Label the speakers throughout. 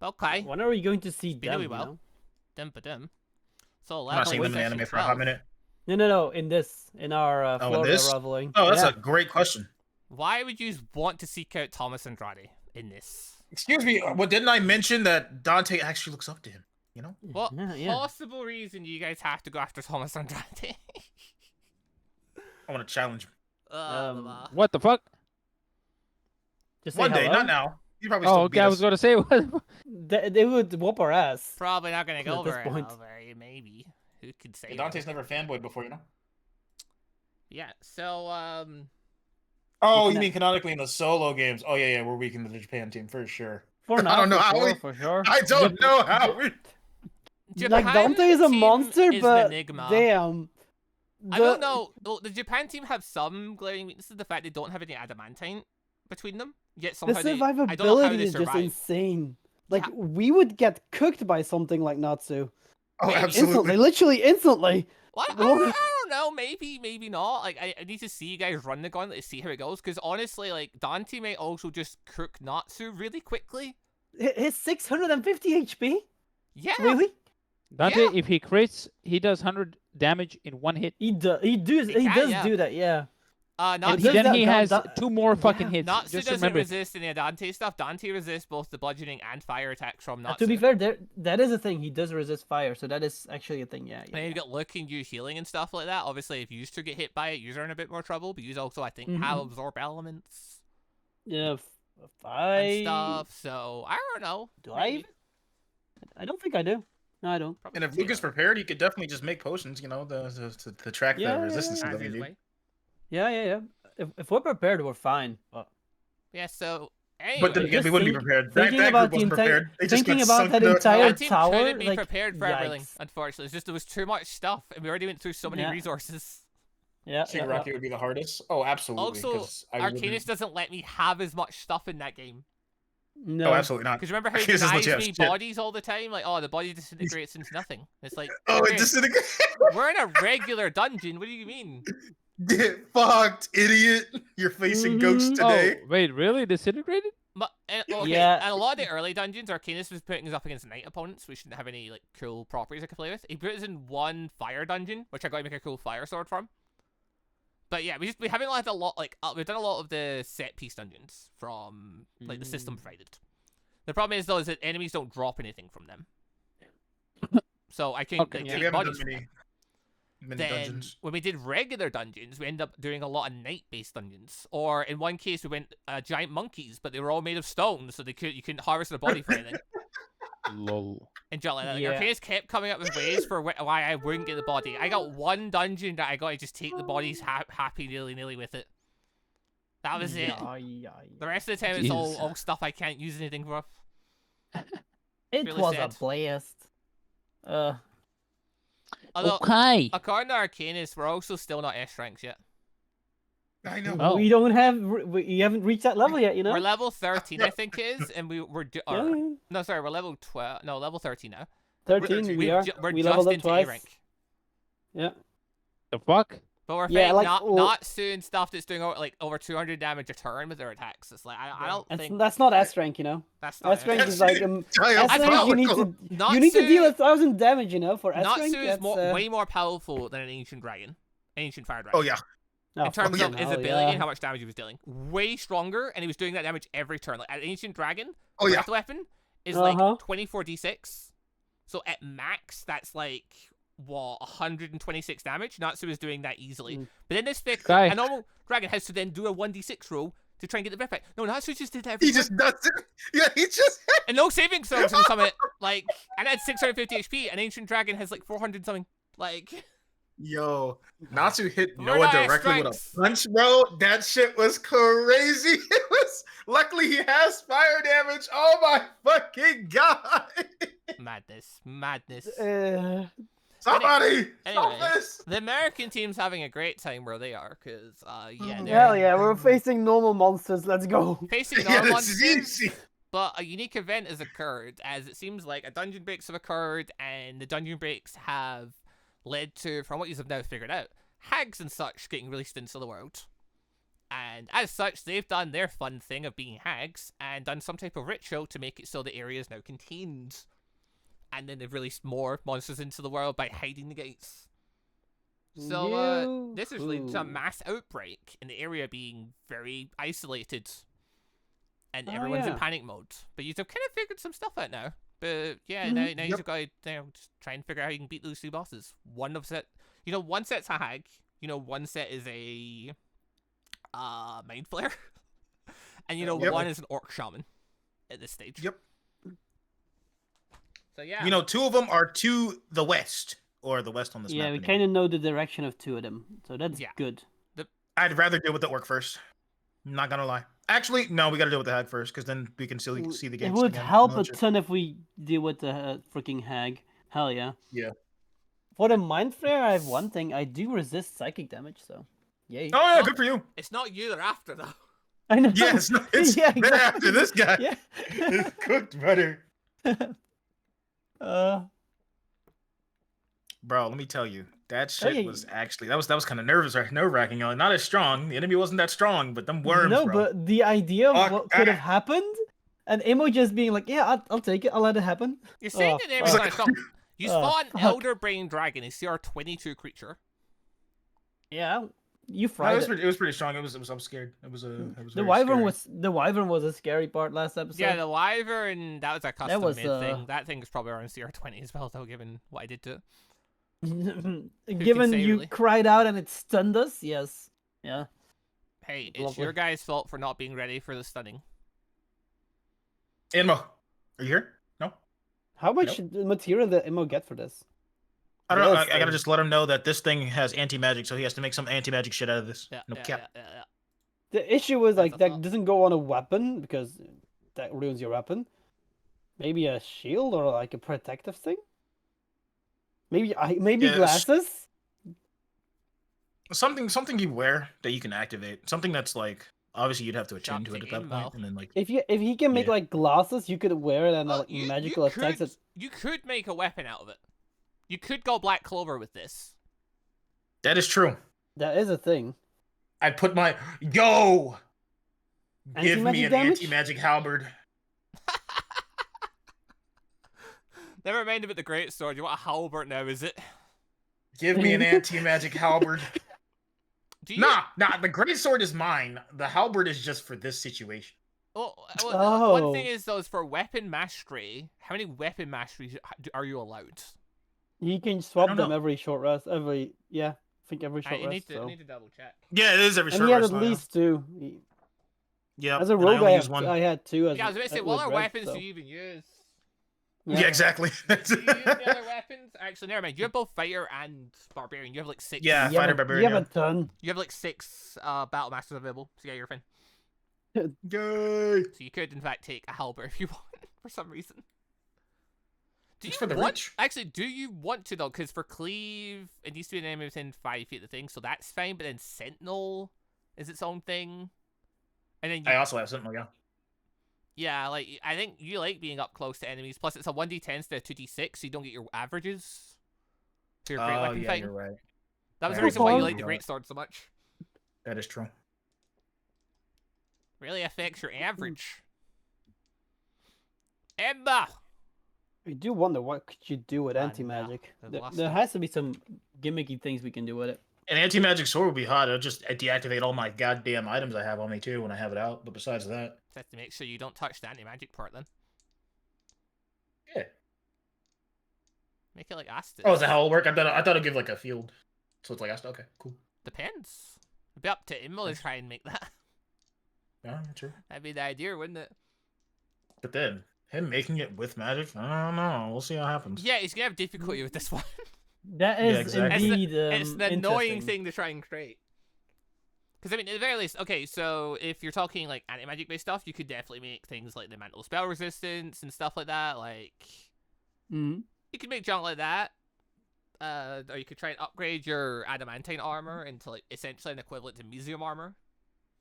Speaker 1: Okay.
Speaker 2: When are we going to see them?
Speaker 1: Really well. Dim. So
Speaker 3: I'm not seeing them in the
Speaker 1: session
Speaker 3: anime for a hot
Speaker 1: 12.
Speaker 3: minute.
Speaker 2: No. In our Florida
Speaker 3: this?
Speaker 2: reveling.
Speaker 3: Oh, that's a great question.
Speaker 1: Why would you want to seek out Thomas Andrade in this?
Speaker 3: Excuse me, what didn't I mention that Dante actually looks up to him? You know?
Speaker 1: What possible reason you guys have to go after Thomas Andrade?
Speaker 3: I want to challenge him.
Speaker 4: What the fuck?
Speaker 2: Just
Speaker 3: One day,
Speaker 2: hello?
Speaker 3: not now. You probably still beat
Speaker 4: I
Speaker 3: us.
Speaker 4: was gonna say what?
Speaker 2: They would whoop our ass.
Speaker 1: Probably not gonna go
Speaker 2: At this
Speaker 1: very
Speaker 2: point.
Speaker 1: well, maybe. Who could say?
Speaker 3: Hey, Dante's never fanboyed before, you know?
Speaker 1: Yeah. So
Speaker 3: Oh, you mean canonically in the solo games? Oh yeah, we're weak in the Japan team for sure.
Speaker 2: For now,
Speaker 3: I don't know how
Speaker 2: for sure.
Speaker 3: I don't know how we.
Speaker 2: Like Dante is a monster, but
Speaker 1: Enigma.
Speaker 2: damn.
Speaker 1: I don't know. Well, the Japan team have some glaring weaknesses. The fact they don't have any adamantine between them. Yet
Speaker 2: The
Speaker 1: somehow I don't know how
Speaker 2: survivability
Speaker 1: they
Speaker 2: is just
Speaker 1: survive.
Speaker 2: insane. Like we would get cooked by something like Natsu.
Speaker 3: Oh,
Speaker 1: Maybe.
Speaker 3: absolutely.
Speaker 2: Instantly, literally instantly.
Speaker 1: What? I don't know. Maybe not. Like I need to see you guys run the gauntlet to see how it goes. Because honestly, like Dante may also just cook Natsu really quickly.
Speaker 2: His 650 HP.
Speaker 1: Yeah.
Speaker 2: Really?
Speaker 4: Dante,
Speaker 1: Yeah.
Speaker 4: if he crits, he does 100 damage in one hit.
Speaker 2: He does do that. Yeah.
Speaker 4: And
Speaker 1: Natsu,
Speaker 4: then he has
Speaker 2: that-
Speaker 4: 2 more fucking hits.
Speaker 1: Natsu
Speaker 4: Just
Speaker 1: doesn't
Speaker 4: remember.
Speaker 1: resist any of Dante stuff. Dante resists both the bludgeoning and fire attacks from Natsu.
Speaker 2: To be fair, that is a thing. He does resist fire, so that is actually a thing. Yeah.
Speaker 1: And then you've got Luke and you healing and stuff like that. Obviously, if you two get hit by it, you're in a bit more trouble. But you also, I think, have absorb elements
Speaker 2: Yeah.
Speaker 1: and stuff. So I don't know.
Speaker 2: Do I?
Speaker 1: Maybe.
Speaker 2: I don't think I do. No, I don't.
Speaker 1: Probably
Speaker 3: And if
Speaker 1: not.
Speaker 3: Luke is prepared, he could definitely just make potions. You know, to track the resistance that we need.
Speaker 1: Obviously.
Speaker 2: Yeah. If we're prepared, we're fine. But
Speaker 1: Yeah. So. Anyway,
Speaker 3: But then again, we wouldn't be prepared. That
Speaker 2: thinking
Speaker 3: group
Speaker 2: about the
Speaker 3: wasn't prepared. They just
Speaker 2: thinking
Speaker 3: got
Speaker 2: about
Speaker 3: sunk
Speaker 2: that
Speaker 3: to the
Speaker 2: entire
Speaker 1: that team
Speaker 2: tower,
Speaker 1: couldn't be
Speaker 2: like,
Speaker 1: prepared for everything.
Speaker 2: yikes.
Speaker 1: Unfortunately, it's just there was too much stuff, and we already went through so many
Speaker 2: Yeah.
Speaker 1: resources.
Speaker 2: yeah.
Speaker 3: Shigaraki would be the hardest. Oh, absolutely.
Speaker 1: Also,
Speaker 3: 'cause I
Speaker 1: Arcanus
Speaker 3: wouldn't-
Speaker 1: doesn't let me have as much stuff in that game.
Speaker 2: No.
Speaker 3: Oh, absolutely not.
Speaker 1: Because remember how he
Speaker 3: Arcanus doesn't let
Speaker 1: denies
Speaker 3: you have
Speaker 1: me
Speaker 3: shit.
Speaker 1: bodies all the time? Like, oh, the body disintegrates into nothing. It's like,
Speaker 3: Oh,
Speaker 1: okay,
Speaker 3: it disintegrated.
Speaker 1: we're in a regular dungeon. What do you mean?
Speaker 3: Get fucked, idiot. You're facing ghosts today.
Speaker 4: Oh, wait, really? Disintegrated?
Speaker 1: But okay,
Speaker 2: Yeah.
Speaker 1: and a lot of the early dungeons, Arcanus was putting us up against knight opponents, which didn't have any like cool properties I could play with. He put us in one fire dungeon, which I got to make a cool fire sword from. But yeah, we haven't had a lot we've done a lot of the set piece dungeons from like the system provided. The problem is though is that enemies don't drop anything from them. So I can
Speaker 4: Okay.
Speaker 1: like,
Speaker 3: Yeah,
Speaker 1: take
Speaker 3: we haven't
Speaker 1: bodies
Speaker 3: done
Speaker 1: from them.
Speaker 3: many
Speaker 1: Then
Speaker 3: dungeons.
Speaker 1: when we did regular dungeons, we ended up doing a lot of night-based dungeons. Or in one case, we went giant monkeys, but they were all made of stone, so you couldn't harvest their body for anything.
Speaker 4: Lol.
Speaker 1: And junk like that. Like,
Speaker 2: Yeah.
Speaker 1: Arcanus kept coming up with ways for why I wouldn't get the body. I got one dungeon that I got to just take the bodies happy nilly with it. That was it.
Speaker 2: Yeah.
Speaker 1: The rest of the time, it's all
Speaker 4: Jesus.
Speaker 1: stuff I can't use anything for.
Speaker 2: It
Speaker 1: really
Speaker 2: was
Speaker 1: sad.
Speaker 2: a blast.
Speaker 1: Although,
Speaker 4: Okay.
Speaker 1: according to Arcanus, we're also still not S ranks yet.
Speaker 3: I know.
Speaker 4: Oh.
Speaker 2: We don't have. We haven't reached that level yet. You know.
Speaker 1: We're level 13, I think it is, and we're
Speaker 2: Yeah.
Speaker 1: no, sorry, we're level 12. No, level 13 now.
Speaker 2: 13. We are.
Speaker 1: We're
Speaker 2: we
Speaker 1: just
Speaker 2: leveled up
Speaker 1: into A
Speaker 2: twice.
Speaker 1: rank.
Speaker 2: Yeah.
Speaker 4: The fuck?
Speaker 1: But we're
Speaker 2: Yeah,
Speaker 1: fighting
Speaker 2: like,
Speaker 1: Natsu and stuff that's doing over 200 damage a turn with their attacks. It's like I don't think
Speaker 2: That's not S rank, you know.
Speaker 1: that's not
Speaker 2: S rank
Speaker 1: it.
Speaker 2: is like S rank. You need to
Speaker 1: Natsu,
Speaker 2: you need to deal 1,000 damage, you know, for S rank.
Speaker 1: Natsu is
Speaker 2: That's,
Speaker 1: way more powerful than an ancient dragon, ancient fire dragon.
Speaker 3: Oh yeah.
Speaker 2: oh,
Speaker 1: In terms
Speaker 2: fucking
Speaker 1: of his
Speaker 2: hell,
Speaker 1: ability
Speaker 2: yeah.
Speaker 1: and how much damage he was dealing, way stronger, and he was doing that damage every turn. Like an ancient dragon,
Speaker 3: Oh yeah.
Speaker 1: breath weapon is
Speaker 2: Uh-huh.
Speaker 1: like 24d6. So at max, that's like what 126 damage. Natsu is doing that easily. But then this thick,
Speaker 4: Guy.
Speaker 1: a normal dragon has to then do a 1d6 roll to try and get the breath back. No, Natsu just did that every
Speaker 3: He
Speaker 1: turn.
Speaker 3: just does it. Yeah, he just.
Speaker 1: And no saving throws on summit. Like, and at 650 HP, an ancient dragon has like 400 something. Like,
Speaker 3: Yo, Natsu hit
Speaker 1: We're
Speaker 3: Noah
Speaker 1: not at
Speaker 3: directly with a
Speaker 1: strengths.
Speaker 3: punch, bro. That shit was crazy. It was. Luckily, he has fire damage. Oh my fucking god!
Speaker 1: madness.
Speaker 3: Somebody,
Speaker 1: Anyway.
Speaker 3: stop this.
Speaker 1: The American team's having a great time where they are, because, yeah, they're
Speaker 2: Hell yeah, we're facing normal monsters. Let's go.
Speaker 1: facing
Speaker 3: Yeah,
Speaker 1: normal
Speaker 3: this is
Speaker 1: monsters,
Speaker 3: easy.
Speaker 1: but a unique event has occurred, as it seems like a dungeon breaks have occurred, and the dungeon breaks have led to, from what you have now figured out, hags and such getting released into the world. And as such, they've done their fun thing of being hags and done some type of ritual to make it so the area is now contained. And then they've released more monsters into the world by hiding the gates. So this has led to a mass outbreak in the area being very isolated. And everyone's in panic mode. But you've kind of figured some stuff out now. But yeah, now you've got to just try and figure out how you can beat those two bosses. One set's a hag. One set is a mind flayer. And one is an orc shaman at this stage.
Speaker 3: Yep.
Speaker 1: So yeah.
Speaker 3: 2 of them are to the west. Or the west on this map.
Speaker 2: Yeah, we kind of know the direction of 2 of them. So that's good.
Speaker 3: I'd rather deal with the orc first. I'm not gonna lie. Actually, no, we gotta deal with the hag first, because then we can still see the gates.
Speaker 2: It would
Speaker 3: again.
Speaker 2: help a ton if we deal with the freaking hag. Hell yeah.
Speaker 3: Yeah.
Speaker 2: For the mind flare, I have one thing. I do resist psychic damage, so yay.
Speaker 3: Oh yeah, good for you.
Speaker 1: It's not you they're after though.
Speaker 2: I know.
Speaker 3: Yeah, it's they're after this guy.
Speaker 2: Yeah.
Speaker 3: It's cooked butter. Bro, let me tell you, that shit was actually that was kind of nerve-wracking. Not as strong. The enemy wasn't that strong, but them worms.
Speaker 2: No,
Speaker 3: bro.
Speaker 2: but the idea of what could have happened, and Emo just being like, "Yeah, I'll take it. I'll let it happen."
Speaker 1: You're saying the enemy's not strong. You fought an Elder Brain Dragon, a CR22 creature.
Speaker 2: Yeah, you fried it.
Speaker 3: It was pretty strong. I was scared. It was
Speaker 2: the wyvern was a scary part last episode.
Speaker 1: Yeah, the wyvern, that was a custom made thing. That thing is probably around CR20 as well, though, given what I did to it.
Speaker 2: Given you really cried out and it stunned us, yes. Yeah.
Speaker 1: Hey, it's your guys' fault for not being ready for the stunning.
Speaker 3: Inmo, are you here? No?
Speaker 2: How much material did Inmo get for this?
Speaker 3: I don't know. I gotta just let him know that this thing has anti-magic, so he has to make some anti-magic shit out of this.
Speaker 1: Yeah.
Speaker 2: The issue was like that doesn't go on a weapon because that ruins your weapon. Maybe a shield or like a protective thing? Maybe glasses?
Speaker 3: Something you wear that you can activate. Something that's like obviously you'd have to attune to it at that point, and then like
Speaker 2: if he can make like glasses, you could wear it and like magical attacks.
Speaker 1: You could make a weapon out of it. You could go Black Clover with this.
Speaker 3: That is true.
Speaker 2: That is a thing.
Speaker 3: I'd put my give me an anti-magic halberd.
Speaker 1: Never mind about the great sword. You want a halberd now, is it?
Speaker 3: Give me an anti-magic halberd. Nah, the great sword is mine. The halberd is just for this situation.
Speaker 1: One thing is, though, is for weapon mastery. How many weapon masteries are you allowed?
Speaker 2: You can swap them every short rest. I think every short rest.
Speaker 1: I need to double check.
Speaker 3: Yeah, it is every short
Speaker 2: rest. And he
Speaker 3: had
Speaker 2: at least 2.
Speaker 3: Yeah.
Speaker 2: As a rogue, I had 2.
Speaker 1: I was about to say, what other weapons do you even use?
Speaker 3: Yeah, exactly.
Speaker 1: Do you use the other weapons? Actually, never mind. You have both fighter and barbarian. You have like 6.
Speaker 3: Yeah, fighter, barbarian.
Speaker 2: You have a ton.
Speaker 1: You have like 6 battle masters available. So yeah, you're fine.
Speaker 3: Yay!
Speaker 1: So you could, in fact, take a halberd if you want, for some reason. Actually, do you want to, though? Because for cleave, it needs to be an enemy within 5 feet of the thing, so that's fine. But then sentinel is its own thing. And then
Speaker 3: I also have sentinel, yeah.
Speaker 1: Yeah, like, I think you like being up close to enemies. Plus, it's a 1d10 instead of 2d6, so you don't get your averages to your great weapon fighting.
Speaker 3: You're right.
Speaker 1: That was the reason why you like the greatsword so much.
Speaker 3: That is true.
Speaker 1: Really affects your average. Emma!
Speaker 2: I do wonder what could you do with anti-magic. There has to be some gimmicky things we can do with it.
Speaker 3: An anti-magic sword would be hot. It'll just deactivate all my goddamn items I have on me, too, when I have it out. But besides that...
Speaker 1: Just to make sure you don't touch the anti-magic part, then.
Speaker 3: Yeah.
Speaker 1: Make it like Aston.
Speaker 3: Oh, is that how it'll work? I thought it'd give, like, a field. So it's like Aston? Okay, cool.
Speaker 1: Depends. It'd be up to Immo to try and make that.
Speaker 3: Yeah, true.
Speaker 1: That'd be the idea, wouldn't it?
Speaker 3: But then, him making it with magic? I don't know. We'll see how it happens.
Speaker 1: Yeah, he's gonna have difficulty with this one.
Speaker 2: That is indeed
Speaker 1: it's the annoying thing to try and create. Because, I mean, at the very least, okay, so if you're talking, like, anti-magic based stuff, you could definitely make things like the mantle spell resistance and stuff like that, like...
Speaker 2: Mm-hmm.
Speaker 1: You could make junk like that. Or you could try and upgrade your adamantine armor into, like, essentially an equivalent to museum armor.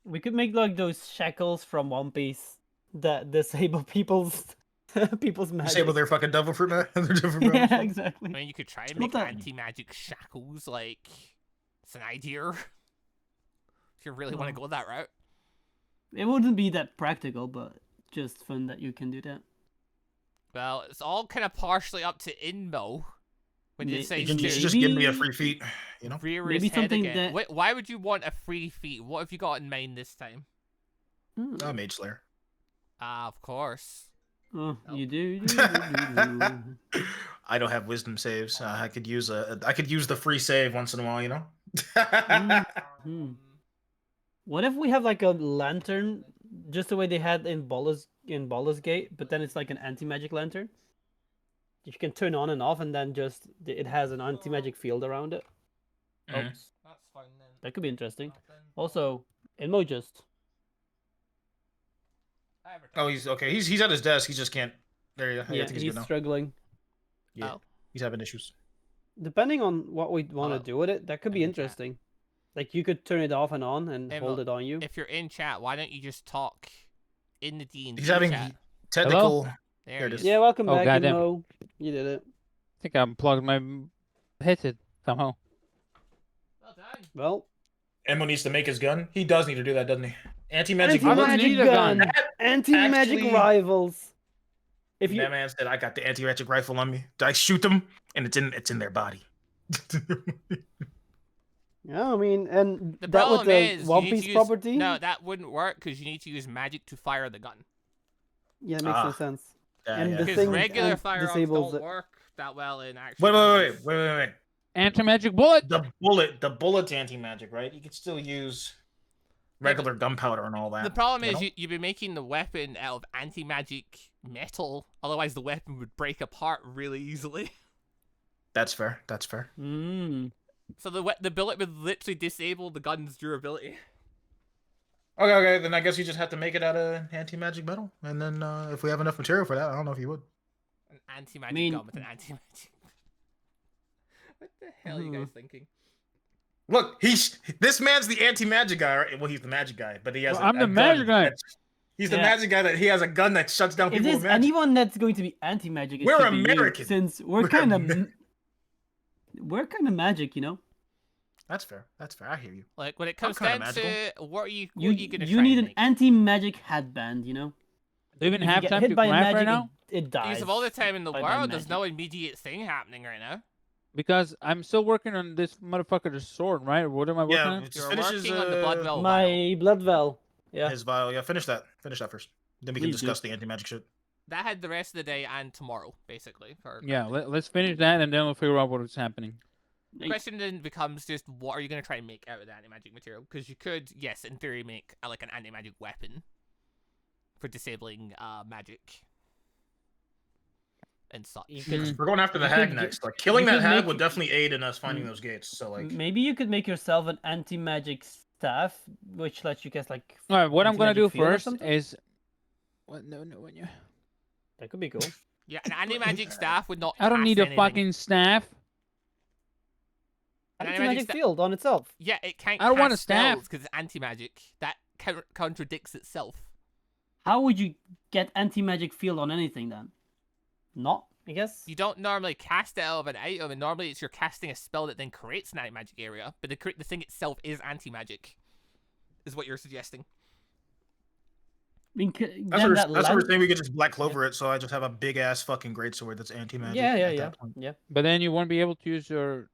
Speaker 2: We could make, like, those shackles from One Piece that disable people's magic.
Speaker 3: Disable their fucking devil fruit, man.
Speaker 2: Yeah, exactly.
Speaker 1: I mean, you could try and make anti-magic shackles, like... It's an idea. If you really want to go that route.
Speaker 2: It wouldn't be that practical, but just fun that you can do that.
Speaker 1: Well, it's all kind of partially up to Inmo. When you say
Speaker 3: Agent
Speaker 2: Maybe-
Speaker 3: just give me a free feat, you know?
Speaker 1: rear
Speaker 2: maybe
Speaker 1: his head
Speaker 2: something
Speaker 1: again.
Speaker 2: that-
Speaker 1: Why would you want a free feat? What have you got in mind this time?
Speaker 3: Mage Slayer.
Speaker 1: Ah, of course.
Speaker 2: Oh,
Speaker 1: Nope.
Speaker 2: you do.
Speaker 3: I don't have wisdom saves. I could use the free save once in a while, you know?
Speaker 2: Hmm. What if we have like a lantern, just the way they had in Baldur's Gate, but then it's like an anti-magic lantern? You can turn on and off, and then just it has an anti-magic field around it.
Speaker 3: Mhm.
Speaker 2: Oops.
Speaker 1: That's fine then.
Speaker 2: That could be interesting. Also, Inmo just.
Speaker 3: Oh, he's okay. He's at his desk. He just can't. There you go. I
Speaker 2: Yeah,
Speaker 3: think he's
Speaker 2: he's
Speaker 3: good now.
Speaker 2: struggling.
Speaker 3: Yeah,
Speaker 1: Oh.
Speaker 3: he's having issues.
Speaker 2: Depending on what we want to
Speaker 1: Hello.
Speaker 2: do with it, that could be
Speaker 1: In the chat.
Speaker 2: interesting. Like you could turn it off and on and
Speaker 1: Hey,
Speaker 2: hold
Speaker 1: Mo,
Speaker 2: it on you.
Speaker 1: If you're in chat, why don't you just talk in the D&D
Speaker 3: He's having
Speaker 1: chat?
Speaker 3: technical.
Speaker 1: There
Speaker 3: Here it
Speaker 1: he
Speaker 3: is.
Speaker 1: is.
Speaker 2: Yeah, welcome
Speaker 4: Oh,
Speaker 2: back,
Speaker 4: goddamn.
Speaker 2: Inmo. You did it.
Speaker 4: I think I unplugged my headset somehow.
Speaker 1: Well done.
Speaker 2: Well,
Speaker 3: Emo needs to make his gun. He does need to do that, doesn't he? Anti-magic
Speaker 4: I don't
Speaker 3: bullet.
Speaker 2: anti-magic
Speaker 4: need a gun.
Speaker 2: gun, anti-magic
Speaker 3: Actually-
Speaker 2: rivals. If you
Speaker 3: That man said, "I got the anti-magic rifle on me. I shoot them, and it's in their body."
Speaker 2: Yeah, I mean, and
Speaker 1: The
Speaker 2: that with
Speaker 1: problem
Speaker 2: the
Speaker 1: is,
Speaker 2: One
Speaker 1: you need
Speaker 2: Piece
Speaker 1: to use,
Speaker 2: property.
Speaker 1: No, that wouldn't work because you need to use magic to fire the gun.
Speaker 2: Yeah, it makes no
Speaker 3: Ah.
Speaker 2: sense.
Speaker 3: Yeah,
Speaker 2: And
Speaker 3: yeah.
Speaker 2: the
Speaker 1: Because
Speaker 2: thing
Speaker 1: regular
Speaker 2: and
Speaker 1: firearms
Speaker 2: disables
Speaker 1: don't
Speaker 2: it.
Speaker 1: work that well in actual.
Speaker 3: Wait.
Speaker 4: Anti-magic bullet.
Speaker 3: The bullet's anti-magic, right? You could still use regular gunpowder and all that.
Speaker 1: The problem
Speaker 3: you
Speaker 1: is
Speaker 3: know?
Speaker 1: you'd be making the weapon out of anti-magic metal. Otherwise, the weapon would break apart really easily.
Speaker 3: That's fair. That's fair.
Speaker 2: Mm.
Speaker 1: So the bullet would literally disable the gun's durability.
Speaker 3: Okay. Then I guess you just have to make it out of anti-magic metal, and then if we have enough material for that, I don't know if you would.
Speaker 1: An anti-magic
Speaker 2: mean-
Speaker 1: gun with an anti-magic. What the hell are you guys thinking?
Speaker 3: Look, this man's the anti-magic guy. Right? Well, he's the magic guy, but he has.
Speaker 4: Well, I'm the magic guy.
Speaker 3: He's the
Speaker 2: Yeah.
Speaker 3: magic guy that he has a gun that shuts down
Speaker 2: If
Speaker 3: people
Speaker 2: there's
Speaker 3: with magic.
Speaker 2: anyone that's going to be anti-magic, it
Speaker 3: We're
Speaker 2: should be you,
Speaker 3: American.
Speaker 2: since
Speaker 3: We're
Speaker 2: we're kind of
Speaker 3: Amer-
Speaker 2: we're kind of magic, you know.
Speaker 3: That's fair. That's fair. I hear you.
Speaker 1: Like when it comes
Speaker 3: kinda
Speaker 1: down to what are you
Speaker 2: You
Speaker 1: gonna
Speaker 2: you
Speaker 1: try
Speaker 2: need
Speaker 1: and
Speaker 2: an
Speaker 1: make?
Speaker 2: anti-magic headband, you know.
Speaker 4: Do you even
Speaker 2: If you
Speaker 4: have
Speaker 2: get
Speaker 4: time
Speaker 2: hit
Speaker 4: to
Speaker 2: by a
Speaker 4: craft
Speaker 2: magic,
Speaker 4: right now?
Speaker 2: it dies.
Speaker 1: Use of all the time in the
Speaker 2: by
Speaker 1: world, there's
Speaker 2: magic.
Speaker 1: no immediate thing happening right now.
Speaker 4: Because I'm still working on this motherfucker's sword, right? What am I working
Speaker 3: Yeah,
Speaker 4: on?
Speaker 3: just
Speaker 1: You're
Speaker 3: finish his,
Speaker 1: working on the blood well.
Speaker 2: My blood veil. Yeah.
Speaker 3: his vial. Yeah, finish that. Finish that first. Then we can
Speaker 2: Please do.
Speaker 3: discuss the anti-magic shit.
Speaker 1: That had the rest of the day and tomorrow, basically. For
Speaker 4: Yeah, let's finish that and then we'll figure out what is happening.
Speaker 1: The question then becomes just what are you going to try and make out of the anti-magic material? Because you could, yes, in theory, make like an anti-magic weapon for disabling magic and such.
Speaker 2: You could,
Speaker 3: We're going after the
Speaker 2: You
Speaker 3: hag
Speaker 2: could
Speaker 3: next. Like killing
Speaker 2: you
Speaker 3: that
Speaker 2: could
Speaker 3: hag
Speaker 2: make-
Speaker 3: would definitely aid in us finding
Speaker 2: Mm.
Speaker 3: those gates. So like,
Speaker 2: maybe you could make yourself an anti-magic staff, which lets you cast like.
Speaker 4: All right, what I'm gonna do
Speaker 2: Anti-magic field or
Speaker 4: first
Speaker 2: something?
Speaker 4: is. What? No, when you.
Speaker 2: That could be cool.
Speaker 1: Yeah, an anti-magic staff would not.
Speaker 4: I don't
Speaker 1: cast
Speaker 4: need a
Speaker 1: anything.
Speaker 4: fucking staff.
Speaker 1: An
Speaker 2: Anti-magic
Speaker 1: anti-magic sta-
Speaker 2: field on itself.
Speaker 1: Yeah, it can't.
Speaker 4: I don't want a staff.
Speaker 1: because it's anti-magic. That contradicts itself.
Speaker 2: How would you get anti-magic field on anything then? Not, I guess.
Speaker 1: You don't normally cast it out of an item, and normally it's you're casting a spell that then creates an anti-magic area. But the thing itself is anti-magic, is what you're suggesting.
Speaker 2: I mean,
Speaker 3: that's,
Speaker 2: then
Speaker 3: what we're,
Speaker 2: that
Speaker 3: that's what we're
Speaker 2: lamp-
Speaker 3: saying. We could just black clover it, so I just have a big ass fucking greatsword that's anti-magic. at
Speaker 2: Yeah.
Speaker 3: that point.
Speaker 2: Yeah.
Speaker 4: But then you won't be able to use your.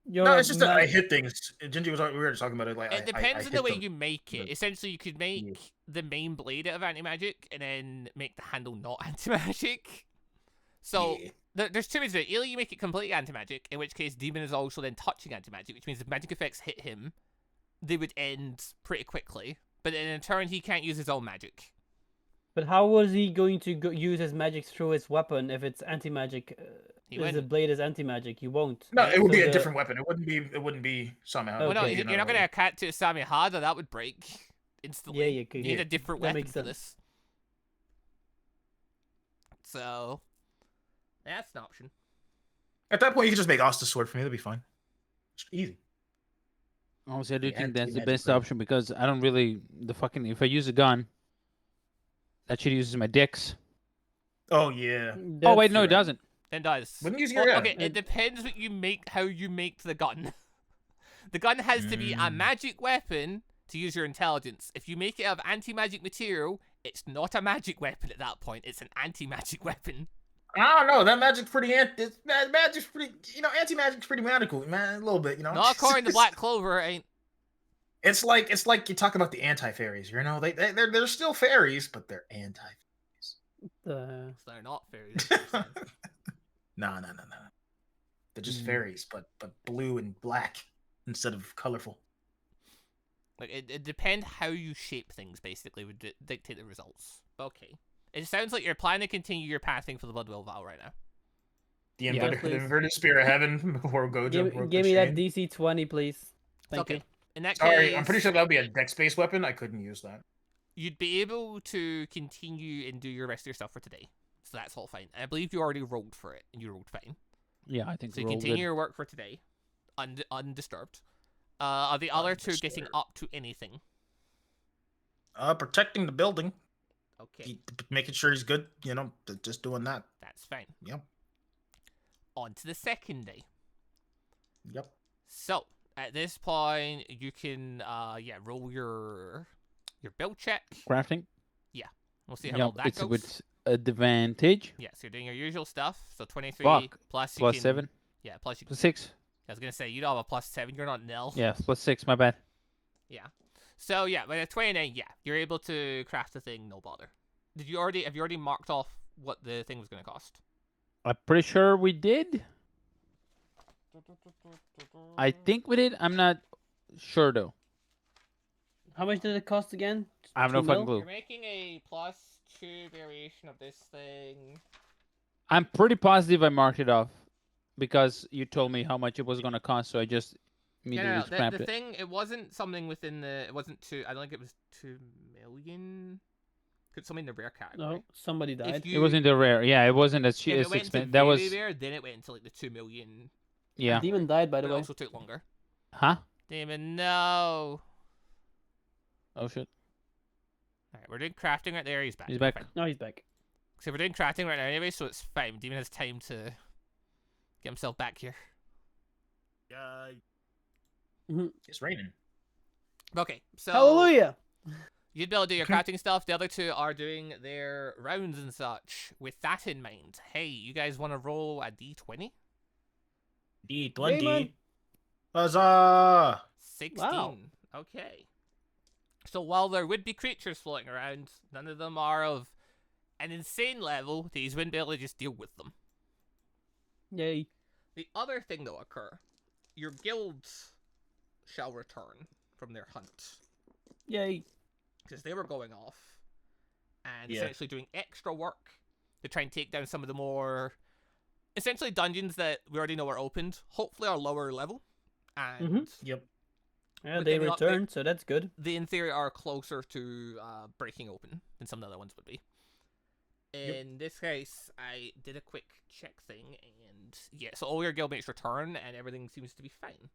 Speaker 2: You're
Speaker 3: No,
Speaker 2: a
Speaker 3: it's just that I
Speaker 2: mag-
Speaker 3: hit things. Gingy was we were just talking about it. Like
Speaker 1: It
Speaker 3: I
Speaker 1: depends on the
Speaker 3: hit
Speaker 1: way
Speaker 3: them.
Speaker 1: you make it.
Speaker 3: Yeah.
Speaker 1: Essentially, you could make the main blade out of anti-magic, and then make the handle not anti-magic. So
Speaker 3: Yeah.
Speaker 1: there's two ways to do it. Either you make it completely anti-magic, in which case Demon is also then touching anti-magic, which means if magic effects hit him, they would end pretty quickly. But then in turn, he can't use his own magic.
Speaker 2: But how was he going to use his magic through his weapon if it's anti-magic?
Speaker 1: He
Speaker 2: If the
Speaker 1: wouldn't.
Speaker 2: blade is anti-magic, you won't.
Speaker 3: No,
Speaker 2: right?
Speaker 3: it would
Speaker 2: So
Speaker 3: be a
Speaker 2: the-
Speaker 3: different weapon. It wouldn't be somehow.
Speaker 1: Well, no,
Speaker 2: Okay,
Speaker 1: you're not going to cat to Samihada. That would break instantly.
Speaker 2: Yeah, you could.
Speaker 1: You need a different
Speaker 2: That
Speaker 1: weapon
Speaker 2: makes
Speaker 1: for
Speaker 2: sense.
Speaker 1: this. So, that's an option.
Speaker 3: At that point, you could just make Osta's sword for me. That'd be fine. Just easy.
Speaker 4: Honestly, I do
Speaker 3: The
Speaker 4: think that's the
Speaker 3: anti-magic
Speaker 4: best
Speaker 3: weapon.
Speaker 4: option because I don't really if I use a gun, that shit uses my dicks.
Speaker 3: Oh yeah.
Speaker 4: Oh wait, no, it
Speaker 2: That's-
Speaker 4: doesn't.
Speaker 1: It does.
Speaker 3: Wouldn't use
Speaker 1: Well,
Speaker 3: your
Speaker 1: okay,
Speaker 2: yeah.
Speaker 1: it depends what you make, how you make the gun. The gun has to be a magic weapon to use your intelligence. If you make it of anti-magic material, it's not a magic weapon at that point. It's an anti-magic weapon.
Speaker 3: I don't know. That magic's pretty. Magic's pretty. Anti-magic's pretty magical, man. A little bit,
Speaker 1: Not according to Black Clover, it ain't.
Speaker 3: It's like you talk about the anti-fairies. They're still fairies, but they're anti-fairies.
Speaker 2: The...
Speaker 1: So they're not fairies.
Speaker 3: No. They're just fairies, but blue and black instead of colorful.
Speaker 1: Like it depends how you shape things. Basically, would dictate the results. Okay. It sounds like you're planning to continue your pathing for the Bloodwell Vow right now.
Speaker 3: The inverted spear of heaven before Gojo.
Speaker 2: Give me that DC 20, please. Thank
Speaker 1: okay.
Speaker 2: you.
Speaker 1: In that
Speaker 3: Sorry,
Speaker 1: case,
Speaker 3: I'm pretty sure that would be a dex-based weapon. I couldn't use that.
Speaker 1: You'd be able to continue and do your rest of your stuff for today. So that's all fine. I believe you already rolled for it, and you rolled fine.
Speaker 4: Yeah, I think
Speaker 1: so. You continue your work for today, undisturbed. Are the other two getting up to anything?
Speaker 3: Protecting the building.
Speaker 1: Okay.
Speaker 3: Making sure he's good. Just doing that.
Speaker 1: That's fine.
Speaker 3: Yep.
Speaker 1: On to the second day.
Speaker 3: Yep.
Speaker 1: So at this point, you can roll your build check.
Speaker 4: Crafting.
Speaker 1: Yeah, we'll see how well that
Speaker 4: it's
Speaker 1: goes.
Speaker 4: with advantage.
Speaker 1: Yeah, so you're doing your usual stuff. So 23
Speaker 4: Fuck.
Speaker 1: plus you
Speaker 4: Plus
Speaker 1: can,
Speaker 4: 7.
Speaker 1: Yeah, plus you.
Speaker 4: Plus 6.
Speaker 1: I was gonna say you don't have a plus 7. You're not nil.
Speaker 4: Yeah, plus 6. My bad.
Speaker 1: Yeah. So yeah, by the 29, you're able to craft the thing, no bother. Have you already marked off what the thing was gonna cost?
Speaker 4: I'm pretty sure we did. I think we did. I'm not sure though.
Speaker 2: How much did it cost again?
Speaker 4: I have no
Speaker 2: 2
Speaker 4: fucking
Speaker 2: mil?
Speaker 4: clue.
Speaker 1: You're making a +2 variation of this thing.
Speaker 4: I'm pretty positive I marked it off because you told me how much it was gonna cost, so I just immediately scrapped
Speaker 1: The
Speaker 4: it.
Speaker 1: thing, it wasn't something within the. It wasn't 2. I don't think it was 2 million. Could something in the rare category.
Speaker 2: No, somebody died.
Speaker 4: It wasn't the rare. Yeah, it wasn't as
Speaker 1: If
Speaker 4: cheap
Speaker 1: it
Speaker 4: as
Speaker 1: went into
Speaker 4: expensive. That was
Speaker 1: very rare, then it went into like the 2 million.
Speaker 4: yeah.
Speaker 2: Demon died, by
Speaker 1: But
Speaker 2: the
Speaker 1: it
Speaker 2: way.
Speaker 1: also took longer.
Speaker 4: Huh?
Speaker 1: Demon, no.
Speaker 4: Oh shit.
Speaker 1: Alright, we're doing crafting right there. He's back.
Speaker 4: He's back.
Speaker 1: Fine.
Speaker 2: No, he's back.
Speaker 1: So we're doing crafting right now anyway, so it's fine. Demon has time to get himself back here.
Speaker 3: It's raining.
Speaker 1: Okay, so
Speaker 2: Hallelujah!
Speaker 1: you'd be able to do your crafting stuff. The other two are doing their rounds and such. With that in mind, hey, you guys want to roll a d20?
Speaker 3: D20.
Speaker 2: Raymond.
Speaker 3: Huzzah!
Speaker 1: 16.
Speaker 2: Wow.
Speaker 1: Okay. So while there would be creatures floating around, none of them are of an insane level that you wouldn't be able to just deal with them.
Speaker 2: Yay.
Speaker 1: The other thing that will occur, your guilds shall return from their hunt.
Speaker 2: Yay.
Speaker 1: Because they were going off and
Speaker 3: Yeah.
Speaker 1: essentially doing extra work to try and take down some of the more, essentially dungeons that we already know are opened, hopefully are lower level. And
Speaker 3: Yep.
Speaker 2: Yeah,
Speaker 1: But
Speaker 2: they
Speaker 1: then the-
Speaker 2: returned, so that's good.
Speaker 1: they in theory are closer to breaking open than some of the other ones would be. In this case, I did a quick check thing, and yeah, so all your guildmates return, and everything seems to be fine.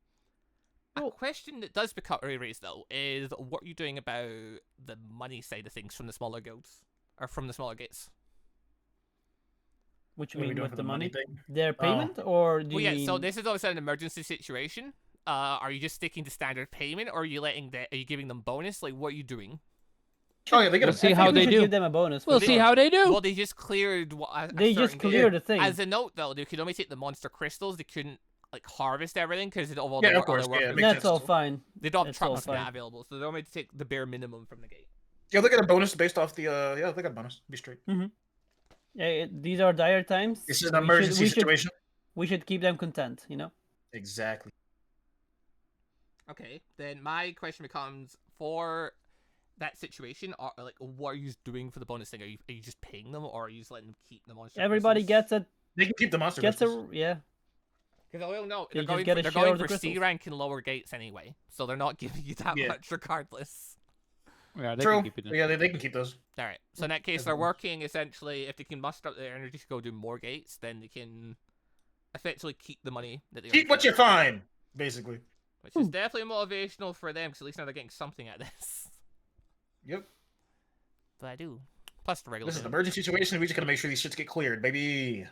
Speaker 1: A question that does become raised though is what are you doing about the money side of things from the smaller guilds or from the smaller gates?
Speaker 2: What you
Speaker 3: What are we
Speaker 2: mean
Speaker 3: doing
Speaker 2: with
Speaker 3: for
Speaker 2: the
Speaker 3: the money
Speaker 2: money?
Speaker 3: thing?
Speaker 2: Their payment, or do
Speaker 1: Well,
Speaker 2: you
Speaker 1: yeah.
Speaker 2: mean...
Speaker 1: So this is obviously an emergency situation. Are you just sticking to standard payment, or are you are you giving them bonus? Like, what are you doing?
Speaker 3: Oh yeah, they got
Speaker 4: We'll
Speaker 3: to
Speaker 4: see
Speaker 2: I
Speaker 4: how
Speaker 2: think we
Speaker 4: they
Speaker 2: should
Speaker 4: do.
Speaker 2: give them a bonus.
Speaker 4: We'll
Speaker 2: for
Speaker 4: see
Speaker 2: sure.
Speaker 4: how they do.
Speaker 1: Well, they just cleared.
Speaker 2: They just cleared the thing.
Speaker 1: As a note, though, they could only take the monster crystals. They couldn't like harvest everything because of all
Speaker 3: Yeah,
Speaker 1: the
Speaker 3: of course,
Speaker 1: other
Speaker 3: yeah,
Speaker 1: workers.
Speaker 3: makes
Speaker 2: That's
Speaker 3: sense.
Speaker 2: all fine.
Speaker 1: They don't have
Speaker 2: It's all
Speaker 1: trucks for that
Speaker 2: fine.
Speaker 1: available, so they're only to take the bare minimum from the gate.
Speaker 3: Yeah, they got a bonus based off the yeah, they got a bonus. Be straight.
Speaker 2: Yeah, these are dire times.
Speaker 3: This is an
Speaker 2: We should-
Speaker 3: emergency
Speaker 2: we should-
Speaker 3: situation.
Speaker 2: We should keep them content, you know?
Speaker 3: Exactly.
Speaker 1: Okay, then my question becomes for that situation, or like, what are you doing for the bonus thing? Are you just paying them, or are you just letting them keep the monster?
Speaker 2: Everybody gets a...
Speaker 3: They can keep the monster.
Speaker 2: Gets
Speaker 3: crystals.
Speaker 2: a... Yeah.
Speaker 1: Because I don't know.
Speaker 2: They
Speaker 1: They're
Speaker 2: just
Speaker 1: going
Speaker 2: get
Speaker 1: for,
Speaker 2: a
Speaker 1: they're
Speaker 2: share
Speaker 1: going
Speaker 2: of the
Speaker 1: for C
Speaker 2: crystals.
Speaker 1: rank and lower gates anyway, so they're not giving you that
Speaker 3: Yeah.
Speaker 1: much regardless.
Speaker 4: Yeah, they
Speaker 3: True.
Speaker 4: can keep it.
Speaker 3: Yeah, they can keep those.
Speaker 1: All right. So in that case,
Speaker 3: As
Speaker 1: they're
Speaker 3: a bonus.
Speaker 1: working essentially. If they can muster up their energy to go do more gates, then they can effectively keep the money that they
Speaker 3: Keep what you find, basically.
Speaker 1: which is definitely motivational for them because at least now they're getting something out of this.
Speaker 3: Yep.
Speaker 1: But I do. Plus the regular.
Speaker 3: This is an
Speaker 1: minimum.
Speaker 3: emergency situation. We just gotta make sure these shits get cleared, baby.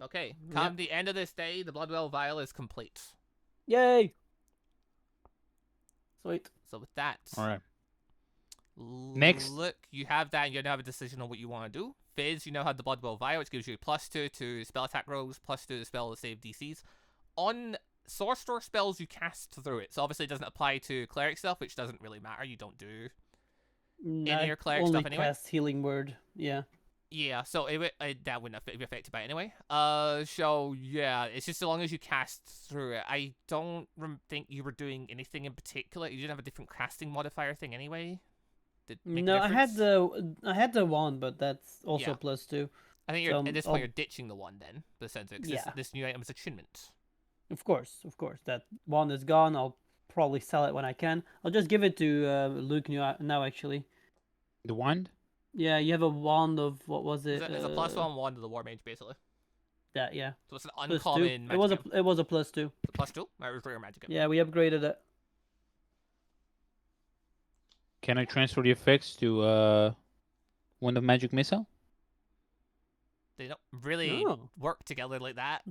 Speaker 1: Okay. Come the end of this day, the Bloodwell vial is complete.
Speaker 2: Yay! Sweet.
Speaker 1: So with that,
Speaker 4: All right. Next.
Speaker 1: look, you have that, and you now have a decision on what you want to do. Fizz, you now have the Blood Bowl Vial, which gives you +2 to spell attack rolls, +2 to spell save DCs. On Sorcerer spells, you cast through it. So obviously it doesn't apply to Cleric stuff, which doesn't really matter. You don't do any of your Cleric
Speaker 2: only
Speaker 1: stuff anyway.
Speaker 2: cast Healing Word. Yeah.
Speaker 1: Yeah, so that wouldn't be affected by it anyway. So yeah, it's just so long as you cast through it. I don't think you were doing anything in particular. You didn't have a different casting modifier thing anyway. Did it make a
Speaker 2: No, I had
Speaker 1: difference?
Speaker 2: the wand, but that's also
Speaker 1: Yeah.
Speaker 2: +2.
Speaker 1: I think you're,
Speaker 2: so,
Speaker 1: at this point you're ditching the one then, but since
Speaker 2: Yeah.
Speaker 1: this new item is attunement.
Speaker 2: Of course. That wand is gone. I'll probably sell it when I can. I'll just give it to Luke now. Actually.
Speaker 4: The wand?
Speaker 2: Yeah, you have a wand of what was it?
Speaker 1: It's a +1 wand to the War Mage basically.
Speaker 2: That yeah.
Speaker 1: So it's an
Speaker 2: +2.
Speaker 1: uncommon magic.
Speaker 2: It was a +2.
Speaker 1: +2? It was rare magic.
Speaker 2: Yeah, we upgraded it.
Speaker 4: Can I transfer the effects to Wind of Magic Missile?
Speaker 1: They don't really
Speaker 2: Oh.
Speaker 1: work together like that.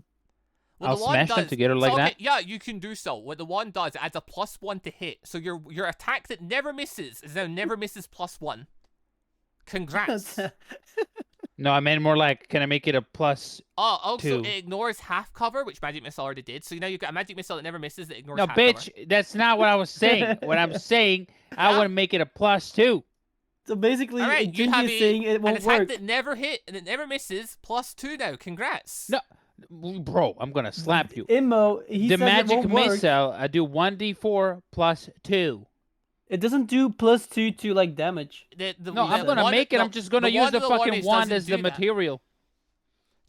Speaker 4: I'll
Speaker 1: the wand
Speaker 4: smash them
Speaker 1: does-
Speaker 4: together like
Speaker 1: okay,
Speaker 4: that?
Speaker 1: Yeah, you can do so. What the wand does, it adds a +1 to hit. So your attack that never misses is now never misses +1. Congrats.
Speaker 4: No, I meant more like, can I make it a +?
Speaker 1: Oh, also,
Speaker 4: 2.
Speaker 1: it ignores half cover, which Magic Missile already did. So now you've got a Magic Missile that never misses that ignores
Speaker 4: No,
Speaker 1: half
Speaker 4: bitch,
Speaker 1: cover.
Speaker 4: that's not what I was saying. What I'm saying, I
Speaker 1: Yeah.
Speaker 4: want to make it a +2.
Speaker 2: So basically,
Speaker 1: All right, you
Speaker 2: Jinji
Speaker 1: have
Speaker 2: is saying it
Speaker 1: an
Speaker 2: won't
Speaker 1: attack
Speaker 2: work.
Speaker 1: that never hit and it never misses +2 now. Congrats.
Speaker 4: No, bro, I'm gonna slap you.
Speaker 2: Immo, he
Speaker 4: The
Speaker 2: says it
Speaker 4: magic
Speaker 2: won't work.
Speaker 4: missile, I do 1d4 +2.
Speaker 2: It doesn't do +2 to like damage.
Speaker 4: No, I'm gonna make it. I'm just gonna use the fucking wand as the material.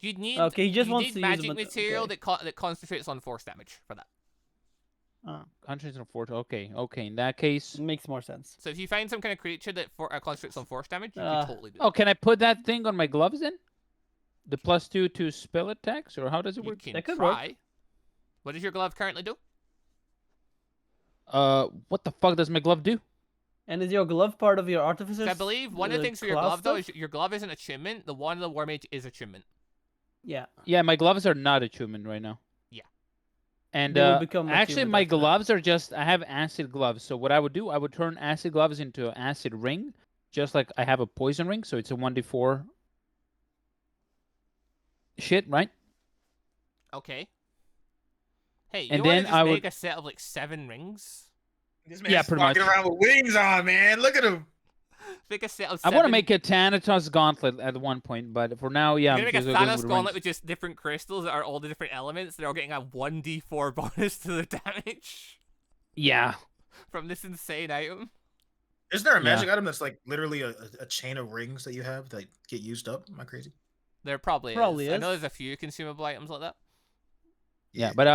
Speaker 1: You'd need
Speaker 2: Okay, he just wants to use
Speaker 1: magic
Speaker 2: it, but-
Speaker 1: material
Speaker 2: okay.
Speaker 1: that concentrates on force damage for that.
Speaker 4: Concentrates on force. Okay. In that case,
Speaker 2: It makes more sense.
Speaker 1: So if you find some kind of creature that concentrates on force damage, you
Speaker 2: Uh,
Speaker 1: can totally do
Speaker 4: oh, can I put that thing on my gloves then? The +2 to spell attacks, or how does it
Speaker 1: You
Speaker 4: work?
Speaker 1: can
Speaker 2: That could work.
Speaker 1: try. What does your glove currently do?
Speaker 4: What the fuck does my glove do?
Speaker 2: And is your glove part of your artificer?
Speaker 1: So I believe one of the things for your
Speaker 2: class
Speaker 1: glove though is
Speaker 2: stuff?
Speaker 1: your glove isn't attunement. The one of the War Mage is attunement.
Speaker 2: Yeah.
Speaker 4: Yeah, my gloves are not attunement right now.
Speaker 1: Yeah.
Speaker 4: And
Speaker 2: They will become
Speaker 4: actually,
Speaker 2: attunement
Speaker 4: my
Speaker 2: after that.
Speaker 4: gloves are just, I have acid gloves. So what I would do, I would turn acid gloves into an acid ring, just like I have a poison ring. So it's a 1d4 shit, right?
Speaker 1: Okay. Hey, you
Speaker 4: And
Speaker 1: want to
Speaker 4: then
Speaker 1: just
Speaker 4: I
Speaker 1: make
Speaker 4: would-
Speaker 1: a set of like 7 rings?
Speaker 3: This man's
Speaker 4: Yeah, pretty
Speaker 3: walking
Speaker 4: much.
Speaker 3: around with wings on, man. Look at him.
Speaker 1: Make a set of
Speaker 4: I
Speaker 1: 7.
Speaker 4: want to make a Thanatos gauntlet at one point, but for now, yeah,
Speaker 1: You're
Speaker 4: I'm
Speaker 1: gonna make a
Speaker 4: just going
Speaker 1: Thanos
Speaker 4: with
Speaker 1: gauntlet
Speaker 4: rings.
Speaker 1: with just different crystals that are all the different elements. They're all getting a 1d4 bonus to the damage
Speaker 4: Yeah.
Speaker 1: from this insane item.
Speaker 3: Isn't there a
Speaker 4: Yeah.
Speaker 3: magic item that's like literally a chain of rings that you have that get used up? Am I crazy?
Speaker 1: There probably,
Speaker 2: Probably
Speaker 1: is. I know
Speaker 2: is.
Speaker 1: there's a few consumable items like that.
Speaker 4: Yeah, but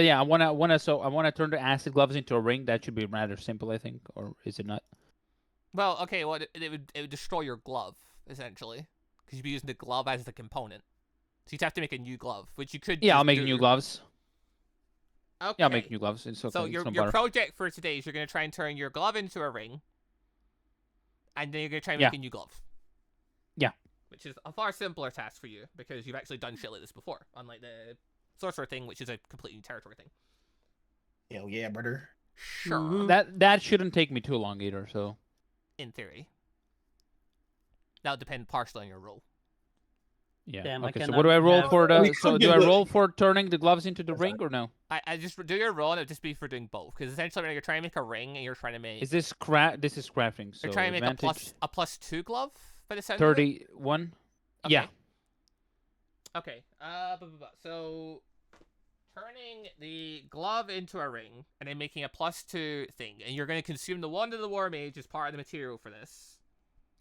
Speaker 4: yeah, I wanna turn the acid gloves into a ring. That should be rather simple, I think, or is it not?
Speaker 1: Well, okay, well, it would destroy your glove essentially because you'd be using the glove as the component. So you'd have to make a new glove, which you could.
Speaker 4: Yeah,
Speaker 1: just
Speaker 4: I'll make
Speaker 1: do.
Speaker 4: new gloves.
Speaker 1: Okay.
Speaker 4: Yeah, I'll make new gloves. It's okay.
Speaker 1: So
Speaker 4: it's
Speaker 1: your
Speaker 4: no
Speaker 1: your
Speaker 4: bother.
Speaker 1: project for today is you're gonna try and turn your glove into a ring, and then you're gonna try and
Speaker 4: Yeah.
Speaker 1: make a new glove.
Speaker 4: Yeah.
Speaker 1: Which is a far simpler task for you because you've actually done shit like this before, unlike the sorcerer thing, which is a completely new territory thing.
Speaker 3: Hell yeah, brother.
Speaker 1: Sure,
Speaker 2: Mhm.
Speaker 4: That shouldn't take me too long either. So
Speaker 1: in theory. That would depend partially on your role.
Speaker 4: yeah.
Speaker 2: Damn, I
Speaker 4: okay. So
Speaker 2: cannot
Speaker 4: what do I roll
Speaker 2: have-
Speaker 4: for
Speaker 3: I mean,
Speaker 4: the? So do I
Speaker 3: look-
Speaker 4: roll for turning the gloves into the
Speaker 3: That's
Speaker 4: ring or no?
Speaker 1: I just do your role, and it'd just be for doing both because essentially when you're trying to make a ring and you're trying to make
Speaker 4: Is this This is crafting. So
Speaker 1: you're trying to make
Speaker 4: advantage
Speaker 1: a +2 glove by the sound of it?
Speaker 4: 31.
Speaker 1: Okay.
Speaker 4: Yeah.
Speaker 1: Okay. So turning the glove into a ring and then making a +2 thing, and you're going to consume the wand of the War Mage as part of the material for this.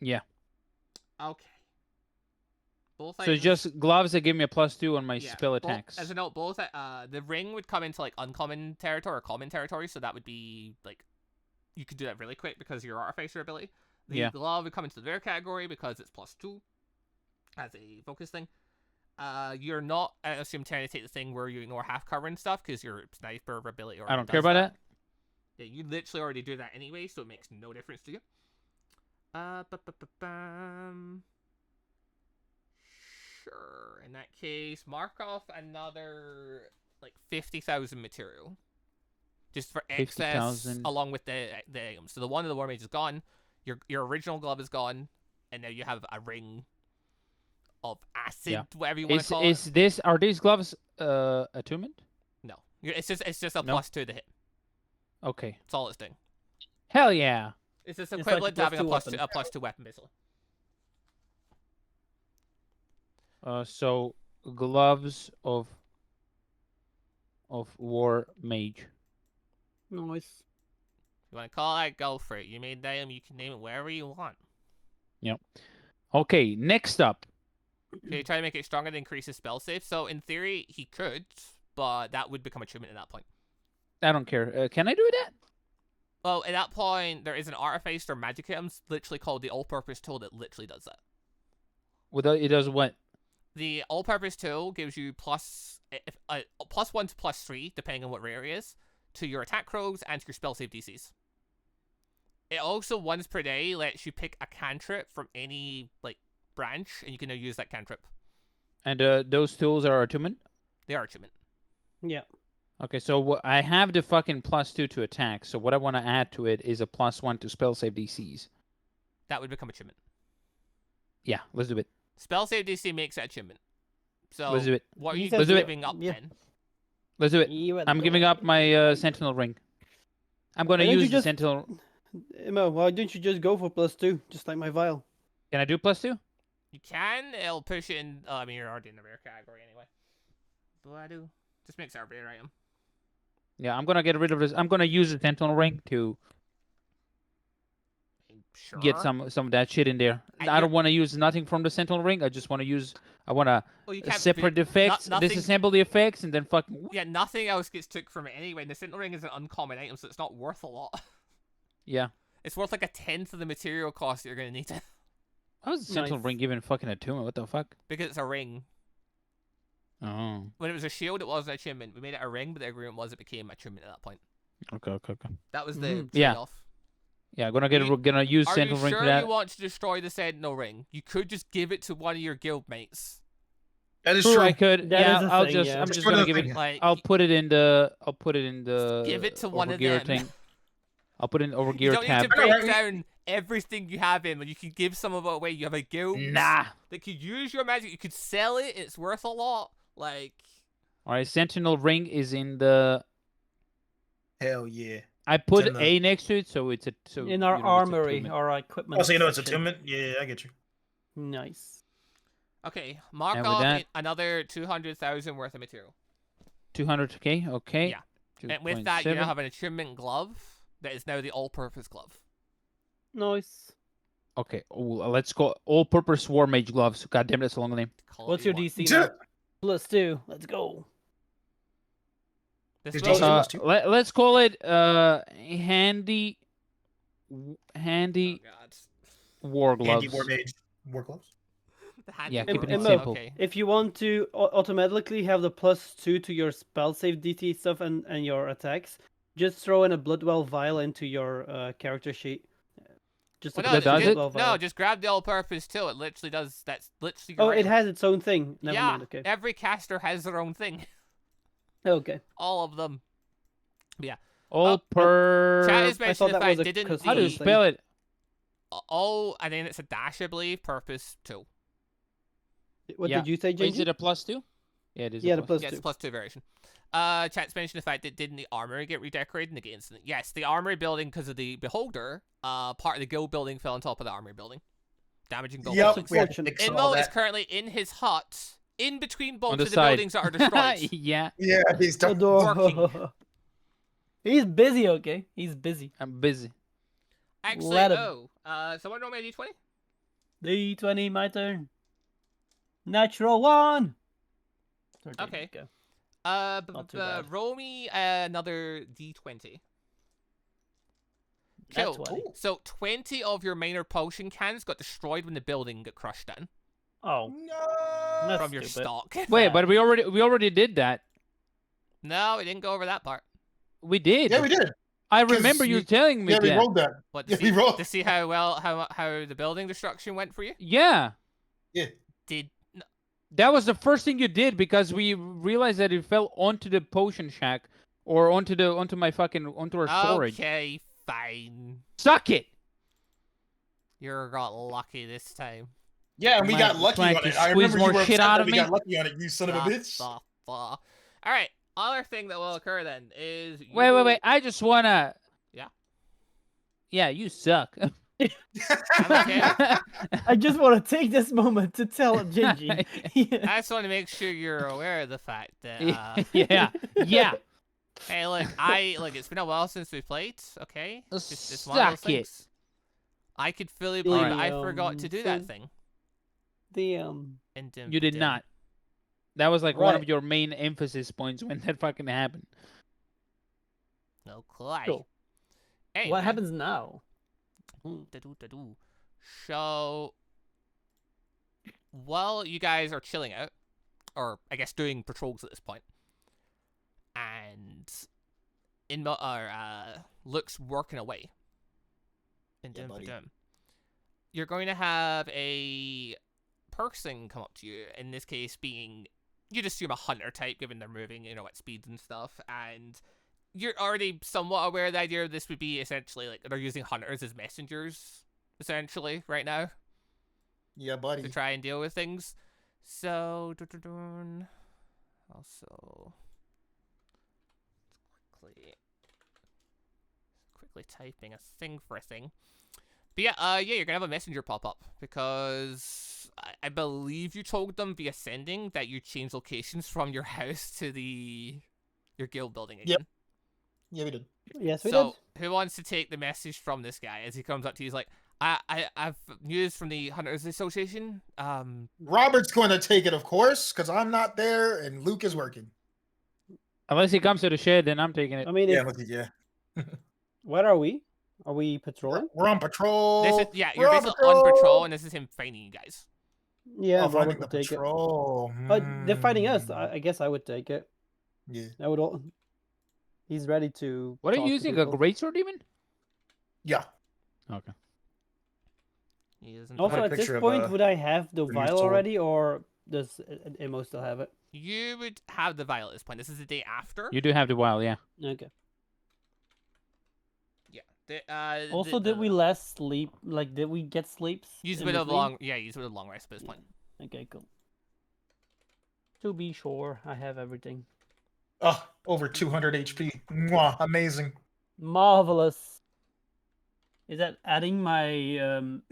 Speaker 4: Yeah.
Speaker 1: Okay. Both
Speaker 4: So
Speaker 1: items-
Speaker 4: it's just gloves that give me a +2 on my
Speaker 1: yeah,
Speaker 4: spell
Speaker 1: both-
Speaker 4: attacks.
Speaker 1: As a note, both the ring would come into like uncommon territory or common territory, so that would be like you could do that really quick because of your artificer ability. The
Speaker 4: Yeah.
Speaker 1: glove would come into the rare category because it's +2 as a focus thing. You're not, I assume, trying to take the thing where you ignore half cover and stuff because your sniper ability already
Speaker 4: I don't care
Speaker 1: does
Speaker 4: about that.
Speaker 1: Yeah, you literally already do that anyway, so it makes no difference to you. Sure. In that case, mark off another like 50,000 material. just for excess
Speaker 4: 50,000.
Speaker 1: along with the items. So the one of the War Mage is gone. Your original glove is gone, and now you have a ring of acid, whatever you want to call it.
Speaker 4: Are these gloves attunement?
Speaker 1: No, it's just a
Speaker 4: No?
Speaker 1: +2 to hit.
Speaker 4: Okay.
Speaker 1: That's all it's doing.
Speaker 4: Hell yeah.
Speaker 1: It's just
Speaker 2: like
Speaker 1: equivalent to having a
Speaker 2: +2
Speaker 1: +2 weapon, basically.
Speaker 4: So gloves of war mage.
Speaker 2: Nice.
Speaker 1: You want to call it, go for it. You made the item, you can name it wherever you want.
Speaker 4: Yep. Okay, next up.
Speaker 1: So you try to make it stronger to increase his spell save. So in theory, he could, but that would become achievement at that point.
Speaker 4: I don't care. Can I do that?
Speaker 1: Well, at that point, there is an artifice or magic item literally called the all-purpose tool that literally does that.
Speaker 4: It does what?
Speaker 1: The all-purpose tool gives you +1 to +3, depending on what rare it is, to your attack rolls and to your spell save DCs. It also, once per day, lets you pick a cantrip from any branch, and you can now use that cantrip.
Speaker 4: And those tools are attunement?
Speaker 1: They are achievement.
Speaker 2: Yeah.
Speaker 4: Okay, so I have the fucking +2 to attack, so what I want to add to it is a +1 to spell save DCs.
Speaker 1: That would become achievement.
Speaker 4: Yeah, let's do it.
Speaker 1: Spell save DC makes it achievement. So
Speaker 4: Let's do it.
Speaker 1: what are
Speaker 2: He
Speaker 1: you
Speaker 2: says
Speaker 1: giving up
Speaker 2: yeah.
Speaker 1: then?
Speaker 4: Let's do it.
Speaker 2: You and
Speaker 4: I'm
Speaker 2: the-
Speaker 4: giving up my Sentinel ring. I'm going to
Speaker 2: Why don't
Speaker 4: use
Speaker 2: you
Speaker 4: the
Speaker 2: just-
Speaker 4: Sentinel...
Speaker 2: Emma, why don't you just go for +2, just like my vial?
Speaker 4: Can I do +2?
Speaker 1: You can. It'll push it in. I mean, you're already in the rare category anyway. But I do. Just makes it a rare item.
Speaker 4: Yeah, I'm going to get rid of this. I'm going to use the Sentinel ring to
Speaker 1: Sure.
Speaker 4: get some of that shit in there.
Speaker 1: And
Speaker 4: I don't
Speaker 1: you're-
Speaker 4: want to use nothing from the Sentinel ring. I just want to use... I want to
Speaker 1: Well, you can't
Speaker 4: separate the effects,
Speaker 1: nothing-
Speaker 4: disassemble the effects, and then fucking...
Speaker 1: Yeah, nothing else gets took from it anyway. The Sentinel Ring is an uncommon item, so it's not worth a lot.
Speaker 4: Yeah.
Speaker 1: It's worth like a tenth of the material cost that you're gonna need
Speaker 4: How is the Sentinel
Speaker 2: Nice.
Speaker 4: ring given fucking attunement? What the fuck?
Speaker 1: because it's a ring.
Speaker 4: Oh.
Speaker 1: When it was a shield, it was an achievement. We made it a ring, but the agreement was it became achievement at that point.
Speaker 4: Okay.
Speaker 1: That was the
Speaker 2: Mhm.
Speaker 4: Yeah.
Speaker 1: trade-off.
Speaker 4: Yeah, gonna use
Speaker 1: Are you
Speaker 4: Sentinel ring
Speaker 1: sure
Speaker 4: for that.
Speaker 1: you want to destroy the Sentinel Ring? You could just give it to one of your guild mates.
Speaker 3: That is
Speaker 4: True,
Speaker 3: true.
Speaker 4: I could.
Speaker 2: That
Speaker 4: Yeah,
Speaker 2: is a
Speaker 4: I'll
Speaker 2: thing,
Speaker 4: just.
Speaker 2: yeah.
Speaker 4: I'm
Speaker 3: Just
Speaker 4: just
Speaker 3: put
Speaker 4: gonna
Speaker 3: it
Speaker 4: give
Speaker 3: in
Speaker 4: it.
Speaker 3: the-
Speaker 1: Like,
Speaker 4: I'll put it in the. I'll put it in the.
Speaker 1: give it to one of
Speaker 4: overgear
Speaker 1: them.
Speaker 4: thing. I'll put it in the
Speaker 1: You
Speaker 4: overgear
Speaker 1: don't need
Speaker 4: tab.
Speaker 1: to break
Speaker 3: Alright.
Speaker 1: down everything you have in, but you can give some of it away. You have a guild
Speaker 4: Nah.
Speaker 1: that could use your magic. You could sell it. It's worth a lot. Like,
Speaker 4: All right, Sentinel ring is in the.
Speaker 3: Hell yeah.
Speaker 4: I put
Speaker 3: in the-
Speaker 4: A next to it, so it's a. So
Speaker 2: In our
Speaker 4: you know, it's
Speaker 2: armory,
Speaker 4: attunement.
Speaker 2: our equipment.
Speaker 3: Oh, so you know it's
Speaker 2: section.
Speaker 3: attunement? Yeah, I get you.
Speaker 2: Nice.
Speaker 1: okay, mark
Speaker 4: And with
Speaker 1: off
Speaker 4: that-
Speaker 1: another 200,000 worth of material.
Speaker 4: 200k. Okay.
Speaker 1: Yeah. And with that, you
Speaker 4: 2.7.
Speaker 1: now have an attunement glove that is now the all-purpose glove.
Speaker 2: Nice.
Speaker 4: Okay. Oh, let's go. All-purpose war mage gloves. God damn, that's a long name.
Speaker 1: Call it
Speaker 2: What's
Speaker 1: you
Speaker 2: your
Speaker 1: want.
Speaker 2: DC now? +2. Let's go.
Speaker 1: This
Speaker 3: Your
Speaker 1: will-
Speaker 3: DC plus 2?
Speaker 4: Let's call it handy. Handy
Speaker 1: Oh, God.
Speaker 4: war gloves.
Speaker 3: Handy War Mage War Gloves.
Speaker 1: The handy
Speaker 4: Yeah,
Speaker 1: glove.
Speaker 4: keeping it
Speaker 2: Emma,
Speaker 4: simple.
Speaker 1: Okay.
Speaker 2: If you want to automatically have the +2 to your spell save DT stuff and your attacks, just throw in a Bloodwell vial into your character sheet. Just
Speaker 1: Well,
Speaker 2: a
Speaker 1: no,
Speaker 4: That does
Speaker 1: just,
Speaker 4: it?
Speaker 2: Bloodwell
Speaker 1: no,
Speaker 2: vial.
Speaker 1: just grab the all-purpose too. It literally does. That's literally.
Speaker 2: Oh,
Speaker 1: your
Speaker 2: it
Speaker 1: item.
Speaker 2: has its own thing. Never
Speaker 1: yeah,
Speaker 2: mind. Okay.
Speaker 1: every caster has their own thing.
Speaker 2: Okay.
Speaker 1: All of them.
Speaker 4: All
Speaker 1: Chat
Speaker 4: per.
Speaker 1: is
Speaker 2: I
Speaker 1: mentioning
Speaker 2: thought
Speaker 1: the
Speaker 2: that was
Speaker 1: fact
Speaker 2: a
Speaker 1: didn't
Speaker 2: custom
Speaker 4: How do you
Speaker 1: the
Speaker 2: thing.
Speaker 4: spell it?
Speaker 1: all, and then it's a dash, I believe. Purpose 2.
Speaker 2: What
Speaker 4: Yeah.
Speaker 2: did you say,
Speaker 4: Is
Speaker 2: JJ?
Speaker 4: it a +2? Yeah, it is.
Speaker 2: Yeah,
Speaker 4: a
Speaker 2: the plus
Speaker 1: Yeah, it's
Speaker 2: two.
Speaker 1: +2 variation. Chat's mentioned the fact that didn't the armory get redecorated in the game incident? Yes, the armory building, because of the beholder, part of the guild building fell on top of the armory building, damaging both
Speaker 3: Yep,
Speaker 1: buildings.
Speaker 3: we have to
Speaker 2: Unfortunate.
Speaker 3: fix all
Speaker 1: Inmo is
Speaker 3: that.
Speaker 1: currently in his hut, in between both
Speaker 4: On the
Speaker 1: of the
Speaker 4: side.
Speaker 1: buildings that are destroyed.
Speaker 4: Yeah,
Speaker 3: Yeah, he's done.
Speaker 1: working.
Speaker 2: He's busy, okay? He's busy.
Speaker 4: I'm busy.
Speaker 1: Actually,
Speaker 2: Let him.
Speaker 1: someone roll me a d20?
Speaker 2: D20, my turn. Natural 1. 13,
Speaker 1: Okay.
Speaker 2: go.
Speaker 1: Not
Speaker 2: too bad.
Speaker 1: roll me another d20.
Speaker 2: Nat
Speaker 1: Cool.
Speaker 2: 20.
Speaker 1: So 20 of your minor potion cans got destroyed when the building got crushed down
Speaker 2: Oh,
Speaker 3: No.
Speaker 2: That's
Speaker 1: from your
Speaker 2: stupid.
Speaker 1: stock.
Speaker 4: Wait, but we already did that.
Speaker 1: No, we didn't go over that part.
Speaker 4: We did.
Speaker 3: Yeah, we did.
Speaker 4: I
Speaker 3: 'cause
Speaker 4: remember you
Speaker 3: you-
Speaker 4: telling me
Speaker 3: Yeah, we
Speaker 4: that.
Speaker 3: rolled that.
Speaker 1: What,
Speaker 3: Yeah,
Speaker 1: to,
Speaker 3: we
Speaker 1: see,
Speaker 3: rolled.
Speaker 1: to see how well how the building destruction went for you?
Speaker 4: Yeah,
Speaker 3: Yeah.
Speaker 1: Did
Speaker 4: that was the first thing you did because we realized that it fell onto the potion shack Or onto my fucking onto our storage.
Speaker 1: Okay, fine.
Speaker 4: Suck it.
Speaker 1: You got lucky this time.
Speaker 3: Yeah, and we got lucky
Speaker 4: Trying
Speaker 3: on
Speaker 4: to
Speaker 3: it. I
Speaker 4: squeeze
Speaker 3: remember
Speaker 4: more
Speaker 3: you were
Speaker 4: shit
Speaker 3: upset
Speaker 4: out
Speaker 3: that
Speaker 4: of
Speaker 3: we
Speaker 4: me.
Speaker 3: got lucky on it, you son of a
Speaker 1: Blah,
Speaker 3: bitch.
Speaker 1: blah, blah. All right. Other thing that will occur then is
Speaker 4: Wait. I just wanna.
Speaker 1: Yeah.
Speaker 4: Yeah, you suck.
Speaker 1: I'm okay.
Speaker 2: I just want to take this moment to tell Gingy.
Speaker 1: I just want to make sure you're aware of the fact that
Speaker 4: yeah.
Speaker 1: hey, look, it's been a while since we played. Okay, it's one of those
Speaker 4: Suck it.
Speaker 1: things. I could fully believe that I
Speaker 2: Alright.
Speaker 1: forgot to do
Speaker 2: So-
Speaker 1: that thing.
Speaker 4: You did not. That was like one of your main emphasis points when that fucking happened.
Speaker 1: No clue.
Speaker 2: Cool.
Speaker 1: Anyway.
Speaker 2: What happens now?
Speaker 1: Da-doo. So, while you guys are chilling out, or I guess doing patrols at this point, and Luke's working away, you're going to have a person come up to you. In this case, being you'd assume a hunter type, given they're moving, at speeds and stuff, and you're already somewhat aware of the idea this would be essentially like they're using hunters as messengers, essentially, right now.
Speaker 3: Yeah, buddy.
Speaker 1: To try and deal with things. So, also, quickly typing a thing for a thing. But yeah, you're gonna have a messenger pop up because I believe you told them via sending that you changed locations from your house to your guild building again.
Speaker 3: Yep. Yeah, we did.
Speaker 2: Yes, we
Speaker 1: So,
Speaker 2: did.
Speaker 1: who wants to take the message from this guy as he comes up to you? He's like, I've news from the Hunters Association.
Speaker 3: Robert's going to take it, of course, because I'm not there and Luke is working.
Speaker 4: Unless he comes to the shed, then I'm taking it.
Speaker 2: I mean,
Speaker 3: Yeah.
Speaker 2: where are we? Are we patrolling?
Speaker 3: We're on patrol.
Speaker 1: You're basically on patrol, and this is him finding you guys.
Speaker 2: Yeah,
Speaker 3: finding
Speaker 2: Robert
Speaker 3: the
Speaker 2: would take
Speaker 3: patrol.
Speaker 2: it. But they're fighting us. I guess I would take it.
Speaker 3: Yeah.
Speaker 2: I would. He's ready to.
Speaker 4: What are
Speaker 2: talk
Speaker 4: you
Speaker 2: to
Speaker 4: using? A
Speaker 2: people.
Speaker 4: greatsword, even?
Speaker 3: Yeah.
Speaker 4: Okay.
Speaker 1: He doesn't
Speaker 2: Also,
Speaker 1: have-
Speaker 2: at this
Speaker 3: picture of,
Speaker 2: point, would I have the
Speaker 3: the new
Speaker 2: vial
Speaker 3: sword.
Speaker 2: already, or does Imo still have it?
Speaker 1: You would have the vial at this point. This is the day after.
Speaker 4: You do have the wild, yeah.
Speaker 2: Okay.
Speaker 1: Yeah.
Speaker 2: Also, did we less sleep? Like, did we get sleeps?
Speaker 1: use a
Speaker 2: in
Speaker 1: bit of
Speaker 2: between?
Speaker 1: use a bit of long rest at this point.
Speaker 2: Okay, cool. To be sure, I have everything.
Speaker 3: Oh, over 200 HP. Mwah, amazing.
Speaker 2: Marvelous. Is that adding my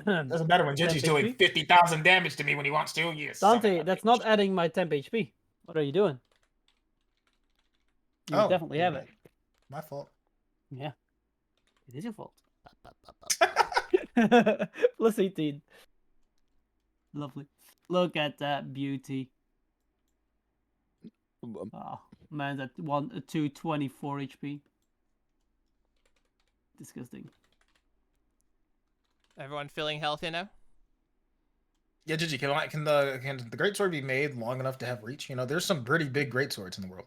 Speaker 3: Doesn't matter when Gingy's
Speaker 2: temp
Speaker 3: doing
Speaker 2: HP?
Speaker 3: 50,000 damage to me when he wants to. Yes.
Speaker 2: Dante, that's not adding my temp HP. What are you doing? You
Speaker 3: Oh,
Speaker 2: definitely have it.
Speaker 3: My fault.
Speaker 2: Yeah. It is your fault.
Speaker 1: Ba-ba-ba-ba.
Speaker 2: Plus 18. Lovely. Look at that beauty. Oh, man, that 224 HP. Disgusting.
Speaker 1: Everyone feeling healthy now?
Speaker 3: Yeah, Gingy, can the greatsword be made long enough to have reach? There's some pretty big greatswords in the world.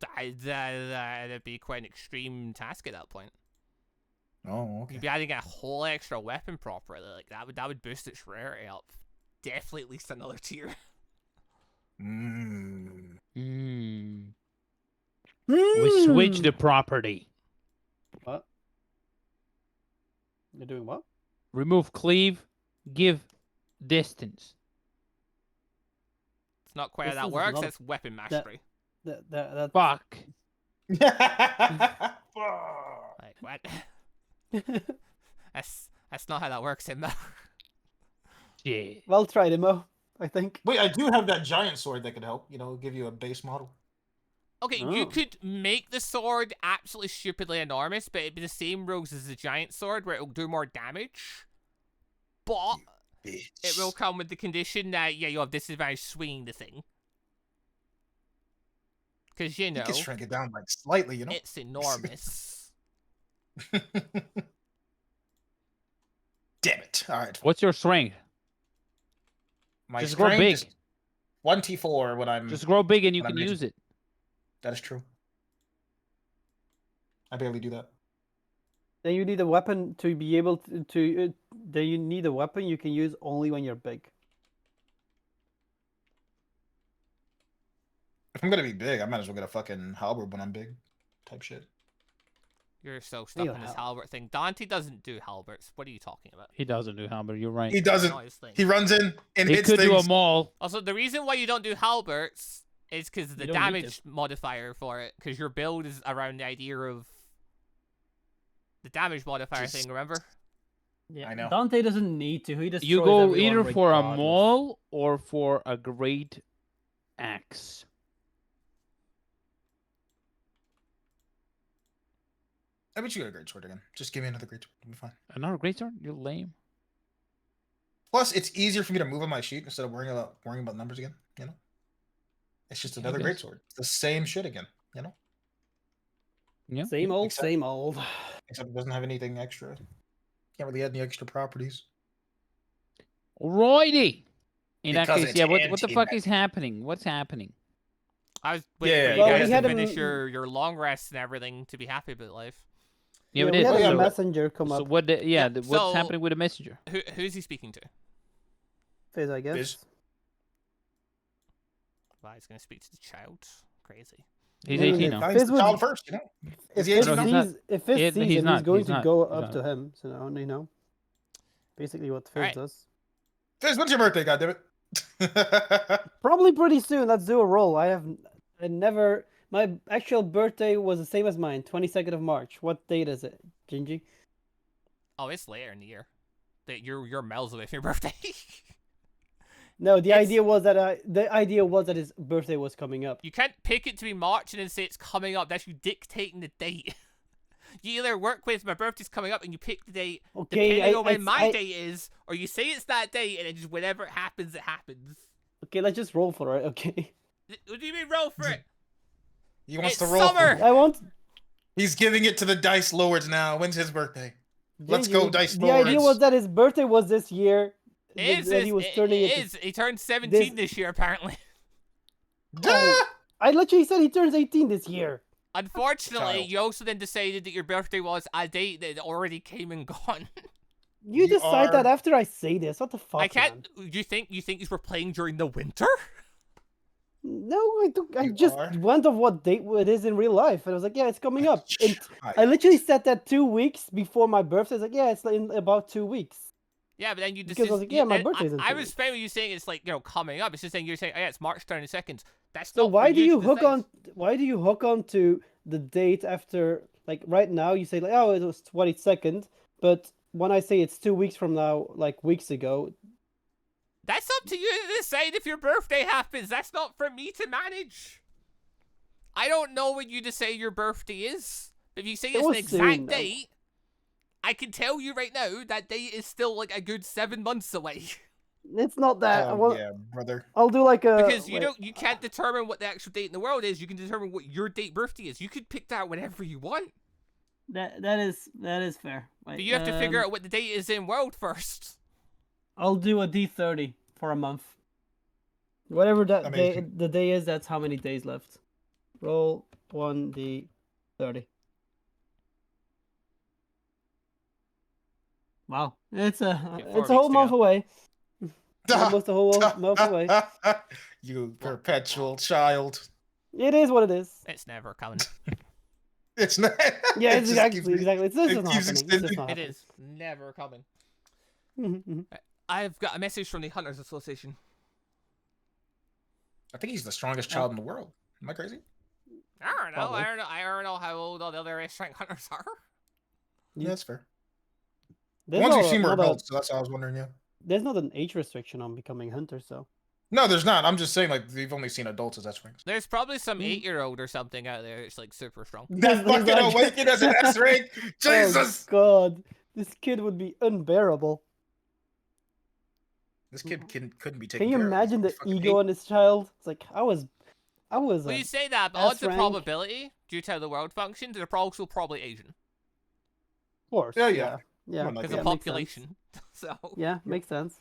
Speaker 1: That'd be quite an extreme task at that point.
Speaker 3: Oh, okay.
Speaker 1: You'd be adding a whole extra weapon properly. Like that would boost its rarity up. Definitely at least another tier.
Speaker 3: Mm.
Speaker 4: We switch the property.
Speaker 2: What? You're doing what?
Speaker 4: Remove cleave, give distance.
Speaker 1: It's not quite how that
Speaker 2: Distance is
Speaker 1: works.
Speaker 2: not-
Speaker 1: That's weapon mastery.
Speaker 2: That
Speaker 4: Fuck.
Speaker 1: Like what? That's not how that works, Imba.
Speaker 4: Shit.
Speaker 2: Well tried, Imo, I think.
Speaker 3: Wait, I do have that giant sword that could help. Give you a base model.
Speaker 1: Okay,
Speaker 2: Oh.
Speaker 1: you could make the sword absolutely stupidly enormous, but it'd be the same rules as the giant sword, where it'll do more damage. But it will come with the condition that you'll have disadvantage swinging the thing. Because
Speaker 3: You can shrink it down like slightly.
Speaker 1: it's enormous.
Speaker 3: Damn it! All right.
Speaker 4: What's your strength?
Speaker 3: My
Speaker 4: Just grow
Speaker 3: strength
Speaker 4: big.
Speaker 3: is 1t4 when I'm.
Speaker 4: Just grow big and you
Speaker 3: What
Speaker 4: can
Speaker 3: I'm
Speaker 4: use it.
Speaker 3: That is true. I barely do that.
Speaker 2: Then you need a weapon to be able to then you need a weapon you can use only when you're big.
Speaker 3: If I'm gonna be big, I might as well get a fucking halberd when I'm big, type shit.
Speaker 1: You're so stuck
Speaker 2: You
Speaker 1: on this
Speaker 2: have-
Speaker 1: halbert thing. Dante doesn't do halberts. What are you talking about?
Speaker 4: He doesn't do halberd. You're right.
Speaker 3: He doesn't.
Speaker 1: Not his thing.
Speaker 3: He runs in and
Speaker 4: He
Speaker 3: hits
Speaker 4: could do a
Speaker 3: things.
Speaker 4: maul.
Speaker 1: Also, the reason why you don't do halberts is because the
Speaker 2: You don't need
Speaker 1: damage modifier for it, because your build is around the idea of the damage modifier
Speaker 3: Just-
Speaker 1: thing, remember?
Speaker 2: Yeah,
Speaker 3: I know.
Speaker 2: Dante doesn't need to. He destroys
Speaker 4: You go
Speaker 2: everyone
Speaker 4: either for a
Speaker 2: regardless.
Speaker 4: maul or for a great axe.
Speaker 3: I bet you get a great sword again. Just give me another great sword. It'll be fine.
Speaker 4: Another great sword? You're lame.
Speaker 3: Plus, it's easier for me to move on my sheet instead of worrying about numbers again. You know, it's just
Speaker 4: I
Speaker 3: another
Speaker 4: guess.
Speaker 3: great sword. It's the same shit again. You know,
Speaker 4: Yeah.
Speaker 2: Same old,
Speaker 3: Except-
Speaker 2: same old.
Speaker 3: except it doesn't have anything extra. Can't really add any extra properties.
Speaker 4: Alrighty. In that
Speaker 3: Because
Speaker 4: case,
Speaker 3: it's
Speaker 4: yeah. What the fuck
Speaker 3: anti-magic.
Speaker 4: is happening? What's happening?
Speaker 1: I was waiting
Speaker 3: Yeah,
Speaker 1: for you
Speaker 3: well,
Speaker 1: guys
Speaker 2: we
Speaker 1: to
Speaker 2: had
Speaker 1: finish
Speaker 2: him-
Speaker 1: your long rests and everything to be happy about life.
Speaker 4: Yeah, we
Speaker 2: we
Speaker 4: did.
Speaker 2: had a
Speaker 3: So-
Speaker 2: messenger come
Speaker 4: So
Speaker 2: up.
Speaker 4: what?
Speaker 1: Yeah,
Speaker 4: What's
Speaker 1: so-
Speaker 4: happening with the messenger?
Speaker 1: Who's he speaking to?
Speaker 2: Fizz, I guess.
Speaker 3: Fizz.
Speaker 1: Wow, he's going to speak to the child. Crazy.
Speaker 4: He's
Speaker 2: No, no,
Speaker 4: 18
Speaker 2: no.
Speaker 4: now.
Speaker 3: Finds
Speaker 2: Fizz
Speaker 3: the
Speaker 2: would-
Speaker 3: child first. You know,
Speaker 2: If
Speaker 3: is he
Speaker 2: Fizz
Speaker 3: 18
Speaker 4: No,
Speaker 3: now?
Speaker 4: he's not.
Speaker 2: sees, if Fizz
Speaker 4: Yeah,
Speaker 2: sees
Speaker 4: he's
Speaker 2: him,
Speaker 4: not,
Speaker 2: he's going
Speaker 4: he's
Speaker 2: to
Speaker 4: not,
Speaker 2: go
Speaker 4: he's
Speaker 2: up
Speaker 4: not.
Speaker 2: to him. So now you know. Basically, what Fizz
Speaker 1: Alright.
Speaker 2: does.
Speaker 3: Fizz, when's your birthday? Goddammit.
Speaker 2: Probably pretty soon. Let's do a roll. I never. My actual birthday was the same as mine, 22nd of March. What date is it, Gingy?
Speaker 1: Oh, it's later in the year. That you're miles away from your birthday.
Speaker 2: No, the
Speaker 1: It's-
Speaker 2: idea was that his birthday was coming up.
Speaker 1: You can't pick it to be March and then say it's coming up. That's you dictating the date. You either work with my birthday's coming up and you pick the date
Speaker 2: Okay,
Speaker 1: depending on when my
Speaker 2: I-
Speaker 1: date is, or you say it's that date and then just whenever it happens, it happens.
Speaker 2: Okay, let's just roll for it. Okay.
Speaker 1: What do you mean roll for it?
Speaker 3: He wants
Speaker 1: It's
Speaker 3: to roll.
Speaker 1: summer!
Speaker 2: I want.
Speaker 3: He's giving it to the dice lords now. When's his birthday? Let's
Speaker 2: Gingy,
Speaker 3: go, dice
Speaker 2: The idea
Speaker 3: lords.
Speaker 2: was that his birthday was this year.
Speaker 1: It is.
Speaker 2: that he was turning
Speaker 1: it
Speaker 2: into-
Speaker 1: is. He turned 17 this year, apparently.
Speaker 2: Oh, I literally said he turns 18 this year.
Speaker 1: Unfortunately,
Speaker 3: Child.
Speaker 1: you also then decided that your birthday was a date that already came and gone.
Speaker 2: You
Speaker 3: You
Speaker 2: decide that
Speaker 3: are-
Speaker 2: after I say this. What the fuck?
Speaker 1: I can't.
Speaker 2: Man?
Speaker 1: You think you were playing during the winter?
Speaker 2: No, I don't. I
Speaker 3: You
Speaker 2: just
Speaker 3: are?
Speaker 2: went off what date it is in real life, and I was like, yeah, it's coming up. And I
Speaker 3: Child.
Speaker 2: literally said that 2 weeks before my birthday. I was like, yeah, it's like in about 2 weeks.
Speaker 1: Yeah, but then you
Speaker 2: Because I was like, yeah, my birthday's in
Speaker 1: I
Speaker 2: 2
Speaker 1: was
Speaker 2: weeks.
Speaker 1: fine with you saying it's like coming up. It's just saying you're saying, oh yeah, it's March 22nd. That's
Speaker 2: So
Speaker 1: not.
Speaker 2: why
Speaker 1: for
Speaker 2: do you
Speaker 1: to
Speaker 2: hook
Speaker 1: decide.
Speaker 2: on? Why do you hook on to the date after? Like right now, you say like, oh, it was 22nd, but when I say it's 2 weeks from now, like weeks ago,
Speaker 1: That's up to you to decide if your birthday happens. That's not for me to manage. I don't know when you decide your birthday is. If you say
Speaker 2: It
Speaker 1: it's an
Speaker 2: was
Speaker 1: exact
Speaker 2: soon, though.
Speaker 1: date, I can tell you right now that date is still like a good 7 months away.
Speaker 2: it's not that.
Speaker 3: Oh, yeah, brother.
Speaker 2: I'll do like a
Speaker 1: Because
Speaker 2: wait,
Speaker 1: you can't determine what the actual date in the world is. You can determine what your date birthday is. You could pick that whenever you want.
Speaker 2: That is fair.
Speaker 1: But you have to figure out what the date is in world first.
Speaker 2: I'll do a D30 for a month. Whatever that day,
Speaker 3: Amazing.
Speaker 2: the day is, that's how many days left. Roll 1D30. Wow, it's a
Speaker 1: 4
Speaker 2: whole
Speaker 1: weeks to
Speaker 2: month
Speaker 1: go.
Speaker 2: away. Almost a whole month away.
Speaker 3: You perpetual child.
Speaker 2: It is what it is.
Speaker 1: It's never coming.
Speaker 3: It's not.
Speaker 2: Yeah,
Speaker 3: it
Speaker 2: it's
Speaker 3: just keeps-
Speaker 2: exactly. It's this
Speaker 3: it
Speaker 2: is not
Speaker 3: keeps
Speaker 2: happening. It's just
Speaker 3: extending.
Speaker 2: not
Speaker 1: It
Speaker 2: happening.
Speaker 1: is never coming.
Speaker 2: Mhm.
Speaker 1: I've got a message from the Hunters Association.
Speaker 3: I think he's the strongest child in the world. Am I crazy?
Speaker 1: I don't know.
Speaker 2: Probably.
Speaker 1: I don't know how old all the other race rank hunters are.
Speaker 3: Yeah, that's fair. The
Speaker 2: There's
Speaker 3: ones
Speaker 2: not
Speaker 3: we've seen were
Speaker 2: not a-
Speaker 3: adults, so that's how I was wondering. Yeah.
Speaker 2: There's not an age restriction on becoming hunter, so
Speaker 3: No, there's not. I'm just saying, like, we've only seen adults as S-rings.
Speaker 1: There's probably some
Speaker 2: Mm.
Speaker 1: 8-year-old or something out there that's like super strong.
Speaker 3: That
Speaker 2: There's
Speaker 3: fucking
Speaker 2: like-
Speaker 3: awakened as an S-ring. Jesus.
Speaker 2: Oh God, this kid would be unbearable.
Speaker 3: This kid couldn't be taken
Speaker 2: Can you
Speaker 3: care of.
Speaker 2: imagine the
Speaker 3: He's fucking
Speaker 2: ego on this child? It's like I was.
Speaker 1: Well, you say that, but odds of
Speaker 2: S-rank.
Speaker 1: probability, due to how the world functions, they're also probably Asian.
Speaker 2: Of course.
Speaker 3: Yeah, yeah.
Speaker 2: Yeah.
Speaker 3: Well, like
Speaker 1: Because
Speaker 3: Yeah,
Speaker 1: of
Speaker 2: makes sense.
Speaker 1: population. So,
Speaker 2: Yeah, makes sense.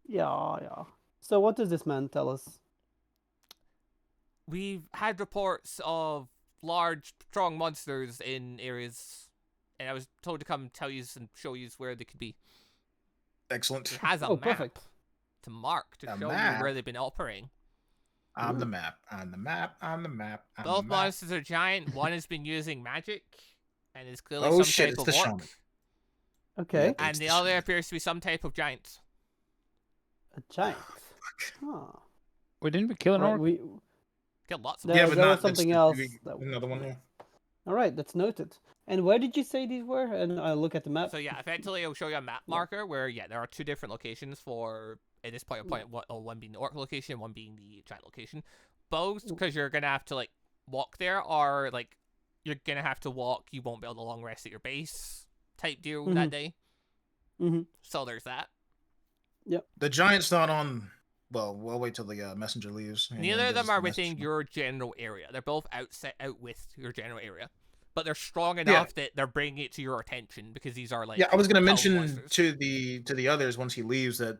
Speaker 2: Yeah. So what does this man tell us?
Speaker 1: we've had reports of large, strong monsters in areas, and I was told to come tell you and show you where they could be.
Speaker 3: Excellent.
Speaker 1: He has a
Speaker 2: Oh,
Speaker 1: map
Speaker 2: perfect.
Speaker 1: to mark to
Speaker 3: A
Speaker 1: show
Speaker 3: map?
Speaker 1: you where they've been operating.
Speaker 3: On the map. On the map. On the map. On
Speaker 1: Both
Speaker 3: the map.
Speaker 1: monsters are giant. One has been using magic, and is clearly
Speaker 3: Oh,
Speaker 1: some
Speaker 3: shit,
Speaker 1: type
Speaker 3: it's
Speaker 1: of
Speaker 3: the
Speaker 1: orc.
Speaker 3: shaman.
Speaker 2: Okay.
Speaker 3: Yeah.
Speaker 1: And
Speaker 3: It's
Speaker 1: the
Speaker 3: the
Speaker 1: other
Speaker 3: shaman.
Speaker 1: appears to be some type of giant.
Speaker 2: A giant. Huh.
Speaker 4: Wait, didn't we kill an
Speaker 2: Right,
Speaker 4: orc?
Speaker 2: we
Speaker 1: Killed lots of
Speaker 2: There-
Speaker 3: Yeah,
Speaker 1: them.
Speaker 3: but
Speaker 2: there was
Speaker 3: not that's
Speaker 2: something else
Speaker 3: we-
Speaker 2: that-
Speaker 3: Another one. Yeah.
Speaker 2: all right. That's noted. And where did you say these were? And I'll look at the map.
Speaker 1: So yeah, effectively, I'll show you a map marker where there are two different locations for at this point. One being the orc location, one being the giant location. Both because you're gonna have to like walk there, or like you're gonna have to walk. You won't be able to long rest at your base type deal that day.
Speaker 2: Mhm.
Speaker 1: So there's that.
Speaker 3: The giant's not on. Well, we'll wait till the messenger leaves. and
Speaker 1: Neither
Speaker 3: then
Speaker 1: of
Speaker 3: gives
Speaker 1: them
Speaker 3: us
Speaker 1: are
Speaker 3: the message.
Speaker 1: within your general area. They're both out with your general area, but they're strong enough that they're bringing it to your attention because these are like.
Speaker 3: Yeah, I was gonna
Speaker 1: power
Speaker 3: mention
Speaker 1: monsters.
Speaker 3: to the others once he leaves that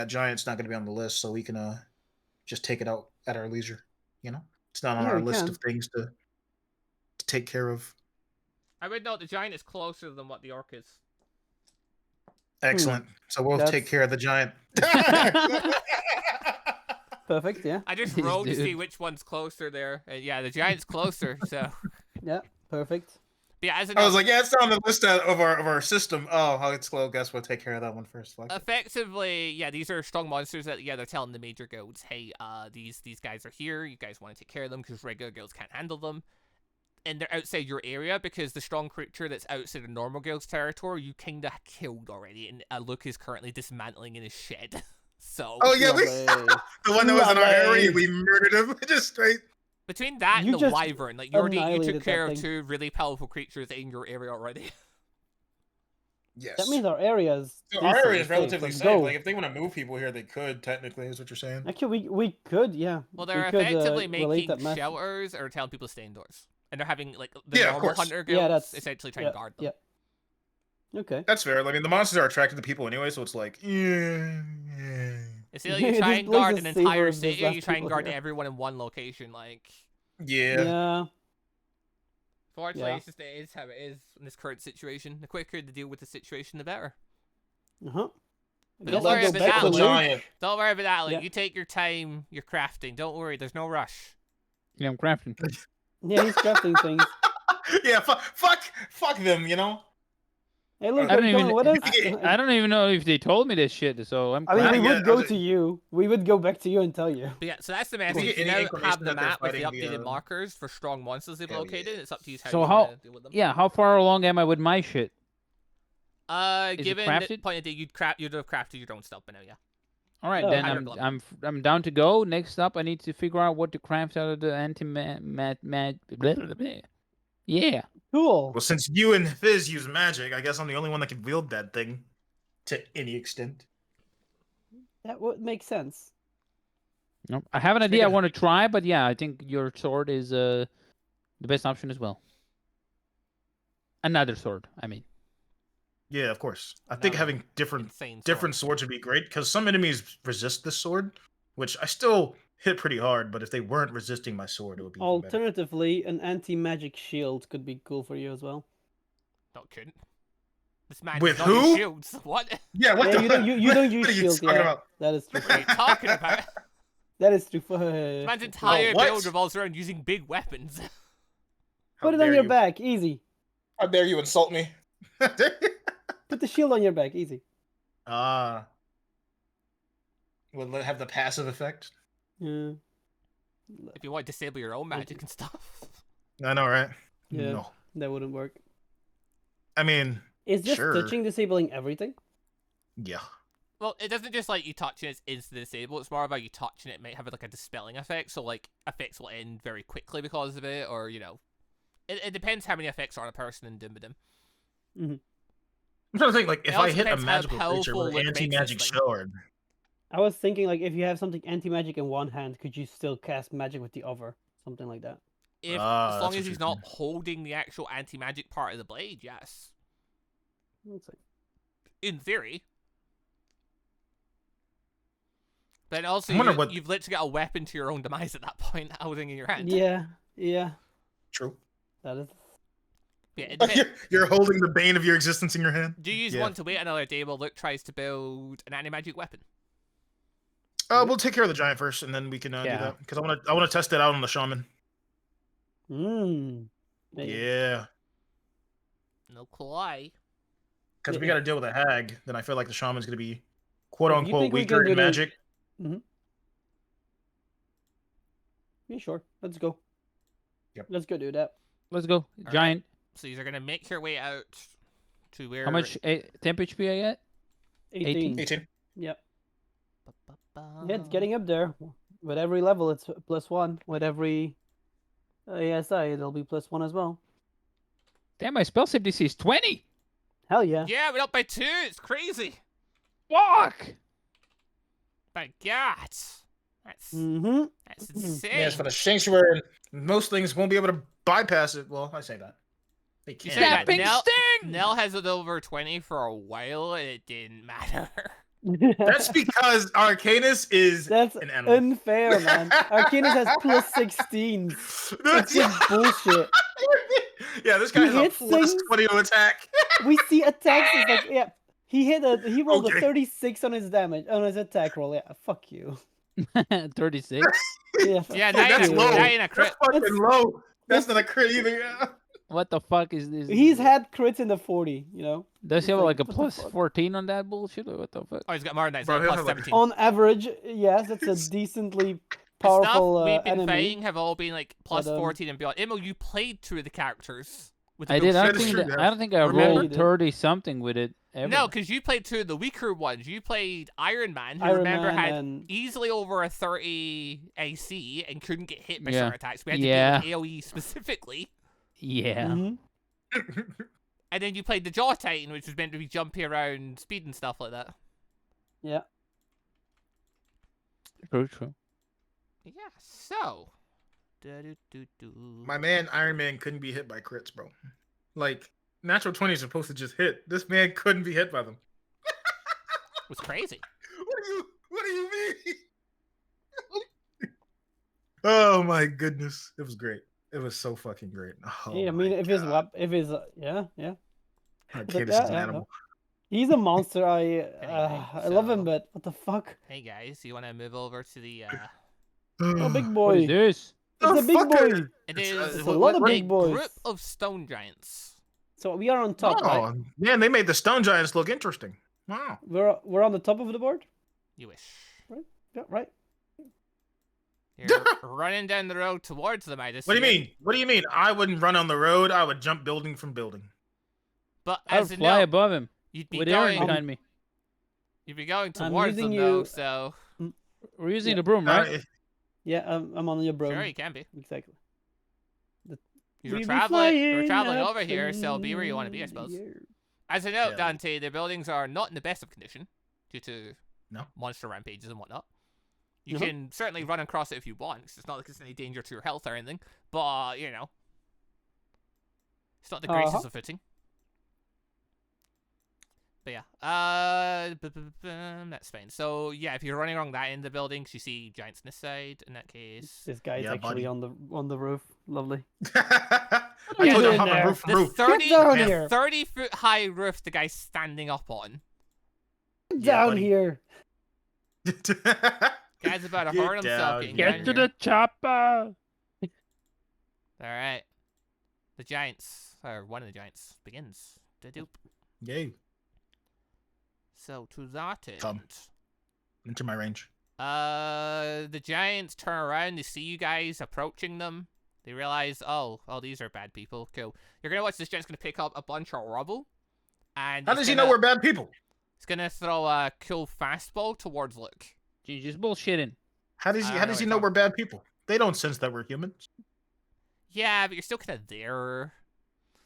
Speaker 3: giant's not gonna be on the list, so we can just take it out at our leisure. You know, it's not on
Speaker 2: Yeah,
Speaker 3: our
Speaker 2: we
Speaker 3: list
Speaker 2: can.
Speaker 3: of things to take care of.
Speaker 1: I would note the giant is closer than what the orc is.
Speaker 3: Excellent. So we'll
Speaker 2: That's-
Speaker 3: take care of the giant.
Speaker 2: Perfect. Yeah.
Speaker 1: I just
Speaker 4: Jeez,
Speaker 1: rolled to see
Speaker 4: dude.
Speaker 1: which one's closer there. Yeah, the giant's closer. So,
Speaker 2: Yeah. Perfect.
Speaker 1: but yeah, as a
Speaker 3: I was
Speaker 1: note,
Speaker 3: like, yeah, it's not on the list of our system. Oh, it's slow. Guess we'll take care of that one first. Fuck it.
Speaker 1: effectively, yeah, these are strong monsters that they're telling the major guilds, hey, these guys are here. You guys want to take care of them because regular guilds can't handle them. And they're outside your area because the strong creature that's outside of normal guild's territory, you kind of killed already. And Luke is currently dismantling in his shed. So
Speaker 3: Oh yeah,
Speaker 2: Lovely.
Speaker 3: the one that was in our area,
Speaker 2: Lovely.
Speaker 3: we murdered him just straight.
Speaker 1: between that
Speaker 2: You
Speaker 1: and the
Speaker 2: just
Speaker 1: wyvern, like you took
Speaker 2: annihilated
Speaker 1: care
Speaker 2: that
Speaker 1: of
Speaker 2: thing.
Speaker 1: two really powerful creatures in your area already.
Speaker 3: Yes.
Speaker 2: That means our area is.
Speaker 3: So our area is
Speaker 2: decently
Speaker 3: relatively
Speaker 2: safe.
Speaker 3: safe.
Speaker 2: Let's
Speaker 3: Like
Speaker 2: go.
Speaker 3: if they want to move people here, they could. Technically, is what you're saying.
Speaker 2: Actually, we could. Yeah.
Speaker 1: Well,
Speaker 2: we
Speaker 1: they're
Speaker 2: could,
Speaker 1: effectively
Speaker 2: relate
Speaker 1: making
Speaker 2: that message.
Speaker 1: shelters or telling people to stay indoors. And they're having, like, the
Speaker 3: Yeah, of
Speaker 1: normal
Speaker 3: course.
Speaker 1: hunter
Speaker 2: Yeah,
Speaker 1: guilds
Speaker 2: that's-
Speaker 1: essentially trying
Speaker 2: Yeah.
Speaker 1: to guard them.
Speaker 2: Yeah. Okay.
Speaker 3: That's fair. I mean, the monsters are attracted to people anyway, so it's like, yeah.
Speaker 1: It's either you
Speaker 2: This
Speaker 1: try and
Speaker 2: place
Speaker 1: guard
Speaker 2: is
Speaker 1: an
Speaker 2: safer
Speaker 1: entire
Speaker 2: if there's
Speaker 1: city, or
Speaker 2: less
Speaker 1: you try and
Speaker 2: people
Speaker 1: guard
Speaker 2: here.
Speaker 1: everyone in one location. Like,
Speaker 2: Yeah.
Speaker 1: fortunately,
Speaker 2: Yeah.
Speaker 1: it is how it is in this current situation. The quicker to deal with the situation, the better.
Speaker 2: Uh huh.
Speaker 1: But don't worry about that,
Speaker 3: the
Speaker 1: Luke.
Speaker 3: giant.
Speaker 1: Don't worry about that. Like,
Speaker 2: Yeah.
Speaker 1: you take your time, you're crafting. Don't worry, there's no rush.
Speaker 4: Yeah, I'm crafting.
Speaker 2: Yeah, he's crafting things.
Speaker 3: Yeah, fuck them. You know.
Speaker 2: Hey, look,
Speaker 4: I don't
Speaker 2: come
Speaker 4: even.
Speaker 2: on, what else?
Speaker 4: I don't even know if they told me this shit. So I'm.
Speaker 2: I mean, we
Speaker 4: crafting.
Speaker 3: Yeah,
Speaker 2: would go
Speaker 3: was-
Speaker 2: to you. We would go back to you and tell you.
Speaker 1: But yeah, so that's the
Speaker 3: you
Speaker 1: message.
Speaker 3: get
Speaker 1: You
Speaker 3: any
Speaker 1: now
Speaker 3: inclination
Speaker 1: have the
Speaker 3: that they're
Speaker 1: map with the
Speaker 3: fighting the,
Speaker 1: updated markers for strong monsters they've
Speaker 3: hell
Speaker 1: located.
Speaker 3: yeah.
Speaker 1: It's up to you how
Speaker 4: So
Speaker 1: you
Speaker 4: how-
Speaker 1: wanna deal with them.
Speaker 4: Yeah, how far along am I with my shit? it
Speaker 1: Given the
Speaker 4: crafted?
Speaker 1: point of day, you'd have crafted your own stuff by now, yeah.
Speaker 4: All right,
Speaker 2: Oh,
Speaker 4: then
Speaker 1: Hydro glove.
Speaker 4: I'm down to go. Next up, I need to figure out what to craft out of the Yeah.
Speaker 2: Cool.
Speaker 3: Well, since you and Fizz use magic, I guess I'm the only one that can wield that thing to any extent.
Speaker 2: That would make sense.
Speaker 4: Nope. I have an
Speaker 3: Speaking
Speaker 4: idea I
Speaker 3: of-
Speaker 4: want to try, but yeah, I think your sword is the best option as well. Another sword, I mean.
Speaker 3: Yeah, of course. I think
Speaker 1: No,
Speaker 3: having different
Speaker 1: Insane.
Speaker 3: swords would be great because some enemies resist this sword, which I still hit pretty hard. But if they weren't resisting my sword, it would be even better.
Speaker 2: Alternatively, an anti-magic shield could be cool for you as well.
Speaker 1: No, it couldn't. This man
Speaker 3: With
Speaker 1: does not use
Speaker 3: who?
Speaker 1: shields. What?
Speaker 3: Yeah, what
Speaker 2: Yeah,
Speaker 3: the
Speaker 2: you don't, you don't use
Speaker 3: what are you
Speaker 2: shield.
Speaker 3: talking
Speaker 2: Yeah,
Speaker 3: about?
Speaker 2: that is true.
Speaker 1: What are you talking about?
Speaker 2: That is true.
Speaker 1: This man's entire
Speaker 3: what?
Speaker 1: build revolves around using big weapons.
Speaker 3: How
Speaker 2: Put it on
Speaker 3: dare
Speaker 2: your
Speaker 3: you.
Speaker 2: back, easy.
Speaker 3: How dare you insult me?
Speaker 2: Put the shield on your back, easy.
Speaker 3: Ah. Will it have the passive effect?
Speaker 2: Yeah.
Speaker 1: If you want to disable your own magic and stuff.
Speaker 3: I know, right?
Speaker 2: Yeah.
Speaker 3: No.
Speaker 2: That wouldn't work.
Speaker 3: I mean,
Speaker 2: Is just
Speaker 3: Sure.
Speaker 2: touching disabling everything?
Speaker 3: yeah.
Speaker 1: Well, it doesn't just like you touching it instantly disable. It's more about you touching it might have like a dispelling effect. So like effects will end very quickly because of it, or you know, it depends how many effects are on a person in Doom Doom.
Speaker 3: I'm trying to think, like,
Speaker 1: It
Speaker 3: if I
Speaker 1: also
Speaker 3: hit a
Speaker 1: depends how
Speaker 3: magical creature
Speaker 1: powerful
Speaker 3: with
Speaker 1: it makes
Speaker 3: anti-magic
Speaker 1: this thing.
Speaker 3: sword,
Speaker 2: I was thinking like if you have something anti-magic in one hand, could you still cast magic with the other? Something like that.
Speaker 1: If
Speaker 3: Ah,
Speaker 1: as
Speaker 3: that's
Speaker 1: long
Speaker 3: what
Speaker 1: as
Speaker 3: you're
Speaker 1: he's not
Speaker 3: saying.
Speaker 1: holding the actual anti-magic part of the blade, yes.
Speaker 2: Let's see.
Speaker 1: In theory. But also,
Speaker 3: I wonder what-
Speaker 1: you've literally got a weapon to your own demise at that point, holding in your hand.
Speaker 2: Yeah, yeah.
Speaker 3: true.
Speaker 2: That is.
Speaker 1: Yeah, it depends.
Speaker 3: You're holding the bane of your existence in your hand.
Speaker 1: Do you
Speaker 3: Yeah.
Speaker 1: want to wait another day while Luke tries to build an anti-magic weapon?
Speaker 3: We'll take care of the giant first, and then we can do
Speaker 4: Yeah.
Speaker 3: that because I want to test it out on the shaman. Yeah,
Speaker 1: No Kawhi.
Speaker 3: because we got to deal with a hag. Then I feel like the shaman's gonna be quote
Speaker 2: If you
Speaker 3: unquote
Speaker 2: think we
Speaker 3: weaker
Speaker 2: can
Speaker 3: in
Speaker 2: do the-
Speaker 3: magic.
Speaker 2: Yeah, sure. Let's go.
Speaker 3: Yep.
Speaker 2: Let's go do that.
Speaker 4: Let's go.
Speaker 1: right.
Speaker 4: Giant.
Speaker 1: So you're gonna make your way out to where.
Speaker 4: How much temp HP I get?
Speaker 2: 18.
Speaker 3: 18.
Speaker 2: Yep. Yeah, it's getting up there. With every level, it's +1. With every ASI, it'll be +1 as well.
Speaker 4: Damn, my spell save DC is 20.
Speaker 2: Hell yeah.
Speaker 1: Yeah, we're up by 2. It's crazy.
Speaker 4: Fuck.
Speaker 1: My God. That's insane.
Speaker 3: Yeah, it's for the sanctuary. And most things won't be able to bypass it. Well, I say that. They
Speaker 1: You
Speaker 3: can't.
Speaker 1: say that
Speaker 4: Snapping
Speaker 1: Nell-
Speaker 4: sting.
Speaker 1: Nell has it over 20 for a while, and it didn't matter.
Speaker 3: That's because Arcanus is
Speaker 2: That's
Speaker 3: an animal.
Speaker 2: unfair, man. Arcanus has +16. That's just bullshit.
Speaker 3: Yeah, this guy
Speaker 2: He
Speaker 3: has a
Speaker 2: hits
Speaker 3: plus
Speaker 2: things.
Speaker 3: 20 to attack.
Speaker 2: We see attacks is like, yeah. He rolled
Speaker 3: Okay.
Speaker 2: a 36 on his damage, on his attack roll. Yeah, fuck you.
Speaker 4: 36.
Speaker 2: Yeah,
Speaker 1: Yeah,
Speaker 2: fuck
Speaker 1: now
Speaker 3: that's
Speaker 2: you.
Speaker 3: low.
Speaker 1: Now you're in a crit.
Speaker 3: That's fucking
Speaker 2: That's-
Speaker 3: low. That's not a crit either. Yeah.
Speaker 4: What the fuck is this?
Speaker 2: He's had crits in the 40, you know?
Speaker 4: Does he have
Speaker 2: it's
Speaker 4: like a
Speaker 2: like, what the
Speaker 4: plus
Speaker 2: fuck?
Speaker 4: 14 on that bullshit? Or what the fuck?
Speaker 1: Oh, he's got more than that. He's
Speaker 3: Bro,
Speaker 1: got
Speaker 3: he'll
Speaker 1: plus
Speaker 3: have, like,
Speaker 1: 17.
Speaker 2: On average, yes, it's a decently
Speaker 1: The
Speaker 2: powerful
Speaker 1: stuff we've been
Speaker 2: enemy.
Speaker 1: fighting have all been like plus
Speaker 2: But,
Speaker 1: 14 and beyond. Emil, you played 2 of the characters. With the
Speaker 4: I did. I
Speaker 3: That
Speaker 4: don't
Speaker 3: is
Speaker 4: think.
Speaker 3: true,
Speaker 4: That,
Speaker 3: yeah.
Speaker 4: I don't think I
Speaker 3: Remember?
Speaker 4: rolled 30 something with it ever.
Speaker 1: No, because you played 2 of the weaker ones. You played Iron Man, who
Speaker 2: Iron
Speaker 1: remember
Speaker 2: Man
Speaker 1: had
Speaker 2: and
Speaker 1: easily over a 30 AC and couldn't get hit by
Speaker 4: Yeah.
Speaker 1: certain attacks. We had to
Speaker 4: Yeah.
Speaker 1: deal with AoE specifically.
Speaker 4: Yeah.
Speaker 2: Mhm.
Speaker 1: And then you played the Jaw Titan, which was meant to be jumpy around, speed and stuff like that.
Speaker 2: Yeah.
Speaker 4: True.
Speaker 1: Yeah, so.
Speaker 3: My man Iron Man couldn't be hit by crits, bro. Like, natural 20 is supposed to just hit. This man couldn't be hit by them.
Speaker 1: was crazy.
Speaker 3: What do you mean? Oh my goodness. It was great. It was so fucking great. Oh,
Speaker 2: Yeah, I mean,
Speaker 3: my
Speaker 2: if his
Speaker 3: God.
Speaker 2: yeah.
Speaker 3: Arcanus
Speaker 2: yeah,
Speaker 3: is an
Speaker 2: yeah,
Speaker 3: animal.
Speaker 2: He's a monster. I love him,
Speaker 1: so-
Speaker 2: but what the fuck?
Speaker 1: Hey guys, you want to move over to the,
Speaker 2: Oh, big
Speaker 4: What
Speaker 2: boy.
Speaker 4: is this?
Speaker 2: It's a big boy.
Speaker 1: it
Speaker 3: It's,
Speaker 1: is
Speaker 3: it's
Speaker 2: a lot of
Speaker 1: a
Speaker 2: big boys.
Speaker 1: group of stone giants.
Speaker 2: So we are on top,
Speaker 3: Oh,
Speaker 2: right?
Speaker 3: man, they made the stone giants look interesting. Wow.
Speaker 2: We're on the top of the board.
Speaker 1: You wish.
Speaker 2: Yeah, right.
Speaker 1: You're running down the road towards them, I just.
Speaker 3: What do you mean? What do you mean? I wouldn't run on the road. I would jump building from building.
Speaker 1: But
Speaker 4: I would
Speaker 1: as a
Speaker 4: fly
Speaker 1: note,
Speaker 4: above him
Speaker 1: you'd be
Speaker 4: with Aaron
Speaker 1: going.
Speaker 4: behind me.
Speaker 1: You'd be going
Speaker 2: I'm
Speaker 1: towards
Speaker 2: using
Speaker 1: them though,
Speaker 2: you-
Speaker 1: so
Speaker 4: We're using
Speaker 2: Yeah.
Speaker 4: the broom, right?
Speaker 2: Yeah, I'm on your broom.
Speaker 1: sure you can be.
Speaker 2: Exactly.
Speaker 1: You're
Speaker 2: We be
Speaker 1: traveling. You're
Speaker 2: flying
Speaker 1: traveling
Speaker 2: up
Speaker 1: over here, so
Speaker 2: in
Speaker 1: be where you want to be, I
Speaker 2: the
Speaker 1: suppose.
Speaker 2: air.
Speaker 1: As a note,
Speaker 3: Yeah.
Speaker 1: Dante, the buildings are not in the best of condition due to
Speaker 3: No.
Speaker 1: monster rampages and whatnot. You
Speaker 2: Uh-huh.
Speaker 1: can certainly run across it if you want, 'cause it's not like it's any danger to your health or anything. But you know, it's not the greatest
Speaker 2: Uh-huh.
Speaker 1: of footing. But yeah, that's fine. So yeah, if you're running along that end of the building, 'cause you see giants on this side. In that case,
Speaker 2: This guy's
Speaker 3: Yeah,
Speaker 2: actually
Speaker 3: buddy.
Speaker 2: on the roof. Lovely.
Speaker 3: I
Speaker 2: you
Speaker 3: told you
Speaker 2: doing
Speaker 3: I'm
Speaker 2: there?
Speaker 3: a roof from
Speaker 1: the
Speaker 3: roof.
Speaker 1: 30,
Speaker 2: down
Speaker 1: the
Speaker 2: here.
Speaker 1: 30-foot high roof the guy's standing up on.
Speaker 3: Yeah,
Speaker 2: Down
Speaker 3: buddy.
Speaker 2: here.
Speaker 1: Guy's about to
Speaker 3: Get
Speaker 1: hurt himself
Speaker 3: down
Speaker 1: getting
Speaker 3: here.
Speaker 1: down
Speaker 4: Get to
Speaker 1: here.
Speaker 4: the chopper.
Speaker 1: All right. The Giants, or one of the Giants, begins. Da-doop.
Speaker 3: Yay.
Speaker 1: So to that end,
Speaker 3: Come. Into my range.
Speaker 1: the Giants turn around. They see you guys approaching them. They realize, oh, these are bad people. Cool. You're gonna watch this Giant's gonna pick up a bunch of rubble, and
Speaker 3: How does he know we're bad people?
Speaker 1: He's gonna throw a cool fastball towards Luke.
Speaker 4: She's just bullshitting.
Speaker 3: How does
Speaker 1: I
Speaker 3: he?
Speaker 1: don't
Speaker 3: How
Speaker 1: know
Speaker 3: does he
Speaker 1: what
Speaker 3: know
Speaker 1: you're
Speaker 3: we're bad people? They don't sense that we're humans.
Speaker 1: Yeah, but you're still kind of there.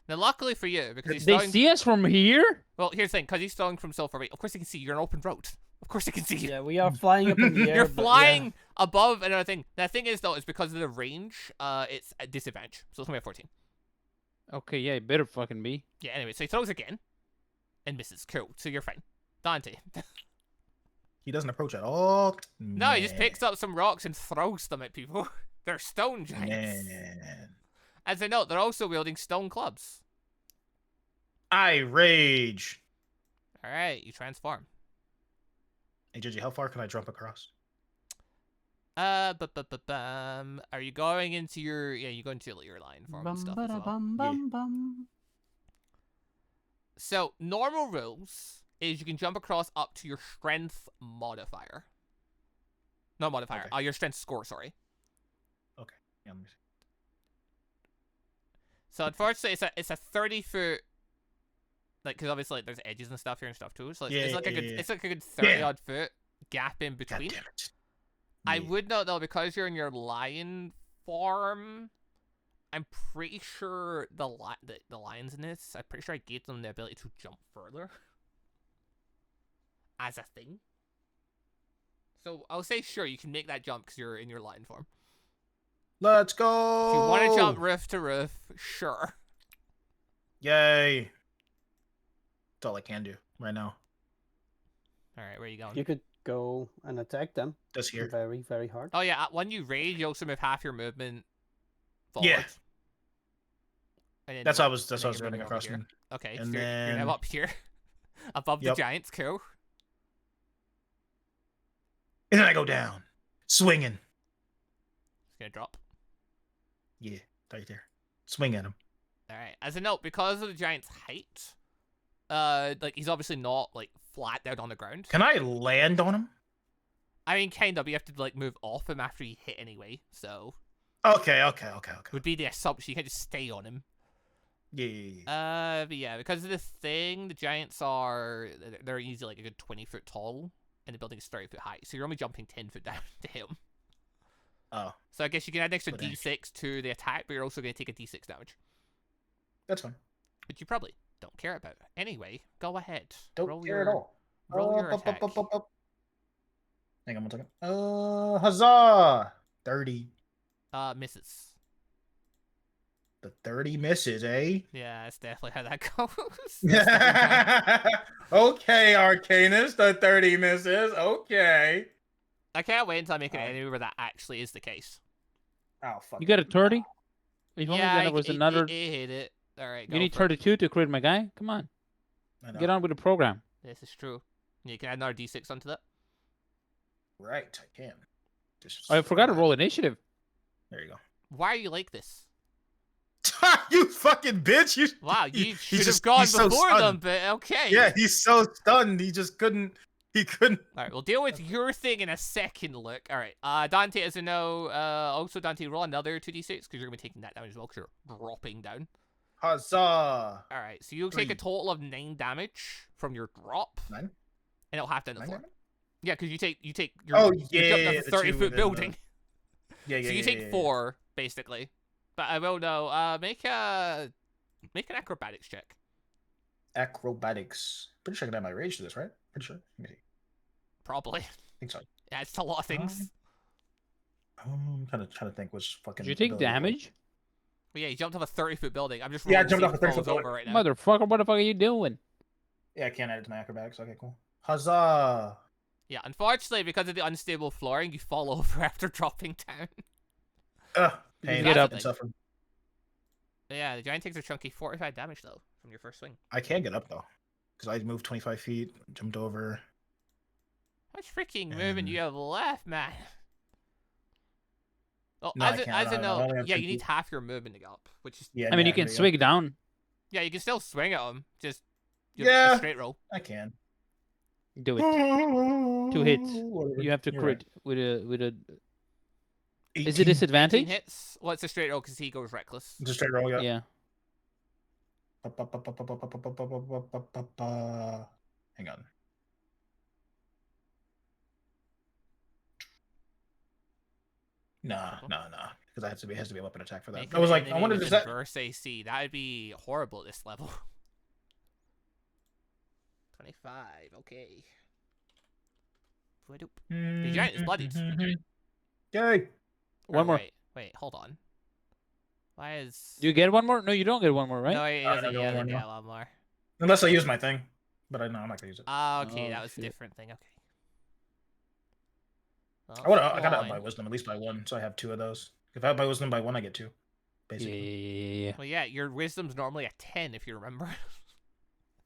Speaker 1: Now, luckily for you, because he's
Speaker 4: They
Speaker 1: throwing.
Speaker 4: see us from here?
Speaker 1: Well, here's the thing, because he's throwing from so far away. Of course, they can see you. You're an open road. Of course, they can see you.
Speaker 2: Yeah, we are flying up in the air.
Speaker 1: You're
Speaker 2: but yeah.
Speaker 1: flying above another thing. The thing is, though, is because of the range, it's a disadvantage. So it's only a 14.
Speaker 4: Okay, yeah, it better fucking be.
Speaker 1: Yeah, anyway, so he throws again and misses. Cool. So you're fine. Dante.
Speaker 3: He doesn't approach at all.
Speaker 1: No, he just picks up some rocks and throws them at people. They're stone giants.
Speaker 3: Man.
Speaker 1: As a note, they're also wielding stone clubs.
Speaker 3: I rage.
Speaker 1: Alright, you transform.
Speaker 3: Hey, Gigi, how far can I jump across?
Speaker 1: Are you going into your... Yeah, you go into your line form and stuff as well.
Speaker 2: Bum.
Speaker 1: So, normal rules is you can jump across up to your strength modifier. Not modifier.
Speaker 3: Okay.
Speaker 1: Your strength score, sorry.
Speaker 3: Okay. Yeah, let me see.
Speaker 1: So, unfortunately, it's a 30-foot... Like, because obviously there's edges and stuff here and stuff too. So, it's like a good 30-odd foot gap in between.
Speaker 3: God damn it.
Speaker 1: I
Speaker 3: Yeah.
Speaker 1: would note, though, because you're in your lion form, I'm pretty sure the lions in this, I'm pretty sure I gave them the ability to jump further. As a thing. So, I'll say sure, you can make that jump because you're in your lion form.
Speaker 3: Let's go.
Speaker 1: If you want to jump roof to roof, sure.
Speaker 3: Yay. That's all I can do right now.
Speaker 1: Alright, where are you going?
Speaker 2: You could go and attack them
Speaker 3: This here.
Speaker 2: very, very hard.
Speaker 1: Oh yeah, when you rage, you also move half your movement forward.
Speaker 3: Yeah.
Speaker 1: And then
Speaker 3: That's
Speaker 1: what-
Speaker 3: what I was. That's
Speaker 1: and
Speaker 3: what I
Speaker 1: then
Speaker 3: was running
Speaker 1: you're moving over
Speaker 3: across.
Speaker 1: here.
Speaker 3: And
Speaker 1: Okay,
Speaker 3: and
Speaker 1: so you're now
Speaker 3: then-
Speaker 1: up here. Above the
Speaker 3: Yep.
Speaker 1: giants, cool.
Speaker 3: then I go down, swinging.
Speaker 1: It's gonna drop.
Speaker 3: Yeah, right there. Swing at him.
Speaker 1: Alright, as a note, because of the giant's height, like, he's obviously not, like, flat down on the ground.
Speaker 3: Can I land on him?
Speaker 1: I mean, kind of, but you have to, like, move off him after you hit anyway, so...
Speaker 3: Okay.
Speaker 1: Would be the assumption, you can't just stay on him.
Speaker 3: Yeah.
Speaker 1: But yeah, because of this thing, the giants are... They're easily, like, a good 20 foot tall, and the building is 30 foot high, so you're only jumping 10 foot down to hit him.
Speaker 3: Oh,
Speaker 1: So I guess you can add an extra
Speaker 3: Good idea.
Speaker 1: d6 to the attack, but you're also going to take a d6 damage.
Speaker 3: that's fine.
Speaker 1: Which you probably don't care about. Anyway, go ahead.
Speaker 3: Don't
Speaker 1: roll
Speaker 3: care
Speaker 1: your,
Speaker 3: at all.
Speaker 1: Roll your attack.
Speaker 3: Hang on one second. Huzzah! 30.
Speaker 1: Misses.
Speaker 3: The 30 misses, eh?
Speaker 1: Yeah, that's definitely how that goes. That's definitely fine.
Speaker 3: Okay, Arcanus, the 30 misses. Okay.
Speaker 1: I can't wait until I make an
Speaker 3: Alright.
Speaker 1: enemy where that actually is the case.
Speaker 3: Oh, fuck.
Speaker 4: You got a 30? If only
Speaker 1: Yeah,
Speaker 4: then it was another.
Speaker 1: It hit it. Alright,
Speaker 4: You need 32 to crit, my guy. Come on,
Speaker 3: I know.
Speaker 4: get on with the program.
Speaker 1: This is true. You can add another d6 onto that.
Speaker 3: Right, I can. Just
Speaker 4: Oh, I forgot to roll initiative.
Speaker 3: There you go.
Speaker 1: Why are you like this?
Speaker 3: You fucking bitch! You.
Speaker 1: Wow,
Speaker 3: he-
Speaker 1: you
Speaker 3: he's
Speaker 1: should have
Speaker 3: just-
Speaker 1: gone
Speaker 3: he's so
Speaker 1: before them,
Speaker 3: stunned.
Speaker 1: but okay.
Speaker 3: Yeah, he's so stunned. He just couldn't. He couldn't.
Speaker 1: Alright, we'll deal with your thing in a second, look. Alright, Dante, as you know, also Dante, roll another 2d6, because you're going to be taking that damage as well, because you're dropping down.
Speaker 3: Huzzah!
Speaker 1: Alright, so you'll take a
Speaker 3: 3.
Speaker 1: total of 9 damage from your drop,
Speaker 3: 9.
Speaker 1: and it'll half down the
Speaker 3: 9
Speaker 1: floor.
Speaker 3: damage?
Speaker 1: Yeah, because you take your
Speaker 3: Oh,
Speaker 1: you're jumping off
Speaker 3: yeah,
Speaker 1: a
Speaker 3: the
Speaker 1: 30
Speaker 3: two
Speaker 1: foot
Speaker 3: within
Speaker 1: building.
Speaker 3: Yeah, yeah.
Speaker 1: So you
Speaker 3: yeah,
Speaker 1: take
Speaker 3: yeah,
Speaker 1: 4, basically. But I will know, make an acrobatics check.
Speaker 3: Yeah. Acrobatics. Pretty sure I can add my rage to this, right? Pretty sure. Let me see.
Speaker 1: Probably.
Speaker 3: I think so.
Speaker 1: Yeah, it's a lot of things.
Speaker 3: I'm trying to think which fucking.
Speaker 4: Did you take
Speaker 3: ability it was.
Speaker 4: damage?
Speaker 1: But yeah, you jumped off a 30 foot building. I'm just
Speaker 3: Yeah, I
Speaker 1: rolling to
Speaker 3: jumped
Speaker 1: see
Speaker 3: off a
Speaker 1: if
Speaker 3: 30
Speaker 1: it
Speaker 3: foot
Speaker 1: falls
Speaker 3: building.
Speaker 1: over right now.
Speaker 4: Motherfucker, what the fuck are you doing?
Speaker 3: Yeah, I can't add it to my acrobatics. Okay, cool. Huzzah!
Speaker 1: Yeah, unfortunately, because of the unstable flooring, you fall over after dropping down.
Speaker 3: Ugh,
Speaker 1: You
Speaker 3: pain.
Speaker 4: get up.
Speaker 3: And suffering.
Speaker 1: Yeah, the giant takes a chunky 45 damage, though, from your first swing.
Speaker 3: I can get up though, because I moved 25 feet, jumped over.
Speaker 1: How much freaking movement do you have left, man? Oh,
Speaker 3: No, I
Speaker 1: as a
Speaker 3: can't. I
Speaker 1: note,
Speaker 3: only have
Speaker 1: yeah,
Speaker 3: 2
Speaker 1: you need
Speaker 3: feet.
Speaker 1: half your movement to go up, which is...
Speaker 3: Yeah,
Speaker 4: I mean,
Speaker 3: yeah,
Speaker 4: you can
Speaker 3: there
Speaker 4: swing down.
Speaker 1: Yeah, you can still swing at him, just... a
Speaker 3: Yeah.
Speaker 1: straight roll.
Speaker 3: I can.
Speaker 4: Do it. 2 hits.
Speaker 3: Whatever.
Speaker 4: You have to
Speaker 3: You're
Speaker 4: crit
Speaker 3: right.
Speaker 4: with a. Is
Speaker 3: 18.
Speaker 4: it
Speaker 1: 18
Speaker 4: disadvantage?
Speaker 1: hits. Well, it's a straight roll because he goes reckless.
Speaker 3: Just straight roll, yeah.
Speaker 4: Yeah.
Speaker 3: Hang on. Nah, because it has to be a weapon attack for that.
Speaker 1: Make
Speaker 3: I was
Speaker 1: an
Speaker 3: like, I
Speaker 1: enemy
Speaker 3: wanted
Speaker 1: with
Speaker 3: to set.
Speaker 1: inverse AC. That would be horrible at this level. 25. Okay. Whoop. The giant is bloodied.
Speaker 3: Yay!
Speaker 4: One more.
Speaker 1: Wait, hold on. Why is...
Speaker 4: Do you get one more? No, you don't get one more, right?
Speaker 1: No, he
Speaker 3: I
Speaker 1: doesn't.
Speaker 3: don't
Speaker 1: He
Speaker 3: get
Speaker 1: doesn't
Speaker 3: one
Speaker 1: get one more.
Speaker 3: Unless I use my thing, but I'm not gonna use it.
Speaker 1: Okay, that
Speaker 4: Oh,
Speaker 1: was a
Speaker 4: shit.
Speaker 1: different thing. Okay.
Speaker 3: I gotta up
Speaker 1: Fine.
Speaker 3: by wisdom at least by 1, so I have 2 of those. If I up by wisdom by 1, I get 2.
Speaker 4: Yeah,
Speaker 3: Basically.
Speaker 4: yeah.
Speaker 1: Well, yeah, your wisdom's normally a 10 if you remember.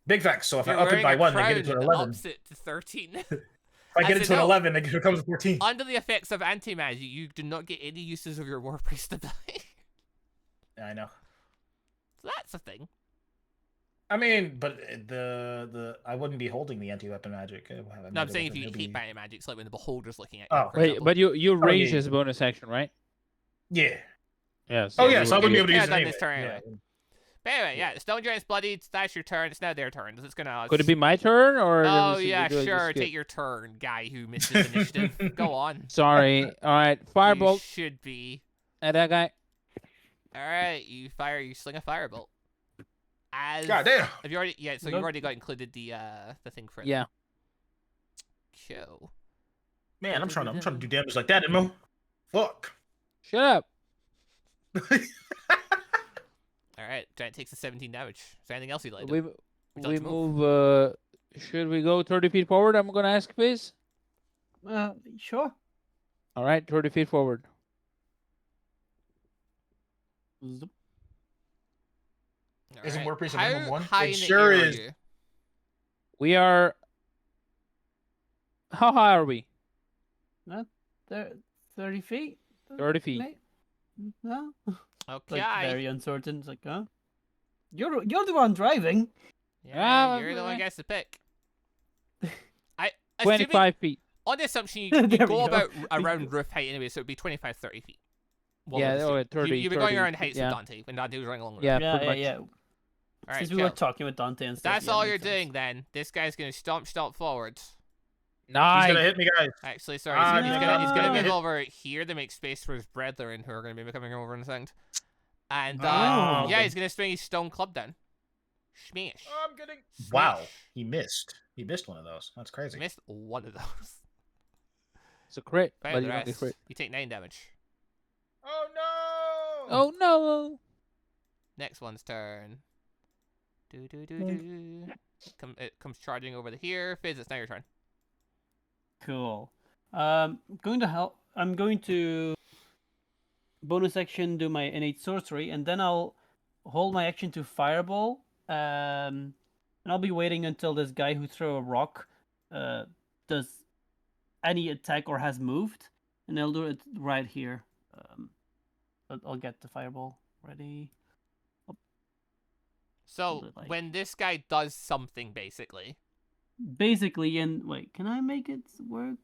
Speaker 3: Big facts. So if
Speaker 1: You're
Speaker 3: I up it
Speaker 1: wearing
Speaker 3: by
Speaker 1: a
Speaker 3: 1, I get it
Speaker 1: crown
Speaker 3: to
Speaker 1: that
Speaker 3: 11.
Speaker 1: ups it to 13.
Speaker 3: If I get
Speaker 1: As
Speaker 3: it to
Speaker 1: a
Speaker 3: an
Speaker 1: note,
Speaker 3: 11, it becomes a 14.
Speaker 1: Under the effects of anti-magic, you do not get any uses of your war priest ability.
Speaker 3: Yeah, I know.
Speaker 1: So that's a thing.
Speaker 3: I mean, but I wouldn't be holding the anti-weapon magic.
Speaker 1: No, I'm saying if you get hit by any magic, it's like when the beholder's looking at you.
Speaker 3: Oh.
Speaker 1: For
Speaker 4: Wait,
Speaker 1: example.
Speaker 4: but you raise
Speaker 3: yeah.
Speaker 4: his bonus action, right?
Speaker 3: Yeah.
Speaker 4: Yes.
Speaker 3: Oh,
Speaker 1: Yeah,
Speaker 3: yeah,
Speaker 1: you-
Speaker 3: so I wouldn't be
Speaker 1: you
Speaker 3: able to use
Speaker 1: could've
Speaker 3: it
Speaker 1: done
Speaker 3: anyway.
Speaker 1: this turn anyway. But anyway, yeah, the Stone Giant's bloodied. That's your turn. It's now their turn. It's gonna.
Speaker 4: Could it be my turn or?
Speaker 1: Oh
Speaker 4: do
Speaker 1: yeah,
Speaker 4: I just
Speaker 1: sure.
Speaker 4: skip?
Speaker 1: Take your turn, guy who missed his initiative. Go on.
Speaker 4: Sorry. All right.
Speaker 1: You
Speaker 4: Firebolt
Speaker 1: should be.
Speaker 4: at that guy.
Speaker 1: All right, you fire. You sling a firebolt.
Speaker 3: God damn.
Speaker 1: Have you already? Yeah. So
Speaker 2: Nope.
Speaker 1: you've already got included the thing for it.
Speaker 4: Yeah.
Speaker 1: Cool.
Speaker 3: Man, I'm trying to do damage like that, Mo. Fuck.
Speaker 4: Shut up.
Speaker 1: All right, Giant takes a 17 damage. Is there anything else you'd like to
Speaker 4: We
Speaker 1: do?
Speaker 4: we
Speaker 1: to
Speaker 4: move. Should we go 30 feet forward? I'm gonna ask Fizz.
Speaker 2: Sure.
Speaker 4: All right, 30 feet forward.
Speaker 2: Zoop.
Speaker 1: All
Speaker 3: Isn't
Speaker 1: right.
Speaker 3: War Priest a
Speaker 1: How
Speaker 3: minimum one?
Speaker 1: high
Speaker 3: It
Speaker 1: in the
Speaker 3: sure
Speaker 1: air are
Speaker 3: is.
Speaker 1: you?
Speaker 4: We are. How high are we?
Speaker 2: 30 feet.
Speaker 4: 30 feet.
Speaker 2: No.
Speaker 1: Okay.
Speaker 2: Like very uncertain. It's like, huh? You're the one driving.
Speaker 1: Yeah, you're the one who gets to pick. I assuming,
Speaker 4: 25 feet.
Speaker 1: on the assumption you
Speaker 2: There we
Speaker 1: go
Speaker 2: go.
Speaker 1: about around roof height anyway, so it'd be 25, 30 feet. Well,
Speaker 4: Yeah,
Speaker 1: obviously.
Speaker 4: 30.
Speaker 1: You've been going
Speaker 4: 30,
Speaker 1: around heights
Speaker 4: yeah.
Speaker 1: with Dante, when Dante was running along the
Speaker 4: Yeah,
Speaker 1: roof.
Speaker 2: Yeah,
Speaker 4: pretty
Speaker 2: yeah,
Speaker 4: much.
Speaker 2: yeah.
Speaker 1: All right,
Speaker 2: Since we
Speaker 1: cool.
Speaker 2: were talking with Dante and stuff.
Speaker 1: That's
Speaker 2: yeah,
Speaker 1: all
Speaker 2: makes
Speaker 1: you're
Speaker 2: sense.
Speaker 1: doing then. This guy's gonna stomp forward.
Speaker 3: He's
Speaker 4: Nice.
Speaker 3: gonna hit me, guys.
Speaker 1: Actually, sorry,
Speaker 3: Ah,
Speaker 1: he's gonna
Speaker 3: no.
Speaker 1: move over here to make space for his brethren who are gonna be coming over in a second. And
Speaker 3: Oh,
Speaker 1: yeah,
Speaker 3: okay.
Speaker 1: he's gonna swing his stone club down. Smash.
Speaker 3: I'm getting. Wow,
Speaker 1: Smash.
Speaker 3: he missed. He missed one of those. That's crazy.
Speaker 1: Missed one of those.
Speaker 4: It's a crit,
Speaker 1: Fine,
Speaker 4: but
Speaker 1: the
Speaker 4: you don't get
Speaker 1: rest.
Speaker 4: crit.
Speaker 1: You take 9 damage.
Speaker 3: Oh no!
Speaker 4: Oh no!
Speaker 1: Next one's turn. Do. It comes charging over to here. Fizz, it's now your turn.
Speaker 2: Cool. Going to help. I'm going to bonus action do my innate sorcery, and then I'll hold my action to fireball. And I'll be waiting until this guy who threw a rock does any attack or has moved, and I'll do it right here. I'll get the fireball ready.
Speaker 1: So,
Speaker 2: But, like-
Speaker 1: when this guy does something, basically.
Speaker 2: Basically, and wait, can I make it work?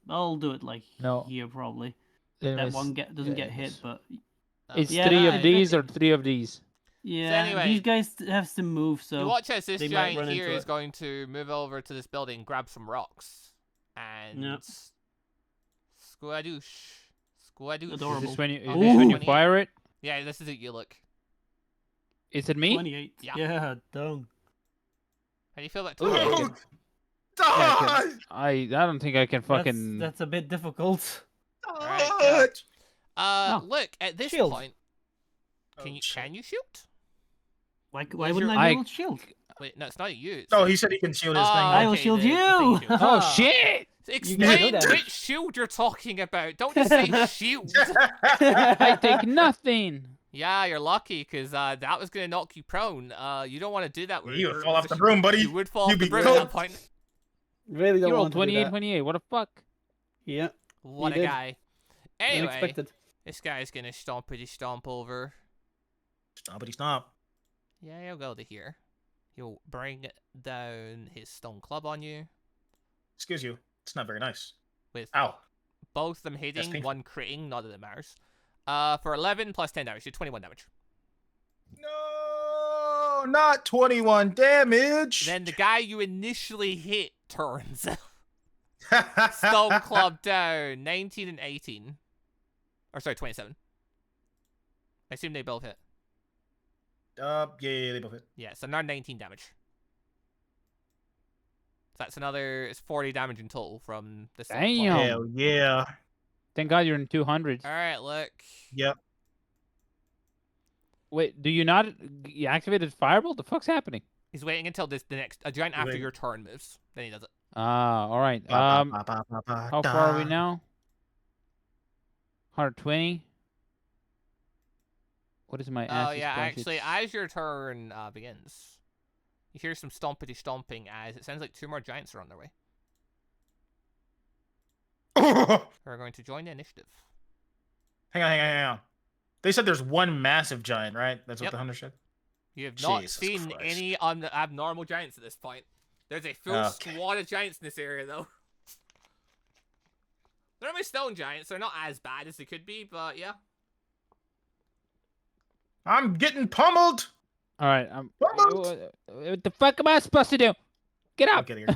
Speaker 2: I'll do it like
Speaker 4: No.
Speaker 2: here probably.
Speaker 4: Then
Speaker 2: That
Speaker 4: it's-
Speaker 2: one doesn't
Speaker 4: yeah,
Speaker 2: get hit,
Speaker 4: it's-
Speaker 2: but
Speaker 4: It's
Speaker 2: Yeah,
Speaker 4: 3
Speaker 2: no,
Speaker 4: of these or 3 of these.
Speaker 2: yeah,
Speaker 1: anyway,
Speaker 2: these guys have to move,
Speaker 1: you
Speaker 2: so
Speaker 1: watch as this
Speaker 2: they might
Speaker 1: giant
Speaker 2: run
Speaker 1: here
Speaker 2: into
Speaker 1: is
Speaker 2: it.
Speaker 1: going to move over to this building, grab some rocks, and
Speaker 2: Yep.
Speaker 1: squadoosh.
Speaker 2: Adorable.
Speaker 4: Is this when you, is
Speaker 1: Oh,
Speaker 4: this when you
Speaker 1: 28.
Speaker 4: fire it?
Speaker 1: Yeah, this is it. You look.
Speaker 4: Is it me?
Speaker 2: 28.
Speaker 1: Yeah.
Speaker 2: Yeah, done.
Speaker 1: How do you feel about
Speaker 4: Ooh,
Speaker 1: 28?
Speaker 4: okay.
Speaker 3: Oh, dodge!
Speaker 4: I don't think I can fucking.
Speaker 2: That's a bit difficult.
Speaker 1: Alright,
Speaker 3: Dodge!
Speaker 2: Oh.
Speaker 1: Look, at this
Speaker 2: Shield.
Speaker 1: point,
Speaker 3: Oh,
Speaker 1: can you
Speaker 3: shit.
Speaker 1: shoot?
Speaker 2: Why
Speaker 1: Where's
Speaker 2: wouldn't
Speaker 1: your-
Speaker 2: I
Speaker 4: I-
Speaker 2: be able to shield?
Speaker 1: Wait, no, it's not you. It's
Speaker 3: Oh, he said he can shield his thing.
Speaker 2: I will
Speaker 1: okay,
Speaker 2: shield
Speaker 1: the thing
Speaker 2: you!
Speaker 1: shoots.
Speaker 4: Oh shit!
Speaker 1: Explain
Speaker 2: know that.
Speaker 1: which shield you're talking about. Don't just say shield.
Speaker 4: I take nothing.
Speaker 1: Yeah, you're lucky, because that was going to knock you prone. You don't want to do that.
Speaker 3: You would fall off the broom, buddy.
Speaker 1: You would fall
Speaker 3: You'd
Speaker 1: off the
Speaker 3: be
Speaker 1: broom at that
Speaker 3: cooked.
Speaker 1: point.
Speaker 2: Really don't
Speaker 4: You rolled
Speaker 2: want to do
Speaker 4: 28,
Speaker 2: that.
Speaker 4: 28. What the fuck?
Speaker 2: Yeah,
Speaker 1: What a
Speaker 2: did.
Speaker 1: guy. Anyway,
Speaker 2: unexpected.
Speaker 1: this guy's going to stomp over.
Speaker 3: Stompity stomp.
Speaker 1: Yeah, he'll go to here. He'll bring down his stone club on you,
Speaker 3: Excuse you. It's not very nice.
Speaker 1: with
Speaker 3: Ow.
Speaker 1: both of them hitting,
Speaker 3: painful.
Speaker 1: one critting, not that it matters. For 11 plus 10 damage, you 21 damage.
Speaker 3: No, not 21 damage.
Speaker 1: Then the guy you initially hit turns. Stone club down, 19 and 18. Or sorry, 27. I assume they both hit.
Speaker 3: Yeah, they both hit.
Speaker 1: Yeah, so now 19 damage. So that's another, it's 40 damage in total from the stone club.
Speaker 4: Damn.
Speaker 3: Hell yeah.
Speaker 4: Thank God you're in 200s.
Speaker 1: Alright, look.
Speaker 3: Yep.
Speaker 4: Wait, do you not you activated Firebolt? The fuck's happening?
Speaker 1: He's waiting until the next, a giant after
Speaker 3: Wait.
Speaker 1: your turn moves. Then he does it.
Speaker 4: Ah, all right. How far are we now? 120. What is my
Speaker 1: Oh
Speaker 4: acid
Speaker 1: yeah,
Speaker 4: splash?
Speaker 1: actually,
Speaker 4: It's-
Speaker 1: as your turn begins, you hear some stomping as it sounds like 2 more giants are on their way. We're going to join the initiative.
Speaker 3: Hang on. They said there's one massive giant, right? That's what
Speaker 1: Yep.
Speaker 3: the hunter said.
Speaker 1: You have not
Speaker 3: Jesus
Speaker 1: seen
Speaker 3: Christ.
Speaker 1: any abnormal giants at this point. There's a full
Speaker 3: Okay.
Speaker 1: squad of giants in this area, though. They're only stone giants. They're not as bad as they could be, but yeah.
Speaker 3: I'm getting pummeled.
Speaker 4: All right.
Speaker 3: Pummeled.
Speaker 4: What the fuck am I supposed to do? Get up.
Speaker 3: Okay, yeah.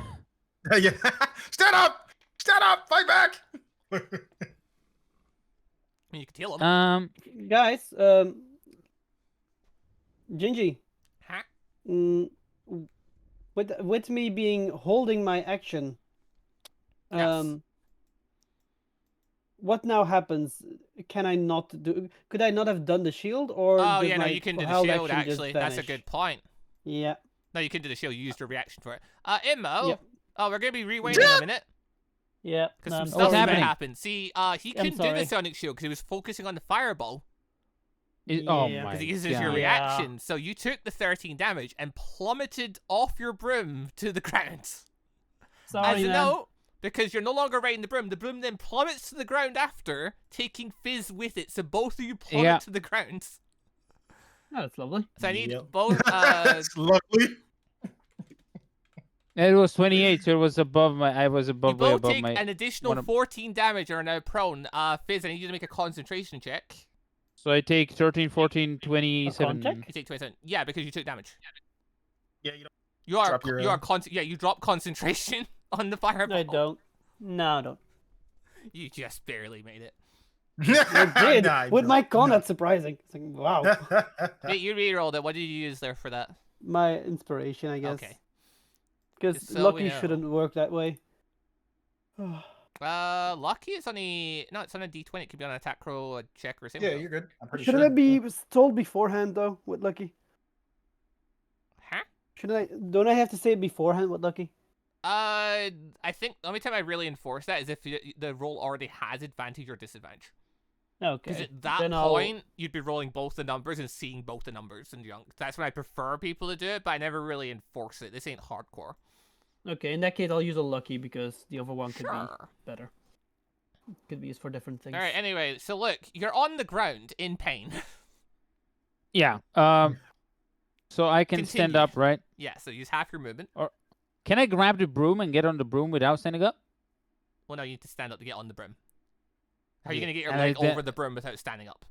Speaker 3: Stand up. Stand up. Fight back.
Speaker 1: You can heal them.
Speaker 2: Guys, Gingy,
Speaker 1: Huh?
Speaker 2: with me being holding my action,
Speaker 1: Yes.
Speaker 2: what now happens? Can I not do? Could I not have done the shield, or
Speaker 1: Oh,
Speaker 2: does
Speaker 1: yeah, no,
Speaker 2: my
Speaker 1: you can do the
Speaker 2: held
Speaker 1: shield,
Speaker 2: action just
Speaker 1: actually. That's a
Speaker 2: vanish?
Speaker 1: good point.
Speaker 2: Yeah.
Speaker 1: No, you can do the shield. You used your reaction for it. Immo.
Speaker 2: Yep.
Speaker 1: Oh, we're going to be rewinding in a minute.
Speaker 2: Yeah.
Speaker 1: Because
Speaker 2: no,
Speaker 1: some
Speaker 2: I'm
Speaker 1: stuff's
Speaker 2: sorry.
Speaker 1: going to
Speaker 4: happening?
Speaker 1: happen. See, he couldn't do
Speaker 2: sorry.
Speaker 1: the sonic shield because he was focusing on the fireball.
Speaker 4: Oh
Speaker 2: Yeah.
Speaker 4: my
Speaker 1: Because it uses
Speaker 4: God.
Speaker 1: your
Speaker 2: Yeah.
Speaker 1: reaction. So you took the 13 damage and plummeted off your broom to the ground.
Speaker 2: Sorry,
Speaker 1: As a
Speaker 2: man.
Speaker 1: note, because you're no longer riding the broom then plummets to the ground after, taking Fizz with it. So both of you plummet
Speaker 4: Yeah.
Speaker 1: to the ground.
Speaker 2: Oh, that's lovely.
Speaker 1: So I need
Speaker 3: Yep.
Speaker 1: both.
Speaker 3: That's lovely.
Speaker 4: It was 28, so it was above my. I was
Speaker 1: You
Speaker 4: above way
Speaker 1: both
Speaker 4: above
Speaker 1: take
Speaker 4: my.
Speaker 1: an additional
Speaker 4: one of-
Speaker 1: 14 damage and are now prone. Fizz, I need you to make a concentration check.
Speaker 4: So I take 13, 14, 27.
Speaker 2: check?
Speaker 1: You take 27. Yeah, because you took damage.
Speaker 3: Yeah, you don't.
Speaker 1: You are
Speaker 3: Drop your,
Speaker 1: you drop concentration on the fireball.
Speaker 2: I don't. No, I don't.
Speaker 1: You just barely made it.
Speaker 2: I did.
Speaker 3: Nah,
Speaker 2: With
Speaker 3: no.
Speaker 2: my con, that's surprising. It's like, wow.
Speaker 1: Wait, you rerolled it. What did you use there for that?
Speaker 2: My inspiration, I guess.
Speaker 1: Okay.
Speaker 2: Because
Speaker 1: Just so we
Speaker 2: lucky
Speaker 1: know.
Speaker 2: shouldn't work that way.
Speaker 1: Lucky is on it's on a D20. It could be on an attack roll, a check, or something.
Speaker 3: Yeah, you're good. I'm pretty
Speaker 2: Shouldn't
Speaker 3: sure.
Speaker 2: it be told beforehand though? With lucky,
Speaker 1: Huh?
Speaker 2: shouldn't I? Don't I have to say it beforehand with lucky?
Speaker 1: I think the only time I really enforce that is if the roll already has advantage or disadvantage. Because
Speaker 2: Okay.
Speaker 1: at that
Speaker 2: Then I'll-
Speaker 1: point, you'd be rolling both the numbers and seeing both the numbers and junk. That's when I prefer people to do it, but I never really enforce it. This ain't hardcore.
Speaker 2: Okay, in that case, I'll use a lucky because the other one could be
Speaker 1: Sure.
Speaker 2: better. Could be used for different things.
Speaker 1: All right. Anyway, so look, you're on the ground in pain.
Speaker 4: Yeah. So I can stand
Speaker 1: Continue.
Speaker 4: up, right?
Speaker 1: Yeah. So use half your movement.
Speaker 4: Can I grab the broom and get on the broom without standing up?
Speaker 1: Well, no, you need to stand up to get on the broom. How are you
Speaker 3: Yeah.
Speaker 1: gonna get your
Speaker 4: And
Speaker 1: leg
Speaker 4: then-
Speaker 1: over the broom without standing up?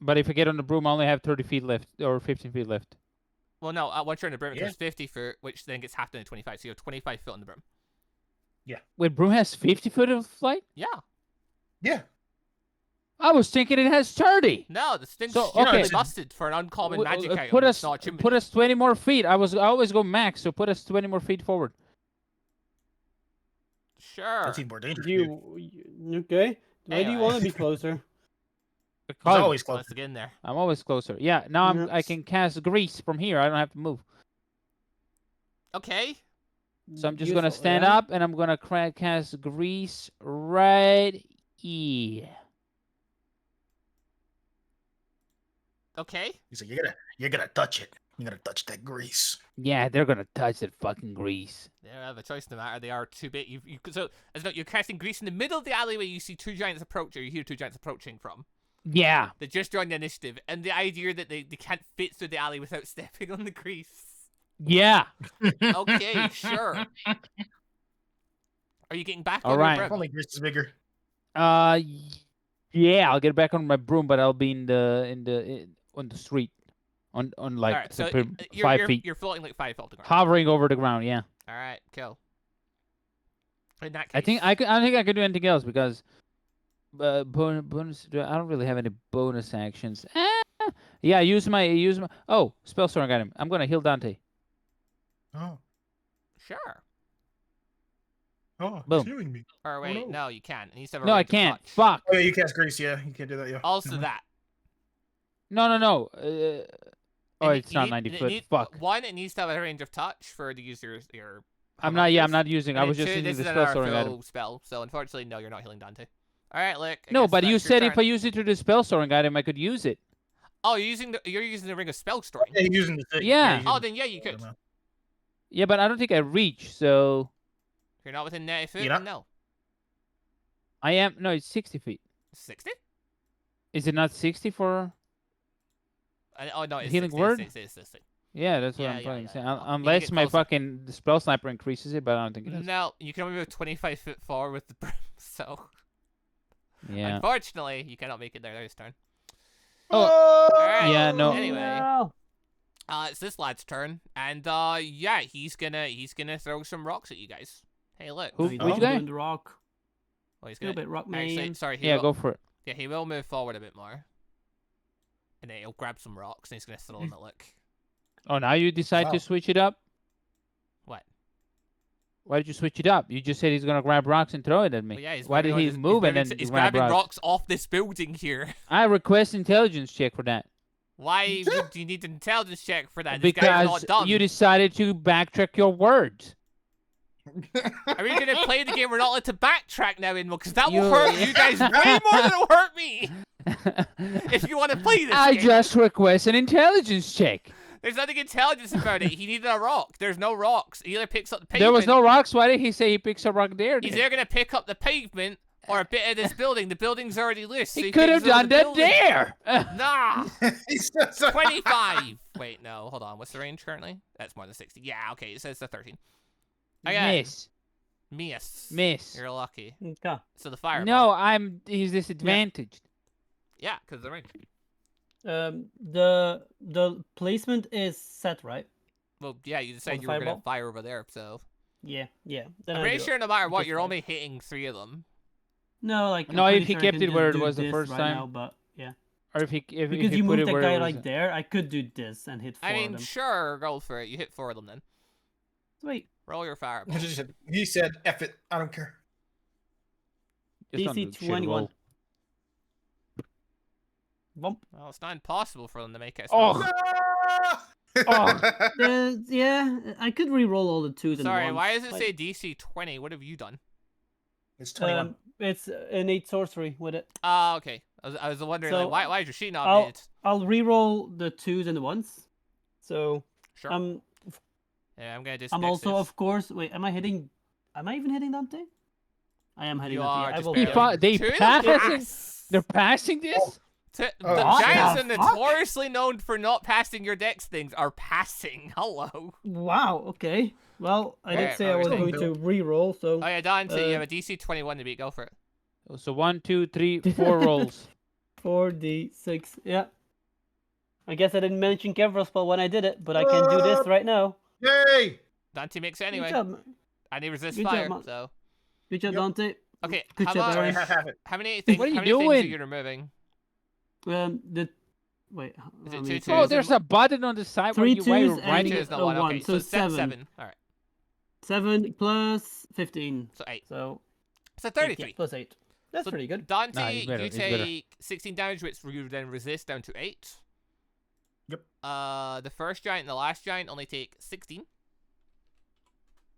Speaker 4: But if I get on the broom, I only have 30 feet left or 15 feet left.
Speaker 1: Well, no. Once you're on the broom, it
Speaker 3: Yeah.
Speaker 1: goes 50 foot, which then gets half down to 25. So you have 25 foot on the broom.
Speaker 4: Wait, broom has 50 foot of flight?
Speaker 1: Yeah.
Speaker 3: Yeah.
Speaker 4: I was thinking it has 30.
Speaker 1: No, this thing's
Speaker 4: So,
Speaker 1: okay.
Speaker 4: okay.
Speaker 1: busted for an uncommon magic item.
Speaker 4: Put
Speaker 1: It's
Speaker 4: us,
Speaker 1: not achievement.
Speaker 4: put us 20 more feet. I always go max, so put us 20 more feet forward.
Speaker 1: Sure.
Speaker 3: That's even more dangerous. dude.
Speaker 2: You okay? Why do you
Speaker 1: Anyway.
Speaker 2: want to be closer?
Speaker 3: He's
Speaker 4: Because
Speaker 3: always close.
Speaker 1: Let's get in there.
Speaker 4: I'm always closer. Yeah, now I
Speaker 2: Yes.
Speaker 4: can cast grease from here. I don't have to move.
Speaker 1: Okay.
Speaker 4: So I'm just gonna
Speaker 2: Useful,
Speaker 4: stand
Speaker 2: yeah?
Speaker 4: up and I'm gonna cast grease right here.
Speaker 1: Okay.
Speaker 3: He's like, you're gonna touch it. You're gonna touch that grease.
Speaker 4: Yeah, they're gonna touch that fucking grease.
Speaker 1: They don't have a choice no matter. They are too big. So as no, you're casting grease in the middle of the alleyway. You see two giants approach, or you hear two giants approaching from.
Speaker 4: Yeah.
Speaker 1: They just joined the initiative, and the idea that they can't fit through the alley without stepping on the grease.
Speaker 4: Yeah.
Speaker 1: Okay, sure. Are you getting back
Speaker 4: All
Speaker 1: on
Speaker 4: right.
Speaker 1: your
Speaker 3: If
Speaker 1: broom?
Speaker 3: only grease is bigger.
Speaker 4: Yeah, I'll get back on my broom, but I'll be on the street, on like
Speaker 1: All right, so
Speaker 4: per-
Speaker 1: you're,
Speaker 4: 5
Speaker 1: you're,
Speaker 4: feet,
Speaker 1: You're floating like 5 feet off the ground.
Speaker 4: hovering over the ground. Yeah.
Speaker 1: All right, cool. In that case,
Speaker 4: I think I think I could do anything else because bonus. I don't really have any bonus actions. Yeah, use my oh, spell storing item. I'm gonna heal Dante.
Speaker 3: Oh.
Speaker 1: Sure.
Speaker 3: Oh,
Speaker 4: Boom.
Speaker 3: it's healing me.
Speaker 1: Or wait,
Speaker 3: no.
Speaker 1: no, you can. It needs to have a
Speaker 4: No, I
Speaker 1: range of
Speaker 4: can't.
Speaker 1: touch.
Speaker 4: Fuck.
Speaker 3: Oh yeah, you cast grease. Yeah, you can't do that. Yeah.
Speaker 1: Also
Speaker 3: Mhm.
Speaker 1: that.
Speaker 4: No. Oh,
Speaker 1: It
Speaker 4: it's not
Speaker 1: need-
Speaker 4: 90
Speaker 1: it
Speaker 4: foot.
Speaker 1: need-
Speaker 4: Fuck.
Speaker 1: One, it needs to have a range of touch for the user. Your
Speaker 4: I'm not. Yeah, I'm
Speaker 1: Hamadryth.
Speaker 4: not using. I
Speaker 1: And
Speaker 4: was
Speaker 1: then
Speaker 4: just
Speaker 1: two,
Speaker 4: using
Speaker 1: this
Speaker 4: the
Speaker 1: is
Speaker 4: spell
Speaker 1: an
Speaker 4: storing item.
Speaker 1: full spell, so unfortunately, no, you're not healing Dante. All right, look. I
Speaker 4: No,
Speaker 1: guess
Speaker 4: but you
Speaker 1: that's your
Speaker 4: said if I
Speaker 1: turn.
Speaker 4: use it to the spell storing item, I could use it.
Speaker 1: Oh, you're using the ring of spell storing.
Speaker 3: Yeah, he's using the thing.
Speaker 4: Yeah.
Speaker 3: he's
Speaker 1: Oh,
Speaker 3: using
Speaker 1: then yeah, you
Speaker 3: the-
Speaker 1: could. If
Speaker 4: Yeah, but I don't think I reach. So
Speaker 1: you're not within 90 foot,
Speaker 3: You're not-
Speaker 1: no.
Speaker 4: I am. No, it's 60 feet.
Speaker 1: 60?
Speaker 4: Is it not 60 for
Speaker 1: Oh no, it's
Speaker 4: healing
Speaker 1: 60,
Speaker 4: word?
Speaker 1: It's 60.
Speaker 4: Yeah, that's what
Speaker 1: Yeah,
Speaker 4: I'm
Speaker 1: yeah,
Speaker 4: trying
Speaker 1: yeah,
Speaker 4: to say.
Speaker 1: yeah. You can
Speaker 4: Unless
Speaker 1: get
Speaker 4: my
Speaker 1: closer.
Speaker 4: fucking spell sniper increases it, but I don't think it does.
Speaker 1: No, you can only move 25 foot forward with the broom, so
Speaker 4: Yeah.
Speaker 1: unfortunately, you cannot make it there this turn.
Speaker 4: Oh,
Speaker 1: Alright,
Speaker 4: yeah, no.
Speaker 1: Anyway,
Speaker 2: No.
Speaker 1: it's this lad's turn, and yeah, he's gonna throw some rocks at you guys. Hey, look.
Speaker 4: Who-
Speaker 2: No, you
Speaker 4: which
Speaker 2: don't
Speaker 4: guy?
Speaker 2: doing the rock.
Speaker 1: Oh, he's
Speaker 2: Little
Speaker 1: gonna
Speaker 2: bit rock
Speaker 1: actually.
Speaker 2: man.
Speaker 1: Sorry,
Speaker 4: Yeah, go for it.
Speaker 1: Yeah, he will move forward a bit more, and then he'll grab some rocks and he's gonna throw them at Luke.
Speaker 4: Oh, now you decide
Speaker 3: Wow.
Speaker 4: to switch it up?
Speaker 1: What?
Speaker 4: Why did you switch it up? You just said he's gonna grab rocks and throw it at me.
Speaker 1: Well, yeah, he's
Speaker 4: Why did he move and then
Speaker 1: he's
Speaker 4: grab
Speaker 1: grabbing
Speaker 4: rocks?
Speaker 1: rocks off this building here?
Speaker 4: I request intelligence check for that.
Speaker 1: Why would you need an intelligence check for that? This guy's not
Speaker 4: Because
Speaker 1: dumb.
Speaker 4: you decided to backtrack your words.
Speaker 1: Are we gonna play the game? We're not allowed to backtrack now, Inmo, because that will
Speaker 4: You-
Speaker 1: hurt you guys way more than it'll hurt me. If you want to play this
Speaker 4: I
Speaker 1: game.
Speaker 4: just request an intelligence check.
Speaker 1: There's nothing intelligence about it. He needed a rock. There's no rocks. He either picks up the pavement.
Speaker 4: There was no rocks. Why did he say he picks a rock there?
Speaker 1: He's
Speaker 4: then?
Speaker 1: either gonna pick up the pavement or a bit of this building. The building's already loose. So
Speaker 4: He could have
Speaker 1: picks up
Speaker 4: done
Speaker 1: the
Speaker 4: that
Speaker 1: building.
Speaker 4: there.
Speaker 1: Nah.
Speaker 3: He's just-
Speaker 1: 25. Wait, no, hold on. What's the range currently? That's more than 60. Yeah, okay, it says the 13. Okay.
Speaker 4: Miss.
Speaker 1: You're lucky.
Speaker 2: Okay.
Speaker 1: So the fire.
Speaker 4: No, he's disadvantaged.
Speaker 1: Yeah, because the range.
Speaker 2: The placement is set, right?
Speaker 1: Well, yeah, you
Speaker 2: the
Speaker 1: decided you were going to
Speaker 2: fireball?
Speaker 1: fire over there, so.
Speaker 2: Yeah. Then
Speaker 1: I'm
Speaker 2: I
Speaker 1: pretty
Speaker 2: do it.
Speaker 1: sure no matter what,
Speaker 2: Just
Speaker 1: you're
Speaker 2: fine.
Speaker 1: only hitting 3 of them.
Speaker 2: No, like. I'm
Speaker 4: No, if
Speaker 2: pretty
Speaker 4: he
Speaker 2: sure I
Speaker 4: kept
Speaker 2: can
Speaker 4: it
Speaker 2: just
Speaker 4: where it
Speaker 2: do
Speaker 4: was the
Speaker 2: this
Speaker 4: first
Speaker 2: right
Speaker 4: time.
Speaker 2: Now, but yeah.
Speaker 4: Or if
Speaker 2: Because
Speaker 4: he
Speaker 2: you
Speaker 4: put
Speaker 2: moved
Speaker 4: it
Speaker 2: that
Speaker 4: where
Speaker 2: guy
Speaker 4: it was,
Speaker 2: like there, I could do this and hit 4
Speaker 1: I
Speaker 2: of
Speaker 1: mean,
Speaker 2: them.
Speaker 1: sure, go for it. You hit 4 of them then.
Speaker 2: Sweet.
Speaker 1: Roll your fire.
Speaker 3: He said, "F it, I don't care."
Speaker 4: just on the
Speaker 2: DC
Speaker 4: shit
Speaker 2: 21.
Speaker 4: roll.
Speaker 2: Bump.
Speaker 1: Well, it's not impossible for them to make it.
Speaker 4: Oh.
Speaker 2: Yeah, I could re-roll all the 2s and
Speaker 1: Sorry,
Speaker 2: 1s.
Speaker 1: why does it
Speaker 2: like,
Speaker 1: say DC 20? What have you done?
Speaker 3: It's 21.
Speaker 2: It's innate sorcery with it.
Speaker 1: Ah, okay. I was wondering,
Speaker 2: So,
Speaker 1: like, why is your sheet not
Speaker 2: I'll-
Speaker 1: made?
Speaker 2: I'll re-roll the 2s and the 1s. So
Speaker 1: Sure. Yeah, I'm gonna do.
Speaker 2: I'm also, of course. Wait, am I hitting? Am I even hitting Dante? I am hitting
Speaker 1: You
Speaker 2: Dante.
Speaker 1: are
Speaker 2: I
Speaker 1: just
Speaker 2: will.
Speaker 1: barely.
Speaker 4: They
Speaker 1: Two of them
Speaker 4: passing.
Speaker 1: pass.
Speaker 4: They're passing this.
Speaker 1: The
Speaker 3: Oh,
Speaker 1: giants
Speaker 2: what
Speaker 1: are
Speaker 2: the fuck?
Speaker 1: notoriously known for not passing your dex things are passing. Hello.
Speaker 2: Wow. Okay. Well, I did
Speaker 1: Alright,
Speaker 2: say I was
Speaker 1: alright.
Speaker 2: going to re-roll, so
Speaker 1: Oh yeah, Dante, you
Speaker 2: Uh,
Speaker 1: have a DC 21 to beat. Go for it.
Speaker 4: So 1, 2, 3, 4 rolls.
Speaker 2: 4d6. Yeah. I guess I didn't mention Kevrospell when I did it, but I can do this right now.
Speaker 3: Yay!
Speaker 1: Dante makes it anyway,
Speaker 2: Good job,
Speaker 1: and he resists
Speaker 2: Good job,
Speaker 1: fire.
Speaker 2: man.
Speaker 1: So
Speaker 2: Good job,
Speaker 3: Yep.
Speaker 2: Dante.
Speaker 1: okay,
Speaker 2: Good
Speaker 1: how
Speaker 2: job,
Speaker 1: much?
Speaker 2: Aaron.
Speaker 3: Have it.
Speaker 1: How many things?
Speaker 4: What are you
Speaker 1: how many things are
Speaker 4: doing?
Speaker 1: you removing?
Speaker 2: The wait.
Speaker 1: Is it
Speaker 2: how
Speaker 1: two
Speaker 2: many
Speaker 1: twos
Speaker 4: Oh,
Speaker 1: and
Speaker 4: there's
Speaker 1: one-
Speaker 4: a button on the side where
Speaker 2: Three
Speaker 4: you why you're
Speaker 2: twos
Speaker 4: writing
Speaker 2: and
Speaker 1: Two is not
Speaker 2: a
Speaker 1: one.
Speaker 2: one,
Speaker 1: Okay,
Speaker 2: so
Speaker 1: set
Speaker 2: 7.
Speaker 1: 7. All right,
Speaker 2: 7 plus 15.
Speaker 1: so 8.
Speaker 2: So
Speaker 1: So
Speaker 2: 8,
Speaker 1: 33.
Speaker 2: yeah, plus 8. That's
Speaker 1: So
Speaker 2: pretty good.
Speaker 1: Dante,
Speaker 4: Nah, he's better,
Speaker 1: you
Speaker 4: he's better.
Speaker 1: take 16 damage, which you then resist down to 8.
Speaker 3: Yep.
Speaker 1: The first giant and the last giant only take 16.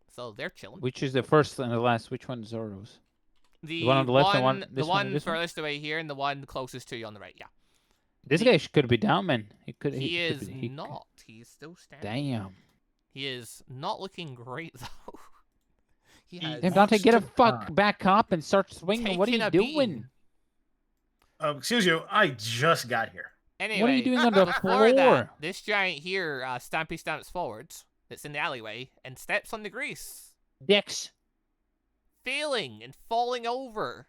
Speaker 1: So they're chilling.
Speaker 4: Which is the first and the last? Which one's Zoro's?
Speaker 1: The
Speaker 4: one on the left and one-
Speaker 1: the
Speaker 4: this one and
Speaker 1: one
Speaker 4: this one?
Speaker 1: furthest away here and the one closest to you on the right. Yeah.
Speaker 4: This guy could be down, man. He could.
Speaker 1: He
Speaker 4: could
Speaker 1: is
Speaker 4: be- he could-
Speaker 1: not. He's still standing.
Speaker 4: Damn.
Speaker 1: He is not looking great though. He has
Speaker 4: Damn, Dante, get a
Speaker 3: Monster
Speaker 4: fuck
Speaker 3: time.
Speaker 4: back up and start swinging. What are
Speaker 1: taken
Speaker 4: you
Speaker 1: a
Speaker 4: doing?
Speaker 1: beating.
Speaker 3: Excuse you, I just got here.
Speaker 1: Anyway,
Speaker 4: What are you doing on the
Speaker 1: before
Speaker 4: floor?
Speaker 1: that, this giant here stampy stamps forwards. That's in the alleyway and steps on the grease,
Speaker 4: Dicks.
Speaker 1: failing and falling over.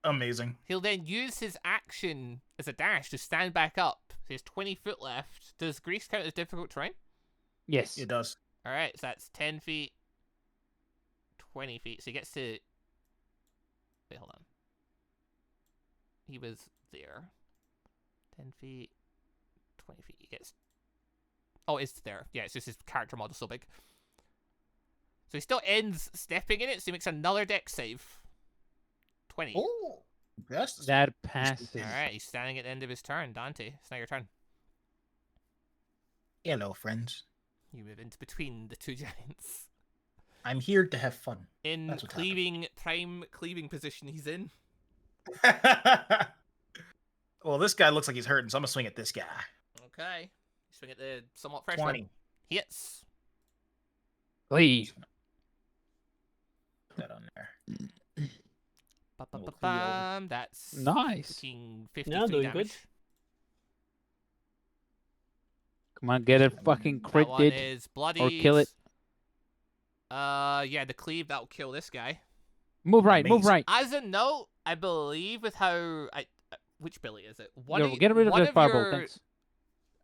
Speaker 3: Amazing.
Speaker 1: He'll then use his action as a dash to stand back up. He has 20 foot left. Does grease count as difficult terrain?
Speaker 4: Yes.
Speaker 3: It does.
Speaker 1: All right, so that's 10 feet, 20 feet. So he gets to. Wait, hold on. He was there. 10 feet, 20 feet. He gets. Oh, it's there. Yeah, it's just his character model so big. So he still ends stepping in it, so he makes another dex save. 20.
Speaker 3: Oh, that's
Speaker 4: That passes.
Speaker 1: All right, he's standing at the end of his turn. Dante, it's now your turn.
Speaker 3: hello, friends.
Speaker 1: You move into between the two giants.
Speaker 3: I'm here to have fun.
Speaker 1: In
Speaker 3: That's what's
Speaker 1: prime cleaving position he's in.
Speaker 3: Well, this guy looks like he's hurting, so I'm gonna swing at this guy.
Speaker 1: Okay. Swing at the somewhat fresh
Speaker 3: 20.
Speaker 1: one. Hits.
Speaker 4: Leave.
Speaker 3: Put that on there.
Speaker 1: Ba-ba-ba-bam. That's
Speaker 4: Nice.
Speaker 1: fucking
Speaker 2: Yeah,
Speaker 1: 53
Speaker 2: doing
Speaker 1: damage.
Speaker 2: good.
Speaker 4: Come on, get it fucking
Speaker 1: That
Speaker 4: crit
Speaker 1: one
Speaker 4: did.
Speaker 1: is bloodied.
Speaker 4: Or kill it.
Speaker 1: Yeah, the cleave, that'll kill this guy.
Speaker 4: Move right, move
Speaker 3: Amazing.
Speaker 4: right.
Speaker 1: As a note, I believe with how which Billy is it?
Speaker 4: Yo, get rid of
Speaker 1: one
Speaker 4: the fireball,
Speaker 1: your,
Speaker 4: thanks.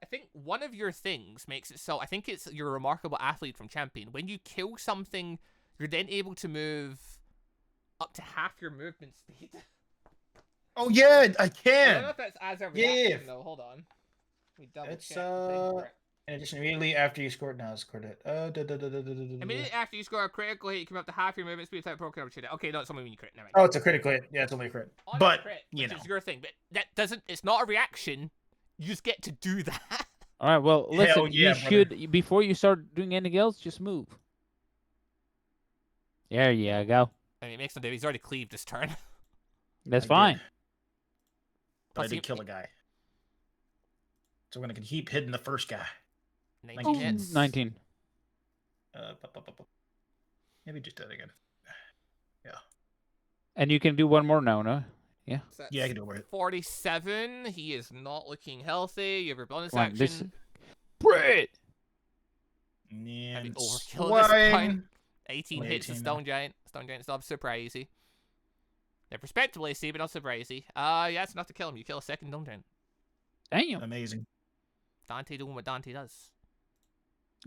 Speaker 1: I think one of your things makes it so. I think it's your remarkable athlete from champion. When you kill something, you're then able to move up to half your movement speed.
Speaker 3: Oh yeah, I
Speaker 1: I don't
Speaker 3: can.
Speaker 1: know if that's as a
Speaker 3: Yeah.
Speaker 1: reaction though. Hold on. We double
Speaker 3: It's
Speaker 1: check the thing for it.
Speaker 3: in addition, immediately after you scored, now scored it.
Speaker 1: Immediately after you score a critical hit, you come up to half your movement speed without broken opportunity. Okay, no, it's only when you crit. Never mind.
Speaker 3: Oh, it's a critical hit. Yeah, it's only a crit.
Speaker 1: On a
Speaker 3: But
Speaker 1: crit,
Speaker 3: you
Speaker 1: which
Speaker 3: know,
Speaker 1: is your thing, but that doesn't. It's not a reaction. You just get to do that.
Speaker 4: All right, well, listen,
Speaker 3: Hell yeah,
Speaker 4: you
Speaker 3: brother.
Speaker 4: should, before you start doing anything else, just move. There you go.
Speaker 1: I mean, it makes no difference. He's already cleaved this turn.
Speaker 4: That's
Speaker 3: I
Speaker 4: fine.
Speaker 3: did. But I
Speaker 1: Plus,
Speaker 3: did kill a guy. So we're gonna keep hitting the first guy.
Speaker 1: 19 hits.
Speaker 4: 19.
Speaker 3: Maybe just that again.
Speaker 4: And you can do one more now, no?
Speaker 1: So
Speaker 3: Yeah, I
Speaker 1: that's
Speaker 3: can do it.
Speaker 1: 47. He is not looking healthy. You have your bonus
Speaker 4: Come on,
Speaker 1: action.
Speaker 4: this... Brit!
Speaker 3: Yeah,
Speaker 1: Maybe
Speaker 3: and
Speaker 1: overkill at this point.
Speaker 3: swine.
Speaker 1: 18
Speaker 3: Only
Speaker 1: hits the
Speaker 3: 18
Speaker 1: Stone Giant. Stone Giant's not super easy. They're respectable AC, but not super easy. Yeah, it's enough to kill him. You kill a second Stone Giant.
Speaker 4: Damn.
Speaker 3: Amazing.
Speaker 1: Dante doing what Dante does.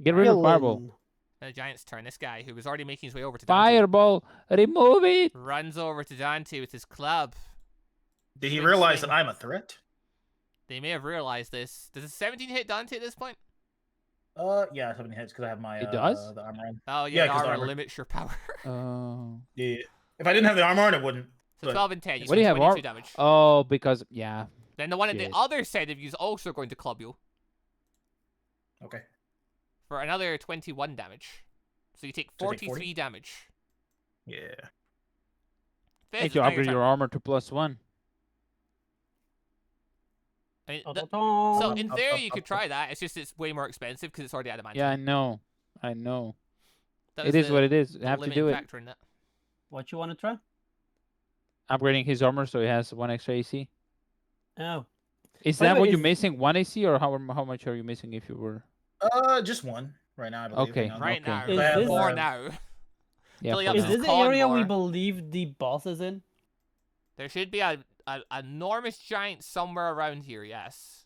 Speaker 4: Get rid of
Speaker 2: Killing.
Speaker 4: fireball.
Speaker 1: Then the Giant's turn. This guy, who was already making his way over to Dante,
Speaker 4: Fireball! Remove it!
Speaker 1: runs over to Dante with his club.
Speaker 3: Did he
Speaker 1: Big
Speaker 3: realize
Speaker 1: swing.
Speaker 3: that I'm a threat?
Speaker 1: They may have realized this. Does a 17 hit Dante at this point?
Speaker 3: Yeah, 7 hits because I have my
Speaker 4: It does?
Speaker 3: the armor on.
Speaker 1: Oh,
Speaker 3: Yeah,
Speaker 1: yeah,
Speaker 3: 'cause the
Speaker 1: armor
Speaker 3: armor.
Speaker 1: limits your power.
Speaker 3: Yeah. If I didn't have the armor on, it wouldn't.
Speaker 1: So
Speaker 3: But
Speaker 1: 12 and 10.
Speaker 4: What do you have,
Speaker 1: 22 damage.
Speaker 4: Oh, because, yeah.
Speaker 1: Then the one at the
Speaker 4: Shit.
Speaker 1: other side of you is also going to club you
Speaker 3: okay.
Speaker 1: for another 21 damage. So you take
Speaker 3: So I take
Speaker 1: 43
Speaker 3: 40?
Speaker 1: damage.
Speaker 3: Yeah.
Speaker 1: Fizz,
Speaker 4: Hey,
Speaker 1: it's
Speaker 4: you
Speaker 1: now
Speaker 4: upgrade
Speaker 1: turn.
Speaker 4: your armor to +1.
Speaker 1: I mean,
Speaker 2: So
Speaker 1: so in
Speaker 3: Up,
Speaker 1: theory,
Speaker 3: up,
Speaker 1: you
Speaker 3: up,
Speaker 1: could
Speaker 3: up.
Speaker 1: try that. It's just it's way more expensive because it's already adamantium.
Speaker 4: Yeah, I know. I know.
Speaker 1: That
Speaker 4: It
Speaker 1: was
Speaker 4: is what it is. You
Speaker 1: the
Speaker 4: have to
Speaker 1: limiting
Speaker 4: do it.
Speaker 1: factor in that.
Speaker 2: What you want to try?
Speaker 4: Upgrading his armor so he has 1 extra AC.
Speaker 2: Oh,
Speaker 4: Is
Speaker 2: By the
Speaker 4: that
Speaker 2: way,
Speaker 4: what you're
Speaker 2: is-
Speaker 4: missing? 1 AC, or how much are you missing if you were?
Speaker 3: Just one right now, I believe.
Speaker 4: Okay,
Speaker 3: Hang on.
Speaker 1: Right
Speaker 4: Okay.
Speaker 1: now,
Speaker 2: Is this-
Speaker 1: for now.
Speaker 4: Yeah,
Speaker 1: Billy
Speaker 4: for
Speaker 1: Ups
Speaker 2: is
Speaker 4: now.
Speaker 2: this the
Speaker 1: con
Speaker 2: area we
Speaker 1: more.
Speaker 2: believe the boss is in?
Speaker 1: There should be a enormous giant somewhere around here. Yes.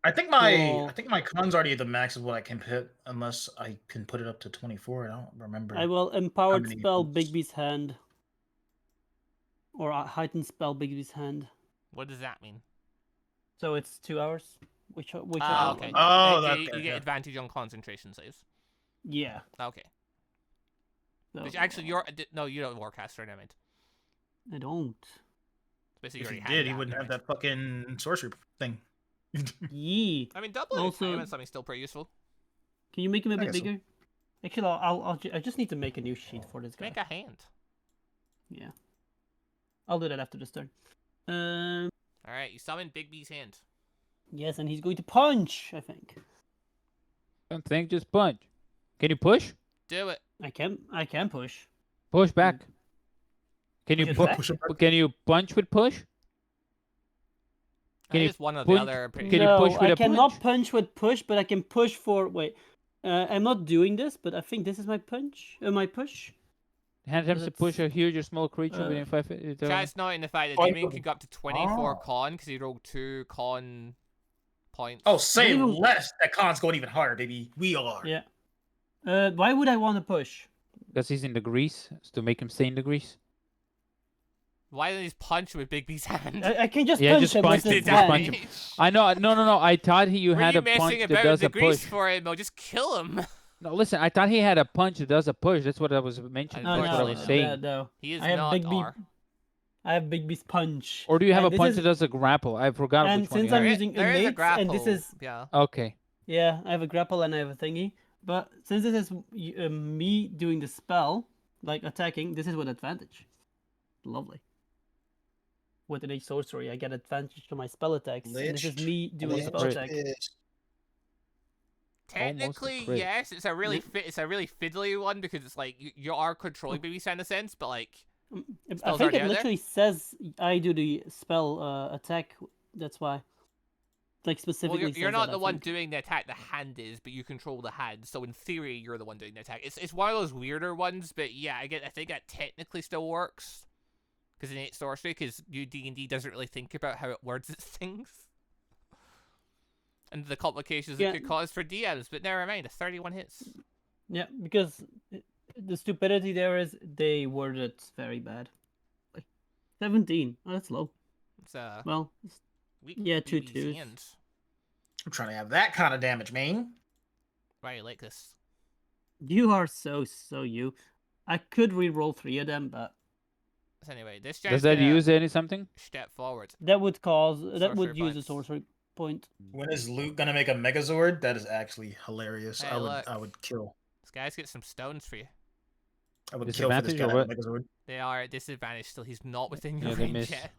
Speaker 3: I think
Speaker 2: Well-
Speaker 3: my con's already the max of what I can hit, unless I can put it up to 24. I don't remember.
Speaker 2: I will empowered
Speaker 3: many
Speaker 2: spell
Speaker 3: hits?
Speaker 2: Bigby's hand. Or a heightened spell Bigby's hand.
Speaker 1: What does that mean?
Speaker 2: So it's 2 hours. Which
Speaker 1: Ah, okay.
Speaker 3: Oh,
Speaker 1: you,
Speaker 3: that
Speaker 1: you
Speaker 3: guy,
Speaker 1: get
Speaker 3: yeah.
Speaker 1: advantage on concentration saves.
Speaker 2: Yeah.
Speaker 1: Okay.
Speaker 2: So,
Speaker 1: Which actually, you're no, you don't Warcaster. I meant.
Speaker 2: I don't.
Speaker 1: Basically,
Speaker 3: If
Speaker 1: you
Speaker 3: he
Speaker 1: already
Speaker 3: did, he
Speaker 1: had
Speaker 3: wouldn't have
Speaker 1: never
Speaker 3: that fucking sorcery thing.
Speaker 2: Yee.
Speaker 1: I mean, doubling
Speaker 2: Also-
Speaker 1: also, something still pretty useful.
Speaker 2: Can you make him a
Speaker 3: I
Speaker 2: bit
Speaker 3: guess so.
Speaker 2: bigger? Actually, I just need to make a new sheet for this guy.
Speaker 1: Make a hand.
Speaker 2: Yeah. I'll do that after this turn.
Speaker 1: All right, you summon Big B's hand.
Speaker 2: Yes, and he's going to punch, I think.
Speaker 4: Don't think, just punch. Can you push?
Speaker 1: Do it.
Speaker 2: I can push.
Speaker 4: Push back. Can you
Speaker 2: Get
Speaker 4: pu-
Speaker 2: back?
Speaker 4: Can you punch with push?
Speaker 1: Can
Speaker 4: you
Speaker 1: just one or the
Speaker 4: punch-
Speaker 1: other. I'm pretty
Speaker 4: can
Speaker 1: sure.
Speaker 4: you
Speaker 2: No,
Speaker 4: push with
Speaker 2: I
Speaker 4: a
Speaker 2: cannot
Speaker 4: punch?
Speaker 2: punch with push, but I can push for wait. I'm not doing this, but I think this is my punch. My push.
Speaker 4: Hand attempts to
Speaker 2: Let's-
Speaker 4: push a huge or small creature
Speaker 2: uh,
Speaker 4: within 5 feet.
Speaker 1: Chat's noting the fact that
Speaker 3: Oh,
Speaker 1: Damien can go up to 24
Speaker 3: Oh.
Speaker 1: con because he rolled 2 con points.
Speaker 3: Oh, say
Speaker 2: even-
Speaker 3: less. That con's going even harder, baby. We are.
Speaker 2: Yeah. Why would I want to push?
Speaker 4: Because he's in the grease, so to make him stay in the grease.
Speaker 1: Why didn't he just punch with Big B's hand?
Speaker 2: I can just
Speaker 4: Yeah,
Speaker 2: punch
Speaker 4: just
Speaker 2: him
Speaker 4: punch
Speaker 2: with
Speaker 4: him,
Speaker 2: his
Speaker 4: just
Speaker 2: hand.
Speaker 4: punch him. I know, no. I thought you
Speaker 1: Were
Speaker 4: had
Speaker 1: you
Speaker 4: a punch
Speaker 1: messing
Speaker 4: that
Speaker 1: about
Speaker 4: does
Speaker 1: with the
Speaker 4: a
Speaker 1: grease
Speaker 4: push.
Speaker 1: for him? Or just kill him.
Speaker 4: No, listen, I thought he had a punch that does a push. That's what I was mentioning.
Speaker 2: No,
Speaker 4: That's what I
Speaker 1: Unfortunately,
Speaker 4: was
Speaker 1: no.
Speaker 4: saying.
Speaker 2: No.
Speaker 1: He is
Speaker 2: I have
Speaker 1: not
Speaker 2: Big B.
Speaker 1: R.
Speaker 2: I have Big B's punch.
Speaker 4: Or do you have
Speaker 2: And
Speaker 4: a
Speaker 2: this
Speaker 4: punch
Speaker 2: is-
Speaker 4: that does a grapple? I forgot
Speaker 2: and
Speaker 4: which one you
Speaker 2: since I'm
Speaker 4: have.
Speaker 2: using
Speaker 1: There is a
Speaker 2: innates,
Speaker 1: grapple.
Speaker 2: and this is
Speaker 1: Yeah.
Speaker 4: Okay.
Speaker 2: yeah, I have a grapple and I have a thingy. But since this is me doing the spell, like attacking, this is with advantage. Lovely. With an sorcery, I get advantage to my spell attacks. And this is
Speaker 3: Liched.
Speaker 2: me doing a
Speaker 4: Almost
Speaker 2: spell
Speaker 4: crit.
Speaker 2: attack.
Speaker 1: Technically,
Speaker 4: crit.
Speaker 1: yes, it's a really fiddly one because it's like you are controlling Baby Sand in a sense, but like
Speaker 2: I
Speaker 1: Spells
Speaker 2: think
Speaker 1: already
Speaker 2: it
Speaker 1: out there?
Speaker 2: literally says I do the spell attack. That's why. Like
Speaker 1: Well,
Speaker 2: specifically
Speaker 1: you're
Speaker 2: says
Speaker 1: not
Speaker 2: that,
Speaker 1: the
Speaker 2: I
Speaker 1: one
Speaker 2: think.
Speaker 1: doing the attack. The hand is, but you control the hand. So in theory, you're the one doing the attack. It's one of those weirder ones, but yeah, I think that technically still works because innate sorcery, because D&D doesn't really think about how it words its things and the complications it
Speaker 2: Yeah.
Speaker 1: could cause for DMs. But never mind, 31 hits.
Speaker 2: Yeah, because the stupidity there is they worded it very bad. Like 17. Oh, that's low.
Speaker 1: It's
Speaker 2: Well,
Speaker 1: weak
Speaker 2: yeah, 2
Speaker 1: BB's
Speaker 2: twos.
Speaker 1: hands.
Speaker 3: I'm trying to have that kind of damage, man.
Speaker 1: Right, like this.
Speaker 2: You are so you. I could re-roll 3 of them, but
Speaker 1: So anyway, this
Speaker 4: Does
Speaker 1: giant's
Speaker 4: that
Speaker 1: gonna
Speaker 4: use any something?
Speaker 1: step forward.
Speaker 2: that would
Speaker 1: Sorcery
Speaker 2: use a
Speaker 1: points.
Speaker 2: sorcery point.
Speaker 3: When is Luke gonna make a Megazord? That is actually hilarious.
Speaker 1: Hey,
Speaker 3: I
Speaker 1: look.
Speaker 3: would kill.
Speaker 1: This guy's got some stones for you.
Speaker 3: I would kill for this
Speaker 4: Disadvantage
Speaker 3: guy
Speaker 4: or
Speaker 3: to have
Speaker 4: what?
Speaker 3: a Megazord.
Speaker 1: They are at disadvantage still. He's not within your
Speaker 4: Yeah, they
Speaker 1: range
Speaker 4: miss.
Speaker 1: yet.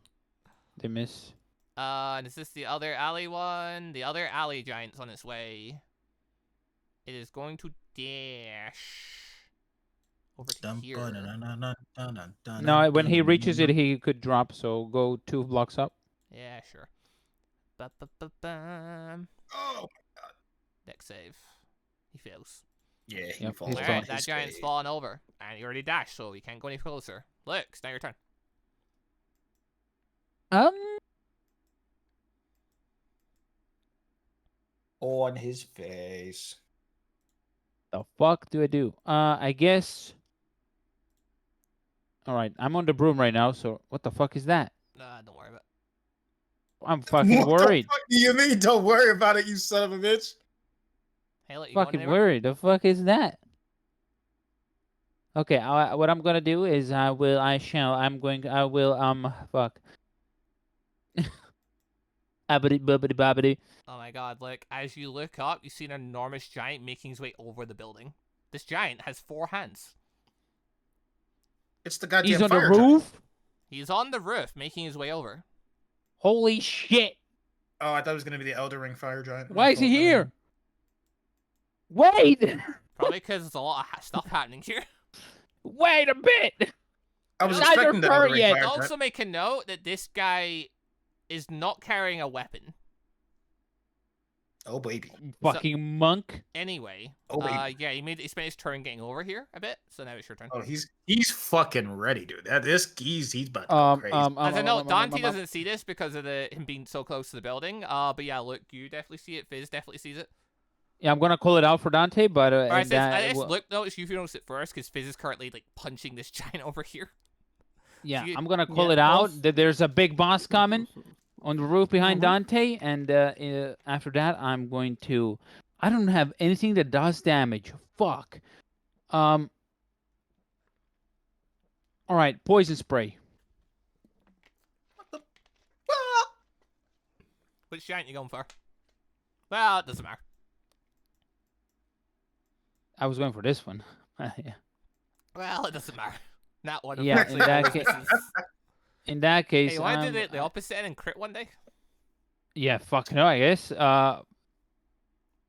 Speaker 4: They miss.
Speaker 1: And is this the other alley one? The other alley giant's on its way. It is going to dash over to here.
Speaker 4: No, when he reaches it, he could drop. So go 2 blocks up.
Speaker 1: Yeah, sure. Ba-ba-ba-bam.
Speaker 3: Oh,
Speaker 1: Dex save. He fails.
Speaker 3: yeah, he
Speaker 4: Yep,
Speaker 3: falls
Speaker 4: he's
Speaker 3: on
Speaker 1: Alright,
Speaker 4: gone.
Speaker 1: that
Speaker 3: his
Speaker 1: giant's
Speaker 3: face.
Speaker 1: fallen over. And he already dashed, so he can't go any closer. Look, it's now your turn.
Speaker 3: On his face.
Speaker 4: The fuck do I do? I guess. All right, I'm on the broom right now. So what the fuck is that?
Speaker 1: Don't worry about it.
Speaker 4: I'm fucking worried.
Speaker 3: What the fuck do you mean? Don't worry about it, you son of a bitch.
Speaker 1: Hey, look, you going
Speaker 4: Fucking
Speaker 1: anywhere?
Speaker 4: worried. The fuck is that? Okay, what I'm gonna do is I will fuck. Abbity bubbity bobbity.
Speaker 1: Oh my god, look, as you look up, you see an enormous giant making his way over the building. This giant has 4 hands.
Speaker 3: It's the goddamn
Speaker 4: He's on the
Speaker 3: fire giant.
Speaker 4: roof.
Speaker 1: He's on the roof, making his way over.
Speaker 4: Holy shit!
Speaker 3: Oh, I thought it was gonna be the Elder Ring fire giant.
Speaker 4: Why is he
Speaker 3: Oh,
Speaker 4: here? Wait!
Speaker 1: Probably because there's a lot of stuff happening here.
Speaker 4: Wait a bit!
Speaker 3: I was
Speaker 1: Not
Speaker 3: expecting the
Speaker 4: your
Speaker 3: Elder
Speaker 4: turn
Speaker 3: Ring
Speaker 4: yet.
Speaker 3: fire giant.
Speaker 1: Also make a note that this guy is not carrying a weapon.
Speaker 3: Oh baby.
Speaker 4: Fucking monk.
Speaker 1: Anyway,
Speaker 3: Oh baby.
Speaker 1: yeah, he spent his turn getting over here a bit, so now it's your turn.
Speaker 3: Oh, he's fucking ready, dude. He's about to go crazy.
Speaker 1: As a note, Dante doesn't see this because of him being so close to the building. But yeah, look, you definitely see it. Fizz definitely sees it.
Speaker 4: Yeah, I'm gonna call it out for Dante, but
Speaker 1: Alright,
Speaker 4: and that
Speaker 1: I guess
Speaker 4: will-
Speaker 1: look, notice you notice it first because Fizz is currently like punching this giant over here.
Speaker 4: yeah,
Speaker 1: you-
Speaker 4: I'm gonna call
Speaker 2: Yeah,
Speaker 4: it out
Speaker 2: boss-
Speaker 4: that there's a big boss coming on the roof behind
Speaker 2: Mhm.
Speaker 4: Dante, and after that, I'm going to. I don't have anything that does damage. Fuck. All right, poison spray.
Speaker 1: Which giant you going for? Well, it doesn't matter.
Speaker 4: I was going for this one. Yeah.
Speaker 1: Well, it doesn't matter. Not one of
Speaker 4: Yeah,
Speaker 1: actually
Speaker 4: in that
Speaker 1: always
Speaker 4: ca-
Speaker 1: misses.
Speaker 4: In that case,
Speaker 1: Hey, you want to do the opposite and crit one day?
Speaker 4: yeah, fuck no, I guess.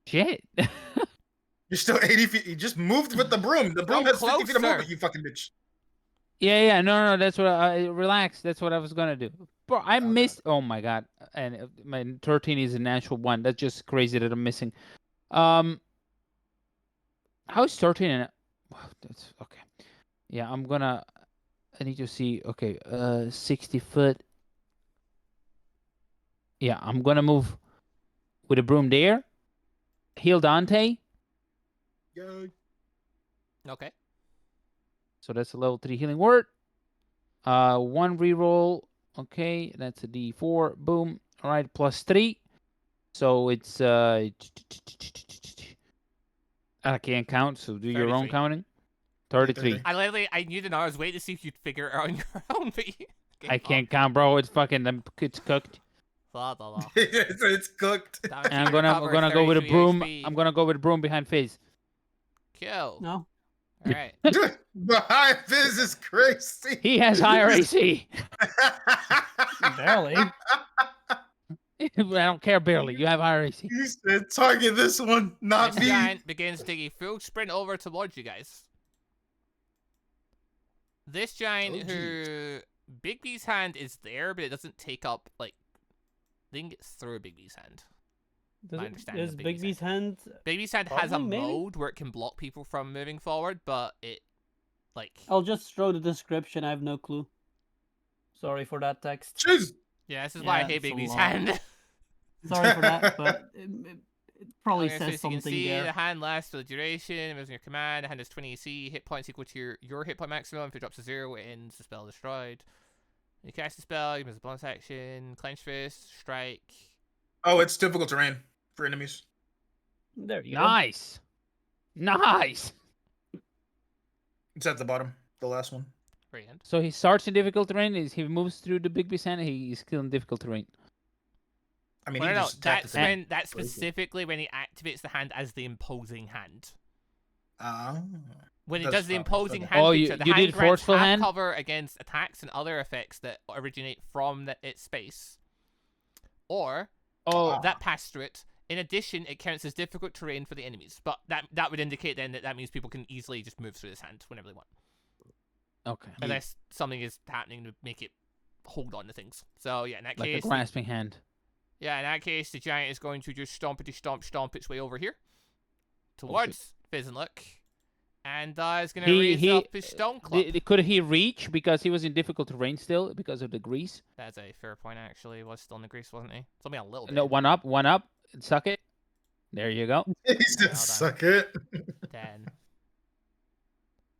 Speaker 4: Shit.
Speaker 3: You're still 80 feet. You just moved with the broom. The broom
Speaker 1: Go
Speaker 3: has 50 feet of
Speaker 1: closer.
Speaker 3: movement, you fucking bitch.
Speaker 4: Yeah, no, that's what I relax. That's what I was gonna do. Bro, I missed. Oh my god, and my 13 is a natural one. That's just crazy that I'm missing. How is 13? That's okay. Yeah, I need to see. Okay, 60 foot. Yeah, I'm gonna move with a broom there. Heal Dante.
Speaker 3: Yeah.
Speaker 1: Okay.
Speaker 4: So that's a level 3 healing word. 1 reroll. Okay, that's a D4. Boom. All right, plus 3. So it's I can't count, so do your own
Speaker 1: 33.
Speaker 4: counting. 33.
Speaker 1: I knew the number. I was waiting to see if you'd figure it out on your own, but you
Speaker 4: I can't count, bro. It's fucking it's cooked.
Speaker 1: Blah, blah, blah.
Speaker 3: It's cooked.
Speaker 4: And I'm gonna go with a broom. I'm gonna go with a broom behind Fizz.
Speaker 1: Kill.
Speaker 2: No.
Speaker 1: All right.
Speaker 3: Behind this is crazy.
Speaker 4: He has higher AC.
Speaker 2: Barely.
Speaker 4: I don't care barely. You have higher AC.
Speaker 3: You said target this one, not
Speaker 1: This
Speaker 3: me.
Speaker 1: giant begins to take a full sprint over towards you guys. This giant
Speaker 3: Oh,
Speaker 1: who Big B's hand is there, but it doesn't take up like. They can get through Big B's hand. My understanding
Speaker 2: Is
Speaker 1: of
Speaker 2: Big B's hand?
Speaker 1: Big B's hand has a
Speaker 2: Probably, maybe?
Speaker 1: mode where it can block people from moving forward, but it like.
Speaker 2: I'll just throw the description. I have no clue. Sorry for that text.
Speaker 3: Jeez.
Speaker 1: Yeah, this is why I
Speaker 2: Yeah,
Speaker 1: hate
Speaker 2: it's
Speaker 1: Big
Speaker 2: a
Speaker 1: B's
Speaker 2: lot.
Speaker 1: hand.
Speaker 2: Sorry for that, but it probably
Speaker 1: Okay,
Speaker 2: says
Speaker 1: so you can
Speaker 2: something
Speaker 1: see
Speaker 2: there.
Speaker 1: the hand lasts for the duration. It moves in your command. The hand has 20 AC. Hit points equal to your hit point maximum. If it drops to 0, it ends the spell destroyed. When you cast the spell, you use a bonus action. Clench fist, strike.
Speaker 3: Oh, it's difficult terrain for enemies.
Speaker 2: There you
Speaker 4: Nice. Nice.
Speaker 3: It's at the bottom, the last one.
Speaker 1: Brilliant.
Speaker 4: So he starts in difficult terrain. He moves through the Big Beast hand. He's still in difficult terrain.
Speaker 3: I mean,
Speaker 1: Well,
Speaker 3: he
Speaker 1: no,
Speaker 3: just attacked
Speaker 1: that's
Speaker 3: the thing.
Speaker 1: when that's specifically when he activates the hand as the imposing hand. When it
Speaker 3: That's
Speaker 1: does the
Speaker 3: fine.
Speaker 1: imposing
Speaker 3: Okay.
Speaker 1: hand
Speaker 4: Oh,
Speaker 1: feature, the
Speaker 4: you
Speaker 1: hand
Speaker 4: did
Speaker 1: grants
Speaker 4: forceful
Speaker 1: half
Speaker 4: hand?
Speaker 1: cover against attacks and other effects that originate from its space, or
Speaker 4: Oh,
Speaker 1: that pass through it. In addition, it counts as difficult terrain for the enemies, but that would indicate then that means people can easily just move through this hand whenever they want,
Speaker 4: okay.
Speaker 1: unless something is happening to make it hold on to things. So yeah, in that
Speaker 4: Like a
Speaker 1: case,
Speaker 4: grasping hand.
Speaker 1: yeah, in that case, the giant is going to just stomp its way over here towards Fizz and Look, and is going to raise up his stone club.
Speaker 4: Could he reach because he was in difficult terrain still because of the grease?
Speaker 1: That's a fair point, actually. He was still in the grease, wasn't he? It's only a little bit.
Speaker 4: No, one up. Suck it. There you go.
Speaker 3: He
Speaker 1: Well
Speaker 3: said,
Speaker 1: done.
Speaker 3: "Suck it."
Speaker 1: 10.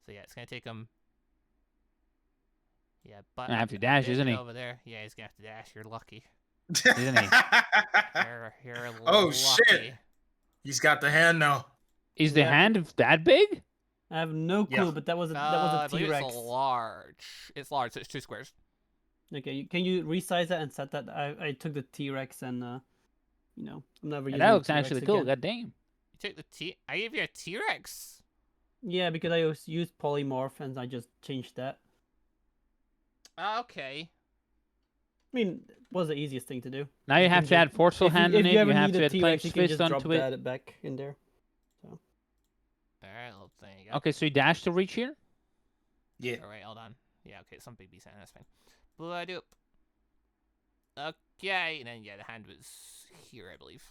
Speaker 1: So yeah, it's going to take him. Yeah, but
Speaker 4: I have to dash, isn't he?
Speaker 1: Over there. Yeah, he's going to have to dash. You're lucky.
Speaker 4: Isn't he?
Speaker 1: You're
Speaker 3: Oh,
Speaker 1: lucky.
Speaker 3: shit. He's got the hand now.
Speaker 4: Is the
Speaker 2: Yeah.
Speaker 4: hand that big?
Speaker 2: I have no clue,
Speaker 3: Yeah.
Speaker 2: but that was
Speaker 1: I
Speaker 2: a
Speaker 1: believe
Speaker 2: T-Rex.
Speaker 1: it's large. It's large, so it's 2 squares.
Speaker 2: Okay, can you resize that and set that? I took the T-Rex and I'm never using
Speaker 4: That
Speaker 2: the
Speaker 4: looks
Speaker 2: T-Rex
Speaker 4: actually cool.
Speaker 2: again.
Speaker 4: God damn.
Speaker 1: You took the I gave you a T-Rex.
Speaker 2: Yeah, because I used polymorph and I just changed that.
Speaker 1: Okay.
Speaker 2: I mean, it was the easiest thing to do.
Speaker 4: Now you have to add forceful hand
Speaker 2: if
Speaker 4: in
Speaker 2: you
Speaker 4: it.
Speaker 2: ever
Speaker 4: You have
Speaker 2: need
Speaker 4: to
Speaker 2: a
Speaker 4: add
Speaker 2: T-Rex,
Speaker 4: clenched
Speaker 2: you can
Speaker 4: fist
Speaker 2: just drop
Speaker 4: onto it.
Speaker 2: that back in there.
Speaker 1: Alright, well, there you go.
Speaker 4: Okay, so you dash to reach here.
Speaker 3: Yeah.
Speaker 1: Alright, hold on. Yeah, okay, some big beast hand, that's fine. Blood up. Okay, and then, yeah, the hand was here, I believe.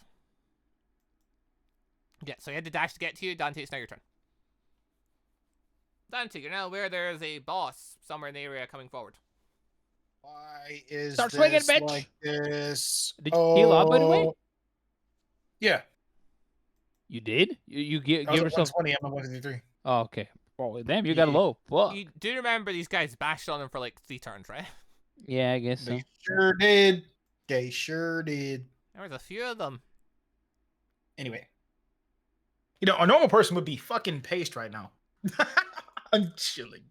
Speaker 1: Yeah, so you had to dash to get to you. Dante, it's now your turn. Dante, you're now aware there's a boss somewhere in the area coming forward.
Speaker 3: Why is
Speaker 4: Start swinging,
Speaker 3: this
Speaker 4: bitch!
Speaker 3: like this?
Speaker 4: Did you heal up, by the way?
Speaker 3: Yeah.
Speaker 4: You did? You give
Speaker 3: I was at
Speaker 4: yourself.
Speaker 3: 120. I'm at 153.
Speaker 4: Oh, okay. Oh, damn, you got a
Speaker 3: Yeah.
Speaker 4: low. Fuck.
Speaker 1: You do remember these guys bashed on him for like 3 turns, right?
Speaker 4: Yeah, I guess so.
Speaker 3: They sure did. They sure did.
Speaker 1: There was a few of them.
Speaker 3: Anyway. You know, a normal person would be fucking paced right now. I'm chilling.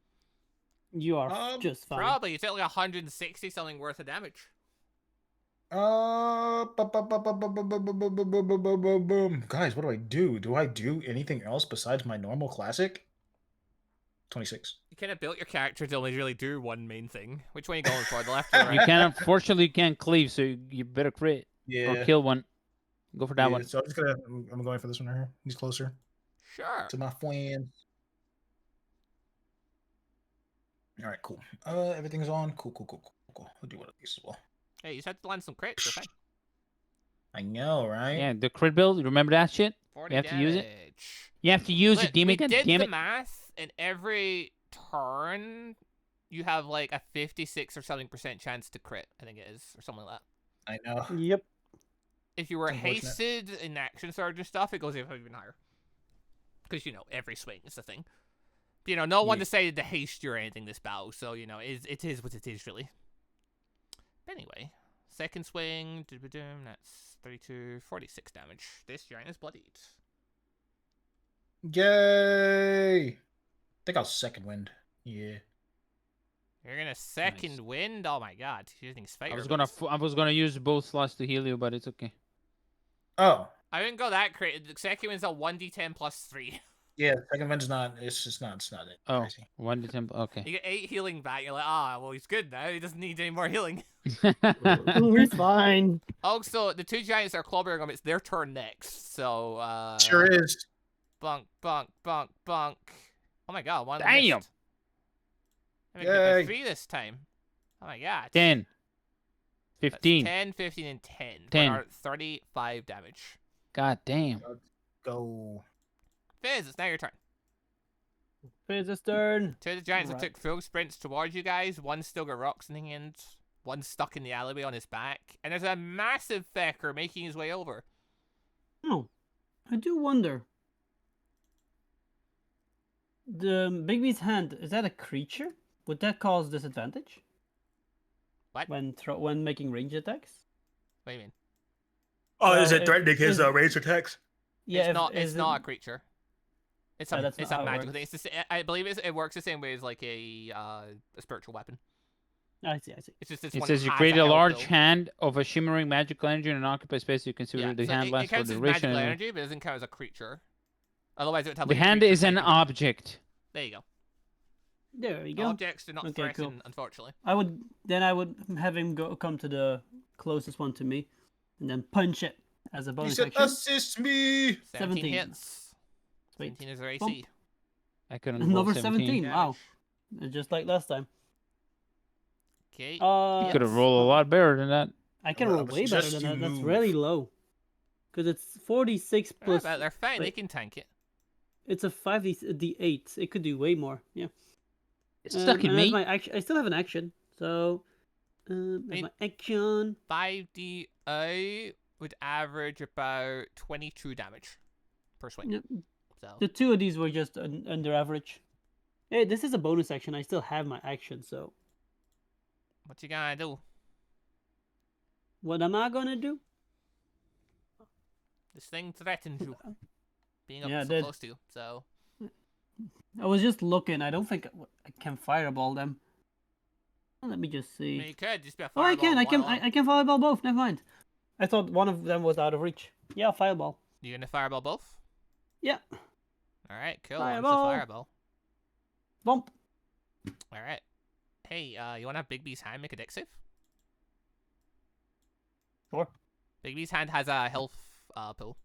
Speaker 2: You are just fine.
Speaker 1: Probably. You took like 160 something worth of damage.
Speaker 3: Guys, what do I do? Do I do anything else besides my normal classic? 26.
Speaker 1: You kind of built your character to only really do one main thing. Which one are you going for? The left or the right?
Speaker 4: You can't. Unfortunately, you can't cleave, so you better crit
Speaker 3: Yeah.
Speaker 4: or kill one. Go for that one.
Speaker 3: So I'm going for this one right here. He's closer
Speaker 1: Sure.
Speaker 3: to my friend. All right, cool. Everything's on. Cool. I'll do one of these as well.
Speaker 1: Hey, you just had to land some crits. You're fine.
Speaker 3: I know, right?
Speaker 4: Yeah, the crit build. Remember that shit?
Speaker 1: 40
Speaker 4: You have to use it?
Speaker 1: damage.
Speaker 4: You have to use
Speaker 1: Look,
Speaker 4: it, demon.
Speaker 1: we
Speaker 4: God
Speaker 1: did
Speaker 4: damn
Speaker 1: the
Speaker 4: it.
Speaker 1: math, and every turn you have like a 56 or something % chance to crit. I think it is, or something like that.
Speaker 3: I know.
Speaker 2: Yep.
Speaker 1: If you were
Speaker 3: Unfortunate.
Speaker 1: hasted in action surge and stuff, it goes even higher. Because every swing is the thing. But, no one
Speaker 3: Yeah.
Speaker 1: decided to haste you or anything this battle, so it is what it is really. But anyway, second swing, that's 32, 46 damage. This giant is bloodied.
Speaker 3: Yay! I think I'll second wind. Yeah.
Speaker 1: You're gonna second wind? Oh my god, he's using his fire.
Speaker 4: I was gonna use both slots to heal you, but it's okay.
Speaker 3: Oh.
Speaker 1: I wouldn't go that crazy. The second wind's a 1d10 plus 3.
Speaker 3: Yeah, second wind's not. It's not it.
Speaker 4: Oh,
Speaker 3: Crazy.
Speaker 4: 1 to 10. Okay.
Speaker 1: You get 8 healing back. You're like, well, he's good now. He doesn't need any more healing.
Speaker 2: He's fine.
Speaker 1: Also, the 2 giants are clobbering him. It's their turn next. So,
Speaker 3: Sure is.
Speaker 1: Bunk. Oh my god, one of them
Speaker 4: Damn.
Speaker 1: missed. I'm gonna get
Speaker 3: Yay.
Speaker 1: by 3 this time. Oh my god.
Speaker 4: 10.
Speaker 1: That's
Speaker 4: 15.
Speaker 1: 10, 15, and 10.
Speaker 4: 10.
Speaker 1: For 35 damage.
Speaker 4: God damn.
Speaker 3: Go.
Speaker 1: Fizz, it's now your turn.
Speaker 2: Fizz's turn.
Speaker 1: Two of the giants
Speaker 2: Right.
Speaker 1: that took full sprints towards you guys. One's still got rocks in the hand. One's stuck in the alleyway on his back. And there's a massive fecker making his way over.
Speaker 2: Oh, I do wonder. The Bigby's hand, is that a creature? Would that cause disadvantage?
Speaker 1: What?
Speaker 2: When making range attacks?
Speaker 1: What do you mean?
Speaker 3: Oh,
Speaker 2: Well,
Speaker 3: is it threatening his
Speaker 2: is-
Speaker 3: range attacks?
Speaker 2: Yeah,
Speaker 1: It's not a creature. It's
Speaker 2: that's
Speaker 1: it's
Speaker 2: not
Speaker 1: a
Speaker 2: how it
Speaker 1: magical thing.
Speaker 2: works.
Speaker 1: I believe it works the same way as like a spiritual weapon.
Speaker 2: I see.
Speaker 1: It's just this
Speaker 4: It
Speaker 1: one
Speaker 4: says you
Speaker 1: has
Speaker 4: create a
Speaker 1: health
Speaker 4: large
Speaker 1: build.
Speaker 4: hand of a shimmering magical energy in an occupied space. You consider
Speaker 1: Yeah,
Speaker 4: the
Speaker 1: so
Speaker 4: hand
Speaker 1: it
Speaker 4: lasts for
Speaker 1: counts
Speaker 4: the
Speaker 1: as
Speaker 4: duration.
Speaker 1: magical energy, but it doesn't count as a creature. Otherwise, it would have
Speaker 4: The
Speaker 1: like a
Speaker 4: hand
Speaker 1: creature
Speaker 4: is an
Speaker 1: type.
Speaker 4: object.
Speaker 1: There you go.
Speaker 2: There we go.
Speaker 1: Objects do not
Speaker 2: Okay,
Speaker 1: threaten,
Speaker 2: cool.
Speaker 1: unfortunately.
Speaker 2: I would have him come to the closest one to me, and then punch it as a
Speaker 3: He
Speaker 2: bonus
Speaker 3: said,
Speaker 2: action.
Speaker 3: assist me.
Speaker 1: 17
Speaker 2: 17.
Speaker 1: hits.
Speaker 2: Sweet.
Speaker 1: 17 is their AC.
Speaker 2: Bump.
Speaker 4: I couldn't
Speaker 2: Another
Speaker 4: roll 17.
Speaker 2: Wow. Just like last time.
Speaker 1: Okay.
Speaker 4: You could have
Speaker 2: yes.
Speaker 4: rolled a lot better than that.
Speaker 2: I can
Speaker 3: I
Speaker 2: roll
Speaker 3: would
Speaker 2: way better
Speaker 3: suggest
Speaker 2: than
Speaker 3: you
Speaker 2: that. That's
Speaker 3: move.
Speaker 2: really low. Because it's 46 plus.
Speaker 1: But they're fine. They
Speaker 2: wait.
Speaker 1: can tank it.
Speaker 2: It's a 5d8. It could do way more. Yeah.
Speaker 4: It's stuck in
Speaker 2: and as
Speaker 4: me.
Speaker 2: my action, I still have an action. So, as
Speaker 1: Wait.
Speaker 2: my action.
Speaker 1: 5d8 would average about 22 damage per swing.
Speaker 2: Yep.
Speaker 1: So
Speaker 2: The two of these were just under average. Hey, this is a bonus action. I still have my action. So,
Speaker 1: what you gonna do?
Speaker 2: what am I gonna do?
Speaker 1: This thing threatens you, being up
Speaker 2: Yeah, it
Speaker 1: so
Speaker 2: did.
Speaker 1: close to you. So
Speaker 2: I was just looking. I don't think I can fireball them. Let me just
Speaker 1: I mean,
Speaker 2: see.
Speaker 1: you could just be a
Speaker 2: Oh, I
Speaker 1: fireball
Speaker 2: can.
Speaker 1: and one
Speaker 2: I can fireball both. Never mind. I thought one of them was out of reach. Yeah, fireball.
Speaker 1: You gonna fireball both?
Speaker 2: Yeah.
Speaker 1: All right, cool. On to
Speaker 2: Fireball.
Speaker 1: fireball.
Speaker 2: Bump.
Speaker 1: All right. Hey, you wanna have Big B's hand make a dex save?
Speaker 2: Sure.
Speaker 1: Big B's hand has a health pool.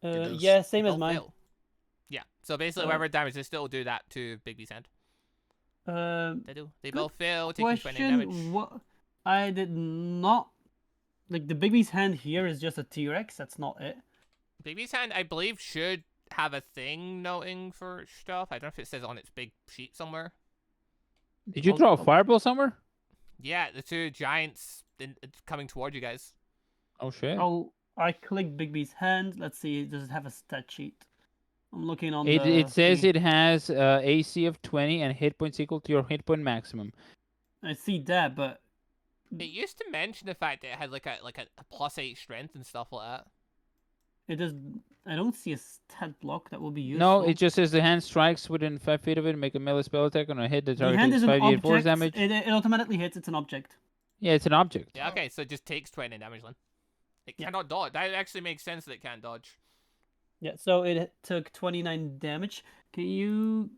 Speaker 3: does.
Speaker 2: Yeah, same
Speaker 1: They
Speaker 2: as
Speaker 1: both
Speaker 2: mine.
Speaker 1: fail. Yeah. So basically,
Speaker 2: Uh,
Speaker 1: whatever damage they still do that to Big B's hand. They do. They
Speaker 2: Good
Speaker 1: both fail, taking 20 damage.
Speaker 2: question. What? I did not. Like the Bigby's hand here is just a T-Rex. That's not it.
Speaker 1: Big B's hand, I believe, should have a thing noting for stuff. I don't know if it says on its big sheet somewhere.
Speaker 4: Did you
Speaker 2: I'll-
Speaker 4: throw a
Speaker 2: I'll-
Speaker 4: fireball somewhere?
Speaker 1: Yeah, the two giants coming toward you guys.
Speaker 4: Oh shit.
Speaker 2: I click Bigby's hand. Let's see. Does it have a stat sheet? I'm looking on
Speaker 4: It
Speaker 2: the.
Speaker 4: it says
Speaker 2: thing.
Speaker 4: it has AC of 20 and hit points equal to your hit point maximum.
Speaker 2: I see that, but
Speaker 1: It used to mention the fact that it had like a +8 strength and stuff like that.
Speaker 2: it does. I don't see a stat block that will be useful.
Speaker 4: No, it just says the hand strikes within 5 feet of it, make a melee spell attack on a hit. The
Speaker 2: The
Speaker 4: target
Speaker 2: hand
Speaker 4: takes
Speaker 2: is an
Speaker 4: 5d8 force
Speaker 2: object.
Speaker 4: damage.
Speaker 2: It automatically hits. It's an object.
Speaker 4: Yeah, it's an object.
Speaker 1: Yeah, okay, so it just takes 20 damage then. It
Speaker 2: Yeah.
Speaker 1: cannot dodge. That actually makes sense that it can't dodge.
Speaker 2: Yeah. So it took 29 damage. Can you?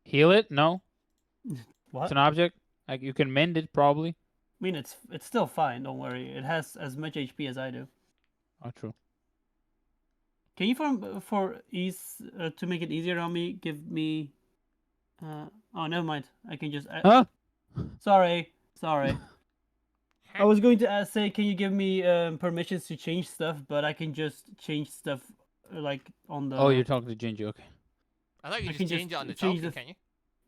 Speaker 4: Heal it? No.
Speaker 2: What?
Speaker 4: It's an object. Like you can mend it probably.
Speaker 2: I mean, it's still fine. Don't worry. It has as much HP as I do.
Speaker 4: Oh, true.
Speaker 2: Can you for ease to make it easier on me, give me? Oh, never mind. I can just.
Speaker 4: Huh?
Speaker 2: Sorry. I was going to say, can you give me permissions to change stuff? But I can just change stuff like on the.
Speaker 4: Oh, you're talking to Ginger. Okay.
Speaker 1: I thought you
Speaker 2: I
Speaker 1: could
Speaker 2: can
Speaker 1: just change
Speaker 2: just
Speaker 1: it on the
Speaker 2: change
Speaker 1: token,
Speaker 2: the-
Speaker 1: can't you?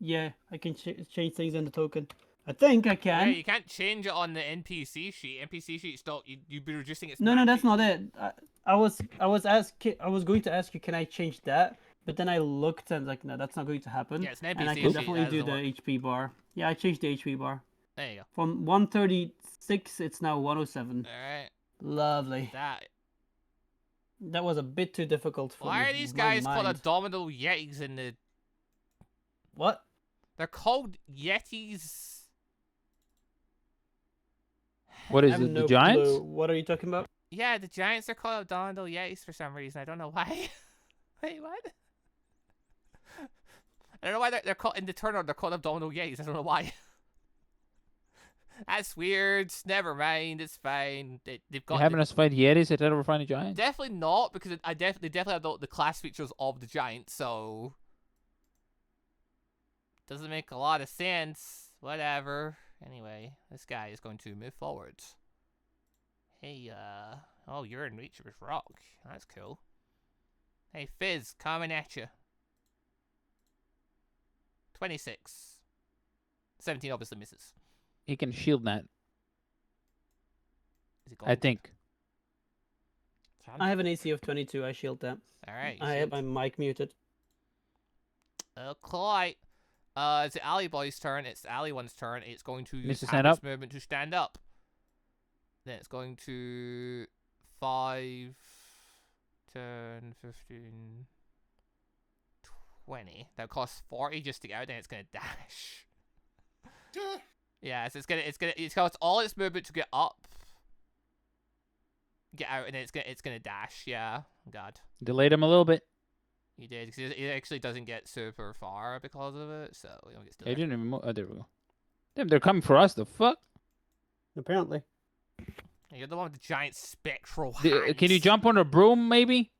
Speaker 2: Yeah, I can change things in the token. I think I
Speaker 1: Yeah,
Speaker 2: can.
Speaker 1: you can't change it on the NPC sheet. NPC sheet stop. You'd be reducing its.
Speaker 2: No,
Speaker 1: max
Speaker 2: that's
Speaker 1: HP.
Speaker 2: not it. I was going to ask you, can I change that? But then I looked and like, no, that's not going to happen.
Speaker 1: Yeah, it's an
Speaker 2: and I
Speaker 1: NPC
Speaker 2: can
Speaker 1: sheet,
Speaker 2: definitely
Speaker 1: that
Speaker 2: do
Speaker 1: doesn't
Speaker 2: the
Speaker 1: work.
Speaker 2: HP bar. Yeah, I changed the HP bar.
Speaker 1: There you go.
Speaker 2: From 136, it's now 107.
Speaker 1: All right.
Speaker 2: Lovely. That was a bit too difficult for
Speaker 1: Why
Speaker 2: me.
Speaker 1: are these
Speaker 2: my
Speaker 1: guys called
Speaker 2: mind.
Speaker 1: abdominal yetis in the?
Speaker 2: What?
Speaker 1: They're called yetis.
Speaker 4: What
Speaker 2: I
Speaker 4: is
Speaker 2: have
Speaker 4: it?
Speaker 2: no
Speaker 4: The Giants?
Speaker 2: clue. What are you talking about?
Speaker 1: Yeah, the giants are called abdominal yetis for some reason. I don't know why. Wait, what? I don't know why they're called in the turn order. They're called abdominal yetis. I don't know why. That's weird. Never mind. It's fine. They've
Speaker 4: You
Speaker 1: got.
Speaker 4: having us fight Yetis at ever find a giant?
Speaker 1: Definitely not, because they definitely have the class features of the giant. So doesn't make a lot of sense. Whatever. Anyway, this guy is going to move forward. Hey, oh, you're in reach of his rock. That's cool. Hey, Fizz, coming at you. 26. 17 obviously misses.
Speaker 4: He can shield that.
Speaker 1: Is it
Speaker 4: I think.
Speaker 2: I have an AC of 22. I shield that.
Speaker 1: Alright.
Speaker 2: I have my mic muted.
Speaker 1: Okay. It's Ali Boy's turn. It's Ali One's turn. It's going to use
Speaker 4: stand
Speaker 1: half
Speaker 4: up.
Speaker 1: its movement to stand up. Then it's going to 5, 10, 15, 20. That costs 40 just to get out. Then it's gonna dash. Yeah, so it's costs all its movement to get up, get out, and then it's gonna dash. Yeah, God.
Speaker 4: Delayed him a little bit.
Speaker 1: You did, because it actually doesn't get super far because of it, so we don't get
Speaker 4: He
Speaker 1: delayed.
Speaker 4: didn't even move. Oh, there we go. Damn, they're coming for us. The fuck?
Speaker 2: Apparently.
Speaker 1: You're the one with the giant spectral
Speaker 4: Can you
Speaker 1: hands.
Speaker 4: jump on a broom, maybe?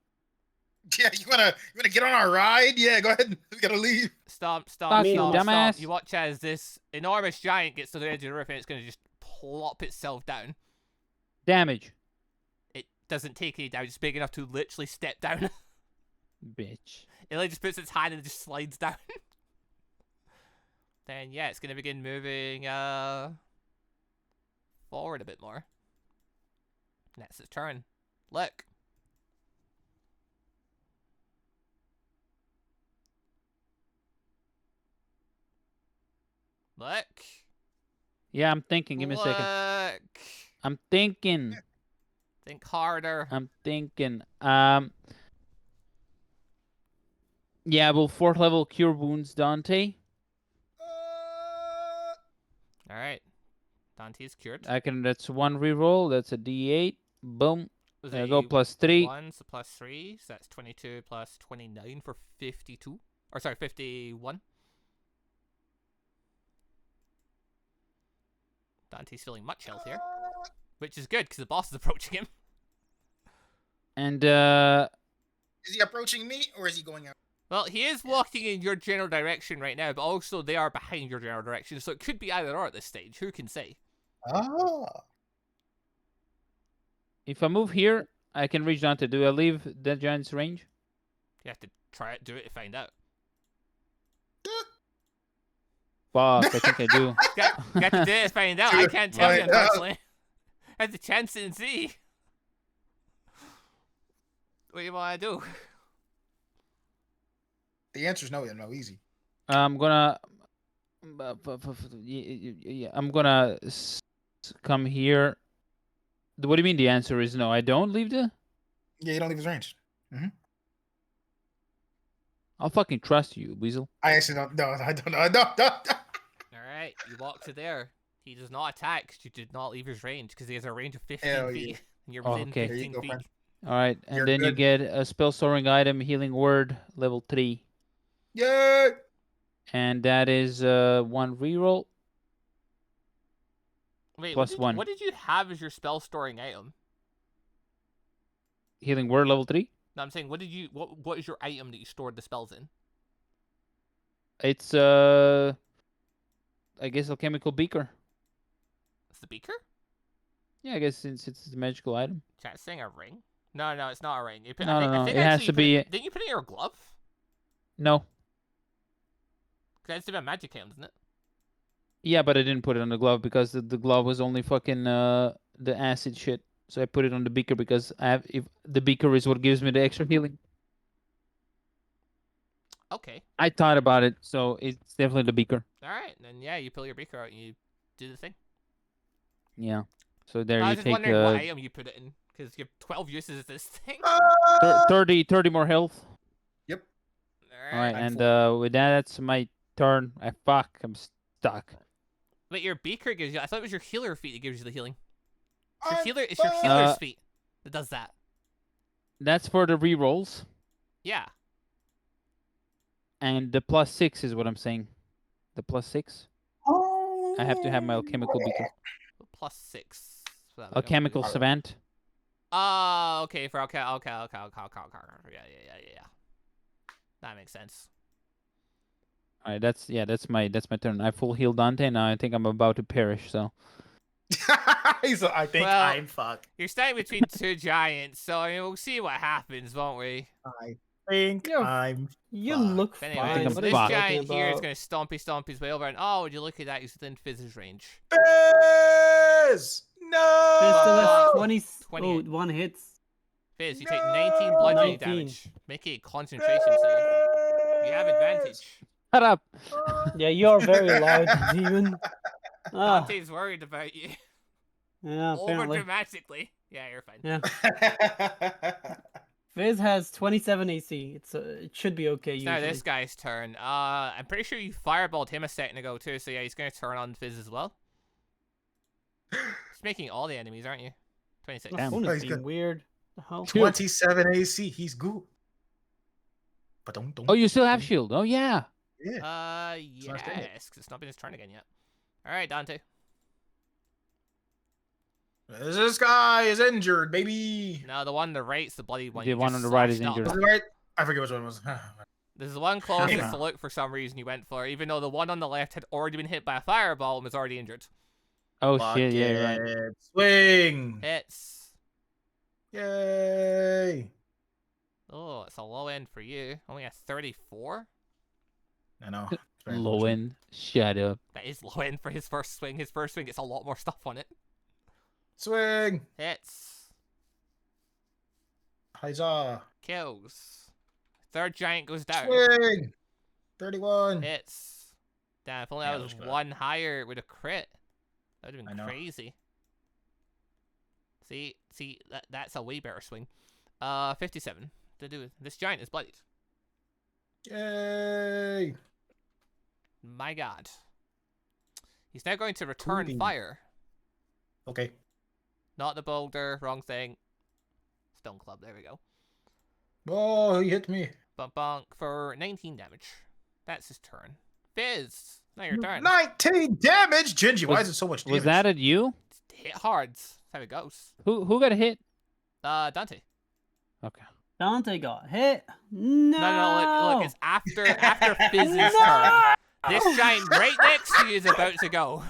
Speaker 3: Yeah, you wanna get on our ride? Yeah, go ahead. We gotta leave.
Speaker 1: Stop,
Speaker 4: Fuck
Speaker 2: you,
Speaker 4: dumbass.
Speaker 1: You watch as this enormous giant gets to the edge of the roof and it's going to just plop itself down.
Speaker 4: Damage.
Speaker 1: It doesn't take any damage. It's big enough to literally step down.
Speaker 4: Bitch.
Speaker 1: It like just puts its hand and it just slides down. Then yeah, it's going to begin moving forward a bit more. That's its turn. Look. Look.
Speaker 4: Yeah, I'm thinking. Give me a second.
Speaker 1: Look.
Speaker 4: I'm thinking.
Speaker 1: Think harder.
Speaker 4: I'm thinking. Yeah, well, 4th level cure wounds, Dante.
Speaker 1: All right. Dante's cured.
Speaker 4: That's 1 reroll. That's a D8. Boom.
Speaker 1: Was
Speaker 4: There
Speaker 1: it
Speaker 4: you go.
Speaker 1: a
Speaker 4: Plus 3.
Speaker 1: 1, so plus 3. So that's 22 plus 29 for 52. Or sorry, 51. Dante's feeling much healthier. Which is good, because the boss is approaching him.
Speaker 4: And
Speaker 3: Is he approaching me or is he going out?
Speaker 1: Well, he is walking in your general direction right now, but also they are behind your general direction, so it could be either or at this stage. Who can say?
Speaker 3: Oh.
Speaker 4: if I move here, I can reach Dante. Do I leave that giant's range?
Speaker 1: You have to try it, do it to find out.
Speaker 4: Fuck, I think I do.
Speaker 1: Got to do it to find out. I can't tell you,
Speaker 3: Find out.
Speaker 1: unfortunately. I have to chance it and see. What do you want to do?
Speaker 3: The answer's no, no, easy.
Speaker 4: I'm gonna. Yeah, I'm gonna come here. What do you mean the answer is no? I don't leave the.
Speaker 3: Yeah, you don't leave his range.
Speaker 4: I'll fucking trust you, Weasel.
Speaker 3: I actually don't. No, I don't know. No.
Speaker 1: Alright, you walk to there. He does not attack. You did not leave his range because he has a range of 15
Speaker 3: Hell
Speaker 1: feet.
Speaker 3: yeah.
Speaker 1: And you're
Speaker 4: Oh,
Speaker 1: within
Speaker 4: okay.
Speaker 3: There you
Speaker 1: 15
Speaker 3: go,
Speaker 1: feet.
Speaker 3: friend.
Speaker 4: All right, and
Speaker 3: You're
Speaker 4: then you
Speaker 3: good.
Speaker 4: get a spell storing item, healing word, level 3,
Speaker 3: Yeah.
Speaker 4: and that is 1 reroll.
Speaker 1: Wait,
Speaker 4: Plus 1.
Speaker 1: What did you have as your spell storing item?
Speaker 4: Healing word level 3.
Speaker 1: No, I'm saying, what is your item that you stored the spells in?
Speaker 4: It's I guess alchemical beaker.
Speaker 1: It's the beaker?
Speaker 4: Yeah, I guess since it's a magical item.
Speaker 1: Chat's saying a ring? No, it's not a ring. You put,
Speaker 4: No,
Speaker 1: I think,
Speaker 4: no,
Speaker 1: I think
Speaker 4: it has
Speaker 1: actually
Speaker 4: to
Speaker 1: you put
Speaker 4: be-
Speaker 1: Didn't you put it in your glove?
Speaker 4: No.
Speaker 1: Because that's a magic item, isn't it?
Speaker 4: Yeah, but I didn't put it on the glove because the glove was only fucking the acid shit. So I put it on the beaker because if the beaker is what gives me the extra healing.
Speaker 1: Okay.
Speaker 4: I thought about it, so it's definitely the beaker.
Speaker 1: Alright, then yeah, you pull your beaker out and you do the thing.
Speaker 4: Yeah. So there
Speaker 1: I
Speaker 4: you
Speaker 1: was just
Speaker 4: take
Speaker 1: wondering what item you put it in. Because you have 12 uses of this thing.
Speaker 4: 30 more health.
Speaker 3: Yep.
Speaker 4: All right,
Speaker 3: I'm
Speaker 4: and
Speaker 3: full.
Speaker 4: with that, that's my turn. I'm stuck.
Speaker 1: Wait, your beaker gives you... I thought it was your healer feat that gives you the healing.
Speaker 3: I'm
Speaker 1: It's your
Speaker 3: full.
Speaker 1: healer's feat that does that.
Speaker 4: That's for the rerolls,
Speaker 1: Yeah.
Speaker 4: and the plus 6 is what I'm saying. The plus 6. I have to have my alchemical beaker.
Speaker 1: Plus 6. So that
Speaker 4: Alchemical savant.
Speaker 1: Oh, okay. Okay. Yeah. That makes sense.
Speaker 4: All right, that's my turn. I full heal Dante now. I think I'm about to perish. So
Speaker 3: I think
Speaker 1: Well,
Speaker 3: I'm fucked.
Speaker 1: You're standing between two giants, so I mean, we'll see what happens, won't we?
Speaker 3: I think I'm
Speaker 2: You
Speaker 3: fucked.
Speaker 2: look
Speaker 1: But
Speaker 2: fine.
Speaker 1: anyway,
Speaker 4: think I'm
Speaker 2: What
Speaker 1: so
Speaker 2: are you
Speaker 1: this
Speaker 4: fucked.
Speaker 1: giant
Speaker 2: talking
Speaker 1: here is
Speaker 2: about?
Speaker 1: going to stomp his way over, and oh, would you look at that? He's within Fizz's range.
Speaker 3: Fizz!
Speaker 2: Fizz still has
Speaker 3: No!
Speaker 2: 20.
Speaker 1: 28.
Speaker 2: Oh, one hits.
Speaker 1: Fizz, you take 19 bludgeoning
Speaker 2: 19.
Speaker 1: damage. Make a concentration save. You have advantage.
Speaker 4: shut up.
Speaker 2: Yeah, you're very loud, demon. Ah,
Speaker 1: Dante's worried about you.
Speaker 2: yeah,
Speaker 1: Over
Speaker 2: apparently.
Speaker 1: dramatically. Yeah, you're fine.
Speaker 2: Yeah. Fizz has 27 AC. It should be okay.
Speaker 1: It's
Speaker 2: Usually.
Speaker 1: now this guy's turn. I'm pretty sure you fireballed him a second ago too, so yeah, he's gonna turn on Fizz as well. He's making all the enemies, aren't you? 26.
Speaker 2: My
Speaker 4: Damn.
Speaker 2: phone
Speaker 3: Oh,
Speaker 2: is
Speaker 3: he's
Speaker 2: being
Speaker 3: good.
Speaker 2: weird. The hell?
Speaker 3: 27 AC. He's good. But don't.
Speaker 4: Oh, you still have shield. Oh yeah.
Speaker 3: Yeah.
Speaker 1: Yes,
Speaker 3: Sounds good.
Speaker 1: because it's not been his turn again yet. All right, Dante.
Speaker 3: This guy is injured, baby.
Speaker 1: No, the one on the right's the bloody one.
Speaker 4: The
Speaker 1: you
Speaker 4: one
Speaker 1: just
Speaker 4: on the right is
Speaker 1: slashed up.
Speaker 4: injured.
Speaker 3: Was it right? I forget which one it was.
Speaker 1: There's the one closest
Speaker 3: Yeah.
Speaker 1: to look for some reason you went for, even though the one on the left had already been hit by a fireball and was already injured.
Speaker 4: Oh shit. Yeah, you're right.
Speaker 3: Bucket. Swing.
Speaker 1: Hits.
Speaker 3: Yay.
Speaker 1: Oh, it's a low end for you. Only a 34?
Speaker 3: I know. It's very
Speaker 4: Low
Speaker 3: unfortunate.
Speaker 4: end. Shut up.
Speaker 1: That is low end for his first swing. His first swing gets a lot more stuff on it.
Speaker 3: Swing.
Speaker 1: Hits.
Speaker 3: Huzzah.
Speaker 1: Kills. Third giant goes down.
Speaker 3: Swing. 31.
Speaker 1: Hits. Damn, if only
Speaker 3: Yeah,
Speaker 1: I
Speaker 3: that
Speaker 1: was
Speaker 3: was good.
Speaker 1: one higher with a crit. That would have
Speaker 3: I
Speaker 1: been
Speaker 3: know.
Speaker 1: crazy. See, that's a way better swing. 57 to do. This giant is bloodied.
Speaker 3: Yay.
Speaker 1: My god. He's now going to return
Speaker 3: Booty.
Speaker 1: fire.
Speaker 3: Okay.
Speaker 1: Not the boulder, wrong thing. Stone club, there we go.
Speaker 3: Oh, he hit me.
Speaker 1: Bunk bunk for 19 damage. That's his turn. Fizz, now your turn.
Speaker 3: 19 damage. Gingy, why
Speaker 4: Was-
Speaker 3: is it so much damage?
Speaker 4: Was that at you?
Speaker 1: Hit hard. That's how it goes.
Speaker 4: Who got hit?
Speaker 1: Dante.
Speaker 4: Okay.
Speaker 2: Dante got hit. No.
Speaker 1: No, look, it's after Fizz's turn. This giant right next to you is about to go.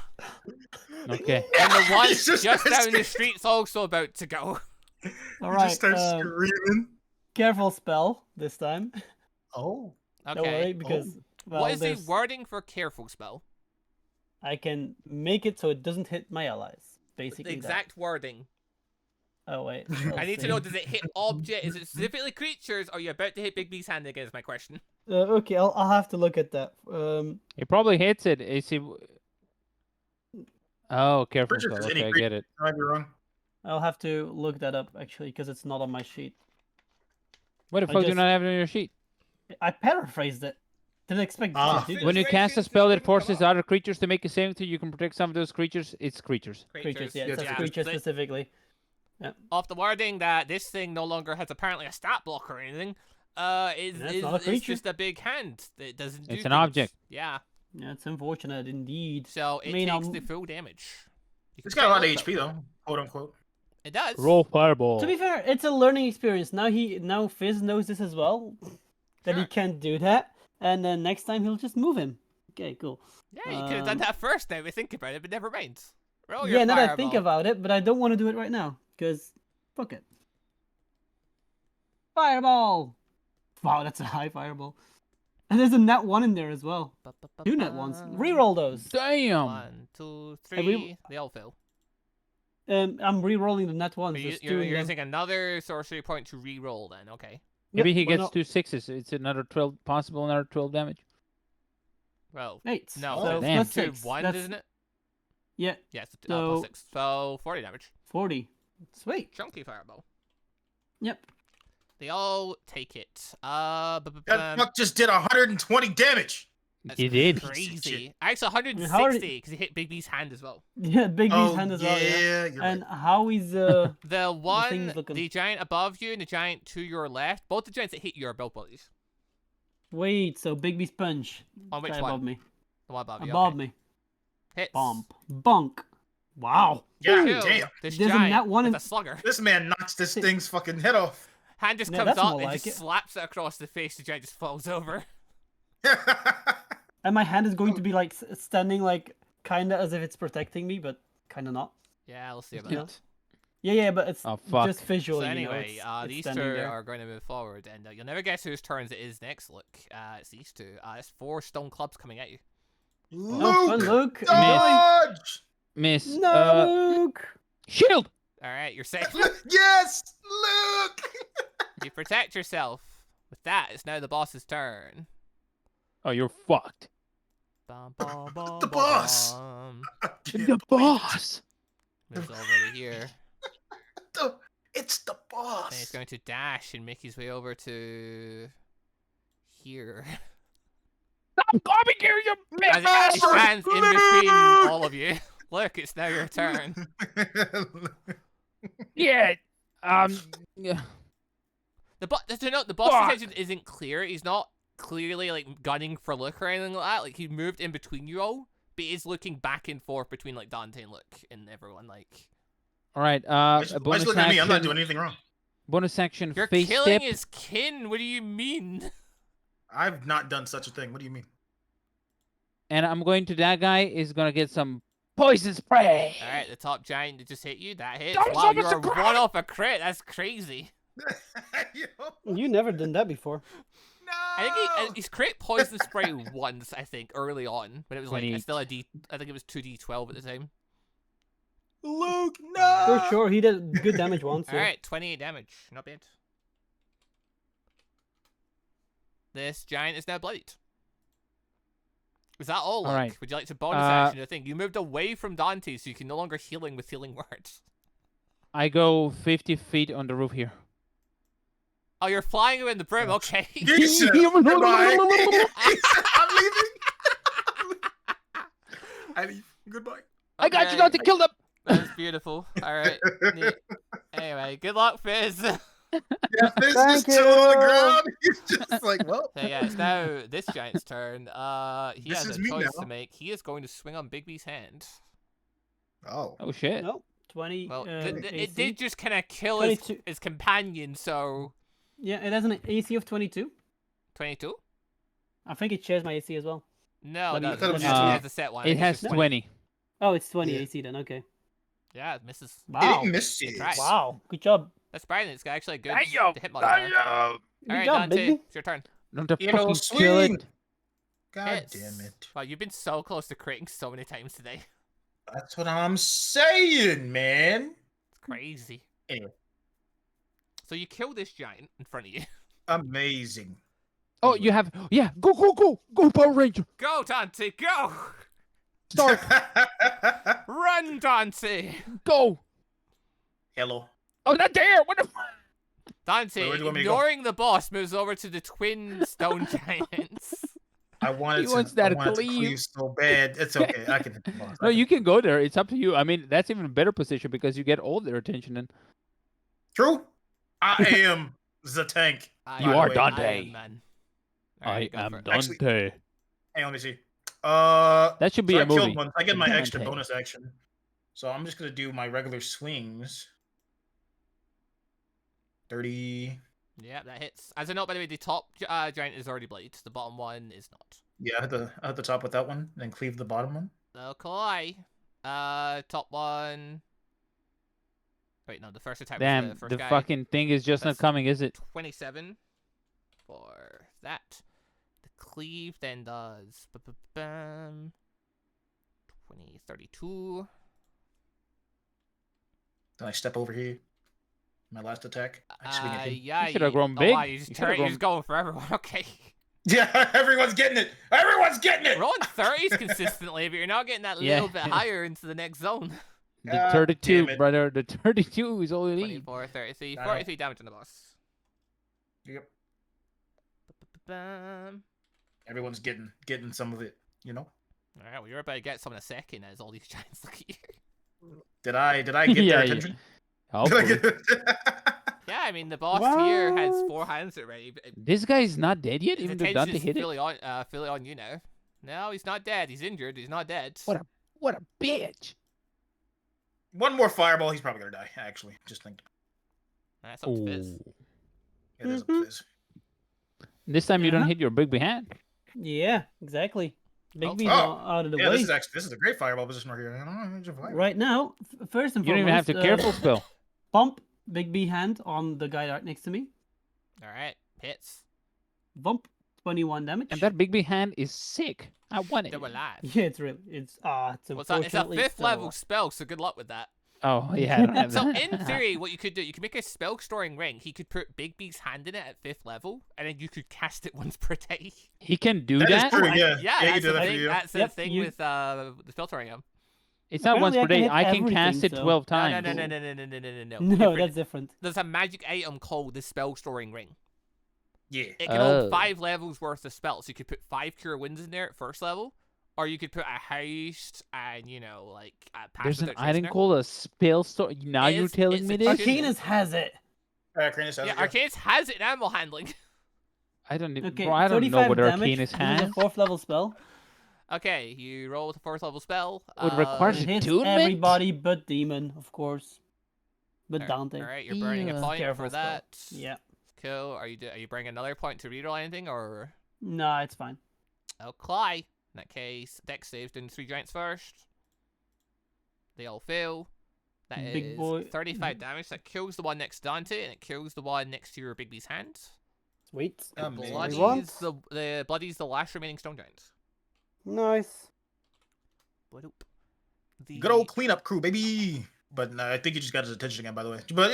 Speaker 4: Okay.
Speaker 1: And the one
Speaker 3: He's
Speaker 1: just down the
Speaker 3: screaming.
Speaker 1: street's also about to go.
Speaker 2: All
Speaker 3: He
Speaker 2: right.
Speaker 3: just starts screaming.
Speaker 2: Careful spell this time.
Speaker 3: Oh.
Speaker 1: Okay.
Speaker 2: Don't worry, because well,
Speaker 1: what is the
Speaker 2: there's-
Speaker 1: wording for careful spell?
Speaker 2: I can make it so it doesn't hit my allies.
Speaker 1: The
Speaker 2: Basically. that.
Speaker 1: exact wording.
Speaker 2: Oh wait.
Speaker 1: I need to know, does it hit object? Is it specifically creatures, or are you about to hit Big B's hand again is my question.
Speaker 2: Okay, I'll have to look at that.
Speaker 4: It probably hits it. AC. Oh, careful.
Speaker 3: Creature
Speaker 4: Spell.
Speaker 3: is any
Speaker 4: Okay, I get it.
Speaker 3: I might be wrong.
Speaker 2: I'll have to look that up actually because it's not on my sheet.
Speaker 4: What the
Speaker 2: I
Speaker 4: fuck do you
Speaker 2: just-
Speaker 4: not have it on your sheet?
Speaker 2: I paraphrased it. Didn't expect
Speaker 3: Ah.
Speaker 2: you to do
Speaker 4: When you
Speaker 2: this.
Speaker 4: cast a spell that forces other creatures to make a saving throw, you can protect some of those creatures. It's creatures.
Speaker 2: Creatures, yeah,
Speaker 3: Yeah,
Speaker 2: it says
Speaker 3: yeah.
Speaker 2: creatures
Speaker 1: But
Speaker 2: specifically.
Speaker 1: off the wording that this thing no longer has apparently a stat block or anything, is
Speaker 2: That's not a
Speaker 1: it's
Speaker 2: creature.
Speaker 1: just a big hand that doesn't do
Speaker 4: It's an
Speaker 1: things.
Speaker 4: object.
Speaker 1: Yeah,
Speaker 2: Yeah, it's unfortunate indeed.
Speaker 1: so it
Speaker 2: I mean,
Speaker 1: takes the full damage. You
Speaker 3: It's
Speaker 1: can
Speaker 3: got a lot of
Speaker 1: take
Speaker 3: HP
Speaker 1: that.
Speaker 3: though, quote unquote.
Speaker 1: It does.
Speaker 4: Roll fireball.
Speaker 2: To be fair, it's a learning experience. Now Fizz knows this as well, that he
Speaker 1: Sure.
Speaker 2: can't do that, and then next time he'll just move him. Okay, cool.
Speaker 1: Yeah, you could have done
Speaker 2: Um,
Speaker 1: that first now we think about it, but never mind. Roll your
Speaker 2: Yeah, now that I think
Speaker 1: fireball.
Speaker 2: about it, but I don't want to do it right now because fuck it. Fireball. Wow, that's a high fireball. And there's a net one in there as well. Two net ones. Reroll those.
Speaker 4: Damn.
Speaker 1: 1, 2,
Speaker 2: Hey, we-
Speaker 1: 3. They all fail.
Speaker 2: I'm re-rolling the net ones.
Speaker 1: But
Speaker 2: There's two
Speaker 1: you're
Speaker 2: in them.
Speaker 1: using another sorcery point to re-roll then, okay.
Speaker 4: Maybe he
Speaker 2: why
Speaker 4: gets
Speaker 2: not?
Speaker 4: 2 6s. It's another 12, possible another 12 damage.
Speaker 1: Well,
Speaker 2: 8.
Speaker 1: no,
Speaker 3: Oh,
Speaker 2: so
Speaker 4: damn.
Speaker 2: plus
Speaker 1: 2
Speaker 2: 6.
Speaker 1: 1,
Speaker 2: That's,
Speaker 1: isn't it?
Speaker 2: Yeah,
Speaker 1: Yes, plus
Speaker 2: So-
Speaker 1: 6. So 40 damage.
Speaker 2: 40. Sweet.
Speaker 1: Chunky fireball.
Speaker 2: Yep.
Speaker 1: They all take it.
Speaker 3: That fuck just did 120 damage.
Speaker 1: That's
Speaker 4: He did.
Speaker 1: Crazy. Actually,
Speaker 2: How are
Speaker 1: 160 because he hit Big B's hand as well.
Speaker 2: Yeah, Big B's
Speaker 3: Oh
Speaker 2: hand as well. Yeah.
Speaker 3: you're
Speaker 2: And
Speaker 3: right.
Speaker 2: how is
Speaker 1: The
Speaker 2: thing's
Speaker 1: one,
Speaker 2: looking-
Speaker 1: the giant above you and the giant to your left, both the giants that hit you are both bodies.
Speaker 2: wait? So Big B's punch.
Speaker 1: On which
Speaker 2: Guy
Speaker 1: one?
Speaker 2: above me.
Speaker 1: The one above you.
Speaker 2: Above
Speaker 1: okay.
Speaker 2: me.
Speaker 1: Hits.
Speaker 2: Bump. Bunk. Wow.
Speaker 3: Yeah,
Speaker 1: Kill
Speaker 3: damn.
Speaker 1: This
Speaker 2: There's a
Speaker 1: giant
Speaker 2: nat one
Speaker 1: with
Speaker 2: in-
Speaker 1: a slugger.
Speaker 3: This man knocks this thing's fucking head off.
Speaker 1: Hand just
Speaker 2: Yeah,
Speaker 1: comes
Speaker 2: that's
Speaker 1: up
Speaker 2: more
Speaker 1: and
Speaker 2: like
Speaker 1: just
Speaker 2: it.
Speaker 1: slaps it across the face. The giant just falls over.
Speaker 2: I And my hand is going to be like standing like kind of as if it's protecting me, but kind of not.
Speaker 1: Yeah, we'll see about
Speaker 2: Yeah.
Speaker 1: that.
Speaker 2: Yeah, but it's
Speaker 4: Oh, fuck.
Speaker 2: just visually.
Speaker 1: So anyway,
Speaker 2: it's
Speaker 1: these two
Speaker 2: standing there.
Speaker 1: are going to move forward, and you'll never guess whose turns it is next. Look, it's these two. It's 4 stone clubs coming at you.
Speaker 2: Oh, fun, Luke.
Speaker 3: Dodge!
Speaker 4: Miss.
Speaker 2: No, Luke.
Speaker 4: Shield.
Speaker 1: All right, you're safe.
Speaker 3: Yes, Luke.
Speaker 1: You protect yourself. With that, it's now the boss's turn.
Speaker 4: Oh, you're fucked.
Speaker 1: Bum, bum, bum,
Speaker 3: The
Speaker 1: bum,
Speaker 3: boss.
Speaker 1: bum.
Speaker 4: The boss.
Speaker 1: Moves over to here.
Speaker 3: It's the
Speaker 1: And he's
Speaker 3: boss.
Speaker 1: going to dash and make his way over to here.
Speaker 4: I'm coming here, you
Speaker 1: As
Speaker 4: bitch.
Speaker 1: he stands in between all of you. Look, it's now your turn.
Speaker 4: Yeah. Yeah.
Speaker 1: The boss's
Speaker 4: Fuck.
Speaker 1: intention isn't clear. He's not clearly like gunning for Luke or anything like that. Like he moved in between you all, but he's looking back and forth between like Dante and Luke and everyone. Like
Speaker 4: All right.
Speaker 3: Why is
Speaker 4: Bonus
Speaker 3: looking at me? I'm not
Speaker 4: action.
Speaker 3: doing anything wrong.
Speaker 4: Bonus action.
Speaker 1: you're
Speaker 4: Face
Speaker 1: killing
Speaker 4: step.
Speaker 1: his kin. What do you mean?
Speaker 3: I've not done such a thing. What do you mean?
Speaker 4: And I'm going to that guy is gonna get some poison spray.
Speaker 1: All right, the top giant that just hit you. That hits.
Speaker 4: That was
Speaker 1: Wow,
Speaker 4: almost a
Speaker 1: you're
Speaker 4: crit!
Speaker 1: one off a crit. That's crazy.
Speaker 2: You never done that before.
Speaker 1: I think he's crit poison spray once. I think early on when it was like
Speaker 4: 28.
Speaker 1: still a D. I think it was 2d12 at the time.
Speaker 3: Luke, no.
Speaker 2: Sure, he did good damage once.
Speaker 1: All right, 28 damage. Not bad. This giant is now bloodied. Is that all, Luke?
Speaker 4: right.
Speaker 1: Would you like to bonus action? I think you moved away from Dante, so you can no longer healing with healing words.
Speaker 4: I go 50 feet on the roof here.
Speaker 1: Oh, you're flying around the brim. Okay.
Speaker 3: Geisha, goodbye. I'm leaving. I leave. Goodbye.
Speaker 4: I got you
Speaker 1: Okay.
Speaker 4: not to kill them.
Speaker 1: That's beautiful. All right. Neat. Anyway, good luck, Fizz. So
Speaker 3: Yeah, this
Speaker 2: Thank
Speaker 3: is chilling on the
Speaker 2: you.
Speaker 3: ground. He's just like, well.
Speaker 1: yeah, it's now this giant's turn. He
Speaker 3: This
Speaker 1: has
Speaker 3: is
Speaker 1: a
Speaker 3: me
Speaker 1: choice
Speaker 3: now.
Speaker 1: to make. He is going to swing on Bigby's hand.
Speaker 3: Oh.
Speaker 4: Oh shit.
Speaker 2: No, 20.
Speaker 1: Well, it
Speaker 2: AC.
Speaker 1: did just kind of kill
Speaker 2: 22.
Speaker 1: his companion, so
Speaker 2: Yeah, it has an AC of 22.
Speaker 1: 22?
Speaker 2: I think it shares my AC as well.
Speaker 1: No,
Speaker 2: Let me-
Speaker 1: no,
Speaker 3: thought it was
Speaker 1: it
Speaker 3: just
Speaker 1: has a set one. I
Speaker 4: It
Speaker 1: think it's
Speaker 4: has
Speaker 1: just
Speaker 4: 20.
Speaker 2: Oh, it's 20
Speaker 3: Yeah.
Speaker 2: AC then. Okay.
Speaker 1: Yeah, it misses.
Speaker 2: Wow.
Speaker 3: It misses.
Speaker 1: Right.
Speaker 2: Wow. Good job.
Speaker 1: That's Brian. It's got actually a good
Speaker 4: Damn,
Speaker 1: hit modifier.
Speaker 2: Good
Speaker 1: All right,
Speaker 2: job,
Speaker 1: Dante,
Speaker 2: Bigby.
Speaker 1: it's your turn.
Speaker 4: Don't have
Speaker 3: You know,
Speaker 4: fucking kill
Speaker 3: swing.
Speaker 4: it.
Speaker 3: God
Speaker 1: Hits.
Speaker 3: damn it.
Speaker 1: Wow, you've been so close to critting so many times today.
Speaker 3: That's what I'm saying, man.
Speaker 1: It's crazy.
Speaker 3: Anyway.
Speaker 1: So you kill this giant in front of you.
Speaker 3: Amazing.
Speaker 4: Oh, you have. Yeah, go, go, go, go, Power Ranger.
Speaker 1: Go, Dante, go!
Speaker 4: Start.
Speaker 1: Run, Dante!
Speaker 4: Go.
Speaker 3: Hello.
Speaker 4: Oh, not there. What the?
Speaker 1: Dante,
Speaker 3: Where do you want me to go?
Speaker 1: ignoring the boss, moves over to the twin stone giants.
Speaker 3: I wanted
Speaker 4: He
Speaker 3: to,
Speaker 4: wants
Speaker 3: I
Speaker 4: that
Speaker 3: wanted to
Speaker 4: cleave.
Speaker 3: cleave so bad. It's okay. I can hit the boss.
Speaker 4: No, you can go there. It's up to you. I mean, that's even a better position because you get all their attention. And
Speaker 3: True. I am the tank.
Speaker 4: You are
Speaker 3: Dante.
Speaker 1: Iron Man. All right, go for it.
Speaker 3: Actually-
Speaker 4: Dante.
Speaker 3: Hey, let me see.
Speaker 4: That should be
Speaker 3: so
Speaker 4: a
Speaker 3: I killed
Speaker 4: movie.
Speaker 3: one. I get my extra
Speaker 4: Dante.
Speaker 3: bonus action. So I'm just gonna do my regular swings. 30.
Speaker 1: Yeah, that hits. As a note, by the way, the top giant is already bloodied. The bottom one is not.
Speaker 3: Yeah, I hit the top with that one, then cleave the bottom one.
Speaker 1: Okay. Top one. Wait, no, the first attack was
Speaker 4: Damn,
Speaker 1: the first
Speaker 4: the
Speaker 1: guy.
Speaker 4: fucking thing is just
Speaker 1: That's-
Speaker 4: not coming, is it?
Speaker 1: 27 for that. The cleave then does 20, 32.
Speaker 3: Then I step over here. My last attack. I swing at him.
Speaker 1: Yeah,
Speaker 4: You should have grown
Speaker 1: Oh,
Speaker 4: big.
Speaker 1: wow, you just
Speaker 4: You should have
Speaker 1: you're just going for everyone. Okay.
Speaker 3: Yeah, everyone's getting it. Everyone's getting it.
Speaker 1: We're on 30s consistently, but you're not getting that
Speaker 4: Yeah.
Speaker 1: little bit higher into the next zone.
Speaker 4: The
Speaker 3: God
Speaker 4: 32,
Speaker 3: damn it.
Speaker 4: brother. The 32 is all you need.
Speaker 1: 24, 33,
Speaker 3: I know.
Speaker 1: 43 damage on the boss.
Speaker 3: Yep.
Speaker 1: Bam.
Speaker 3: Everyone's getting some of it. You know.
Speaker 1: Alright, well, you're about to get some in a second as all these giants look at you.
Speaker 3: Did I get
Speaker 4: Yeah,
Speaker 3: their
Speaker 4: yeah.
Speaker 3: attention? Did I
Speaker 4: Hopefully.
Speaker 3: get...
Speaker 1: Yeah, I mean, the boss here has 4 hands already. But
Speaker 4: This guy's not dead yet,
Speaker 1: his
Speaker 4: even though
Speaker 1: attention
Speaker 4: Dante
Speaker 1: is
Speaker 4: hit it.
Speaker 1: fully on you now. No, he's not dead. He's injured. He's not dead.
Speaker 4: What a bitch.
Speaker 3: One more fireball, he's probably gonna die. Actually, just think.
Speaker 1: That's up to Fizz.
Speaker 4: Ooh.
Speaker 3: It is up to this.
Speaker 4: This time you don't
Speaker 2: Uh-huh.
Speaker 4: hit your big hand.
Speaker 2: Yeah, exactly. Bigby's
Speaker 3: Oh,
Speaker 2: out of the
Speaker 3: Yeah,
Speaker 2: way.
Speaker 3: this is a great fireball position right here. I don't know, it's a fire.
Speaker 2: Right now, first and
Speaker 4: You don't
Speaker 2: foremost,
Speaker 4: even have to careful spell.
Speaker 2: bump Bigby hand on the guy right next to me.
Speaker 1: All right, hits.
Speaker 2: Bump, 21 damage.
Speaker 4: And that big hand is sick. I want it.
Speaker 1: They're alive.
Speaker 2: Yeah, it's really it's
Speaker 1: What's that? It's a
Speaker 2: unfortunately
Speaker 1: 5th
Speaker 2: still
Speaker 1: level
Speaker 2: alive.
Speaker 1: spell, so good luck with that.
Speaker 4: Oh yeah, I don't have
Speaker 1: So
Speaker 4: that.
Speaker 1: in theory, what you could do, you could make a spell storing ring. He could put Bigby's hand in it at 5th level, and then you could cast it once per day.
Speaker 4: He can do
Speaker 3: That is
Speaker 4: that.
Speaker 3: true, yeah.
Speaker 1: Yeah,
Speaker 3: he
Speaker 1: that's
Speaker 3: can do
Speaker 1: the
Speaker 3: that for
Speaker 1: thing.
Speaker 3: you.
Speaker 1: That's the
Speaker 2: Yep,
Speaker 1: thing
Speaker 2: you-
Speaker 1: with the filtering him.
Speaker 4: It's not once per
Speaker 2: Apparently
Speaker 4: day.
Speaker 2: I
Speaker 4: I
Speaker 2: can
Speaker 4: can
Speaker 2: hit
Speaker 4: cast it
Speaker 2: everything, so-
Speaker 4: 12
Speaker 1: No,
Speaker 4: times.
Speaker 1: no, no, no, no, no, no, no, no, no.
Speaker 2: No,
Speaker 1: Different.
Speaker 2: that's different.
Speaker 1: There's a magic item called the spell storing ring.
Speaker 3: Yeah.
Speaker 1: It can hold
Speaker 4: Oh.
Speaker 1: 5 levels worth of spells. You could put 5 cure wounds in there at 1st level, or you could put a haste and like a pass
Speaker 4: There's an
Speaker 1: without trace in
Speaker 4: item
Speaker 1: there.
Speaker 4: called a spell store. Now you're
Speaker 1: It's-
Speaker 4: telling
Speaker 1: it's
Speaker 4: me
Speaker 1: a
Speaker 4: this?
Speaker 1: chicken.
Speaker 2: Arcanus has it.
Speaker 3: Arcanus has
Speaker 1: Yeah,
Speaker 3: it, yeah.
Speaker 1: Arcanus has it in animal handling.
Speaker 4: I don't even.
Speaker 2: Okay,
Speaker 4: Bro, I don't know
Speaker 2: 35
Speaker 4: what
Speaker 2: damage.
Speaker 4: Arcanus
Speaker 2: This is a
Speaker 4: has.
Speaker 2: 4th level spell.
Speaker 1: Okay, you roll with a 4th level spell.
Speaker 4: Would require
Speaker 2: It hits
Speaker 4: Attunement?
Speaker 2: everybody but Demon, of course. But
Speaker 1: Alright,
Speaker 2: Dante.
Speaker 1: Alright, you're burning a
Speaker 4: Yeah.
Speaker 1: point
Speaker 2: Careful
Speaker 1: for
Speaker 2: spell.
Speaker 1: that.
Speaker 2: Yeah.
Speaker 1: Cool. Are you bringing another point to reroll anything, or?
Speaker 2: No, it's fine.
Speaker 1: Okay. In that case, Dex saves doing 3 giants first. They all fail. That is
Speaker 2: Big boy.
Speaker 1: 35 damage. That kills the one next to Dante, and it kills the one next to your Bigby's hand.
Speaker 2: Sweet.
Speaker 3: Amazing.
Speaker 1: Bloody's the Bloody's the last remaining stone giant.
Speaker 2: Nice.
Speaker 1: Bloop. The
Speaker 3: Good old cleanup crew, baby. But no, I think he just got his attention again, by the way. But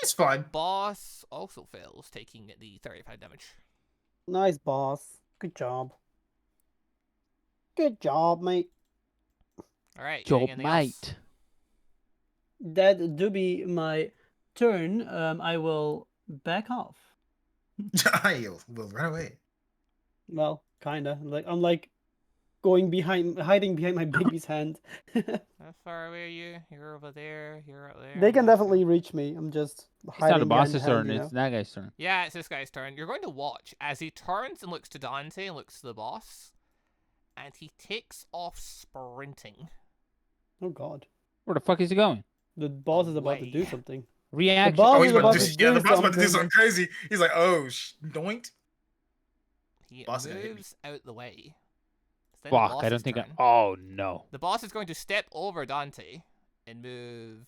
Speaker 3: it's fine.
Speaker 1: boss also fails, taking the 35 damage.
Speaker 2: Nice, boss. Good job. Good job, mate.
Speaker 1: All right.
Speaker 4: Job,
Speaker 1: anything else?
Speaker 4: mate.
Speaker 2: That do be my turn. I will back off.
Speaker 3: I will run away.
Speaker 2: Well, kinda. I'm like hiding behind my baby's hand.
Speaker 1: How far away are you? You're over there. You're out there.
Speaker 2: They can
Speaker 1: Let's go.
Speaker 2: definitely reach me. I'm just
Speaker 4: It's
Speaker 2: hiding
Speaker 4: not the
Speaker 2: behind
Speaker 4: boss's
Speaker 2: hand,
Speaker 4: turn.
Speaker 2: you know?
Speaker 4: It's that guy's turn.
Speaker 1: Yeah, it's this guy's turn. You're going to watch as he turns and looks to Dante and looks to the boss, and he takes off sprinting.
Speaker 2: Oh god.
Speaker 4: Where the fuck is he going?
Speaker 2: The boss is about to do
Speaker 1: Away.
Speaker 2: something.
Speaker 4: Reaction.
Speaker 2: boss
Speaker 3: Oh,
Speaker 2: is
Speaker 3: he's about to
Speaker 2: about
Speaker 3: do,
Speaker 2: to do
Speaker 3: yeah, the boss about to do
Speaker 2: something.
Speaker 3: something crazy. He's like, oh, doink.
Speaker 1: He
Speaker 3: Boss is gonna hit me.
Speaker 1: moves out the way. It's then the
Speaker 4: Fuck, I
Speaker 1: boss's
Speaker 4: don't think I.
Speaker 1: turn.
Speaker 4: Oh no.
Speaker 1: The boss is going to step over Dante and move.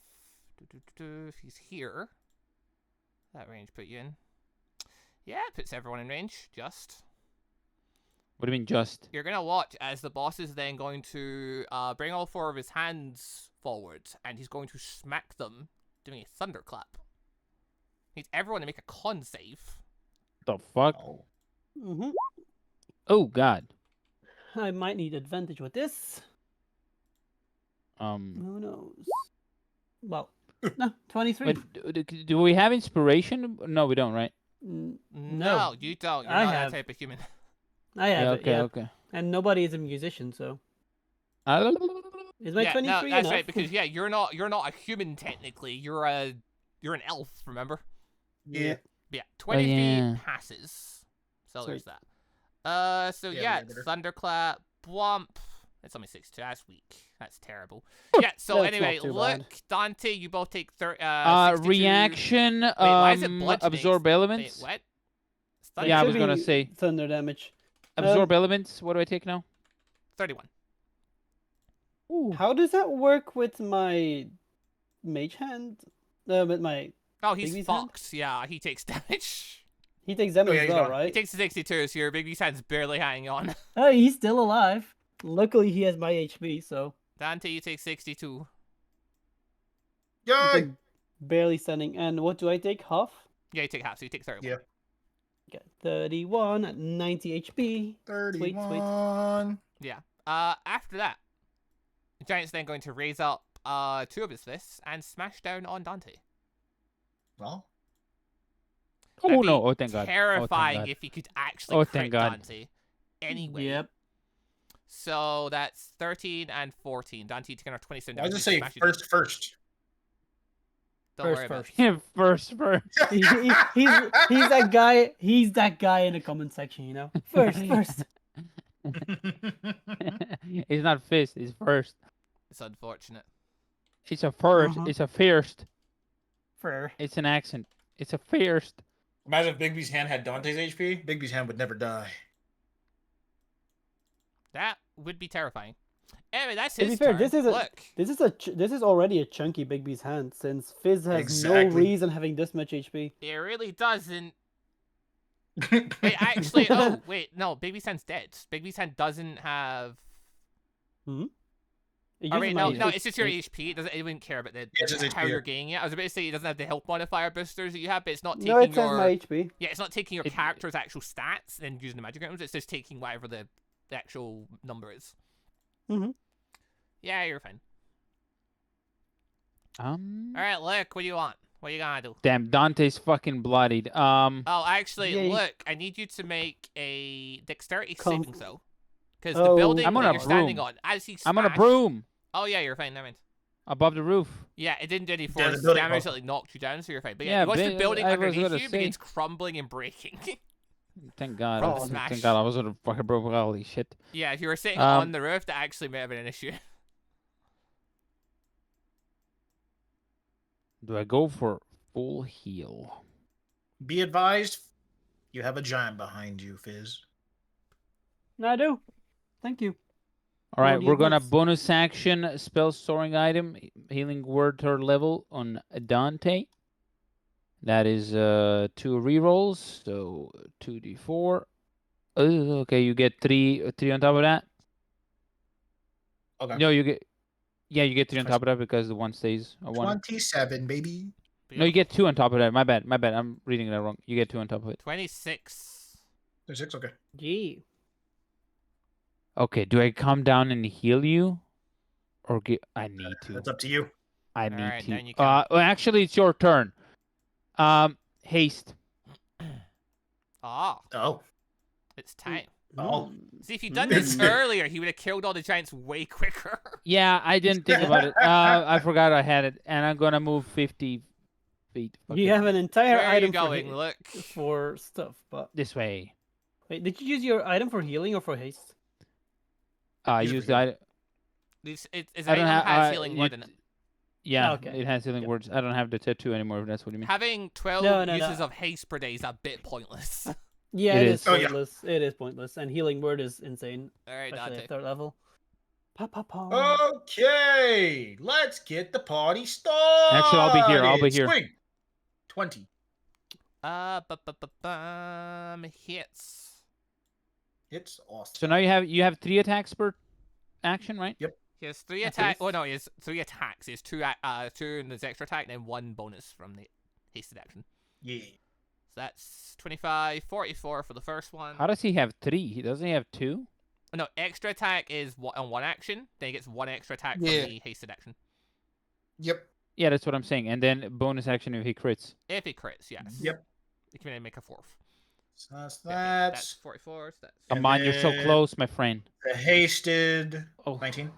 Speaker 1: If he's here, that range put you in. Yeah, it puts everyone in range. Just.
Speaker 4: What do you mean just?
Speaker 1: You're gonna watch as the boss is then going to bring all 4 of his hands forward, and he's going to smack them, doing a thunderclap. Needs everyone to make a con save.
Speaker 4: The fuck?
Speaker 3: Oh.
Speaker 2: Mm-hmm.
Speaker 4: Oh god.
Speaker 2: I might need advantage with this. Who knows? Well, no, 23.
Speaker 4: Wait, do we have inspiration? No, we don't, right?
Speaker 2: No,
Speaker 1: No, you don't. You're
Speaker 2: I
Speaker 1: not
Speaker 2: have.
Speaker 1: that type of human.
Speaker 2: I have
Speaker 4: Yeah,
Speaker 2: it,
Speaker 4: okay,
Speaker 2: yeah.
Speaker 4: okay.
Speaker 2: And nobody is a musician, so is my
Speaker 1: Yeah,
Speaker 2: 23
Speaker 1: no, that's
Speaker 2: enough?
Speaker 1: right. Because yeah, you're not a human technically. You're an elf. Remember?
Speaker 3: Yeah.
Speaker 1: But yeah, 20
Speaker 4: yeah.
Speaker 1: feet passes. So there's
Speaker 2: Sweet.
Speaker 1: that. So
Speaker 3: Yeah,
Speaker 1: yeah,
Speaker 3: we better.
Speaker 1: thunderclap, bwomp. It's only 62. That's weak. That's terrible. Yeah. So
Speaker 2: That's
Speaker 1: anyway,
Speaker 2: not too
Speaker 1: look,
Speaker 2: bad.
Speaker 1: Dante, you both take 62.
Speaker 4: Reaction.
Speaker 1: why is it bludgeoning?
Speaker 4: Absorb elements.
Speaker 1: Wait, what? It's
Speaker 2: It
Speaker 4: Yeah, I
Speaker 2: should
Speaker 4: was gonna
Speaker 2: be
Speaker 4: say.
Speaker 2: thunder damage.
Speaker 4: Absorb elements. What do I take now?
Speaker 1: 31.
Speaker 4: Ooh.
Speaker 2: How does that work with my mage hand? With my
Speaker 1: Oh, he's
Speaker 2: Bigby's hand?
Speaker 1: fucked. Yeah, he takes damage.
Speaker 2: he takes damage
Speaker 3: yeah,
Speaker 2: as
Speaker 3: he's
Speaker 2: well,
Speaker 3: gone.
Speaker 1: He
Speaker 2: right?
Speaker 1: takes the 62, so your Bigby's hand's barely hanging on.
Speaker 2: Oh, he's still alive. Luckily, he has my HP, so
Speaker 1: Dante, you take 62.
Speaker 3: Yay!
Speaker 2: like, barely standing. And what do I take? Half?
Speaker 1: Yeah, you take half, so you take 31.
Speaker 3: Yeah.
Speaker 2: Get 31 at 90 HP.
Speaker 3: 31.
Speaker 1: Yeah. After that, the Giant's then going to raise up 2 of his fists and smash down on Dante.
Speaker 3: Well,
Speaker 4: Oh
Speaker 1: That'd
Speaker 4: no!
Speaker 1: be
Speaker 4: Oh thank God!
Speaker 1: Terrifying
Speaker 4: Oh, thank God.
Speaker 1: if he could actually
Speaker 4: Oh,
Speaker 1: crit
Speaker 4: thank God.
Speaker 1: Dante. Anyway.
Speaker 2: Yep.
Speaker 1: So that's 13 and 14. Dante taking our 27
Speaker 3: I
Speaker 1: damage.
Speaker 3: just
Speaker 1: and
Speaker 3: say
Speaker 1: smash you down.
Speaker 3: first.
Speaker 1: Don't
Speaker 2: First,
Speaker 1: worry about
Speaker 2: first.
Speaker 1: it.
Speaker 4: Yeah, first.
Speaker 2: He's that guy. He's that guy in the comment section, you know. First.
Speaker 4: It's not fist. It's first.
Speaker 1: It's unfortunate.
Speaker 4: It's a first.
Speaker 2: Uh-huh.
Speaker 4: It's a first.
Speaker 2: For
Speaker 4: It's an accent. It's a first.
Speaker 3: Imagine if Bigby's hand had Dante's HP. Bigby's hand would never die.
Speaker 1: That would be terrifying. Anyway, that's
Speaker 2: To
Speaker 1: his
Speaker 2: be fair,
Speaker 1: turn.
Speaker 2: this is
Speaker 1: Look,
Speaker 2: this is already a chunky Big B's hand since Fizz has no
Speaker 3: Exactly.
Speaker 2: reason having this much HP.
Speaker 1: it really doesn't. Wait, actually, oh wait, no, Big B's hand's dead. Big B's hand doesn't have.
Speaker 2: It
Speaker 1: Oh
Speaker 2: uses
Speaker 1: wait,
Speaker 2: my
Speaker 1: no,
Speaker 2: HP.
Speaker 1: it's just your HP. It doesn't. It wouldn't care about
Speaker 3: just
Speaker 1: how
Speaker 3: HP.
Speaker 1: you're gaining it. I was about to say it doesn't have the health modifier boosters that you have, but it's not taking
Speaker 2: No, it says
Speaker 1: your.
Speaker 2: my HP.
Speaker 1: Yeah, it's not taking your
Speaker 4: It-
Speaker 1: character's actual stats and using the magic items. It's just taking whatever the actual number is.
Speaker 2: Mhm.
Speaker 1: Yeah, you're fine.
Speaker 4: All
Speaker 1: All right, look, what do you want? What you gonna do?
Speaker 4: Damn, Dante's fucking bloodied.
Speaker 1: Oh, actually,
Speaker 2: Yay.
Speaker 1: look, I need you to make a dexterity
Speaker 2: Come-
Speaker 1: saving throw. Because the
Speaker 2: Oh.
Speaker 1: building
Speaker 4: I'm on
Speaker 1: that
Speaker 4: a
Speaker 1: you're standing
Speaker 4: broom.
Speaker 1: on, as he
Speaker 4: I'm on a
Speaker 1: smashed-
Speaker 4: broom
Speaker 1: Oh yeah, you're fine. Never mind.
Speaker 4: above the roof.
Speaker 1: Yeah, it didn't do any
Speaker 3: the
Speaker 1: force
Speaker 3: building
Speaker 1: damage
Speaker 3: above.
Speaker 1: that like knocked you down, so you're fine. But
Speaker 4: Yeah,
Speaker 1: yeah, once the
Speaker 4: but
Speaker 1: building
Speaker 4: I was
Speaker 1: underneath
Speaker 4: gonna
Speaker 1: you
Speaker 4: say-
Speaker 1: begins crumbling and breaking.
Speaker 4: Thank God.
Speaker 1: From
Speaker 4: I was-
Speaker 1: smash.
Speaker 4: Thank God I was on a fucking broke. Holy shit.
Speaker 1: Yeah, if you were sitting
Speaker 4: Um,
Speaker 1: on the roof, that actually may have been an issue.
Speaker 4: Do I go for full heal?
Speaker 3: Be advised, you have a giant behind you, Fizz.
Speaker 2: I do. Thank you.
Speaker 4: All right,
Speaker 2: the
Speaker 4: we're gonna
Speaker 2: advance.
Speaker 4: bonus action spell storing item, healing word third level on Dante. That is 2 rerolls, so 2d4. Okay, you get three on top of that.
Speaker 3: Okay.
Speaker 4: No, you get you get 3 on top of that because the one stays a 1.
Speaker 3: 27, baby.
Speaker 4: No, you get 2 on top of that. My bad. I'm reading that wrong. You get 2 on top of it.
Speaker 1: 26.
Speaker 3: There's 6, okay.
Speaker 2: Gee.
Speaker 4: Okay, do I come down and heal you, or I need to?
Speaker 3: That's up to you.
Speaker 4: I need
Speaker 1: Alright,
Speaker 4: to.
Speaker 1: then you can.
Speaker 4: Well, actually, it's your turn. Haste.
Speaker 1: Ah,
Speaker 3: Oh.
Speaker 1: it's time.
Speaker 3: Oh.
Speaker 1: See, if you'd done this earlier, he would have killed all the giants way quicker.
Speaker 4: Yeah, I didn't think about it. I forgot I had it, and I'm gonna move 50 feet.
Speaker 2: You have an entire
Speaker 1: Where are you
Speaker 2: item
Speaker 1: going?
Speaker 2: for,
Speaker 1: Look.
Speaker 2: for stuff, but
Speaker 4: This way.
Speaker 2: wait, did you use your item for healing or for haste?
Speaker 3: Use
Speaker 4: Use
Speaker 3: it.
Speaker 4: the item.
Speaker 1: It's
Speaker 4: I don't
Speaker 1: item
Speaker 4: have.
Speaker 1: has healing word in it.
Speaker 4: Yeah,
Speaker 2: Okay.
Speaker 4: it has healing words. I don't have the tattoo anymore. If that's what you mean.
Speaker 1: Having 12
Speaker 2: No, no,
Speaker 1: uses
Speaker 2: no.
Speaker 1: of haste per day is a bit pointless.
Speaker 2: Yeah,
Speaker 4: It
Speaker 2: it
Speaker 4: is.
Speaker 2: is
Speaker 3: Oh, yeah.
Speaker 2: pointless. It is pointless, and healing word is insane,
Speaker 1: Alright,
Speaker 2: especially
Speaker 1: Dante.
Speaker 2: at third level. Pa pa pa.
Speaker 3: Okay, let's get the party started.
Speaker 4: Actually, I'll be here, I'll be here.
Speaker 3: Swing. 20.
Speaker 1: Hits.
Speaker 3: It's awesome.
Speaker 4: So now you have 3 attacks per action, right?
Speaker 1: He has 3
Speaker 2: That's
Speaker 1: attacks.
Speaker 2: nice.
Speaker 1: Oh no, he has 3 attacks. He has 2 in his extra attack, and then 1 bonus from the hasted action.
Speaker 3: Yeah.
Speaker 1: So that's 25, 44 for the first one.
Speaker 4: How does he have 3? He doesn't have 2.
Speaker 1: Oh, no, extra attack is on 1 action. Then he gets 1 extra attack from
Speaker 3: Yeah.
Speaker 1: the hasted action.
Speaker 3: Yep.
Speaker 4: Yeah, that's what I'm saying. And then bonus action if he crits.
Speaker 1: If he crits, yes.
Speaker 3: Yep.
Speaker 1: You can then make a 4th.
Speaker 3: So that's
Speaker 1: Okay,
Speaker 3: that.
Speaker 1: that's 44. So that's
Speaker 4: Come on, you're so
Speaker 3: then-
Speaker 4: close, my friend.
Speaker 3: The hasted.
Speaker 4: Oh,
Speaker 3: 19.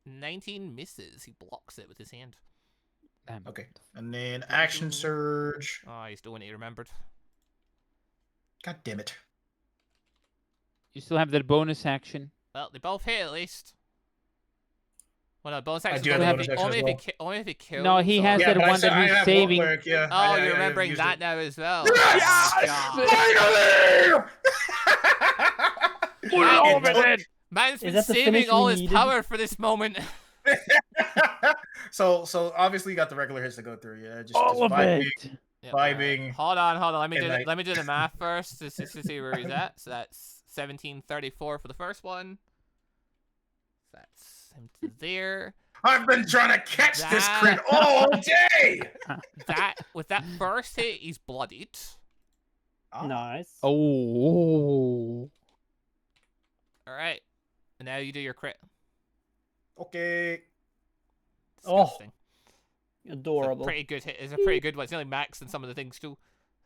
Speaker 1: 19 misses. He blocks it with his hand.
Speaker 4: damn.
Speaker 3: Okay. And then action surge.
Speaker 1: Oh, he's doing it. He remembered.
Speaker 3: God damn it.
Speaker 4: You still have that bonus action.
Speaker 1: Well, they both hit at least. Well, no, bonus action.
Speaker 3: do have
Speaker 4: the
Speaker 3: bonus action
Speaker 1: only,
Speaker 3: as
Speaker 1: if he
Speaker 3: well.
Speaker 1: only if he kills.
Speaker 4: No, he
Speaker 1: or-
Speaker 4: has that
Speaker 3: but I
Speaker 4: one
Speaker 3: said
Speaker 4: that
Speaker 3: I
Speaker 4: he's
Speaker 3: have one
Speaker 4: saving.
Speaker 3: cleric, yeah.
Speaker 1: Oh,
Speaker 3: I
Speaker 1: you're remembering
Speaker 3: used
Speaker 1: that
Speaker 3: it.
Speaker 1: now as well.
Speaker 3: Yes!
Speaker 1: Oh,
Speaker 3: Finally!
Speaker 1: God.
Speaker 3: It took-
Speaker 1: Man's
Speaker 2: Is
Speaker 1: been
Speaker 2: that the
Speaker 1: saving
Speaker 2: finish
Speaker 1: all
Speaker 2: we
Speaker 1: his
Speaker 2: needed?
Speaker 1: power for this moment.
Speaker 3: so obviously you got the regular hits to go through, yeah. Just
Speaker 2: All of
Speaker 3: vibing,
Speaker 2: it.
Speaker 1: Yeah,
Speaker 3: vibing.
Speaker 1: Hold on.
Speaker 3: And like-
Speaker 1: Let me do the math first to see where he's at. So that's 1734 for the first one. That's him to there.
Speaker 3: I've been trying to catch this
Speaker 1: That-
Speaker 3: crit all day.
Speaker 1: With that first hit, he's bloodied.
Speaker 3: Ah,
Speaker 2: Nice.
Speaker 4: Oh.
Speaker 1: All right, and now you do your crit.
Speaker 3: Okay.
Speaker 2: Oh.
Speaker 1: Disgusting. It's a
Speaker 2: Adorable.
Speaker 1: pretty good hit. It's a pretty good one. It's nearly max in some of the things too.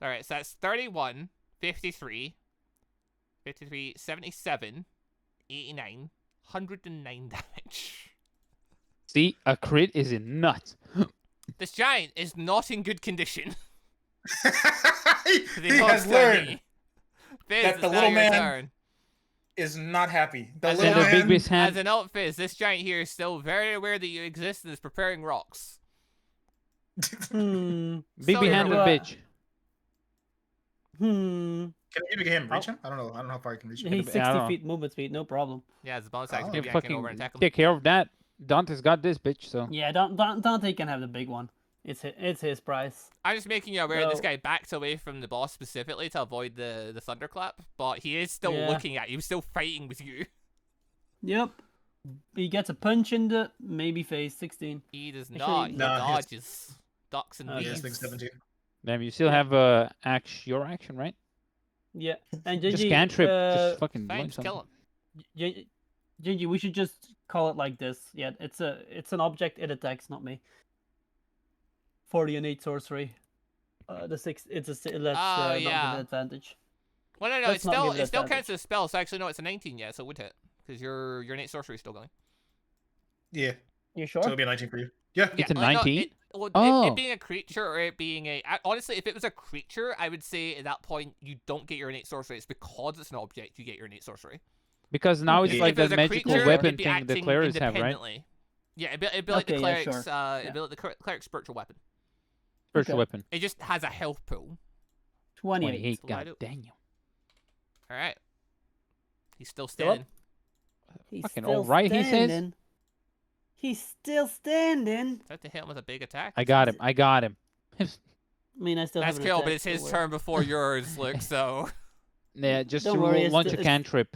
Speaker 1: All right, so that's 31, 53, 53, 77, 89, 109 damage.
Speaker 4: See, a crit is in nuts.
Speaker 1: This giant is not in good condition.
Speaker 3: he has learned
Speaker 1: Fizz,
Speaker 3: that
Speaker 1: it's
Speaker 3: the
Speaker 1: now
Speaker 3: little
Speaker 1: your
Speaker 3: man
Speaker 1: turn.
Speaker 3: is not happy. The
Speaker 1: As
Speaker 3: little
Speaker 1: in
Speaker 4: And the
Speaker 3: man,
Speaker 4: big beast
Speaker 1: As
Speaker 4: hand.
Speaker 1: an note, Fizz, this giant here is still very aware that you exist and is preparing rocks.
Speaker 2: Hmm.
Speaker 4: Big
Speaker 1: So
Speaker 4: beast hand
Speaker 1: you're
Speaker 4: of a
Speaker 2: right.
Speaker 4: bitch.
Speaker 2: Hmm.
Speaker 3: Can you make him reach him? I don't know. I don't know how far I can reach him.
Speaker 2: He's
Speaker 4: I
Speaker 2: 60
Speaker 4: don't know.
Speaker 2: feet movement speed, no problem.
Speaker 1: Yeah, as a bonus action,
Speaker 3: Oh.
Speaker 1: maybe
Speaker 4: Yeah,
Speaker 1: I can over and
Speaker 4: fucking
Speaker 1: tackle him.
Speaker 4: take care of that. Dante's got this bitch, so.
Speaker 2: Yeah, Dante can have the big one. It's his price.
Speaker 1: I'm just making you aware this
Speaker 2: So-
Speaker 1: guy backed away from the boss specifically to avoid the thunderclap, but he is still
Speaker 2: Yeah.
Speaker 1: looking at you, still fighting with you.
Speaker 2: Yep. He gets a punch in the maybe face 16.
Speaker 1: He does
Speaker 2: Actually,
Speaker 1: not. He
Speaker 3: Nah, his-
Speaker 1: dodges. Ducks and
Speaker 2: Okay.
Speaker 3: Yeah,
Speaker 1: weaves.
Speaker 3: this thing's 17.
Speaker 4: Damn, you still have your action, right?
Speaker 2: Yeah. And
Speaker 4: Just
Speaker 2: Gingy,
Speaker 4: cantrip. Just fucking
Speaker 1: Fine,
Speaker 4: doing
Speaker 1: just kill
Speaker 4: something.
Speaker 1: him.
Speaker 2: Gingy, we should just call it like this. Yeah, it's an object. It attacks, not me. 40 and 8 sorcery. The 6. Let's
Speaker 1: Oh,
Speaker 2: not give
Speaker 1: yeah.
Speaker 2: it advantage.
Speaker 1: Well, no,
Speaker 2: Let's not give it
Speaker 1: it still counts
Speaker 2: advantage.
Speaker 1: as a spell, so actually, no, it's a 19, yeah, so it would hit. Because your innate sorcery is still going.
Speaker 3: Yeah.
Speaker 2: You
Speaker 3: So
Speaker 2: sure?
Speaker 3: it'll be a 19 for you. Yeah.
Speaker 4: It's a
Speaker 1: no,
Speaker 4: 19?
Speaker 1: Well,
Speaker 4: Oh.
Speaker 1: it being a creature or it being honestly, if it was a creature, I would say at that point you don't get your innate sorcery. It's because it's an object you get your innate sorcery.
Speaker 4: Because now it's
Speaker 2: Okay.
Speaker 4: like
Speaker 1: If it was
Speaker 4: the
Speaker 1: a
Speaker 4: magical
Speaker 1: creature,
Speaker 4: weapon
Speaker 1: it'd be
Speaker 4: thing the
Speaker 1: acting
Speaker 4: clerics have, right?
Speaker 1: independently. Yeah, it'd be like the
Speaker 2: Okay, yeah,
Speaker 1: cleric's,
Speaker 2: sure.
Speaker 1: it'd be like the cleric's spiritual weapon.
Speaker 4: Spiritual
Speaker 2: Okay.
Speaker 4: weapon.
Speaker 1: It just has a health pool.
Speaker 2: 28.
Speaker 4: 28,
Speaker 1: So I
Speaker 4: god
Speaker 1: don't-
Speaker 4: dang you.
Speaker 1: All right. He's still
Speaker 2: Still up?
Speaker 1: standing.
Speaker 2: He's
Speaker 4: Fucking
Speaker 2: still
Speaker 4: alright, he says.
Speaker 2: standing. He's still standing.
Speaker 1: Try to hit him with a big attack.
Speaker 4: I got him. I got him.
Speaker 2: I mean, I still
Speaker 1: That's
Speaker 2: have an
Speaker 1: kill, but
Speaker 2: attack,
Speaker 1: it's his
Speaker 2: so
Speaker 1: turn before yours, Luke. So
Speaker 4: Yeah, just
Speaker 2: Don't worry,
Speaker 4: launch a
Speaker 2: it's-
Speaker 4: cantrip.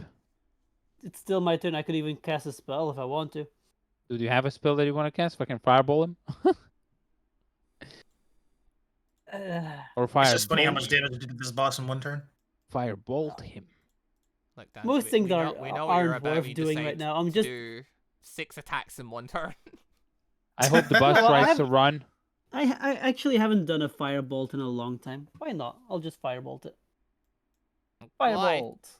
Speaker 2: It's still my turn. I could even cast a spell if I want to.
Speaker 4: Do you have a spell that you want to cast? Fucking fireball him? Or
Speaker 3: It's
Speaker 4: fire
Speaker 3: just funny how much damage you did to this boss in one turn.
Speaker 4: firebolt him.
Speaker 1: look, Dan,
Speaker 2: Most things
Speaker 1: we
Speaker 2: aren't
Speaker 1: know what you're
Speaker 2: aren't
Speaker 1: about.
Speaker 2: worth
Speaker 1: You
Speaker 2: doing
Speaker 1: decide
Speaker 2: right now. I'm
Speaker 1: to
Speaker 2: just
Speaker 1: do 6 attacks in one turn.
Speaker 4: I hope the boss
Speaker 2: Well, I
Speaker 4: tries
Speaker 2: have-
Speaker 4: to run.
Speaker 2: I actually haven't done a firebolt in a long time. Why not? I'll just firebolt it.
Speaker 1: Why?
Speaker 2: Firebolt.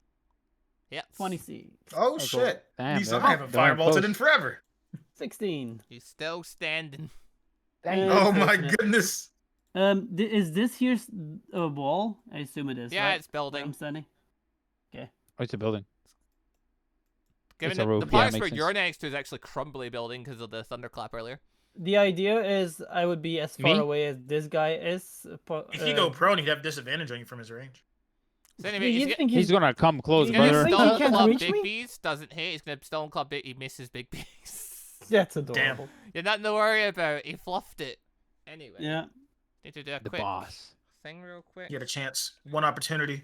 Speaker 1: Yes.
Speaker 2: 26.
Speaker 3: Oh,
Speaker 4: go-
Speaker 3: shit.
Speaker 4: Damn,
Speaker 3: These
Speaker 4: that
Speaker 3: I haven't
Speaker 4: was darn
Speaker 3: firebolted
Speaker 4: close.
Speaker 3: in forever.
Speaker 2: 16.
Speaker 1: He's still standing.
Speaker 3: Oh my
Speaker 2: Unfortunate.
Speaker 3: goodness.
Speaker 2: Is this here's a wall? I assume it is.
Speaker 1: Yeah,
Speaker 2: right?
Speaker 1: it's
Speaker 2: Where
Speaker 1: building.
Speaker 2: I'm standing.
Speaker 4: Oh, it's a building.
Speaker 1: Given
Speaker 4: It's a
Speaker 1: the
Speaker 4: roof, yeah,
Speaker 1: place
Speaker 4: makes
Speaker 1: where
Speaker 4: sense.
Speaker 1: you're next to is actually crumbly building because of the thunderclap earlier.
Speaker 2: The idea is I would be as far
Speaker 4: Me?
Speaker 2: away as this guy is.
Speaker 3: If you go prone, he'd have disadvantage on you from his range.
Speaker 1: So anyway,
Speaker 2: you
Speaker 1: he's,
Speaker 2: think
Speaker 4: He's gonna come close,
Speaker 1: he's
Speaker 2: You
Speaker 1: gonna
Speaker 4: brother.
Speaker 2: think he
Speaker 1: stone
Speaker 2: can
Speaker 1: club
Speaker 2: reach
Speaker 1: big
Speaker 2: me?
Speaker 1: bees, doesn't hit. He's gonna stone club big. He misses big bees.
Speaker 2: That's adorable.
Speaker 1: You're nothing to worry about. He fluffed it. Anyway,
Speaker 2: Yeah.
Speaker 1: need to do a
Speaker 4: The
Speaker 1: quick
Speaker 4: boss.
Speaker 1: thing real quick.
Speaker 3: You had a chance. One opportunity.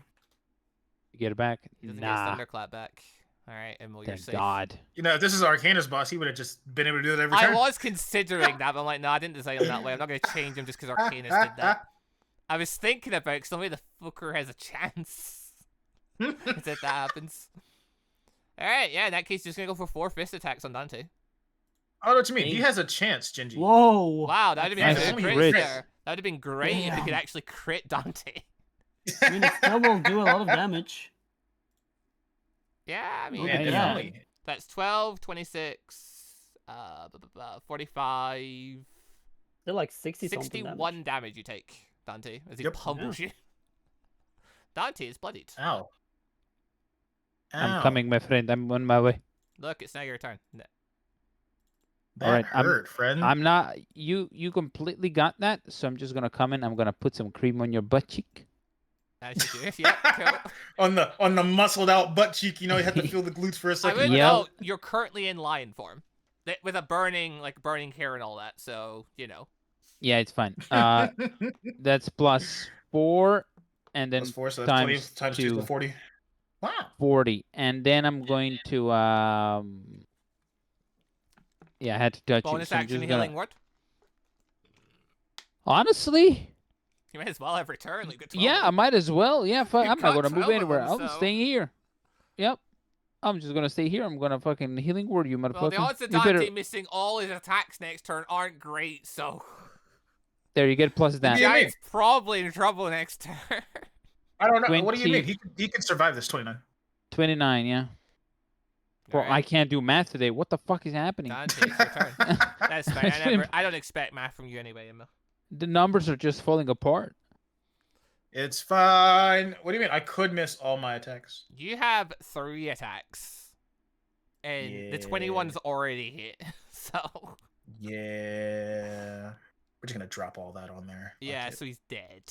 Speaker 4: You get it back?
Speaker 1: He doesn't
Speaker 4: Nah.
Speaker 1: get his thunderclap back. All right, and you're
Speaker 4: Thank
Speaker 1: safe.
Speaker 4: God.
Speaker 3: You know, if this is Arcanus boss, he would have just been able to do it every
Speaker 1: I
Speaker 3: turn.
Speaker 1: was considering that, but I'm like, no, I didn't design him that way. I'm not going to change him just because Arcanus did that. I was thinking about it because the way the fucker has a chance. If that happens. Alright, yeah, in that case, just going to go for 4 fist attacks on Dante.
Speaker 3: I don't know what you mean. He
Speaker 2: Hey.
Speaker 3: has a chance, Gingy.
Speaker 2: Whoa.
Speaker 1: Wow, that would have
Speaker 3: Nice
Speaker 1: been good
Speaker 3: crits.
Speaker 1: crits there. That would have been great if he could
Speaker 2: Damn.
Speaker 1: actually crit Dante.
Speaker 2: I mean, it still will do a lot of damage.
Speaker 1: Yeah, I mean,
Speaker 3: Man,
Speaker 2: Yeah.
Speaker 3: definitely.
Speaker 1: that's 12, 26, 45,
Speaker 2: They're like 60 something
Speaker 1: 61 damage you take, Dante, as he
Speaker 3: Yep.
Speaker 1: pummels you. Dante is bloodied.
Speaker 3: Ow.
Speaker 4: I'm
Speaker 3: Ow.
Speaker 4: coming, my friend. I'm on my way.
Speaker 1: Look, it's now your turn.
Speaker 3: That
Speaker 4: Alright,
Speaker 3: hurt, friend.
Speaker 4: I'm not. You completely got that. So I'm just gonna come in. I'm gonna put some cream on your butt cheek.
Speaker 1: As you do. Yeah, cool.
Speaker 3: on the muscled out butt cheek, you know, you had to feel the glutes for a
Speaker 1: I
Speaker 3: second.
Speaker 1: would
Speaker 4: Yeah.
Speaker 1: know you're currently in lion form. With a burning hair and all that, so, you know.
Speaker 4: Yeah, it's fine. That's +4, and then
Speaker 3: Plus 4, so that's 20
Speaker 4: times
Speaker 3: times 2
Speaker 4: 2.
Speaker 3: is 40. Wow.
Speaker 4: 40, and then I'm going to yeah, I had to touch
Speaker 1: Bonus
Speaker 4: it. So I'm
Speaker 1: action
Speaker 4: just
Speaker 1: healing
Speaker 4: gonna...
Speaker 1: word.
Speaker 4: Honestly,
Speaker 1: You might as well have return. Like,
Speaker 4: yeah, I might as well. Yeah, fuck,
Speaker 1: You
Speaker 4: I'm not
Speaker 1: got
Speaker 4: gonna move
Speaker 1: 12 of
Speaker 4: anywhere.
Speaker 1: them,
Speaker 4: I'm
Speaker 1: so-
Speaker 4: staying here. Yep, I'm just gonna stay here. I'm gonna fucking healing word you,
Speaker 1: Well,
Speaker 4: motherfucker.
Speaker 1: the odds of
Speaker 4: You better-
Speaker 1: Dante missing all his attacks next turn aren't great, so
Speaker 4: There, you get plus
Speaker 3: Yeah.
Speaker 4: that.
Speaker 3: you mean?
Speaker 1: Giant's probably in trouble next turn.
Speaker 3: I don't know. What do you
Speaker 4: 20.
Speaker 3: mean? He can survive this 29.
Speaker 4: 29, yeah. Bro, I
Speaker 1: Alright,
Speaker 4: can't do math today. What the fuck is happening?
Speaker 1: Dante, it's your turn. That's fine. I don't expect math from you anyway, Emma.
Speaker 4: The numbers are just falling apart.
Speaker 3: It's fine. What do you mean? I could miss all my attacks.
Speaker 1: You have 3 attacks, and the 21's already hit. So
Speaker 3: Yeah. We're just gonna drop all that on there.
Speaker 1: yeah,
Speaker 3: Fuck it.
Speaker 1: so he's dead.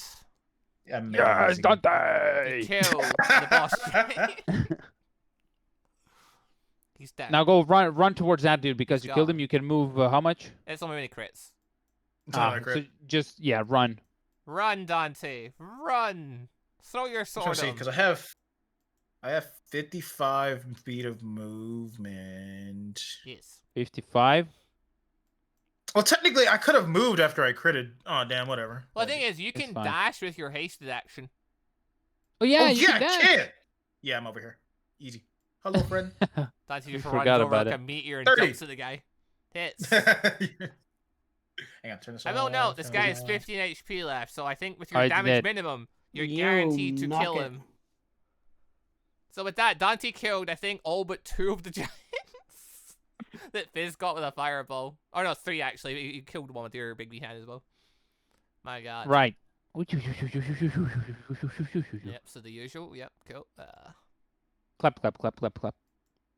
Speaker 4: Yes,
Speaker 3: Amazing.
Speaker 4: Dante.
Speaker 1: Kill the boss. He's dead.
Speaker 4: Now go run towards that dude because
Speaker 1: He's
Speaker 4: you killed him.
Speaker 1: gone.
Speaker 4: You can move how much?
Speaker 1: It's only many crits.
Speaker 3: It's not a
Speaker 4: So
Speaker 3: crit.
Speaker 4: just run.
Speaker 1: Run, Dante. Run. Throw your
Speaker 3: I'm trying
Speaker 1: sword
Speaker 3: to see
Speaker 1: at
Speaker 3: because
Speaker 1: him.
Speaker 3: I have 55 feet of movement.
Speaker 1: Yes.
Speaker 4: 55.
Speaker 3: Well, technically, I could have moved after I critted. Oh, damn, whatever.
Speaker 1: Well, the thing is, you
Speaker 4: It's
Speaker 1: can
Speaker 4: fine.
Speaker 1: dash with your hasted action.
Speaker 4: Oh yeah,
Speaker 3: oh,
Speaker 4: you
Speaker 3: yeah,
Speaker 4: can
Speaker 3: I
Speaker 4: dash.
Speaker 3: can. Yeah, I'm over here. Easy. Hello, friend.
Speaker 1: Dante
Speaker 4: We
Speaker 1: just
Speaker 4: forgot
Speaker 1: runs over
Speaker 4: about
Speaker 1: like
Speaker 4: it.
Speaker 1: a meteor and
Speaker 3: 30.
Speaker 1: jumps at the guy. Hits.
Speaker 3: Hang on, turn this
Speaker 1: I
Speaker 3: off.
Speaker 1: will note, this
Speaker 3: turn
Speaker 1: guy
Speaker 3: this
Speaker 1: has
Speaker 3: off.
Speaker 1: 15 HP left, so I think with your
Speaker 4: Alright,
Speaker 1: damage
Speaker 4: dead.
Speaker 1: minimum, you're
Speaker 2: You
Speaker 1: guaranteed to
Speaker 2: knock
Speaker 1: kill
Speaker 2: it.
Speaker 1: him. So with that, Dante killed, I think, all but 2 of the giants that Fizz got with a fireball. Oh no, 3 actually. You killed one with your big B hand as well. My god.
Speaker 4: Right.
Speaker 1: Yep, so the usual. Yep, cool.
Speaker 4: Clap, clap, clap, clap, clap.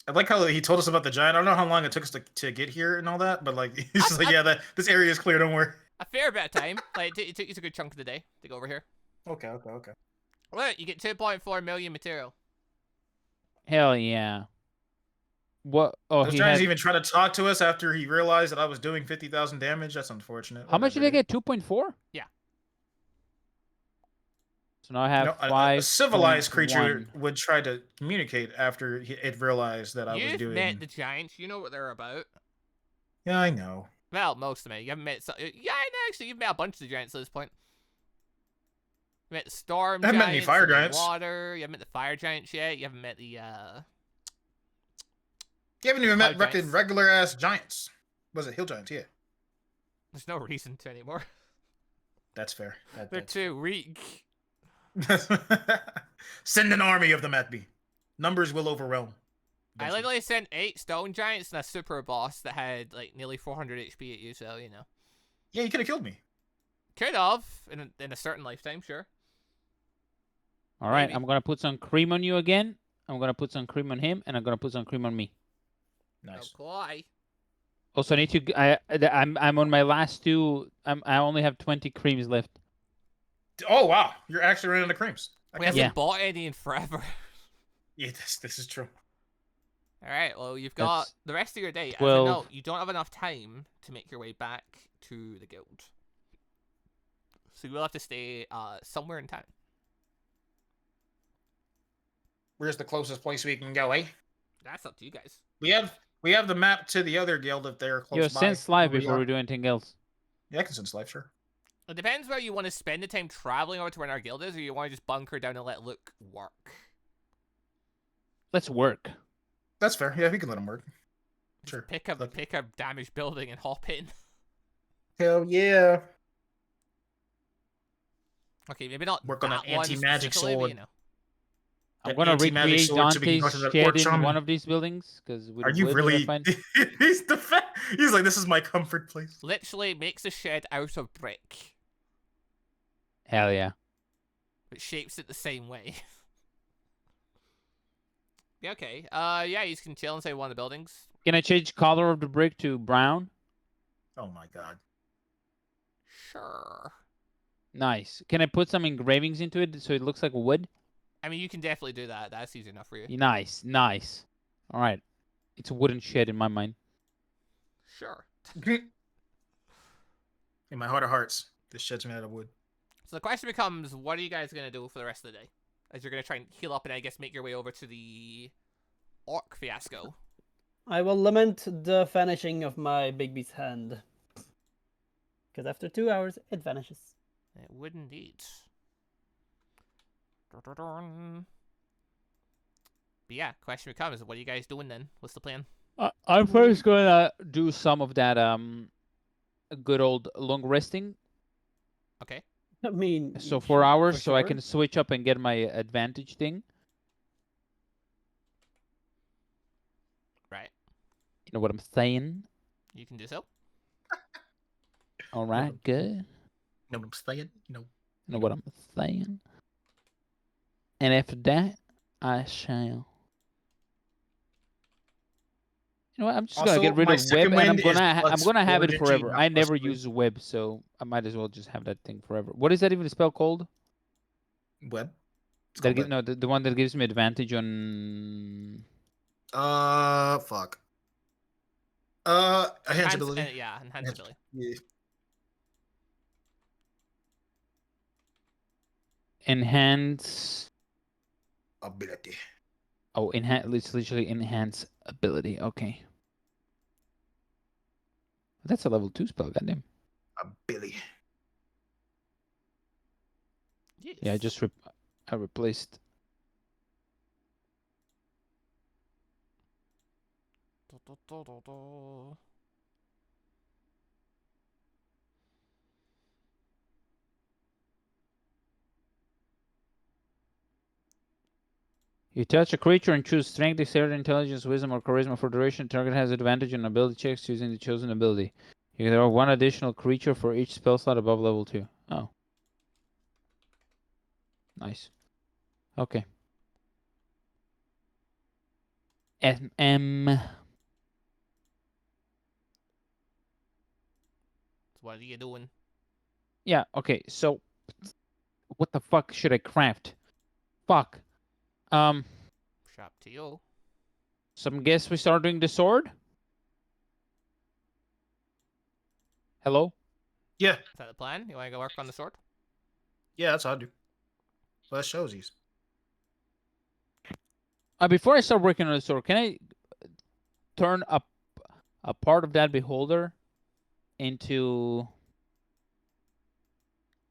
Speaker 3: I like how he told us about the giant. I don't know how long it took us to get here and all that, but like he's just like, yeah, this area is clear. Don't worry.
Speaker 1: A fair bit of time. Like, it took you a good chunk of the day to go over here.
Speaker 3: Okay.
Speaker 1: Look, you get 2.4 million material.
Speaker 4: Hell yeah. What? Oh,
Speaker 3: Those
Speaker 4: he
Speaker 3: giants
Speaker 4: had.
Speaker 3: even trying to talk to us after he realized that I was doing 50,000 damage. That's unfortunate.
Speaker 4: How much did I get? 2.4.
Speaker 1: Yeah.
Speaker 4: So now I have
Speaker 3: a civilized
Speaker 4: 5.1.
Speaker 3: creature would try to communicate after it realized that I was
Speaker 1: You've
Speaker 3: doing.
Speaker 1: met the giants. You know what they're about.
Speaker 3: Yeah, I know.
Speaker 1: Well, most of them. You haven't met some... Yeah, I know, actually, you've met a bunch of the giants at this point. You met the storm
Speaker 3: I haven't
Speaker 1: giants.
Speaker 3: met any fire
Speaker 1: and the
Speaker 3: giants.
Speaker 1: Water. You haven't met the fire giants yet. You haven't met the,
Speaker 3: You haven't even met
Speaker 1: Cloud giants.
Speaker 3: regular ass giants. Was it hill giants? Yeah,
Speaker 1: There's no reason to anymore.
Speaker 3: that's fair.
Speaker 1: They're too weak.
Speaker 3: Send an army of them at me. Numbers will overwhelm.
Speaker 1: I literally sent 8 stone giants and a super boss that had, like, nearly 400 HP at you, so, you know.
Speaker 3: Yeah, you could have killed me.
Speaker 1: Could have, in a certain lifetime, sure.
Speaker 4: All right,
Speaker 1: Maybe.
Speaker 4: I'm gonna put some cream on you again. I'm gonna put some cream on him, and I'm gonna put some cream on me.
Speaker 3: Nice.
Speaker 1: Okay.
Speaker 4: Also, I need to. I'm on my last 2. I only have 20 creams left.
Speaker 3: Oh wow, you're actually running out of creams.
Speaker 1: We haven't
Speaker 4: Yeah.
Speaker 1: bought any in forever.
Speaker 3: Yeah, this is true.
Speaker 1: Alright, well, you've got
Speaker 4: That's
Speaker 1: the rest of your day. As a
Speaker 4: 12.
Speaker 1: note, you don't have enough time to make your way back to the guild. So you will have to stay somewhere in town.
Speaker 3: Where's the closest place we can go, eh?
Speaker 1: That's up to you guys.
Speaker 3: We have the map to the other guild if they're close
Speaker 4: Yo,
Speaker 3: by.
Speaker 4: sense live
Speaker 3: where we
Speaker 4: before
Speaker 3: are.
Speaker 4: we do anything else.
Speaker 3: Yeah, I can sense life, sure.
Speaker 1: It depends whether you want to spend the time traveling over to where our guild is, or you want to just bunker down and let Luke work.
Speaker 4: Let's work.
Speaker 3: That's fair. Yeah, we can let him work.
Speaker 1: Just
Speaker 3: Sure.
Speaker 1: pick a
Speaker 3: Look.
Speaker 1: damaged building and hop in.
Speaker 3: Hell yeah.
Speaker 1: Okay, maybe not
Speaker 3: Work on
Speaker 1: that
Speaker 3: an
Speaker 1: one
Speaker 3: anti-magic
Speaker 1: specifically, but,
Speaker 3: sword.
Speaker 1: you know.
Speaker 4: I'm
Speaker 3: That
Speaker 4: gonna
Speaker 3: anti-magic
Speaker 4: recreate
Speaker 3: sword so we can go
Speaker 4: Dante's
Speaker 3: to the
Speaker 4: shed
Speaker 3: orc
Speaker 4: in
Speaker 3: shaman.
Speaker 4: one of these buildings because
Speaker 3: Are you really? He's he's like, this is my comfort place.
Speaker 1: Literally makes a shed out of brick,
Speaker 4: Hell yeah.
Speaker 1: but shapes it the same way. Yeah, okay. Yeah, you can chill inside one of the buildings.
Speaker 4: Can I change color of the brick to brown?
Speaker 3: Oh my god.
Speaker 1: Sure.
Speaker 4: Nice. Can I put some engravings into it so it looks like wood?
Speaker 1: I mean, you can definitely do that. That's easy enough for you.
Speaker 4: Nice, nice. All right. It's a wooden shed in my mind.
Speaker 1: Sure.
Speaker 3: In my heart of hearts, this shed's made out of wood.
Speaker 1: So the question becomes, what are you guys going to do for the rest of the day? As you're going to try and heal up and, I guess, make your way over to the orc fiasco.
Speaker 2: I will lament the vanishing of my big beast's hand. Because after 2 hours, it vanishes.
Speaker 1: It would indeed. But yeah, question becomes, what are you guys doing then? What's the plan?
Speaker 4: I'm first gonna do some of that good old long resting.
Speaker 1: Okay.
Speaker 2: I mean,
Speaker 4: So 4 hours, so I
Speaker 2: sure.
Speaker 4: can switch up and get my advantage thing.
Speaker 1: Right.
Speaker 4: You know what I'm saying?
Speaker 1: You can do so.
Speaker 4: All right, good.
Speaker 3: You know what I'm saying?
Speaker 4: You know what I'm saying? And after that, I shall. You know what? I'm just gonna
Speaker 3: Also,
Speaker 4: get rid
Speaker 3: my
Speaker 4: of web,
Speaker 3: second
Speaker 4: and I'm
Speaker 3: wind is
Speaker 4: I'm
Speaker 3: plus
Speaker 4: gonna have it
Speaker 3: 4
Speaker 4: forever.
Speaker 3: energy,
Speaker 4: I
Speaker 3: not plus
Speaker 4: never
Speaker 3: 3.
Speaker 4: use web, so I might as well just have that thing forever. What is that even spell called?
Speaker 3: Web.
Speaker 4: That no, the one that gives me advantage on.
Speaker 3: Fuck. Enhance ability.
Speaker 1: Yeah, enhance ability.
Speaker 3: Yeah.
Speaker 4: Enhance
Speaker 3: Ability.
Speaker 4: Oh, it's literally enhance ability. Okay. That's a level 2 spell, goddamn.
Speaker 3: Ability.
Speaker 1: Yes.
Speaker 4: Yeah, I replaced. You touch a creature and choose strength, dexterity, intelligence, wisdom, or charisma for duration. Target has advantage on ability checks using the chosen ability. You can draw one additional creature for each spell slot above level 2. Oh. Nice. Okay. SM.
Speaker 1: What are you doing?
Speaker 4: Yeah, okay, so what the fuck should I craft? Fuck.
Speaker 1: Shop to you.
Speaker 4: Some guess we start doing the sword? Hello?
Speaker 3: Yeah.
Speaker 1: Is that the plan? You want to go work on the sword?
Speaker 3: Yeah, that's how I do. Well, that shows you.
Speaker 4: Before I start working on the sword, can I turn a part of that beholder into...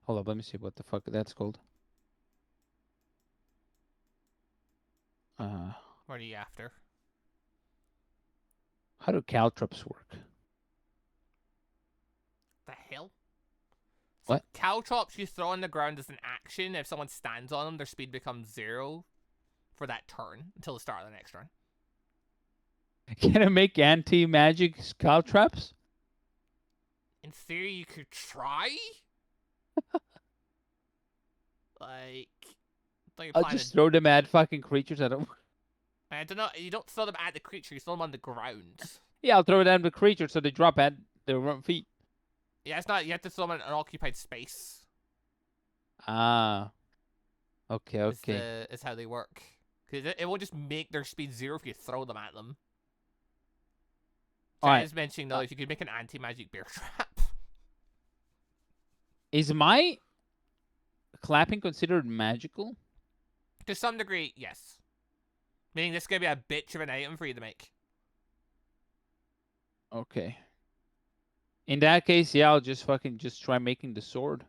Speaker 4: Hold up, let me see what the fuck that's called.
Speaker 1: What are you after?
Speaker 4: How do caltrops work?
Speaker 1: The hell? So
Speaker 4: What?
Speaker 1: caltrops you throw on the ground as an action. If someone stands on them, their speed becomes 0 for that turn until the start of the next turn.
Speaker 4: Can I make anti-magic caltrops?
Speaker 1: In theory, you could try. Like
Speaker 4: I'll just throw them at fucking creatures. I don't
Speaker 1: know. You don't throw them at the creature. You throw them on the ground.
Speaker 4: Yeah, I'll throw it at the creature so they drop at their feet.
Speaker 1: Yeah, it's not. You have to throw them in an occupied space.
Speaker 4: Ah. Okay, okay.
Speaker 1: Is how they work. Because it won't just make their speed 0 if you throw them at them. I was mentioning, though, if you could make an anti-magic bear trap.
Speaker 4: Is my clapping considered magical?
Speaker 1: To some degree, yes. Meaning this is going to be a bitch of an item for you to make.
Speaker 4: Okay. In that case, yeah, I'll just try making the sword.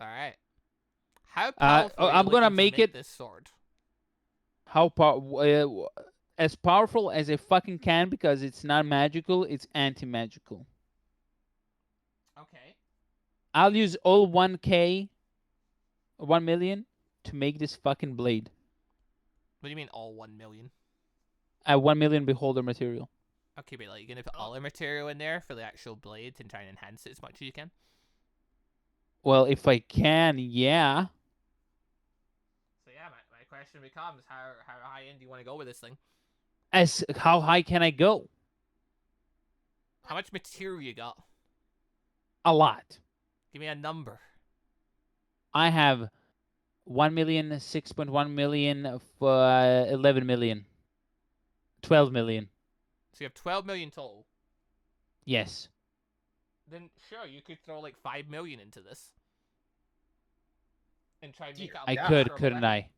Speaker 1: Alright. How powerful
Speaker 4: I'm gonna
Speaker 1: make this sword?
Speaker 4: As powerful as it fucking can, because it's not magical, it's anti-magical.
Speaker 1: Okay.
Speaker 4: I'll use all 1K, 1 million, to make this fucking blade.
Speaker 1: What do you mean all 1 million?
Speaker 4: 1 million beholder material.
Speaker 1: Okay, but like, you're gonna put all the material in there for the actual blade to try and enhance it as much as you can?
Speaker 4: Well, if I can, yeah.
Speaker 1: So yeah, my question becomes, how high end do you want to go with this thing?
Speaker 4: How high can I go?
Speaker 1: How much material you got?
Speaker 4: A lot.
Speaker 1: Give me a number.
Speaker 4: I have 1 million, 6.1 million, 11 million, 12 million.
Speaker 1: So you have 12 million total.
Speaker 4: Yes.
Speaker 1: Then sure, you could throw like 5 million into this. And try and make it a
Speaker 4: I could, couldn't I?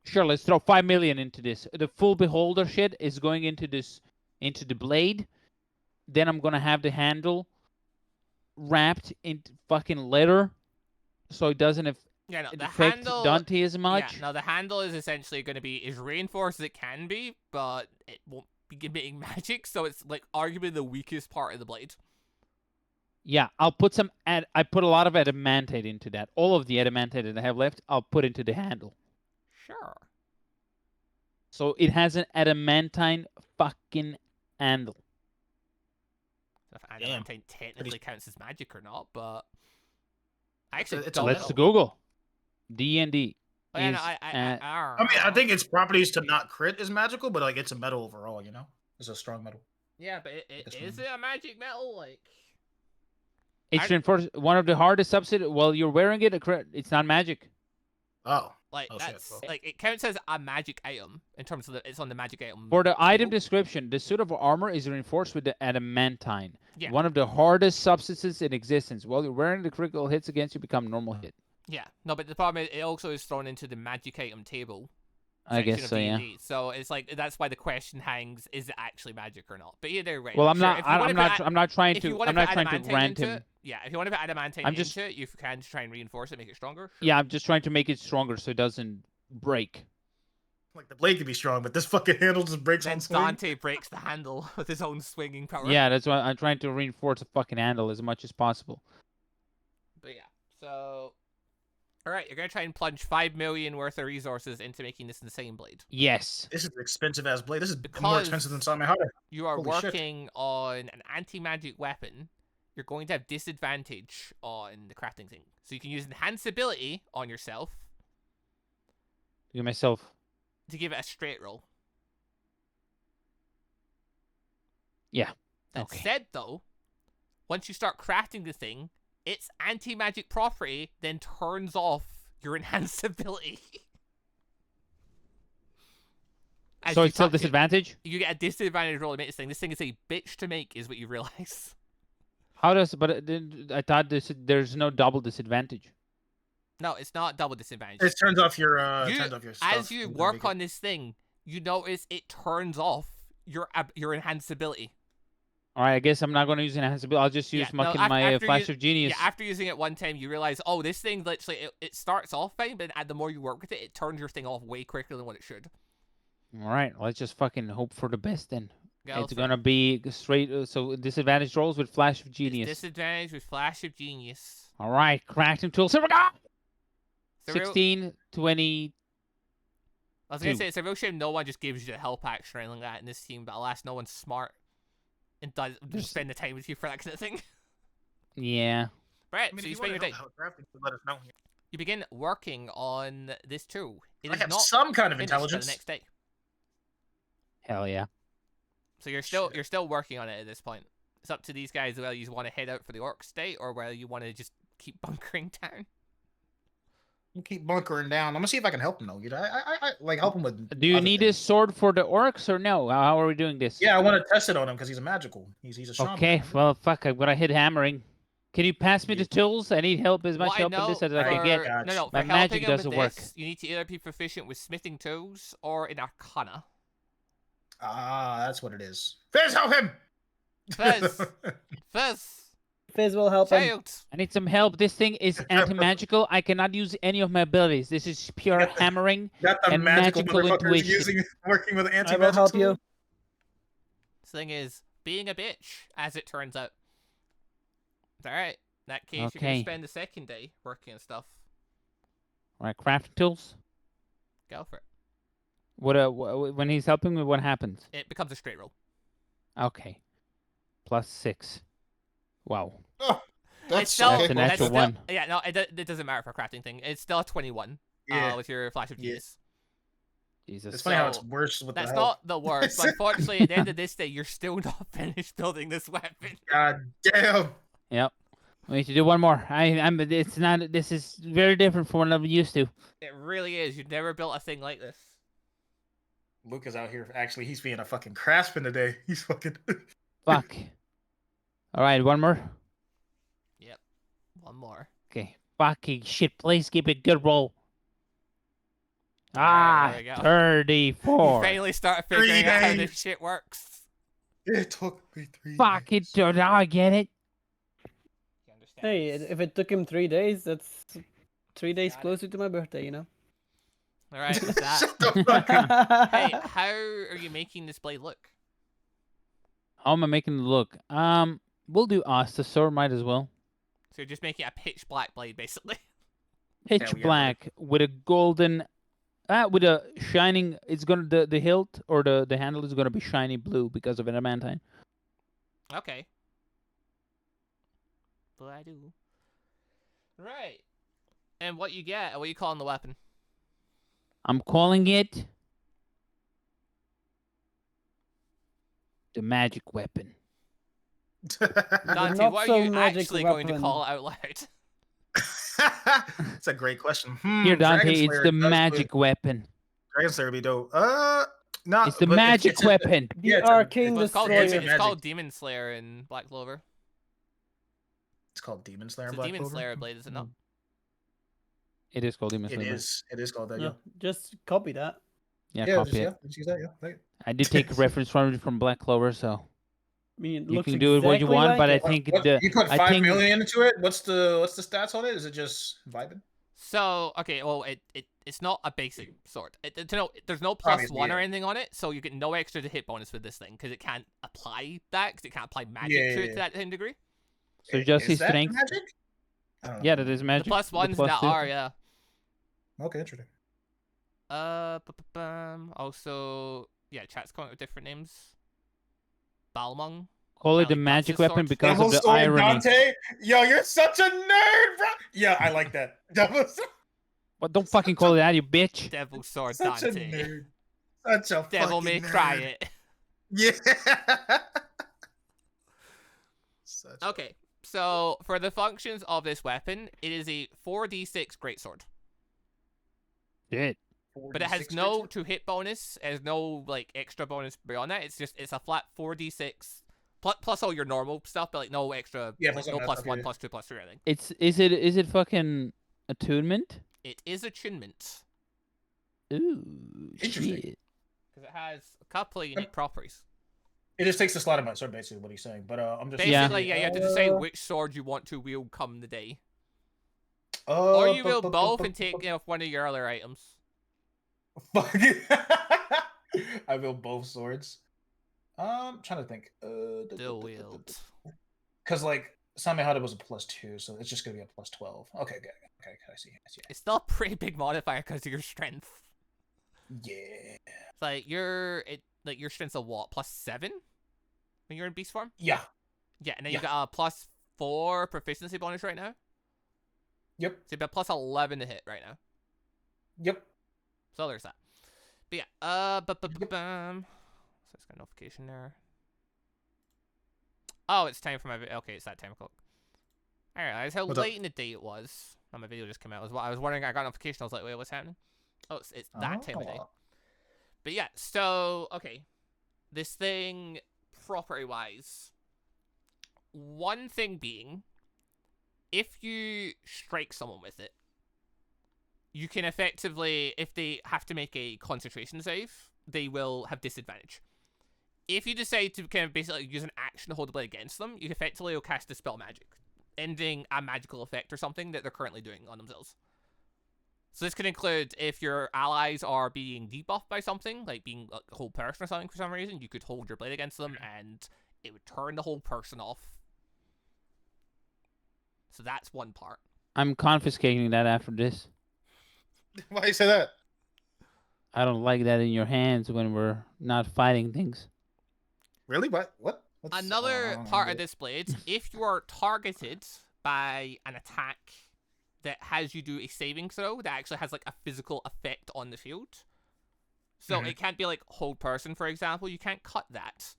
Speaker 4: Sure, let's throw 5 million into this. The full beholder shit is going into the blade. Then I'm gonna have the handle wrapped in fucking leather, so it doesn't affect Dante as much.
Speaker 1: Yeah, no, the handle is essentially going to be as reinforced as it can be, but it won't be emitting magic, so it's like arguably the weakest part of the blade.
Speaker 4: Yeah, I'll put I put a lot of adamantite into that. All of the adamantite that I have left, I'll put into the handle.
Speaker 1: Sure.
Speaker 4: So it has an adamantine fucking handle.
Speaker 1: If adamantine technically counts as magic or not, but I actually
Speaker 4: Let's Google. D&D.
Speaker 1: I mean,
Speaker 3: I think its properties to not crit is magical, but like it's a metal overall, you know? It's a strong metal.
Speaker 1: Yeah, but is it a magic metal? Like,
Speaker 4: It's reinforced. One of the hardest substitutes. While you're wearing it, it's not magic.
Speaker 3: Oh.
Speaker 1: Like
Speaker 3: Oh, shit,
Speaker 1: that's
Speaker 3: well.
Speaker 1: like it counts as a magic item in terms of it's on the magic item.
Speaker 4: For the item
Speaker 1: table.
Speaker 4: description, the suit of armor is reinforced with the adamantine,
Speaker 1: Yeah.
Speaker 4: one of the hardest substances in existence. While you're wearing the critical hits against you become normal hit.
Speaker 1: Yeah, no, but the problem is it also is thrown into the magic item table.
Speaker 4: I guess
Speaker 1: Of
Speaker 4: so, yeah.
Speaker 1: D&D. So it's like that's why the question hangs: is it actually magic or not? But either way.
Speaker 4: Well, I'm
Speaker 1: sure,
Speaker 4: not. I'm not trying to. I'm not trying to rant him.
Speaker 1: Yeah, if you want to put adamantine into it, you can try and reinforce it, make it stronger. Sure.
Speaker 4: Yeah, I'm just trying to make it stronger so it doesn't break.
Speaker 3: Like the blade could be strong, but this fucking handle just breaks
Speaker 1: Then
Speaker 3: on swing.
Speaker 1: Dante breaks the handle with his own swinging power.
Speaker 4: Yeah, that's why I'm trying to reinforce the fucking handle as much as possible.
Speaker 1: But yeah, so all right, you're gonna try and plunge 5 million worth of resources into making this insane blade.
Speaker 4: Yes.
Speaker 3: This is an expensive ass blade. This is
Speaker 1: Because
Speaker 3: more expensive than Sami Hara.
Speaker 1: You are
Speaker 3: Holy
Speaker 1: working on an anti-magic weapon. You're going to have disadvantage on the crafting thing. So you can use enhance ability on yourself
Speaker 4: You myself.
Speaker 1: to give it a straight roll.
Speaker 4: Yeah.
Speaker 1: That
Speaker 4: Okay.
Speaker 1: said, though, once you start crafting the thing, its anti-magic property then turns off your enhanced ability. As
Speaker 4: So
Speaker 1: you
Speaker 4: it's still
Speaker 1: touch it.
Speaker 4: disadvantage?
Speaker 1: You get a disadvantage roll to make this thing. This thing is a bitch to make, is what you realize.
Speaker 4: How does? But I thought there's no double disadvantage.
Speaker 1: No, it's not double disadvantage.
Speaker 3: It turns off your stuff.
Speaker 1: As you work on this thing, you notice it turns off your enhanced ability.
Speaker 4: All right, I guess I'm not going to use enhanced ability. I'll just use my flash of genius.
Speaker 1: Yeah, after using it one time, you realize, oh, this thing literally it starts off fine, but the more you work with it, it turns your thing off way quicker than what it should.
Speaker 4: All right, let's just fucking hope for the best then.
Speaker 1: Go
Speaker 4: It's
Speaker 1: for
Speaker 4: gonna be straight. So disadvantage rolls with flash of
Speaker 1: it.
Speaker 4: genius.
Speaker 1: Disadvantage with flash of genius.
Speaker 4: All right, crafting tools. Here we go.
Speaker 1: It's a
Speaker 4: 16, 20.
Speaker 1: I was gonna say it's a real shame no one just gives you the help action or anything like that in this team, but alas, no one's smart and does spend the time with you for that kind of thing.
Speaker 4: Yeah.
Speaker 1: Right,
Speaker 3: I mean,
Speaker 1: so
Speaker 3: if
Speaker 1: you spend your
Speaker 3: want
Speaker 1: day.
Speaker 3: help out crafting, let us know.
Speaker 1: You begin working on this tool. It
Speaker 3: I
Speaker 1: is
Speaker 3: have
Speaker 1: not
Speaker 3: some kind of
Speaker 1: finished till
Speaker 3: intelligence.
Speaker 1: the next day.
Speaker 4: Hell yeah.
Speaker 1: So you're still working on it at this point. It's up to these guys whether you want to head out for the orc state or whether you want to just keep bunkering down.
Speaker 3: You keep bunkering down. I'm gonna see if I can help him though. You know, I like help him with.
Speaker 4: Do you
Speaker 3: other
Speaker 4: need
Speaker 3: things.
Speaker 4: a sword for the orcs or no? How are we doing this?
Speaker 3: Yeah, I want to test it on him because he's a magical. He's a shaman.
Speaker 4: Okay, well, fuck, I'm gonna hit hammering. Can you pass me the tools? I need help as much
Speaker 1: What
Speaker 4: help
Speaker 1: I
Speaker 4: in this
Speaker 1: know
Speaker 4: as I can
Speaker 1: for-
Speaker 4: get.
Speaker 1: No,
Speaker 4: My
Speaker 1: for
Speaker 4: magic
Speaker 1: helping him with
Speaker 4: doesn't work.
Speaker 1: this, you need to either be proficient with smithing tools or in Arcana.
Speaker 3: Ah, that's what it is. Fizz, help him!
Speaker 1: Fizz! Fizz!
Speaker 2: Fizz will help him.
Speaker 1: Child!
Speaker 4: I need some help. This thing is anti-magical. I cannot use any of my abilities. This is pure
Speaker 3: Got the-
Speaker 4: hammering.
Speaker 3: Got the
Speaker 4: And
Speaker 3: magical
Speaker 4: magical
Speaker 3: motherfuckers
Speaker 4: intuition.
Speaker 3: working with
Speaker 2: I
Speaker 3: anti-magic
Speaker 2: will help
Speaker 3: tool.
Speaker 2: you.
Speaker 1: This thing is being a bitch, as it turns out. Alright, in that case, you're going
Speaker 4: Okay.
Speaker 1: to spend the second day working on stuff.
Speaker 4: All right, crafting tools.
Speaker 1: Go for it.
Speaker 4: When he's helping me, what happens?
Speaker 1: It becomes a straight roll.
Speaker 4: Okay. +6. Wow.
Speaker 3: Oh,
Speaker 1: It's
Speaker 3: that's
Speaker 1: still,
Speaker 4: That's a natural
Speaker 1: still-
Speaker 4: one.
Speaker 1: Yeah, no, it doesn't matter for a crafting thing. It's still a 21
Speaker 3: Yeah.
Speaker 1: with your flash of
Speaker 3: Yeah.
Speaker 1: genius.
Speaker 4: Jesus.
Speaker 3: It's funny how it's
Speaker 1: So,
Speaker 3: worse with
Speaker 1: That's
Speaker 3: the help.
Speaker 1: not the worst, but unfortunately, at the end of this day, you're still not finished building this weapon.
Speaker 3: God damn.
Speaker 4: Yep. We need to do one more. It's not. This is very different from what I'm used to.
Speaker 1: It really is. You've never built a thing like this.
Speaker 3: Luke is out here. Actually, he's being a fucking craftsman today. He's fucking.
Speaker 4: Fuck. All right, one more.
Speaker 1: Yep. One more.
Speaker 4: Okay. Fucking shit. Please give it a good roll.
Speaker 1: Alright, there we go.
Speaker 4: 34.
Speaker 1: You finally start figuring
Speaker 3: 3
Speaker 1: out how
Speaker 3: days.
Speaker 1: this shit works.
Speaker 3: It took me 3
Speaker 4: Fuck it.
Speaker 3: days.
Speaker 4: Now I get it.
Speaker 1: You understand?
Speaker 2: Hey, if it took him 3 days, that's 3 days
Speaker 1: Got it.
Speaker 2: closer to my birthday, you know?
Speaker 1: Alright, with that.
Speaker 3: Shut the fuck up.
Speaker 1: Hey, how are you making this blade look?
Speaker 4: How am I making it look? We'll do Ostosaur. Might as well.
Speaker 1: So you're just making a pitch black blade, basically.
Speaker 4: Pitch
Speaker 3: Hell yeah,
Speaker 4: black with a golden. With a shining. It's gonna the hilt or the handle is gonna be shiny blue because of adamantine.
Speaker 1: Okay. But I do. Right. And what you get, what you calling the weapon?
Speaker 4: I'm calling it the magic weapon.
Speaker 1: Dante,
Speaker 2: not
Speaker 1: what
Speaker 2: so
Speaker 1: are you
Speaker 2: magic
Speaker 1: actually going to
Speaker 2: weapon.
Speaker 1: call out loud?
Speaker 3: It's a great question.
Speaker 4: Here, Dante,
Speaker 3: Dragon
Speaker 4: it's
Speaker 3: Slayer
Speaker 4: the
Speaker 3: does
Speaker 4: magic weapon.
Speaker 3: Dragon Slayer would be dope. Not.
Speaker 4: It's the
Speaker 3: but
Speaker 4: magic
Speaker 3: it's a-
Speaker 4: weapon.
Speaker 2: The
Speaker 3: Yeah,
Speaker 2: Arcane
Speaker 1: Well, it's called,
Speaker 3: Destroyer.
Speaker 2: Destroyer.
Speaker 1: it's called Demon Slayer in Black Clover.
Speaker 3: It's called Demon Slayer.
Speaker 1: It's a
Speaker 3: Black
Speaker 1: Demon
Speaker 3: Clover?
Speaker 1: Slayer blade, is it not?
Speaker 4: It is called Demon
Speaker 3: It
Speaker 4: Slayer.
Speaker 3: is. It is called that.
Speaker 2: No,
Speaker 3: Yeah.
Speaker 2: just copy that.
Speaker 4: Yeah,
Speaker 3: Yeah.
Speaker 4: copy
Speaker 3: Just,
Speaker 4: it.
Speaker 3: yeah. Just use that. Yeah. Like,
Speaker 4: I did take a reference from Black Clover, so
Speaker 2: I mean, it
Speaker 4: you
Speaker 2: looks
Speaker 4: can do it what you
Speaker 2: exactly
Speaker 4: want.
Speaker 2: like
Speaker 4: But I
Speaker 2: it.
Speaker 4: think
Speaker 3: you put
Speaker 4: I
Speaker 3: 5
Speaker 4: think-
Speaker 3: million into it. What's the stats on it? Is it just vibing?
Speaker 1: So, okay, well, it's not a basic sword. There's no plus
Speaker 3: Obviously,
Speaker 1: one or
Speaker 3: yeah.
Speaker 1: anything on it, so you get no extra to hit bonus with this thing, because it can't apply that, because it can't apply magic
Speaker 3: Yeah,
Speaker 1: to
Speaker 3: yeah,
Speaker 1: it to that same degree.
Speaker 4: so. Just
Speaker 3: Is
Speaker 4: his
Speaker 3: that
Speaker 4: strength.
Speaker 3: magic? I don't know.
Speaker 4: Yeah, that is
Speaker 1: The
Speaker 4: magic.
Speaker 1: plus ones
Speaker 4: plus
Speaker 1: that
Speaker 4: two.
Speaker 1: are, yeah.
Speaker 3: Okay, interesting.
Speaker 1: Also, yeah, chat's coming up with different names. Balmung.
Speaker 4: Call it
Speaker 1: like
Speaker 4: the magic
Speaker 1: Baptist
Speaker 4: weapon
Speaker 1: sword.
Speaker 4: because
Speaker 3: Devil
Speaker 4: of the
Speaker 3: Sword
Speaker 4: irony.
Speaker 3: Dante? Yo, you're such a nerd, bro. Yeah, I like that. Devil Sword.
Speaker 4: But don't fucking call it that, you bitch.
Speaker 1: Devil Sword
Speaker 3: Such a
Speaker 1: Dante.
Speaker 3: nerd. Such a
Speaker 1: Devil
Speaker 3: fucking
Speaker 1: May
Speaker 3: nerd.
Speaker 1: Cry it.
Speaker 3: Yeah. Such a-
Speaker 1: Okay, so for the functions of this weapon, it is a 4d6 greatsword.
Speaker 4: Shit.
Speaker 1: But it has no to hit bonus, it has no like extra bonus beyond that. It's a flat 4d6 plus all your normal stuff, but like no extra,
Speaker 3: Yeah,
Speaker 1: like,
Speaker 3: plus all
Speaker 1: no
Speaker 3: that
Speaker 1: plus
Speaker 3: stuff,
Speaker 1: 1,
Speaker 3: yeah.
Speaker 1: plus 2, plus 3 or anything.
Speaker 4: Is it fucking attunement?
Speaker 1: It is attunement
Speaker 4: Ooh,
Speaker 3: Interesting.
Speaker 4: shit.
Speaker 1: because it has a couple of unique properties.
Speaker 3: It just takes the slot of my sword, basically, what he's saying. But I'm just
Speaker 1: Basically,
Speaker 4: Yeah.
Speaker 1: you have to decide which sword you want to wield come the day, or you wield both and take off one of your other items.
Speaker 3: Fuck. I wield both swords. Trying to think.
Speaker 1: Dual wield.
Speaker 3: Because like Samehada was a +2, so it's just gonna be a +12. Okay, good. Okay, I see.
Speaker 1: It's still a pretty big modifier because of your strength.
Speaker 3: Yeah.
Speaker 1: It's like your strength's a what, +7 when you're in beast form?
Speaker 3: Yeah.
Speaker 1: Yeah, and then
Speaker 3: Yeah.
Speaker 1: you got a +4 proficiency bonus right now.
Speaker 3: Yep.
Speaker 1: So you got +11 to hit right now.
Speaker 3: Yep.
Speaker 1: So there's that. But yeah, so it's got a notification there. Oh, it's time for my okay, it's that time clock. I realized how
Speaker 3: What's up?
Speaker 1: late in the day it was. Oh, my video just came out. I was wondering, I got a notification, I was like, wait, what's happening? Oh, it's that time of day.
Speaker 3: Oh.
Speaker 1: But yeah, so, okay. This thing, property-wise, one thing being, if you strike someone with it, you can effectively, if they have to make a concentration save, they will have disadvantage. If you decide to kind of basically use an action to hold the blade against them, you effectively will cast Dispel Magic, ending a magical effect or something that they're currently doing on themselves. So this could include if your allies are being debuffed by something, like being a whole person or something for some reason, you could hold your blade against them and it would turn the whole person off. So that's one part.
Speaker 4: I'm confiscating that after this.
Speaker 3: Why you say that?
Speaker 4: I don't like that in your hands when we're not fighting things.
Speaker 3: Really? What? What's,
Speaker 1: Another part of this blade, if you are targeted by an attack that has you do a saving throw that actually has like a physical effect on the field. So it can't be like hold person, for example. You can't cut that.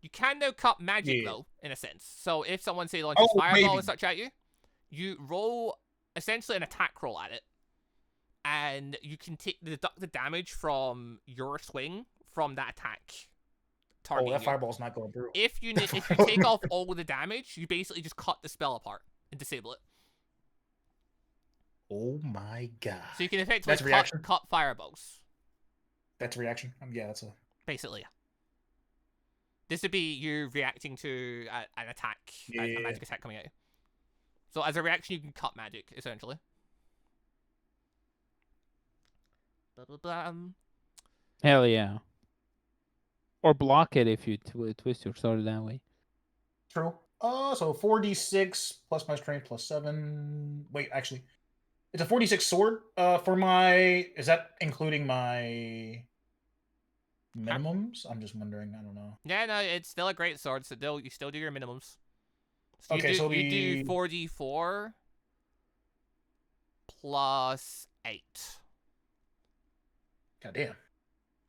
Speaker 1: You can now cut magic though, in a sense. So if someone say launches fireball and such at you, you roll essentially an attack roll at it, and you can deduct the damage from your swing from that attack.
Speaker 3: Oh, that fireball's not going through.
Speaker 1: If you take off all of the damage, you basically just cut the spell apart and disable it.
Speaker 3: Oh my god.
Speaker 1: So you can effectively cut fireballs.
Speaker 3: That's reaction. Yeah, that's a.
Speaker 1: Basically, yeah. This would be you reacting to an attack, a magic attack coming at you. So as a reaction, you can cut magic, essentially. Blah, blah, blah.
Speaker 4: Hell yeah. Or block it if you twist your sword that way.
Speaker 3: True. So 4d6 plus my strength plus 7. Wait, actually, it's a 4d6 sword. For my, is that including my minimums? I'm just wondering. I don't know.
Speaker 1: Yeah, no, it's still a great sword. So you still do your minimums. So
Speaker 3: Okay, so
Speaker 1: you do 4d4 plus 8.
Speaker 3: God damn.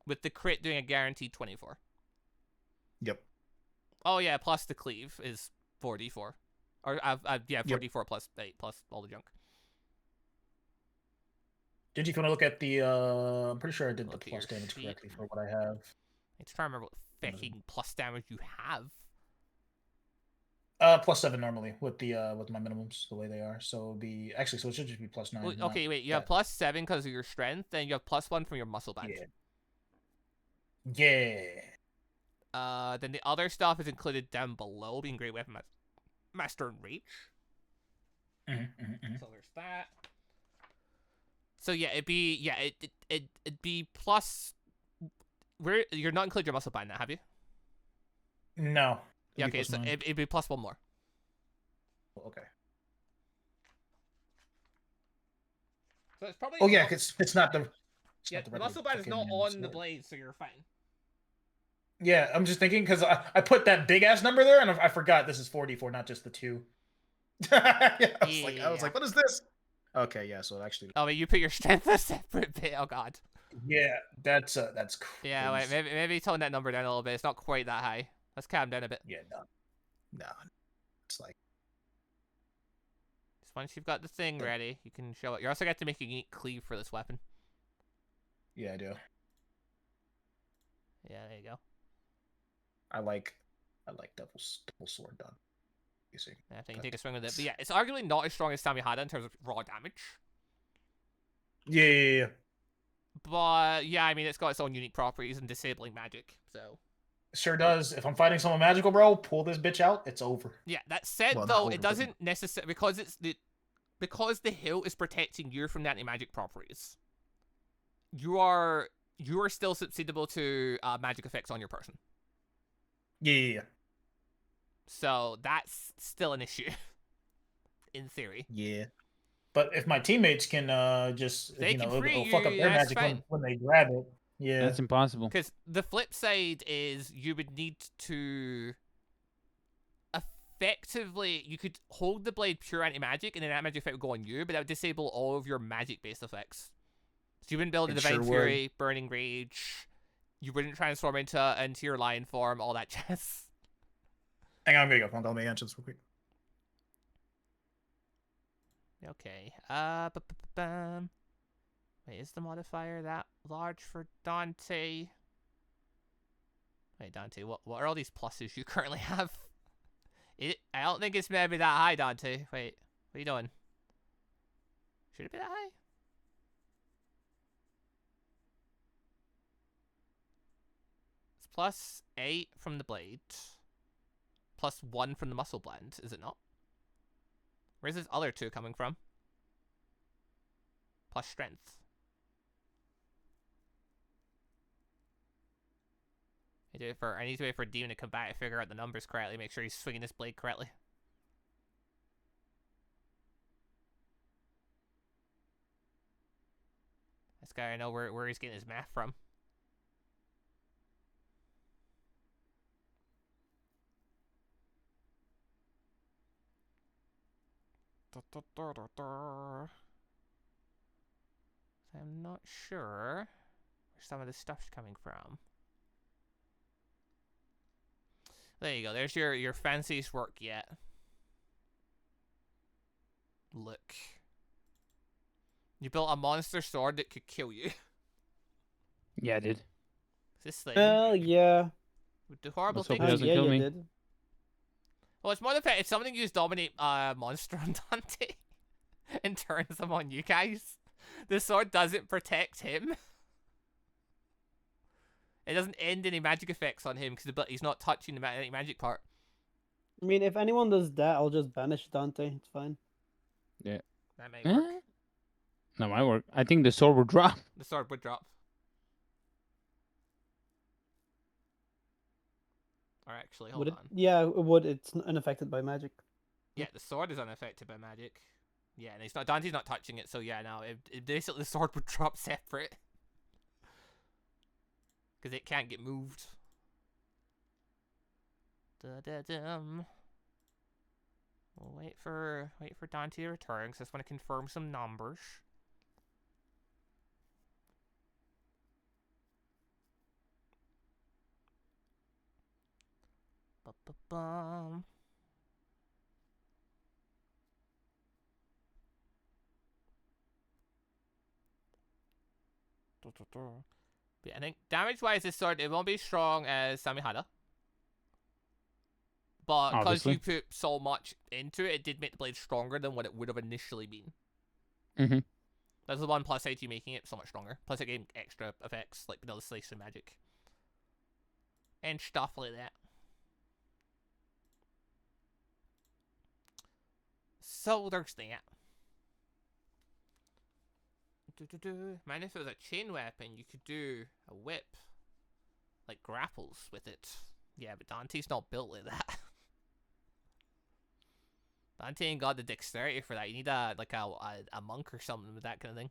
Speaker 1: With the crit doing a guaranteed 24.
Speaker 3: Yep.
Speaker 1: Oh yeah, plus the cleave is 4d4. Or, yeah, 4d4 plus 8 plus all the junk.
Speaker 3: Did you want to look at the? I'm pretty sure I did
Speaker 1: Look
Speaker 3: the
Speaker 1: at your
Speaker 3: plus damage
Speaker 1: sheet.
Speaker 3: correctly for what I have.
Speaker 1: I'm trying to remember what fucking plus damage you have.
Speaker 3: +7 normally with my minimums the way they are. So it'll be actually. So it should just be +9.
Speaker 1: Well, okay, wait. You have +7 because of your strength, then you have +1 from your muscle band.
Speaker 3: Yeah.
Speaker 1: Then the other stuff is included down below, being great weapon master and reach. So there's that. So yeah, it'd be plus. Where you're not included your muscle band now, have you?
Speaker 3: No.
Speaker 1: Yeah. Okay. So it'd be +1 more.
Speaker 3: Okay.
Speaker 1: So it's probably.
Speaker 3: Oh yeah, because it's not the.
Speaker 1: Yeah, the muscle band is not on the blade, so you're fine.
Speaker 3: Yeah, I'm just thinking because I put that big ass number there and I forgot this is 44, not just the 2. I was like, what is this? Okay, yeah, so it actually.
Speaker 1: Oh, but you put your strength a separate bit. Oh god.
Speaker 3: Yeah, that's crazy.
Speaker 1: Yeah, wait, maybe tone that number down a little bit. It's not quite that high. Let's calm down a bit.
Speaker 3: Yeah, no, it's like.
Speaker 1: Just once you've got the thing ready, you can show it. You also got to make a unique cleave for this weapon.
Speaker 3: Yeah, I do.
Speaker 1: Yeah, there you go.
Speaker 3: I like double sword done. You see.
Speaker 1: I think you take a swing with it. But yeah, it's arguably not as strong as Sammy had in terms of raw damage.
Speaker 3: Yeah.
Speaker 1: But yeah, I mean, it's got its own unique properties and disabling magic. So.
Speaker 3: Sure does. If I'm fighting someone magical, bro, pull this bitch out. It's over.
Speaker 1: Yeah, that said, though, it doesn't necessarily because the hilt is protecting you from the anti-magic properties. You are still susceptible to magic effects on your person.
Speaker 3: Yeah.
Speaker 1: So that's still an issue, in theory.
Speaker 3: Yeah. But if my teammates can just it'll fuck up their magic when they grab it. Yeah.
Speaker 4: That's impossible.
Speaker 1: Because the flip side is you would need to effectively you could hold the blade pure anti-magic and then that magic effect would go on you, but that would disable all of your magic-based effects. So you wouldn't build a Divine Fury, Burning Rage. You wouldn't transform into your lion form, all that jazz.
Speaker 3: Hang on, I'm gonna go phone call my entrance real quick.
Speaker 1: Okay. Wait, is the modifier that large for Dante? Wait, Dante, what are all these pluses you currently have? I don't think it's maybe that high, Dante. Wait, what are you doing? Should it be that high? It's +8 from the blade. +1 from the muscle blend, is it not? Where's this other 2 coming from? Plus strength. I need to wait for Demon to come back to figure out the numbers correctly, make sure he's swinging this blade correctly. This guy, I know where he's getting his math from. I'm not sure where some of this stuff's coming from. There you go. There's your fanciest work yet. Look. You built a monster sword that could kill you.
Speaker 4: Yeah, I did.
Speaker 1: This thing.
Speaker 2: Well, yeah.
Speaker 1: Would do horrible
Speaker 4: Let's hope
Speaker 1: things.
Speaker 4: it doesn't
Speaker 2: yeah,
Speaker 4: kill
Speaker 2: you
Speaker 4: me.
Speaker 2: did.
Speaker 1: Well, it's more the fact if something you dominate monster on Dante and turns them on you guys, the sword doesn't protect him. It doesn't end any magic effects on him because he's not touching the magic part.
Speaker 2: I mean, if anyone does that, I'll just banish Dante. It's fine.
Speaker 4: Yeah.
Speaker 1: That may work.
Speaker 4: That might work. I think the sword will drop.
Speaker 1: The sword would drop. Or actually, hold
Speaker 2: Would it?
Speaker 1: on.
Speaker 2: Yeah, it would. It's unaffected by magic.
Speaker 1: Yeah, the sword is unaffected by magic. Yeah, and Dante's not touching it, so yeah, no, basically the sword would drop separate. Because it can't get moved. Da-da-dum. We'll wait for Dante to return, because I just want to confirm some numbers. Ba-ba-bum. Yeah, I think damage-wise, this sword, it won't be as strong as Samihada. But because
Speaker 4: Obviously.
Speaker 1: you put so much into it, it did make the blade stronger than what it would have initially been.
Speaker 4: Mm-hmm.
Speaker 1: That's the one plus side to making it so much stronger. Plus it gave extra effects, like vanilla slice and magic. And stuff like that. So there's that. Man, if it was a chain weapon, you could do a whip. Like grapples with it. Yeah, but Dante's not built like that. Dante ain't got the dexterity for that. You need a monk or something with that kind of thing.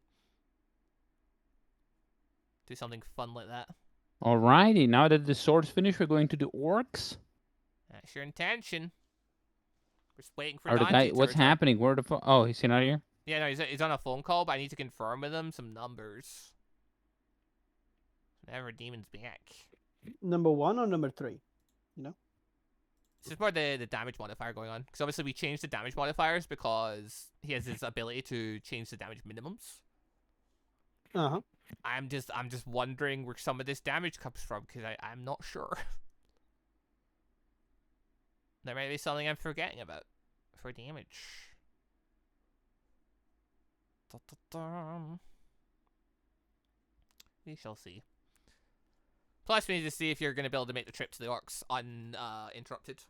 Speaker 1: Do something fun like that.
Speaker 4: Alrighty, now that the sword's finished, we're going to do orcs.
Speaker 1: That's your intention. We're just waiting for
Speaker 4: Or the
Speaker 1: Dante
Speaker 4: guy,
Speaker 1: to
Speaker 4: what's
Speaker 1: return.
Speaker 4: happening? Where the oh, he's not here?
Speaker 1: Yeah, no, he's on a phone call, but I need to confirm with him some numbers. Whenever Demon's back.
Speaker 2: Number 1 or number 3? You know?
Speaker 1: This is more the damage modifier going on. Because obviously we changed the damage modifiers because he has his ability to change the damage minimums.
Speaker 2: Uh-huh.
Speaker 1: I'm just wondering where some of this damage comes from, because I'm not sure. There might be something I'm forgetting about for damage. We shall see. Plus, we need to see if you're going to be able to make the trip to the orcs uninterrupted.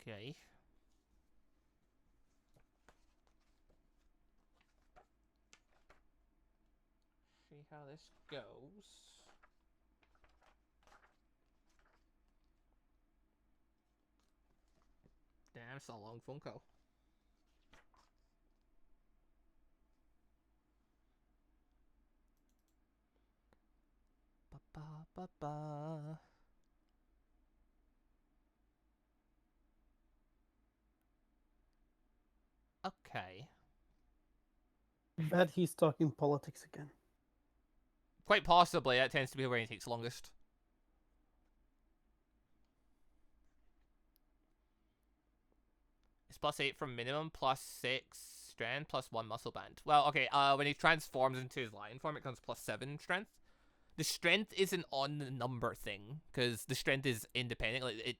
Speaker 1: Okay. See how this goes. Damn, it's a long phone call. Ba-ba-ba-ba. Okay.
Speaker 2: Bet he's talking politics again.
Speaker 1: Quite possibly, that tends to be where he takes longest. It's +8 from minimum, +6 strength, +1 muscle band. Well, okay, when he transforms into his lion form, it comes +7 strength. The strength isn't on the number thing, because the strength is independent. Like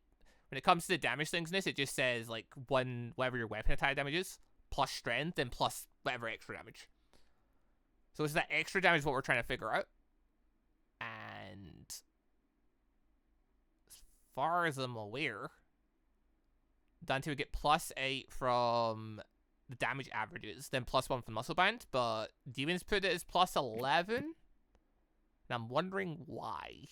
Speaker 1: when it comes to the damage things in this, it just says, like, whatever your weapon attack damage is, plus strength, and plus whatever extra damage. So it's that extra damage what we're trying to figure out. And as far as I'm aware, Dante would get +8 from the damage averages, then +1 from muscle band, but Demons put it as +11, and I'm wondering why.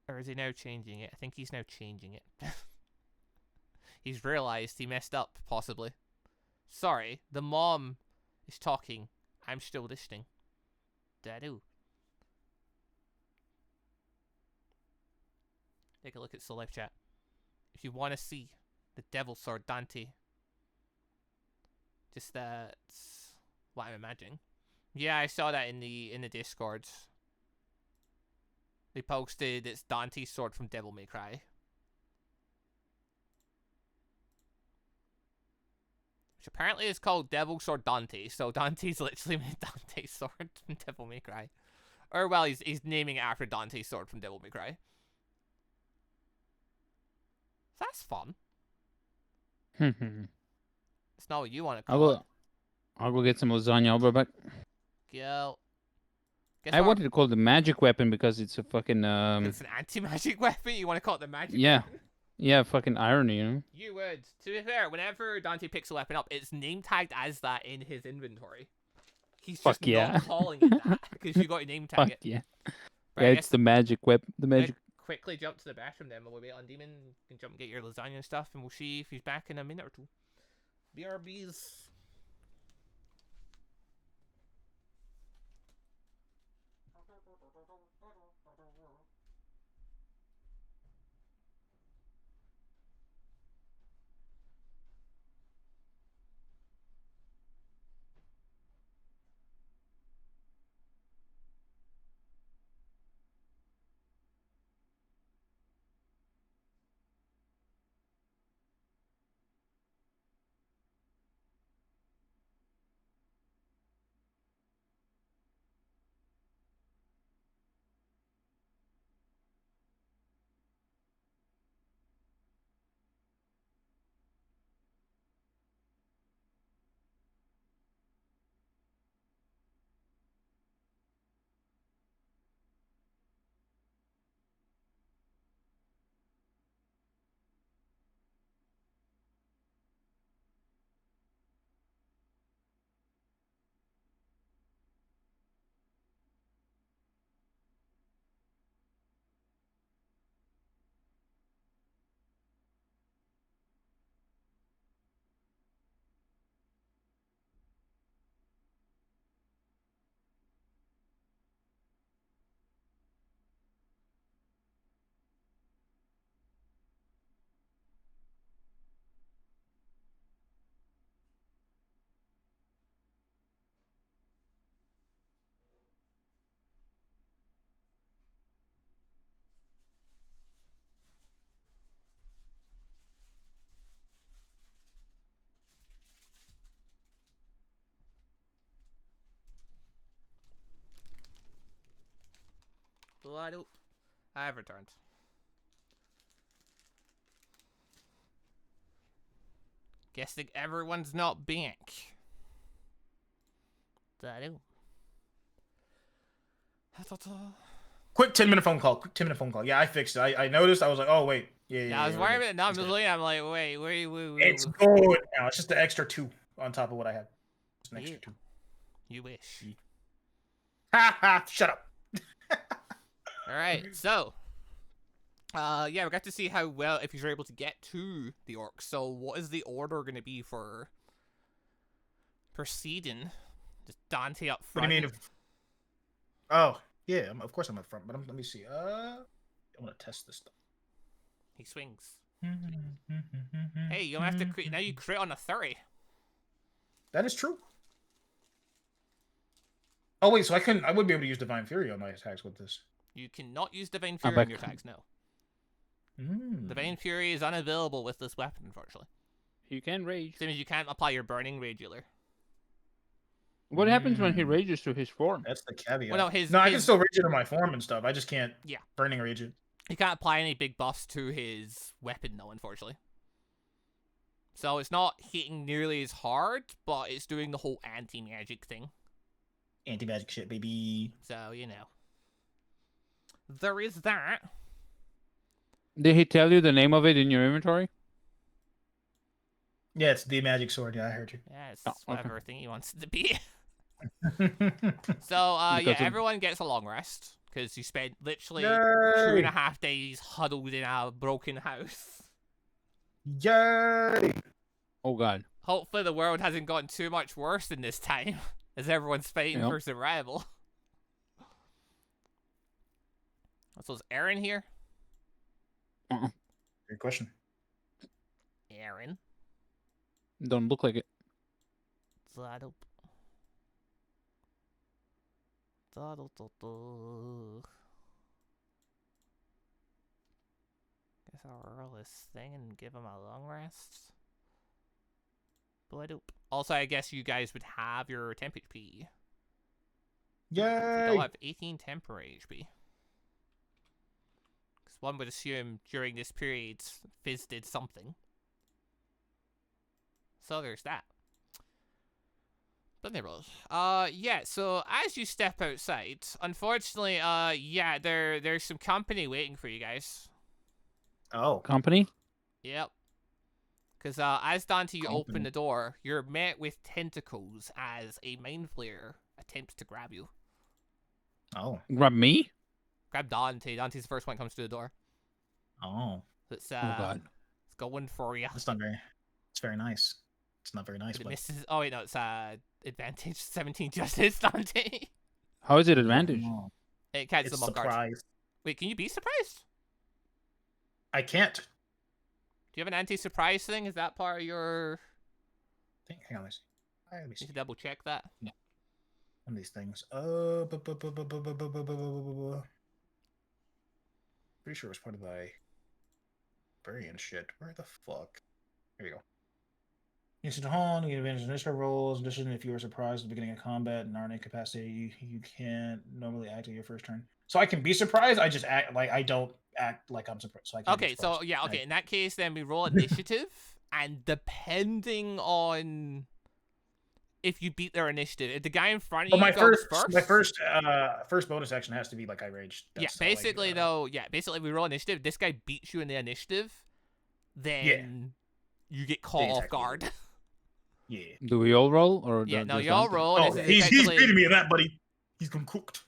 Speaker 1: Or is he now changing it? I think he's now changing it. He's realized he messed up, possibly. Sorry, the mom is talking. I'm still listening. Dadu. Take a look at the live chat. If you want to see the Devil Sword Dante. Just that's what I'm imagining. Yeah, I saw that in the Discord. They posted it's Dante's sword from Devil May Cry. Which apparently is called Devil Sword Dante, so Dante's literally made Dante's sword from Devil May Cry. Or well, he's naming it after Dante's sword from Devil May Cry. So that's fun. It's not what you want to call it.
Speaker 4: I'll go get some lasagna. I'll be back.
Speaker 1: Go.
Speaker 4: I wanted to call it the magic weapon because it's a fucking
Speaker 1: It's an anti-magic weapon. You want to call it the magic
Speaker 4: yeah.
Speaker 1: weapon?
Speaker 4: Yeah, fucking irony, you know?
Speaker 1: You would. To be fair, whenever Dante picks a weapon up, it's name tagged as that in his inventory. He's just
Speaker 4: Fuck yeah.
Speaker 1: not calling it that because you got to name tag
Speaker 4: Fuck
Speaker 1: it.
Speaker 4: yeah.
Speaker 1: Right,
Speaker 4: Yeah, it's the magic weapon. The magic.
Speaker 1: Quickly jump to the bathroom then. We'll wait on Demon. You can jump and get your lasagna and stuff, and we'll see if he's back in a minute or two. BRBs. Blood. I have returned. Guessing everyone's not back. Blood.
Speaker 3: Quick 10-minute phone call. Quick 10-minute phone call. Yeah, I fixed it. I noticed. I was like, oh wait. Yeah.
Speaker 1: I was
Speaker 3: we're
Speaker 1: worried
Speaker 3: good.
Speaker 1: about it. Now I'm
Speaker 3: It's
Speaker 1: just
Speaker 3: good.
Speaker 1: looking. I'm like, wait.
Speaker 3: It's good now. It's just the extra 2 on top of what I had. Just an extra 2.
Speaker 1: You wish.
Speaker 3: Ha ha! Shut up.
Speaker 1: All right, so, yeah, we got to see how well if you're able to get to the orcs. So, what is the order going to be for proceeding? Just Dante up
Speaker 3: What
Speaker 1: front.
Speaker 3: do you mean? Oh, yeah. Of course I'm up front. But let me see. I want to test this stuff.
Speaker 1: He swings. Hey, you don't have to crit. Now you crit on a 30.
Speaker 3: That is true. Oh wait, so I would be able to use Divine Fury on my attacks with this.
Speaker 1: You cannot use Divine Fury on your attacks, no. Divine Fury is unavailable with this weapon, unfortunately.
Speaker 4: You can rage.
Speaker 1: Same as you can't apply your Burning Rage either.
Speaker 4: What happens when he rages to his form?
Speaker 3: That's the caveat.
Speaker 1: Well, no,
Speaker 3: I can still rage it on my form and stuff. I just can't Burning Rage it.
Speaker 1: He can't apply any big buffs to his weapon, though, unfortunately. So it's not hitting nearly as hard, but it's doing the whole anti-magic thing.
Speaker 3: Anti-magic shit, baby.
Speaker 1: So, you know. There is that.
Speaker 4: Did he tell you the name of it in your inventory?
Speaker 3: Yeah, it's the magic sword. Yeah, I heard you.
Speaker 1: Yeah, it's
Speaker 4: Oh, okay.
Speaker 1: whatever thing he wants it to be. So, yeah,
Speaker 4: Because of-
Speaker 1: everyone gets a long rest. Because you spent literally
Speaker 3: Yay!
Speaker 1: 2.5 days huddled in a broken house.
Speaker 3: Yay!
Speaker 4: Oh god.
Speaker 1: Hopefully the world hasn't gotten too much worse in this time. As everyone's fighting
Speaker 4: Yep.
Speaker 1: for survival. So is Aaron here?
Speaker 3: Good question.
Speaker 1: Aaron?
Speaker 4: Don't look like it.
Speaker 1: Zadoop. Guess I'll roll this thing and give him a long rest. Bloop. Also, I guess you guys would have your temp HP. You
Speaker 3: Yay!
Speaker 1: don't have 18 temporary HP. Because one would assume during this period, Fizz did something. So there's that. But they roll. Yeah, so as you step outside, unfortunately, yeah, there's some company waiting for you guys.
Speaker 3: Oh.
Speaker 4: Company?
Speaker 1: Yep. Because as Dante, you open
Speaker 3: Company.
Speaker 1: the door, you're met with tentacles as a Mind Flayer attempts to grab you.
Speaker 3: Oh.
Speaker 4: Grab me?
Speaker 1: Grab Dante. Dante's the first one that comes through the door.
Speaker 3: Oh.
Speaker 1: It's,
Speaker 4: Oh god.
Speaker 1: it's going for you.
Speaker 3: That's not very. It's very nice. It's not very nice,
Speaker 1: It
Speaker 3: but
Speaker 1: misses. Oh wait, no, it's advantage 17 justice, Dante.
Speaker 4: How is it advantage?
Speaker 3: Oh,
Speaker 1: It catches
Speaker 3: it's
Speaker 1: them off guard.
Speaker 3: surprise.
Speaker 1: Wait, can you be surprised?
Speaker 3: I can't.
Speaker 1: Do you have an anti-surprise thing? Is that part of your?
Speaker 3: Hang on, let me see. Let me
Speaker 1: You
Speaker 3: see.
Speaker 1: can double check that.
Speaker 3: One of these things. Pretty sure it was part of my variant shit. Where the fuck? Here you go. Instant haunt, you get advantage on initiative rolls. In addition, if you are surprised at the beginning of combat and are in incapacitated, you can't normally act on your first turn. So I can be surprised. I just act like I don't act like I'm surprised. So I can't be
Speaker 1: Okay, so
Speaker 3: surprised.
Speaker 1: yeah, okay. In that case, then we roll initiative, and depending on if you beat their initiative, if the guy in front of
Speaker 3: But
Speaker 1: you
Speaker 3: my
Speaker 1: goes
Speaker 3: first bonus action has to be like I raged.
Speaker 1: Yeah,
Speaker 3: That's how, like,
Speaker 1: basically though, yeah, basically we roll initiative. This guy beats you in the initiative, then you get caught
Speaker 3: They
Speaker 1: off
Speaker 3: attack you.
Speaker 1: guard.
Speaker 3: Yeah.
Speaker 4: Do we all roll or
Speaker 1: Yeah,
Speaker 4: does
Speaker 1: no,
Speaker 4: does
Speaker 1: y'all
Speaker 4: Dante?
Speaker 1: roll.
Speaker 3: Oh,
Speaker 1: This is
Speaker 3: he's
Speaker 1: effectively-
Speaker 3: beating me in that, buddy. He's been cooked.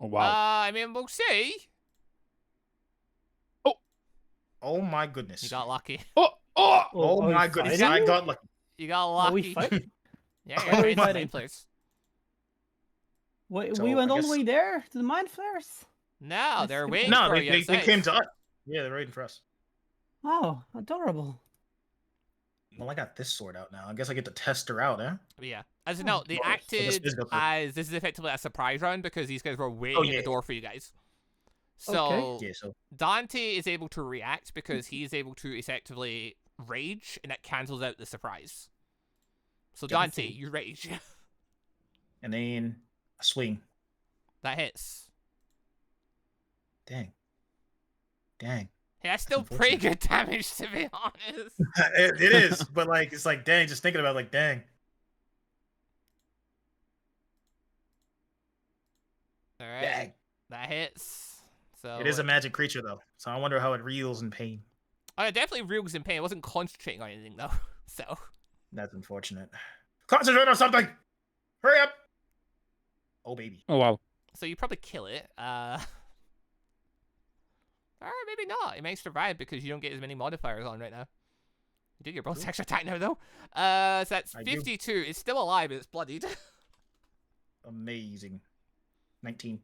Speaker 4: Oh wow.
Speaker 1: I mean, we'll see.
Speaker 3: Oh my goodness.
Speaker 1: You got lucky.
Speaker 4: Oh
Speaker 3: Oh
Speaker 2: are we
Speaker 3: my goodness.
Speaker 2: fighting?
Speaker 3: I got lucky.
Speaker 1: You got
Speaker 2: Are we
Speaker 1: lucky.
Speaker 2: fighting?
Speaker 1: Yeah,
Speaker 3: Oh
Speaker 1: you're right.
Speaker 3: my-
Speaker 1: Mind players.
Speaker 2: Wait,
Speaker 3: So,
Speaker 2: we went
Speaker 3: I
Speaker 2: all the
Speaker 3: guess-
Speaker 2: way there to the mind flares.
Speaker 1: No, they're
Speaker 2: That's
Speaker 1: waiting
Speaker 3: No,
Speaker 1: for
Speaker 3: they,
Speaker 1: you.
Speaker 3: they
Speaker 1: outside.
Speaker 3: came to us. Yeah, they're waiting for us.
Speaker 2: Wow, adorable.
Speaker 3: Well, I got this sword out now. I guess I get to test her out, eh?
Speaker 1: But yeah, as a
Speaker 2: Oh,
Speaker 1: note, they
Speaker 3: nice. So this
Speaker 1: acted
Speaker 3: is good for-
Speaker 1: as this is effectively a surprise round because these guys were waiting at
Speaker 3: yeah.
Speaker 1: the door for you guys. So
Speaker 2: Okay.
Speaker 3: Yeah, so
Speaker 1: Dante is able to react because he's able to effectively rage, and that cancels out the surprise. So
Speaker 3: Got
Speaker 1: Dante,
Speaker 2: it.
Speaker 1: you rage.
Speaker 3: and then a swing.
Speaker 1: That hits.
Speaker 3: Dang. Dang.
Speaker 1: Hey, that's still pretty good damage, to be honest.
Speaker 3: It is, but like it's like dang. Just thinking about it, like dang.
Speaker 1: All right,
Speaker 3: Dang.
Speaker 1: that hits. So
Speaker 3: It is a magic creature though, so I wonder how it reels in pain.
Speaker 1: Oh, it definitely reels in pain. It wasn't concentrating on anything though, so.
Speaker 3: That's unfortunate. Concentrate on something. Hurry up. Oh baby.
Speaker 4: Oh wow.
Speaker 1: So you probably kill it. Or maybe not. It may survive because you don't get as many modifiers on right now. You do your bonus extra attack now though. So that's 52. It's still alive, but it's bloodied.
Speaker 3: Amazing. 19.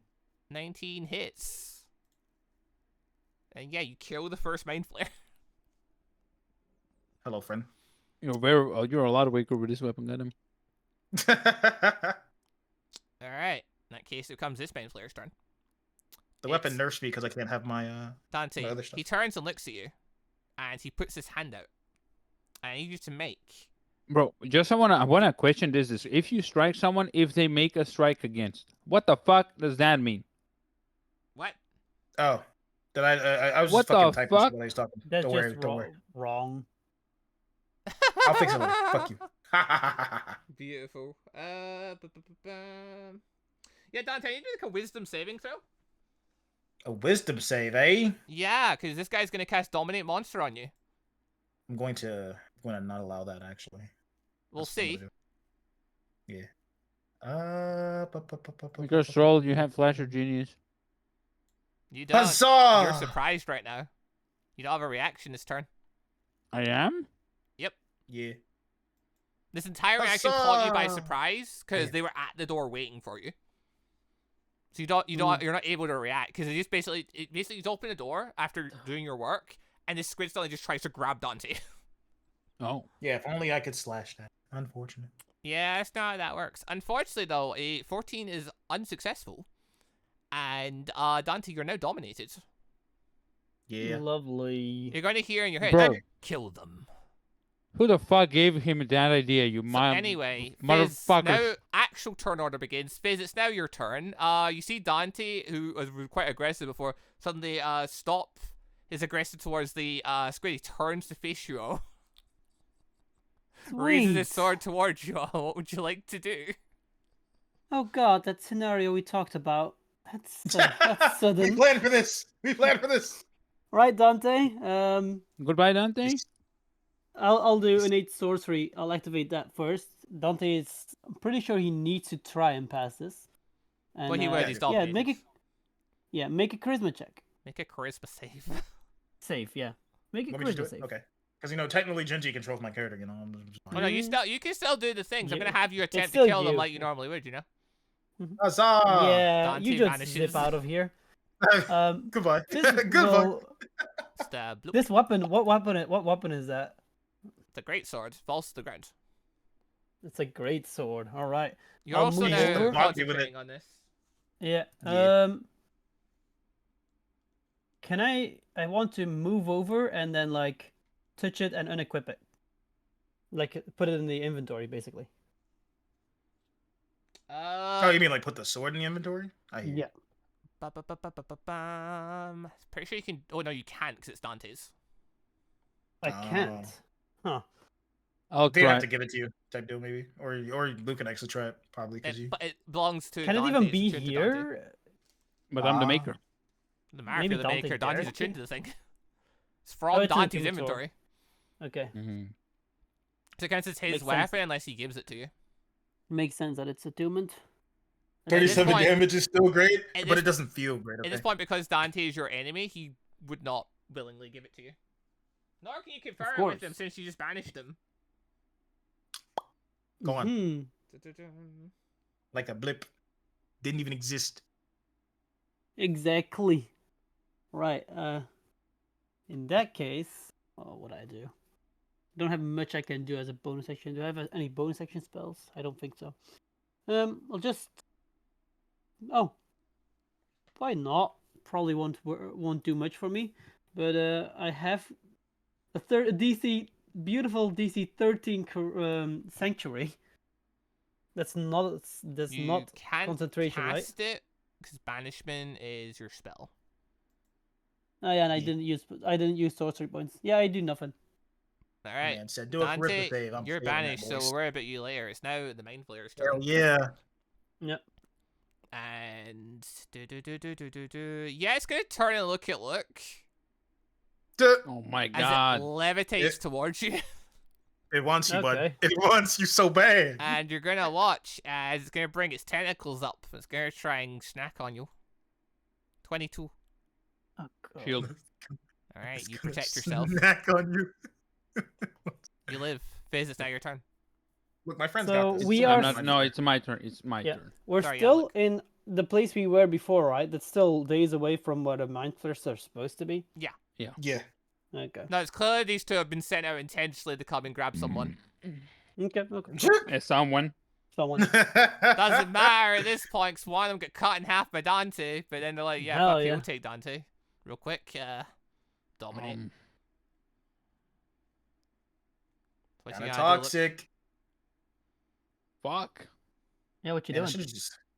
Speaker 1: 19 hits. And yeah, you kill the first mind flare.
Speaker 3: Hello, friend.
Speaker 4: You're a lot weaker with this weapon, got him.
Speaker 1: All right. In that case, it becomes this mind flare's turn.
Speaker 3: The weapon nerfs me because I can't have my
Speaker 1: Dante,
Speaker 3: my other stuff.
Speaker 1: he turns and looks at you, and he puts his hand out. I need you to make.
Speaker 4: Bro, I wanna question this: is if you strike someone, if they make a strike against, what the fuck does that mean?
Speaker 1: What?
Speaker 3: Oh, did I was
Speaker 4: What
Speaker 3: just fucking
Speaker 4: the
Speaker 3: typing
Speaker 4: fuck?
Speaker 3: what I was talking.
Speaker 2: That's
Speaker 3: Don't
Speaker 2: just
Speaker 3: worry, don't worry.
Speaker 2: wrong.
Speaker 3: I'll fix it later. Fuck you.
Speaker 1: Beautiful. Yeah, Dante, you need to make a wisdom saving throw.
Speaker 3: A wisdom save, eh?
Speaker 1: Yeah, because this guy's gonna cast Dominate Monster on you.
Speaker 3: I'm going to not allow that actually.
Speaker 1: We'll
Speaker 3: That's what I'm
Speaker 1: see.
Speaker 3: gonna do. Yeah.
Speaker 4: Because Stroll, you have Flash or Genius.
Speaker 1: You don't.
Speaker 3: Huzzah!
Speaker 1: You're surprised right now. You don't have a reaction this turn.
Speaker 4: I am.
Speaker 3: Yeah.
Speaker 1: This entire reaction caught you by
Speaker 3: Huzzah!
Speaker 1: surprise because
Speaker 3: Yeah.
Speaker 1: they were at the door waiting for you. So you're not able to react because it basically you open the door after doing your work, and this squid suddenly just tries to grab Dante.
Speaker 4: Oh.
Speaker 3: Yeah, if only I could slash that. Unfortunate.
Speaker 1: Yeah, that's not how that works. Unfortunately, though, a 14 is unsuccessful, and Dante, you're now dominated.
Speaker 3: Yeah.
Speaker 2: Lovely.
Speaker 1: You're going to hear in your head,
Speaker 4: Bro.
Speaker 1: kill them.
Speaker 4: Who the fuck gave him that idea? You
Speaker 1: So anyway, Fizz,
Speaker 4: motherfucker.
Speaker 1: now actual turn order begins. Fizz, it's now your turn. You see Dante, who was quite aggressive before, suddenly stop his aggression towards the squid. He turns to face you all. Raises his
Speaker 2: Sweet.
Speaker 1: sword towards you all. What would you like to do?
Speaker 2: Oh god, that scenario we talked about. That's
Speaker 3: We
Speaker 2: sudden.
Speaker 3: planned for this. We planned for this.
Speaker 2: Right, Dante?
Speaker 4: Goodbye, Dante.
Speaker 2: I'll do innate sorcery. I'll activate that first. Dante is. I'm pretty sure he needs to try and pass this. And,
Speaker 1: Well, he would. He's
Speaker 2: yeah,
Speaker 1: dominated.
Speaker 2: make a charisma check.
Speaker 1: Make a charisma save.
Speaker 2: Safe, yeah. Make a
Speaker 3: Want me to do
Speaker 2: charisma
Speaker 3: it?
Speaker 2: save.
Speaker 3: Okay. Because technically Genji controls my character. I'm just
Speaker 1: Oh no, you can still do the things. I'm
Speaker 2: Yeah,
Speaker 1: gonna have you
Speaker 2: it's
Speaker 1: attempt to
Speaker 2: still
Speaker 1: kill them
Speaker 2: you.
Speaker 1: like you normally would. You know.
Speaker 3: Huzzah!
Speaker 2: Yeah,
Speaker 1: Dante
Speaker 2: you just
Speaker 1: vanishes.
Speaker 2: zip out of here.
Speaker 3: Goodbye.
Speaker 2: This
Speaker 3: Goodbye.
Speaker 2: will-
Speaker 1: Stab. Bloop.
Speaker 2: This weapon. What weapon is that?
Speaker 1: The great sword falls to the ground.
Speaker 2: It's a great sword. All right.
Speaker 1: You're
Speaker 2: I'll
Speaker 1: also
Speaker 2: move
Speaker 1: now
Speaker 2: over.
Speaker 1: concentrating on this.
Speaker 2: Yeah.
Speaker 3: Yeah.
Speaker 2: Can I want to move over and then like touch it and unequip it. Like put it in the inventory basically.
Speaker 3: Oh, you mean like put the sword in the inventory? I hear you.
Speaker 2: Yeah.
Speaker 1: Pretty sure you can. Oh no, you can't because it's Dante's.
Speaker 2: I can't. Huh.
Speaker 4: I'll
Speaker 3: They
Speaker 4: try.
Speaker 3: have to give it to you, type deal maybe, or Luke can actually try it probably because you.
Speaker 1: But it belongs to.
Speaker 2: Can it
Speaker 1: Dante,
Speaker 2: even
Speaker 1: it's
Speaker 2: be
Speaker 1: attuned to Dante.
Speaker 2: here?
Speaker 4: But I'm the
Speaker 3: Ah.
Speaker 4: maker.
Speaker 1: The matter
Speaker 2: Maybe
Speaker 1: if you're the
Speaker 2: Dante
Speaker 1: maker. Dante's
Speaker 2: dared
Speaker 1: attuned
Speaker 2: to.
Speaker 1: to the thing. It's from
Speaker 2: it's an
Speaker 1: Dante's
Speaker 2: attuned sword.
Speaker 1: inventory.
Speaker 2: Okay.
Speaker 4: Mm-hmm.
Speaker 1: So it counts as his
Speaker 2: Makes sense.
Speaker 1: weapon unless he gives it to you.
Speaker 2: Makes sense that it's attunement.
Speaker 1: At this
Speaker 3: 37
Speaker 1: point-
Speaker 3: damage is still great,
Speaker 1: at
Speaker 3: but
Speaker 1: this-
Speaker 3: it doesn't feel great.
Speaker 1: At
Speaker 3: Okay.
Speaker 1: this point, because Dante is your enemy, he would not willingly give it to you. Nor can you confirm with him
Speaker 2: course.
Speaker 1: since you just banished him.
Speaker 3: Go on.
Speaker 2: Hmm.
Speaker 3: Like a blip. Didn't even exist.
Speaker 2: Exactly. Right. In that case, what would I do? Don't have much I can do as a bonus action. Do I have any bonus action spells? I don't think so. I'll just. Oh. Why not? Probably won't do much for me, but I have a DC beautiful DC 13 sanctuary. That's not
Speaker 1: You
Speaker 2: not
Speaker 1: can't
Speaker 2: concentration, right?
Speaker 1: cast it because banishment is your spell.
Speaker 2: Oh yeah, and I
Speaker 3: Yeah.
Speaker 2: didn't use sorcery points. Yeah, I do nothing.
Speaker 1: All right,
Speaker 3: Man said, do it for
Speaker 1: Dante,
Speaker 3: Ripper Save. I'm
Speaker 1: you're
Speaker 3: feeling that,
Speaker 1: banished, so
Speaker 3: boys.
Speaker 1: we'll worry about you later. It's now the Mind Flayer's
Speaker 3: Hell
Speaker 1: turn.
Speaker 3: yeah.
Speaker 2: Yep.
Speaker 1: And yeah, it's gonna turn and look at Luke
Speaker 4: Oh my
Speaker 1: as
Speaker 4: god.
Speaker 1: it levitates towards you,
Speaker 3: It wants you, bud.
Speaker 2: Okay.
Speaker 3: It wants you so bad.
Speaker 1: and you're gonna watch as it's gonna bring its tentacles up. It's gonna try and snack on you. 22.
Speaker 2: Oh, God.
Speaker 4: Shield.
Speaker 1: All right,
Speaker 3: It's
Speaker 1: you
Speaker 3: gonna
Speaker 1: protect yourself.
Speaker 3: Snack on you.
Speaker 1: You live. Fizz, it's now your turn.
Speaker 3: Look, my friends
Speaker 2: So
Speaker 3: got this.
Speaker 2: we
Speaker 3: It's
Speaker 2: are-
Speaker 4: I'm
Speaker 3: not
Speaker 4: not,
Speaker 3: my
Speaker 4: no,
Speaker 3: turn.
Speaker 4: it's my turn. It's my
Speaker 2: Yeah.
Speaker 4: turn.
Speaker 2: We're
Speaker 1: Sorry,
Speaker 2: still
Speaker 1: Alec.
Speaker 2: in the place we were before, right? That's still days away from where the Mind Flayers are supposed to be.
Speaker 3: Yeah.
Speaker 2: Okay.
Speaker 1: No, it's clear these two have been sent out intentionally to come and grab someone.
Speaker 2: Okay. Okay.
Speaker 4: Someone.
Speaker 2: Someone.
Speaker 1: Doesn't matter at this point, 'cause one of them got cut in half by Dante, but then they're like, yeah,
Speaker 2: Hell
Speaker 1: fuck it,
Speaker 2: yeah.
Speaker 1: we'll take Dante. Real quick, dominate. What
Speaker 3: Kinda
Speaker 1: you gotta do, Luke?
Speaker 3: toxic.
Speaker 4: Fuck.
Speaker 2: Yeah, what you
Speaker 3: Yeah,
Speaker 2: doing?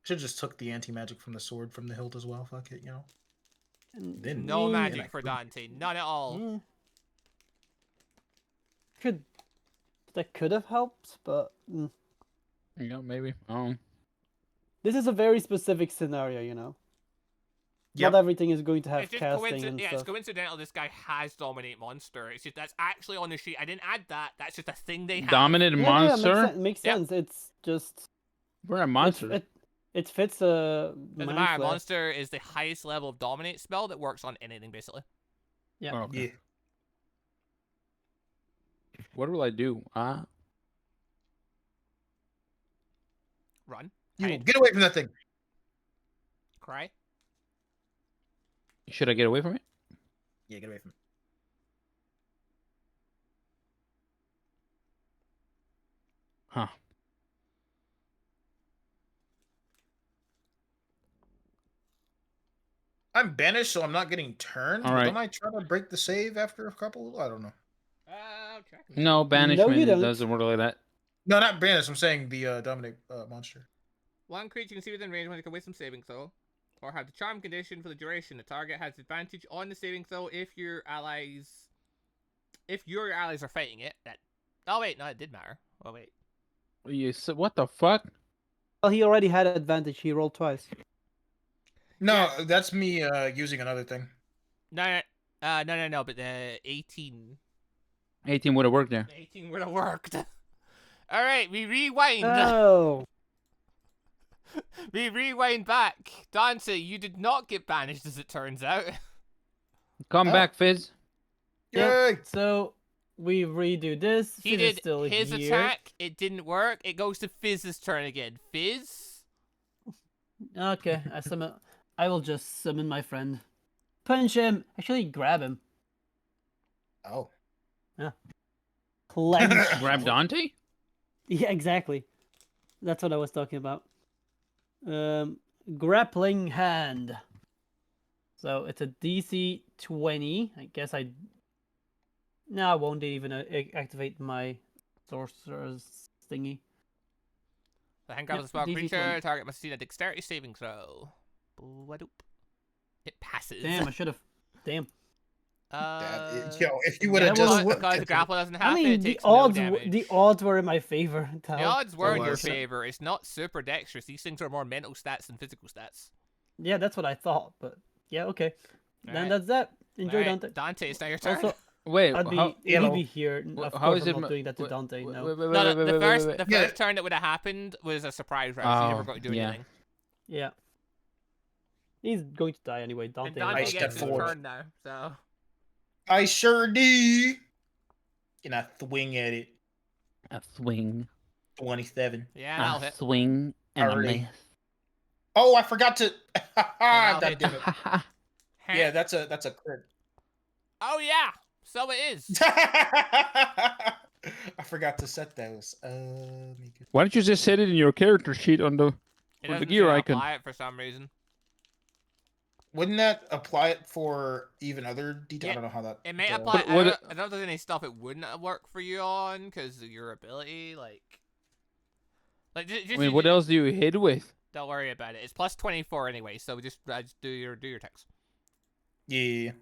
Speaker 3: should just took the anti-magic from the sword from the hilt as well. Fuck it, you know. Then
Speaker 1: No
Speaker 2: Mm,
Speaker 1: magic
Speaker 3: I
Speaker 1: for
Speaker 3: could-
Speaker 1: Dante, none at all.
Speaker 2: mm. That could have helped, but
Speaker 4: Yeah, maybe.
Speaker 2: this is a very specific scenario, you know.
Speaker 3: Yep.
Speaker 2: Not everything is going to have
Speaker 1: It's just
Speaker 2: casting and
Speaker 1: it's
Speaker 2: stuff.
Speaker 1: coincidental this guy has dominate monster. It's just that's actually on the sheet. I didn't add that. That's just a thing they have.
Speaker 4: Dominant
Speaker 2: Yeah,
Speaker 4: monster?
Speaker 2: makes
Speaker 1: Yep.
Speaker 2: sense. It's just
Speaker 4: We're a monster.
Speaker 2: it fits a
Speaker 1: Doesn't
Speaker 2: Mind
Speaker 1: matter.
Speaker 2: Flayer.
Speaker 1: Monster is the highest level of dominate spell that works on anything basically.
Speaker 2: Yeah.
Speaker 4: Oh, okay.
Speaker 3: Yeah.
Speaker 4: What will I do?
Speaker 1: Run,
Speaker 3: You
Speaker 1: hide,
Speaker 3: get away from that thing.
Speaker 1: cry.
Speaker 4: Should I get away from it?
Speaker 3: Yeah, get away from it.
Speaker 4: Huh.
Speaker 3: I'm banished, so I'm not getting turned.
Speaker 4: All
Speaker 3: But
Speaker 4: right.
Speaker 3: Don't I try to break the save after a couple? I don't know.
Speaker 1: Check.
Speaker 4: No, banishment
Speaker 2: don't.
Speaker 4: doesn't work like that.
Speaker 3: No, not banished. I'm saying the dominate monster.
Speaker 1: One creature you can see within range when it can wisdom saving throw, or have the charm condition for the duration. The target has advantage on the saving throw if your allies are fighting it. That. Oh wait, no, it did matter. Oh wait.
Speaker 4: What the fuck?
Speaker 2: Well, he already had an advantage. He rolled twice.
Speaker 3: No, that's me using another thing.
Speaker 1: No. But the 18
Speaker 4: 18 would have worked there.
Speaker 1: 18 would have worked. All right, we rewind.
Speaker 2: Oh.
Speaker 1: We rewind back. Dante, you did not get banished, as it turns out.
Speaker 4: Come
Speaker 3: Oh.
Speaker 4: back, Fizz.
Speaker 2: Yep.
Speaker 3: Yay!
Speaker 2: So we redo this.
Speaker 1: He
Speaker 2: Fizz is
Speaker 1: did
Speaker 2: still
Speaker 1: his
Speaker 2: here.
Speaker 1: attack. It didn't work. It goes to Fizz's turn again. Fizz.
Speaker 2: Okay, I will just summon my friend. Punch him. Actually, grab him.
Speaker 3: Oh.
Speaker 2: Clench.
Speaker 4: Grab Dante?
Speaker 2: Yeah, exactly. That's what I was talking about. Grappling hand. So it's a DC 20. I guess No, I won't even activate my sorcerer's thingy.
Speaker 1: The hand grabs
Speaker 2: Yep,
Speaker 1: a small
Speaker 2: DC
Speaker 1: creature.
Speaker 2: 20.
Speaker 1: Target must succeed a dexterity saving throw. Boo-a-doop. It passes.
Speaker 2: Damn, I should have. Damn.
Speaker 3: Yo, if you would have
Speaker 2: that
Speaker 3: just
Speaker 2: was-
Speaker 1: because the grapple doesn't
Speaker 2: I
Speaker 1: happen,
Speaker 2: mean,
Speaker 1: it
Speaker 2: the
Speaker 1: takes no
Speaker 2: odds,
Speaker 1: damage.
Speaker 2: the odds were in my favor.
Speaker 1: The odds were in your
Speaker 3: was.
Speaker 1: favor. It's not super dexterous. These things are more mental stats than physical stats.
Speaker 2: Yeah, that's what I thought. But yeah, okay. Then
Speaker 1: Alright.
Speaker 2: that's that. Enjoy
Speaker 1: Alright,
Speaker 2: Dante.
Speaker 1: Dante, it's now your turn.
Speaker 2: Also,
Speaker 4: Wait,
Speaker 2: I'd be
Speaker 4: how,
Speaker 3: Yellow.
Speaker 2: Evie here. Of
Speaker 4: how
Speaker 2: course,
Speaker 4: is
Speaker 2: I'm
Speaker 4: it?
Speaker 2: not doing that to Dante. No.
Speaker 1: No, the first
Speaker 3: Yeah.
Speaker 1: turn that would have happened was a surprise round. So you never
Speaker 4: Oh,
Speaker 1: got to do
Speaker 4: yeah.
Speaker 1: anything.
Speaker 2: Yeah. He's going to die anyway.
Speaker 1: And
Speaker 2: Dante.
Speaker 1: Dante
Speaker 3: I
Speaker 1: gets
Speaker 3: step
Speaker 1: his
Speaker 3: forward.
Speaker 1: turn now. So
Speaker 3: I sure do. And I swing at it.
Speaker 4: a swing,
Speaker 3: 27.
Speaker 1: yeah, that'll hit.
Speaker 4: swing, and
Speaker 3: Already.
Speaker 4: a
Speaker 3: Oh, I forgot to.
Speaker 1: that'll
Speaker 3: that
Speaker 1: hit.
Speaker 3: did it.
Speaker 4: miss.
Speaker 3: Yeah, that's a crit.
Speaker 1: Oh yeah, so it is.
Speaker 3: I forgot to set those.
Speaker 4: Why don't you just set it in your character sheet on the?
Speaker 1: It
Speaker 4: the
Speaker 1: doesn't
Speaker 4: gear
Speaker 1: seem to
Speaker 4: icon.
Speaker 1: apply it for some reason.
Speaker 3: Wouldn't that apply it for even other details?
Speaker 1: Yeah,
Speaker 3: I don't know how that.
Speaker 1: It may
Speaker 3: goes.
Speaker 1: apply.
Speaker 4: What- what-
Speaker 1: I don't know if there's any stuff it wouldn't work for you on because of your ability. Like just,
Speaker 4: I mean, what else do you hit with?
Speaker 1: Don't worry about it. It's plus 24 anyway, so just do your text.
Speaker 3: Yeah.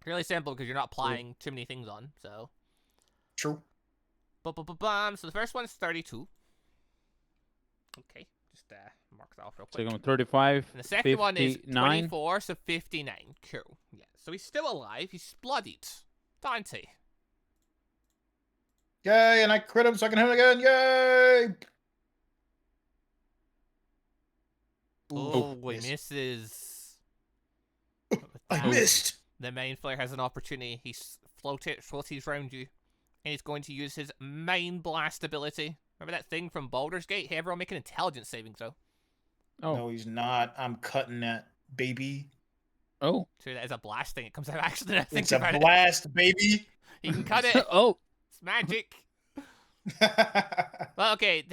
Speaker 1: Really simple because you're not applying too many things on. So.
Speaker 3: True.
Speaker 1: So the first one's 32. Okay, just mark that off real
Speaker 4: So
Speaker 1: quick.
Speaker 4: you're going 35,
Speaker 1: And the second one is
Speaker 4: 59.
Speaker 1: 24, so 59. Cool. Yeah, so he's still alive. He's bloodied. Dante.
Speaker 3: Yay, and I crit him so I can hit him again. Yay!
Speaker 1: Oh, he
Speaker 3: miss.
Speaker 1: misses.
Speaker 3: I
Speaker 1: Damn.
Speaker 3: missed.
Speaker 1: The Mind Flayer has an opportunity. He's floaties around you, and he's going to use his Mind Blast ability. Remember that thing from Baldur's Gate? Hey, everyone make an intelligence saving throw.
Speaker 4: Oh.
Speaker 3: No, he's not. I'm cutting that, baby.
Speaker 4: Oh.
Speaker 1: So that is a blast thing. It comes out actually. I think
Speaker 3: It's a
Speaker 1: about
Speaker 3: blast, baby.
Speaker 1: He can cut it.
Speaker 4: Oh.
Speaker 1: It's magic. Well, okay.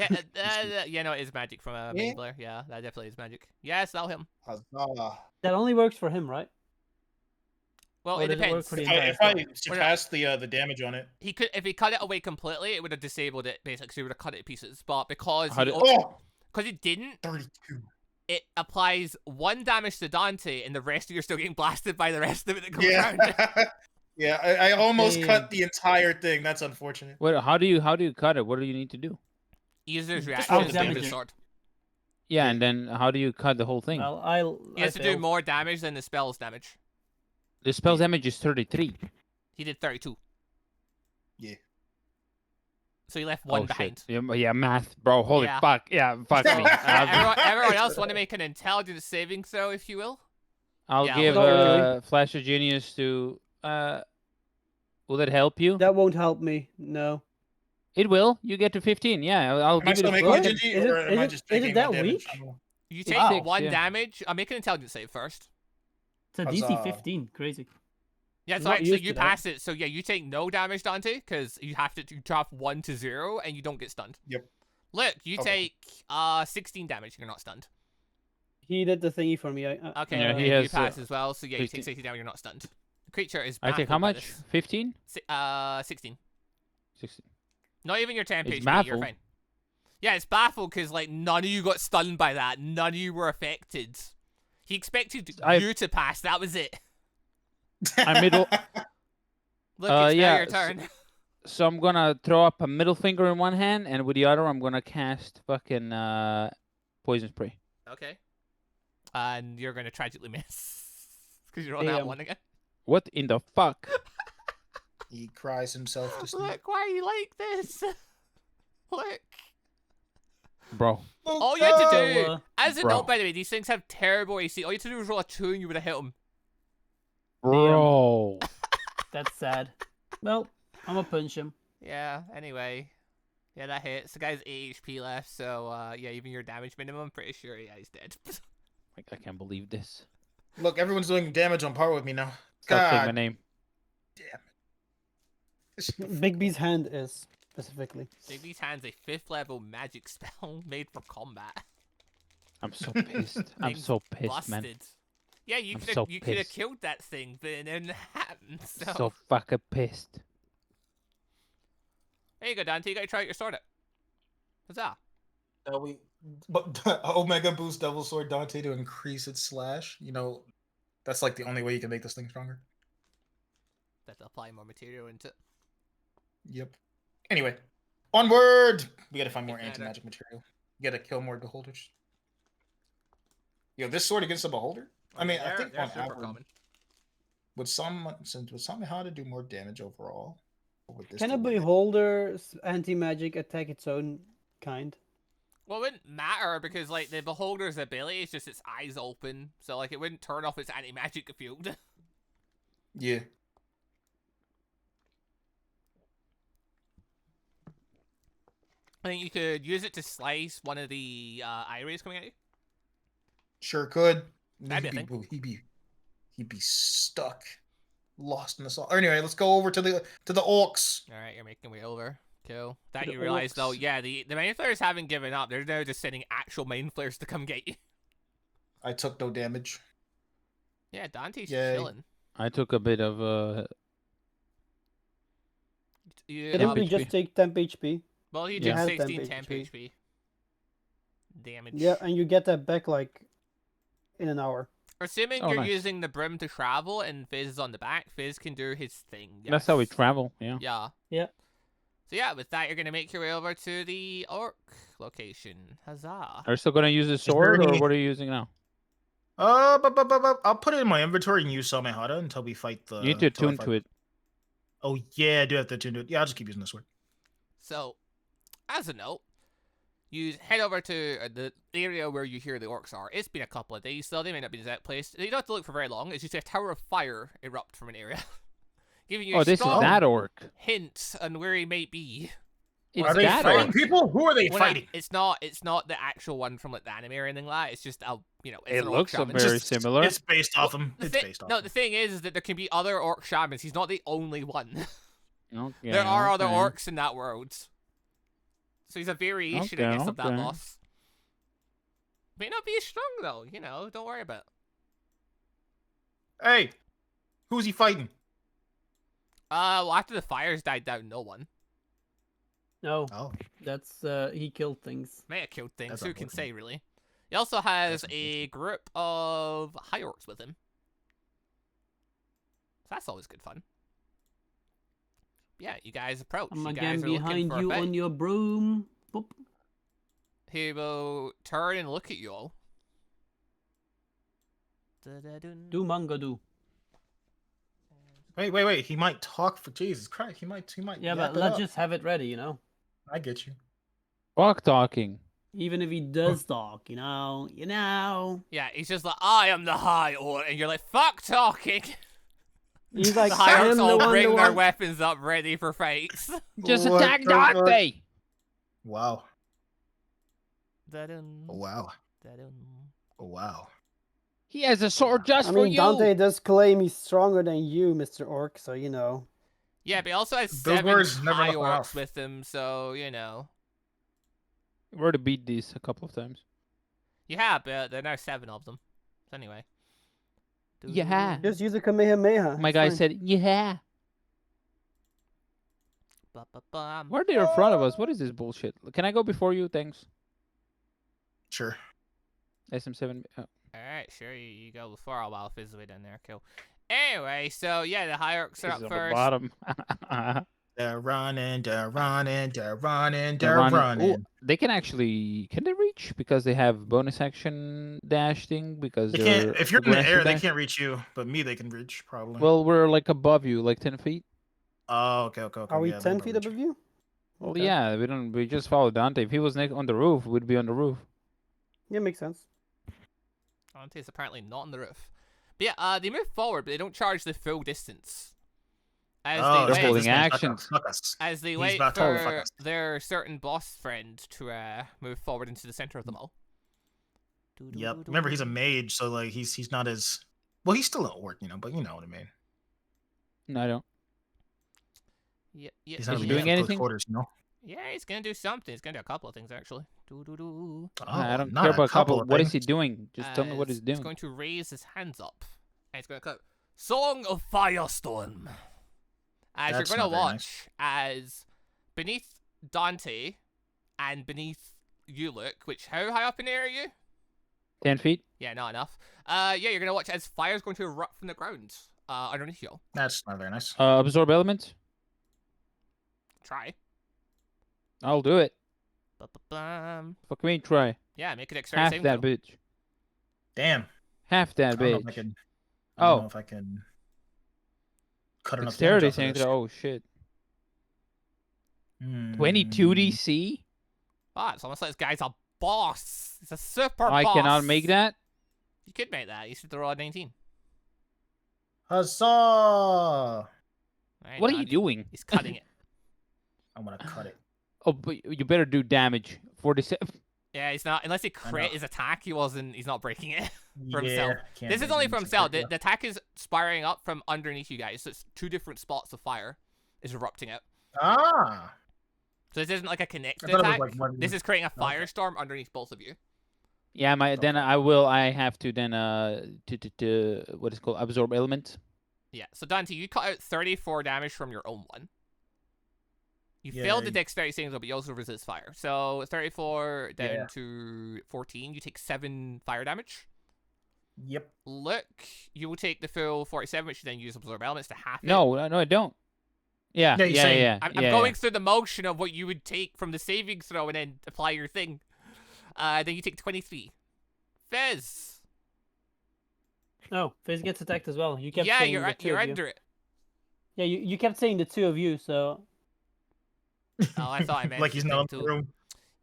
Speaker 1: Yeah, no, it is magic from a Mind Flayer. Yeah, that definitely is magic. Yes, that'll hit him.
Speaker 3: Huzzah.
Speaker 2: That only works for him, right?
Speaker 1: Well,
Speaker 2: Or
Speaker 1: it
Speaker 2: does it work
Speaker 1: depends.
Speaker 2: for the
Speaker 3: If
Speaker 2: entire
Speaker 3: I
Speaker 2: story?
Speaker 3: surpassed the damage on it.
Speaker 1: He could, if he cut it away completely, it would have disabled it basically. So he would have cut it to pieces. But because
Speaker 4: How did-
Speaker 3: Oh,
Speaker 1: he didn't,
Speaker 3: 32.
Speaker 1: it applies 1 damage to Dante, and the rest of you are still getting blasted by the rest of it that comes around.
Speaker 3: Yeah. Yeah, I almost
Speaker 2: Dang.
Speaker 3: cut the entire thing. That's unfortunate.
Speaker 4: What? How do you cut it? What do you need to do?
Speaker 1: Use his
Speaker 2: Just
Speaker 1: reaction to
Speaker 2: damage
Speaker 1: the
Speaker 2: it.
Speaker 1: sword.
Speaker 4: Yeah, and then how do you cut the whole thing?
Speaker 2: Well,
Speaker 1: He has to do more damage than the spell's damage.
Speaker 4: The spell damage is 33.
Speaker 1: He did 32.
Speaker 3: Yeah.
Speaker 1: So he left one
Speaker 4: Oh,
Speaker 1: behind.
Speaker 4: shit. Yeah, math, bro. Holy
Speaker 1: Yeah.
Speaker 4: fuck. Yeah, fuck
Speaker 1: So,
Speaker 4: me.
Speaker 1: everyone else want to make an intelligence saving throw, if you will?
Speaker 4: I'll
Speaker 1: Yeah,
Speaker 4: give
Speaker 2: Not really.
Speaker 4: Flash of Genius to. Will that help you?
Speaker 2: That won't help me. No.
Speaker 4: It will. You get to 15. Yeah, I'll
Speaker 3: Am I
Speaker 4: give
Speaker 3: still
Speaker 4: you
Speaker 3: making
Speaker 2: What?
Speaker 4: the.
Speaker 3: Gingy,
Speaker 2: Is it-
Speaker 3: or am I
Speaker 2: is it-
Speaker 3: just
Speaker 2: is it
Speaker 3: taking
Speaker 2: that
Speaker 3: one damage?
Speaker 2: weak?
Speaker 3: I don't know.
Speaker 1: You take
Speaker 2: Wow.
Speaker 1: 1
Speaker 4: Yeah.
Speaker 1: damage. I'll make an intelligence save first.
Speaker 2: It's a
Speaker 3: Huzzah.
Speaker 2: DC 15. Crazy.
Speaker 1: Yeah,
Speaker 2: I'm
Speaker 1: so
Speaker 2: not
Speaker 1: actually
Speaker 2: used
Speaker 1: you
Speaker 2: to that.
Speaker 1: pass it. So yeah, you take no damage, Dante, because you have to drop 1 to 0, and you don't get stunned.
Speaker 3: Yep.
Speaker 1: Look, you
Speaker 3: Okay.
Speaker 1: take 16 damage. You're not stunned.
Speaker 2: He did the thingy for me.
Speaker 1: Okay,
Speaker 4: Yeah,
Speaker 1: and
Speaker 4: he
Speaker 1: you
Speaker 4: has,
Speaker 1: pass as well. So yeah, you
Speaker 4: 16.
Speaker 1: take 60 damage. You're not stunned. The creature is.
Speaker 4: I take how
Speaker 1: baffled by
Speaker 4: much?
Speaker 1: this.
Speaker 4: 15?
Speaker 1: 16.
Speaker 4: 16.
Speaker 1: Not even your 10
Speaker 4: It's
Speaker 1: HP. You're
Speaker 4: baffled.
Speaker 1: fine. Yeah, it's baffled because like none of you got stunned by that. None of you were affected. He expected you to pass. That was it.
Speaker 4: I'm middle.
Speaker 1: Look, it's
Speaker 4: yeah,
Speaker 1: now your turn.
Speaker 4: So I'm gonna throw up a middle finger in one hand, and with the other, I'm gonna cast fucking poison spray.
Speaker 1: Okay. And you're gonna tragically miss because you're on that
Speaker 2: Damn.
Speaker 1: one again.
Speaker 4: What in the fuck?
Speaker 3: He cries himself to sleep.
Speaker 1: Look, why are you like this? Look.
Speaker 4: Bro.
Speaker 1: All you had to
Speaker 2: So,
Speaker 1: do, as a
Speaker 4: Bro.
Speaker 1: note, by the way, these things have terrible AC. All you had to do was roll a 2 and you would have hit them.
Speaker 4: Bro.
Speaker 2: That's sad. Well, I'm gonna punch him.
Speaker 1: Yeah, anyway. Yeah, that hits. The guy's 8 HP left, so, yeah, even your damage minimum, I'm pretty sure, yeah, he's dead.
Speaker 4: Like, I can't believe this.
Speaker 3: Look, everyone's doing damage on par with me now.
Speaker 4: Stop saying my
Speaker 3: God
Speaker 4: name.
Speaker 3: damn.
Speaker 2: Big B's hand is specifically.
Speaker 1: Bigby's hand's a 5th level magic spell made for combat.
Speaker 4: I'm so pissed. I'm
Speaker 1: Thing's
Speaker 4: so pissed, man.
Speaker 1: Busted. Yeah, you
Speaker 4: I'm
Speaker 1: could have
Speaker 4: so
Speaker 1: you could have
Speaker 4: pissed.
Speaker 1: killed that thing, but it didn't happen. So,
Speaker 4: So fucking pissed.
Speaker 1: there you go, Dante. You gotta try out your sword. Huzzah!
Speaker 3: But Omega boost Devil Sword Dante to increase its slash. You know, that's like the only way you can make this thing stronger.
Speaker 1: Have to apply more material into it.
Speaker 3: Yep. Anyway, onward. We gotta find more
Speaker 1: Yeah,
Speaker 3: anti-magic material. You gotta kill more beholders. Yo, this sword against a beholder? I mean, I think
Speaker 1: they're
Speaker 3: on
Speaker 1: super
Speaker 3: average,
Speaker 1: common.
Speaker 3: would some how to do more damage overall? Or would this
Speaker 2: Can a
Speaker 3: do more
Speaker 2: beholder anti-magic attack its own kind?
Speaker 1: Well, it wouldn't matter because like the beholder's ability is just its eyes open, so like it wouldn't turn off its anti-magic field.
Speaker 3: damage? Yeah.
Speaker 1: I think you could use it to slice one of the eye rays coming at you.
Speaker 3: Sure could.
Speaker 1: That'd be a
Speaker 3: He'd be stuck, lost in the salt. Anyway, let's go over to the orcs.
Speaker 1: All right, you're making your way over. Cool. That
Speaker 2: the
Speaker 1: you realize though,
Speaker 2: orcs.
Speaker 1: yeah, the mind flayers haven't given up. They're now just sending actual mind flayers to come get you.
Speaker 3: I took no damage.
Speaker 1: Yeah, Dante's
Speaker 3: Yay.
Speaker 1: chilling.
Speaker 4: I took a bit of
Speaker 1: Yeah,
Speaker 2: Didn't we
Speaker 4: 10
Speaker 2: just take 10 HP?
Speaker 1: well, he
Speaker 4: Yeah.
Speaker 1: did
Speaker 2: Has
Speaker 1: 16
Speaker 2: 10
Speaker 1: temp
Speaker 2: HP.
Speaker 1: HP. Damage.
Speaker 2: Yeah, and you get that back like in an hour.
Speaker 1: Assuming
Speaker 4: Oh,
Speaker 1: you're
Speaker 4: nice.
Speaker 1: using the broom to travel and Fizz is on the back, Fizz can do his thing.
Speaker 4: That's how we
Speaker 1: yes.
Speaker 4: travel. Yeah.
Speaker 1: Yeah.
Speaker 2: Yeah.
Speaker 1: So yeah, with that, you're gonna make your way over to the orc location. Huzzah!
Speaker 4: Are you still gonna use the
Speaker 3: there
Speaker 4: sword, or
Speaker 3: any-
Speaker 4: what are you using now?
Speaker 3: I'll put it in my inventory and use Samehada until we fight the.
Speaker 4: You need to
Speaker 3: till I
Speaker 4: attune
Speaker 3: fight-
Speaker 4: to it.
Speaker 3: Oh yeah, I do have to attune to it. Yeah, I'll just keep using this sword.
Speaker 1: So, as a note, you head over to the area where you hear the orcs are. It's been a couple of days, so they may not be in that place. You don't have to look for very long. It's just a tower of fire erupt from an area, giving you
Speaker 4: Oh,
Speaker 1: a
Speaker 4: this is
Speaker 1: strong
Speaker 4: that orc.
Speaker 1: hint on where he might be.
Speaker 4: It's
Speaker 3: Are they
Speaker 4: that
Speaker 3: fighting
Speaker 4: orc.
Speaker 3: people? Who are they
Speaker 1: Well,
Speaker 3: fighting?
Speaker 1: It's not the actual one from like the anime or anything like that. It's just a it's
Speaker 4: It
Speaker 1: an orc
Speaker 4: looks
Speaker 1: shaman.
Speaker 4: very similar.
Speaker 3: It's based off him.
Speaker 1: The
Speaker 3: It's
Speaker 1: thi-
Speaker 3: based off.
Speaker 1: no,
Speaker 3: him.
Speaker 1: the thing is that there can be other orc shamans. He's not the only one.
Speaker 4: Okay,
Speaker 1: There are other
Speaker 4: okay.
Speaker 1: orcs in that world. So he's a variation, I
Speaker 4: Okay,
Speaker 1: guess, of that
Speaker 4: okay.
Speaker 1: boss. May not be as strong though, don't worry about it.
Speaker 3: Hey, who's he fighting?
Speaker 1: Well, after the fires died down, no one.
Speaker 2: No,
Speaker 3: Oh,
Speaker 2: that's he killed things.
Speaker 1: May have killed things,
Speaker 3: That's
Speaker 1: who can
Speaker 3: unfortunate.
Speaker 1: say, really? He also has
Speaker 3: That's
Speaker 1: a group of high orcs with him. So that's always good fun. Yeah, you guys approach.
Speaker 2: I'm
Speaker 1: you
Speaker 2: again
Speaker 1: guys are looking
Speaker 2: behind
Speaker 1: for a
Speaker 2: you
Speaker 1: fight.
Speaker 2: on your broom. Boop.
Speaker 1: He will turn and look at you all. Da-da-dun.
Speaker 2: Do manga do.
Speaker 3: wait. He might talk for Jesus Christ. He might.
Speaker 2: Yeah,
Speaker 3: yap
Speaker 2: but
Speaker 3: it
Speaker 2: let's
Speaker 3: up.
Speaker 2: just have it ready.
Speaker 3: I get you.
Speaker 4: Fuck talking.
Speaker 2: Even if he does talk, you know.
Speaker 1: Yeah, he's just like, I am the high orc, and you're like, fuck talking.
Speaker 2: He's like,
Speaker 1: The high
Speaker 2: I
Speaker 1: orcs
Speaker 2: am
Speaker 1: all
Speaker 2: the one,
Speaker 1: bring
Speaker 2: the
Speaker 1: their
Speaker 2: one.
Speaker 1: weapons up ready for fights.
Speaker 4: Just
Speaker 3: What
Speaker 4: attack
Speaker 3: the fuck?
Speaker 4: Dante.
Speaker 3: Wow.
Speaker 1: Da-dun,
Speaker 3: Wow.
Speaker 1: da-dun.
Speaker 3: Wow.
Speaker 4: He has a sword just
Speaker 2: I
Speaker 4: for
Speaker 2: mean,
Speaker 4: you.
Speaker 2: Dante does claim he's stronger than you, Mr. Orc, so
Speaker 1: Yeah, but he also has
Speaker 3: Those
Speaker 1: 7
Speaker 3: words never
Speaker 1: high
Speaker 3: left my
Speaker 1: orcs
Speaker 3: mouth.
Speaker 1: with him, so,
Speaker 4: We're to beat these a couple of times.
Speaker 1: You have, but there are now 7 of them. So anyway.
Speaker 4: Yeah.
Speaker 2: just use a Kamehameha.
Speaker 4: My
Speaker 2: it's
Speaker 4: guy
Speaker 2: fine.
Speaker 4: said, yeah.
Speaker 1: Ba-ba-bum.
Speaker 4: Why are they in front of us? What is this bullshit? Can I go before you? Thanks.
Speaker 3: Sure.
Speaker 4: SM7. Oh.
Speaker 1: Alright, sure, you go before a while Fizz way down there, cool. Anyway, so yeah, the high orcs are
Speaker 4: He's
Speaker 1: up
Speaker 4: on the
Speaker 1: first.
Speaker 4: bottom.
Speaker 3: They're running.
Speaker 4: They're
Speaker 3: They're
Speaker 4: running.
Speaker 3: running.
Speaker 4: Oh, they can actually. Can they reach? Because they have bonus action dash thing. Because
Speaker 3: They
Speaker 4: they're
Speaker 3: can't. If you're in the
Speaker 4: aggressive
Speaker 3: air, they
Speaker 4: dash.
Speaker 3: can't reach you. But me, they can reach probably.
Speaker 4: Well, we're like above you, like 10 feet.
Speaker 3: Oh, okay.
Speaker 2: Are we
Speaker 3: yeah,
Speaker 2: 10
Speaker 3: they're
Speaker 2: feet
Speaker 3: above
Speaker 2: above you?
Speaker 4: Well,
Speaker 2: Okay.
Speaker 4: yeah, we don't. We just follow Dante. If he was on the roof, we'd be on the roof.
Speaker 2: Yeah, makes sense.
Speaker 1: Dante's apparently not on the roof. But yeah, they move forward, but they don't charge the full distance. As
Speaker 3: Oh,
Speaker 1: they
Speaker 4: they're
Speaker 1: wait,
Speaker 4: holding
Speaker 3: this man's about to
Speaker 4: actions.
Speaker 3: fuck us.
Speaker 1: as they
Speaker 3: He's
Speaker 1: wait
Speaker 3: about to totally fuck
Speaker 1: for
Speaker 3: us.
Speaker 1: their certain boss friend to move forward into the center of them all.
Speaker 3: Yep. Remember, he's a mage, so like he's not as well. He's still at work, But you know what I mean.
Speaker 4: No, I don't.
Speaker 1: Yeah,
Speaker 3: He's not
Speaker 4: Is he
Speaker 3: really
Speaker 4: doing
Speaker 3: for close
Speaker 4: anything?
Speaker 3: quarters,
Speaker 1: yeah, he's gonna do something. He's gonna do a couple of things actually.
Speaker 3: Oh,
Speaker 4: I don't
Speaker 3: not
Speaker 4: care
Speaker 3: a
Speaker 4: about couple.
Speaker 3: of
Speaker 4: What is
Speaker 3: things.
Speaker 4: he doing? Just tell me what he's doing.
Speaker 1: He's going to raise his hands up, and he's going to go, "Song of Firestorm." As
Speaker 3: That's
Speaker 1: you're going to
Speaker 3: not very
Speaker 1: watch as beneath Dante and beneath you, Luke. Which how high up in the air are you?
Speaker 4: 10 feet.
Speaker 1: Yeah, not enough. Yeah, you're going to watch as fire's going to erupt from the ground underneath you.
Speaker 3: That's not very nice.
Speaker 4: Absorb element.
Speaker 1: Try.
Speaker 4: I'll do it.
Speaker 1: Ba-ba-bum.
Speaker 4: Fuck me, try.
Speaker 1: Yeah, make it dexterity
Speaker 4: Half
Speaker 1: saving
Speaker 4: that
Speaker 1: throw.
Speaker 4: bitch.
Speaker 3: Damn.
Speaker 4: Half that
Speaker 3: I don't know if I
Speaker 4: bitch.
Speaker 3: can. I don't know
Speaker 4: Oh,
Speaker 3: if I can cut enough
Speaker 4: dexterity
Speaker 3: damage off
Speaker 4: saving
Speaker 3: of this.
Speaker 4: throw. Oh shit.
Speaker 3: Hmm.
Speaker 4: 22 DC.
Speaker 1: Ah, it's almost like this guy's a boss. He's a super
Speaker 4: I
Speaker 1: boss.
Speaker 4: cannot make that.
Speaker 1: You could make that. You should throw a 19.
Speaker 3: Huzzah!
Speaker 1: Right,
Speaker 4: What are you
Speaker 1: Dante.
Speaker 4: doing?
Speaker 1: He's cutting it.
Speaker 3: I'm gonna cut it.
Speaker 4: Oh, but you better do damage. 47.
Speaker 1: Yeah, he's not. Unless he
Speaker 3: I
Speaker 1: crit
Speaker 3: know.
Speaker 1: his attack, he's not breaking it. For
Speaker 3: yeah,
Speaker 1: himself.
Speaker 3: can't
Speaker 1: This is
Speaker 3: make
Speaker 1: only
Speaker 3: him
Speaker 1: for
Speaker 3: so
Speaker 1: himself.
Speaker 3: quick,
Speaker 1: The attack is spiraling up from underneath you guys. So it's 2 different spots of fire is erupting out.
Speaker 3: Ah!
Speaker 1: So this isn't like a connected
Speaker 3: I thought it was
Speaker 1: attack.
Speaker 3: like one.
Speaker 1: This is creating a
Speaker 3: Okay.
Speaker 1: firestorm underneath both of you.
Speaker 4: Yeah, then
Speaker 3: Okay.
Speaker 4: I have to then to what is it called, absorb element.
Speaker 1: Yeah. So Dante, you cut out 34 damage from your own one. You
Speaker 3: Yeah,
Speaker 1: failed the dexterity saving throw, but you also resist fire. So 34 down
Speaker 3: Yeah.
Speaker 1: to 14. You take 7 fire damage.
Speaker 3: Yep.
Speaker 1: Look, you will take the full 47, which you then use absorb elements to half it.
Speaker 4: No, I don't. Yeah,
Speaker 3: Yeah, he's
Speaker 4: yeah,
Speaker 3: saying-
Speaker 4: yeah.
Speaker 1: I'm
Speaker 4: yeah,
Speaker 1: going
Speaker 4: yeah.
Speaker 1: through the motion of what you would take from the saving throw and then apply your thing. Then you take 23. Fizz.
Speaker 2: No, Fizz gets attacked as well. You kept
Speaker 1: Yeah,
Speaker 2: saying
Speaker 1: you're
Speaker 2: the two
Speaker 1: you're
Speaker 2: of you.
Speaker 1: under it.
Speaker 2: Yeah, you kept saying the two of you, so
Speaker 1: Oh, I thought I meant
Speaker 3: like he's not in
Speaker 1: thing
Speaker 3: the
Speaker 1: too.
Speaker 3: room.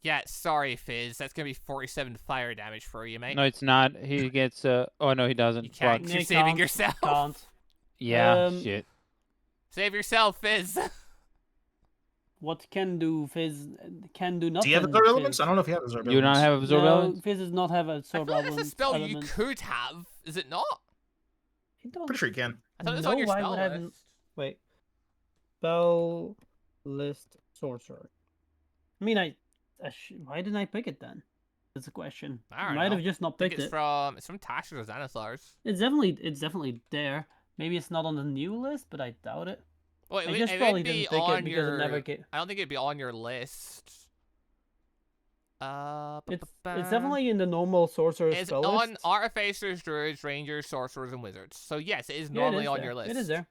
Speaker 1: Yeah, sorry, Fizz. That's gonna be 47 fire damage for you, mate.
Speaker 4: No, it's not. He gets. Oh no, he doesn't.
Speaker 1: You can't.
Speaker 4: Fuck.
Speaker 1: 'Cause you're
Speaker 2: You
Speaker 1: saving
Speaker 2: can't,
Speaker 1: yourself.
Speaker 2: Can't.
Speaker 4: Yeah,
Speaker 2: Um,
Speaker 4: shit.
Speaker 1: Save yourself, Fizz.
Speaker 2: What can do Fizz? Can do nothing.
Speaker 3: Do you have absorb elements?
Speaker 2: Fizz.
Speaker 3: I don't know if you have absorb
Speaker 4: Do you not
Speaker 3: elements.
Speaker 4: have absorb
Speaker 2: No,
Speaker 4: elements?
Speaker 2: Fizz does not have a
Speaker 1: I
Speaker 2: absorb
Speaker 1: feel like that's a
Speaker 2: element.
Speaker 1: spell you could have. Is it not?
Speaker 2: I don't
Speaker 3: Pretty sure you can.
Speaker 1: I thought it was
Speaker 2: know
Speaker 1: on your
Speaker 2: why
Speaker 1: spell
Speaker 2: would I
Speaker 1: list.
Speaker 2: have. Wait. Spell list sorcerer. I mean, why didn't I pick it then? That's a question.
Speaker 1: I don't
Speaker 2: Might
Speaker 1: know.
Speaker 2: have just not
Speaker 1: I think
Speaker 2: picked
Speaker 1: it's
Speaker 2: it.
Speaker 1: from Tasha's or Xanathar's.
Speaker 2: It's definitely there. Maybe it's not on the new list, but I doubt it.
Speaker 1: Well,
Speaker 2: I
Speaker 1: it,
Speaker 2: just
Speaker 1: it
Speaker 2: probably
Speaker 1: would be
Speaker 2: didn't pick
Speaker 1: on
Speaker 2: it because
Speaker 1: your.
Speaker 2: it never came.
Speaker 1: I don't think it'd be on your list.
Speaker 2: It's definitely in the normal sorcerer
Speaker 1: It's
Speaker 2: spell
Speaker 1: on
Speaker 2: list.
Speaker 1: artificers, druids, rangers, sorcerers, and wizards. So yes, it is
Speaker 2: Yeah, it
Speaker 1: normally
Speaker 2: is
Speaker 1: on
Speaker 2: there.
Speaker 1: your list.
Speaker 2: It is there.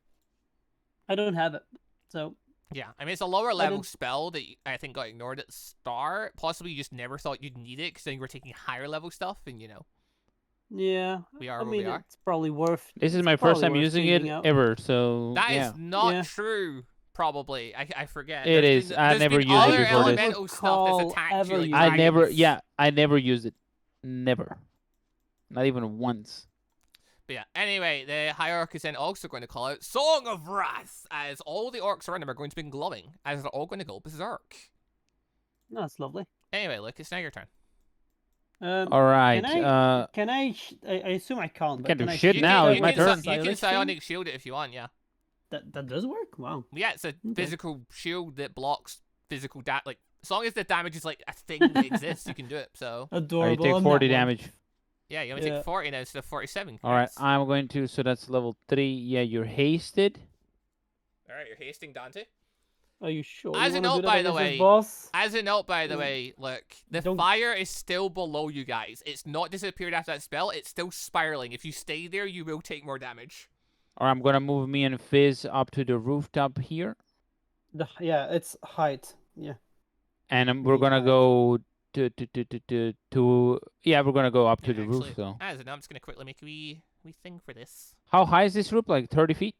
Speaker 2: I don't have it, so
Speaker 1: Yeah, I mean it's a lower level
Speaker 2: didn't-
Speaker 1: spell that I think got ignored at the start. Possibly you just never thought you'd need it because then you were taking higher level stuff, and you know
Speaker 2: yeah.
Speaker 1: we are
Speaker 2: I
Speaker 1: where
Speaker 2: mean,
Speaker 1: we are.
Speaker 2: it's probably worth.
Speaker 4: This is
Speaker 2: it's
Speaker 4: my first
Speaker 2: probably
Speaker 4: time
Speaker 2: worth
Speaker 4: using it
Speaker 2: changing out.
Speaker 4: ever, so
Speaker 1: That is
Speaker 4: yeah.
Speaker 1: not
Speaker 2: Yeah.
Speaker 1: true. Probably, I forget.
Speaker 4: It
Speaker 1: There's
Speaker 4: is.
Speaker 1: been-
Speaker 4: I
Speaker 1: there's
Speaker 4: never
Speaker 1: been
Speaker 4: used it
Speaker 1: other
Speaker 4: before this.
Speaker 1: elemental stuff
Speaker 2: Recall
Speaker 1: that's attacked
Speaker 2: ever
Speaker 1: you. Like
Speaker 2: using
Speaker 4: I never.
Speaker 1: dragons.
Speaker 4: Yeah, I never used it. Never. Not even once.
Speaker 1: But yeah, anyway, the Hierarch is then also going to call out Song of Wrath, as all the orcs around them are going to be glowing, as they're all going to go berserk.
Speaker 2: No, that's lovely.
Speaker 1: Anyway, look, it's now your turn.
Speaker 4: All right.
Speaker 2: Can I? I assume I can't. But
Speaker 4: Can't do
Speaker 2: can I
Speaker 4: shit
Speaker 2: shoot
Speaker 4: now,
Speaker 2: it
Speaker 4: it's my
Speaker 2: with the
Speaker 4: turn.
Speaker 1: You can
Speaker 2: stylish thing?
Speaker 1: psionic shield it if you want, yeah.
Speaker 2: That does work. Wow.
Speaker 1: Yeah, it's a
Speaker 2: Okay.
Speaker 1: physical shield that blocks physical like as long as the damage is like a thing that exists, you can do it. So
Speaker 4: you
Speaker 2: Adorable.
Speaker 4: take
Speaker 2: on
Speaker 4: 40
Speaker 2: that one.
Speaker 4: damage.
Speaker 1: yeah, you only
Speaker 2: Yeah.
Speaker 1: take 40 now instead of 47.
Speaker 4: All right.
Speaker 1: correct?
Speaker 4: I'm going to. So that's level 3. Yeah, you're hasted.
Speaker 1: All right, you're hasting Dante.
Speaker 2: Are you sure?
Speaker 1: As
Speaker 2: you
Speaker 1: a
Speaker 2: wanna do
Speaker 1: note,
Speaker 2: that
Speaker 1: by the
Speaker 2: against this
Speaker 1: way,
Speaker 2: boss?
Speaker 1: As a note, by the
Speaker 2: Mm.
Speaker 1: way, look, the
Speaker 2: Don't-
Speaker 1: fire is still below you guys. It's not disappeared after that spell. It's still spiraling. If you stay there, you will take more damage.
Speaker 4: Or I'm gonna move me and Fizz up to the rooftop here,
Speaker 2: Yeah, it's height. Yeah.
Speaker 4: and we're
Speaker 2: Need
Speaker 4: gonna
Speaker 2: height.
Speaker 4: go to. Yeah, we're gonna go up to the
Speaker 1: Actually,
Speaker 4: roof though.
Speaker 1: as a note, I'm just gonna quickly make a wee thing for this.
Speaker 4: How high is this roof? Like 30 feet?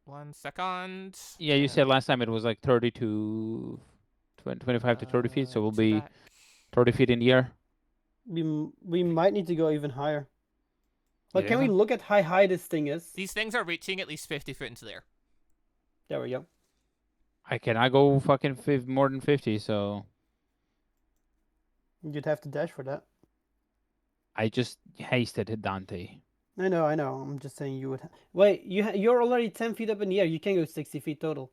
Speaker 1: 1 second.
Speaker 4: Yeah, you said last time it was like 30 to 25 to 30 feet, so we'll be 30 feet in the air.
Speaker 2: We might need to go even higher. Like,
Speaker 4: Yeah.
Speaker 2: can we look at how high this thing is?
Speaker 1: These things are reaching at least 50 foot into the air.
Speaker 2: There we go.
Speaker 4: I cannot go fucking more than 50, so
Speaker 2: You'd have to dash for that.
Speaker 4: I just hasted Dante.
Speaker 2: I know. I'm just saying you would. Wait, you're already 10 feet up in the air. You can go 60 feet total,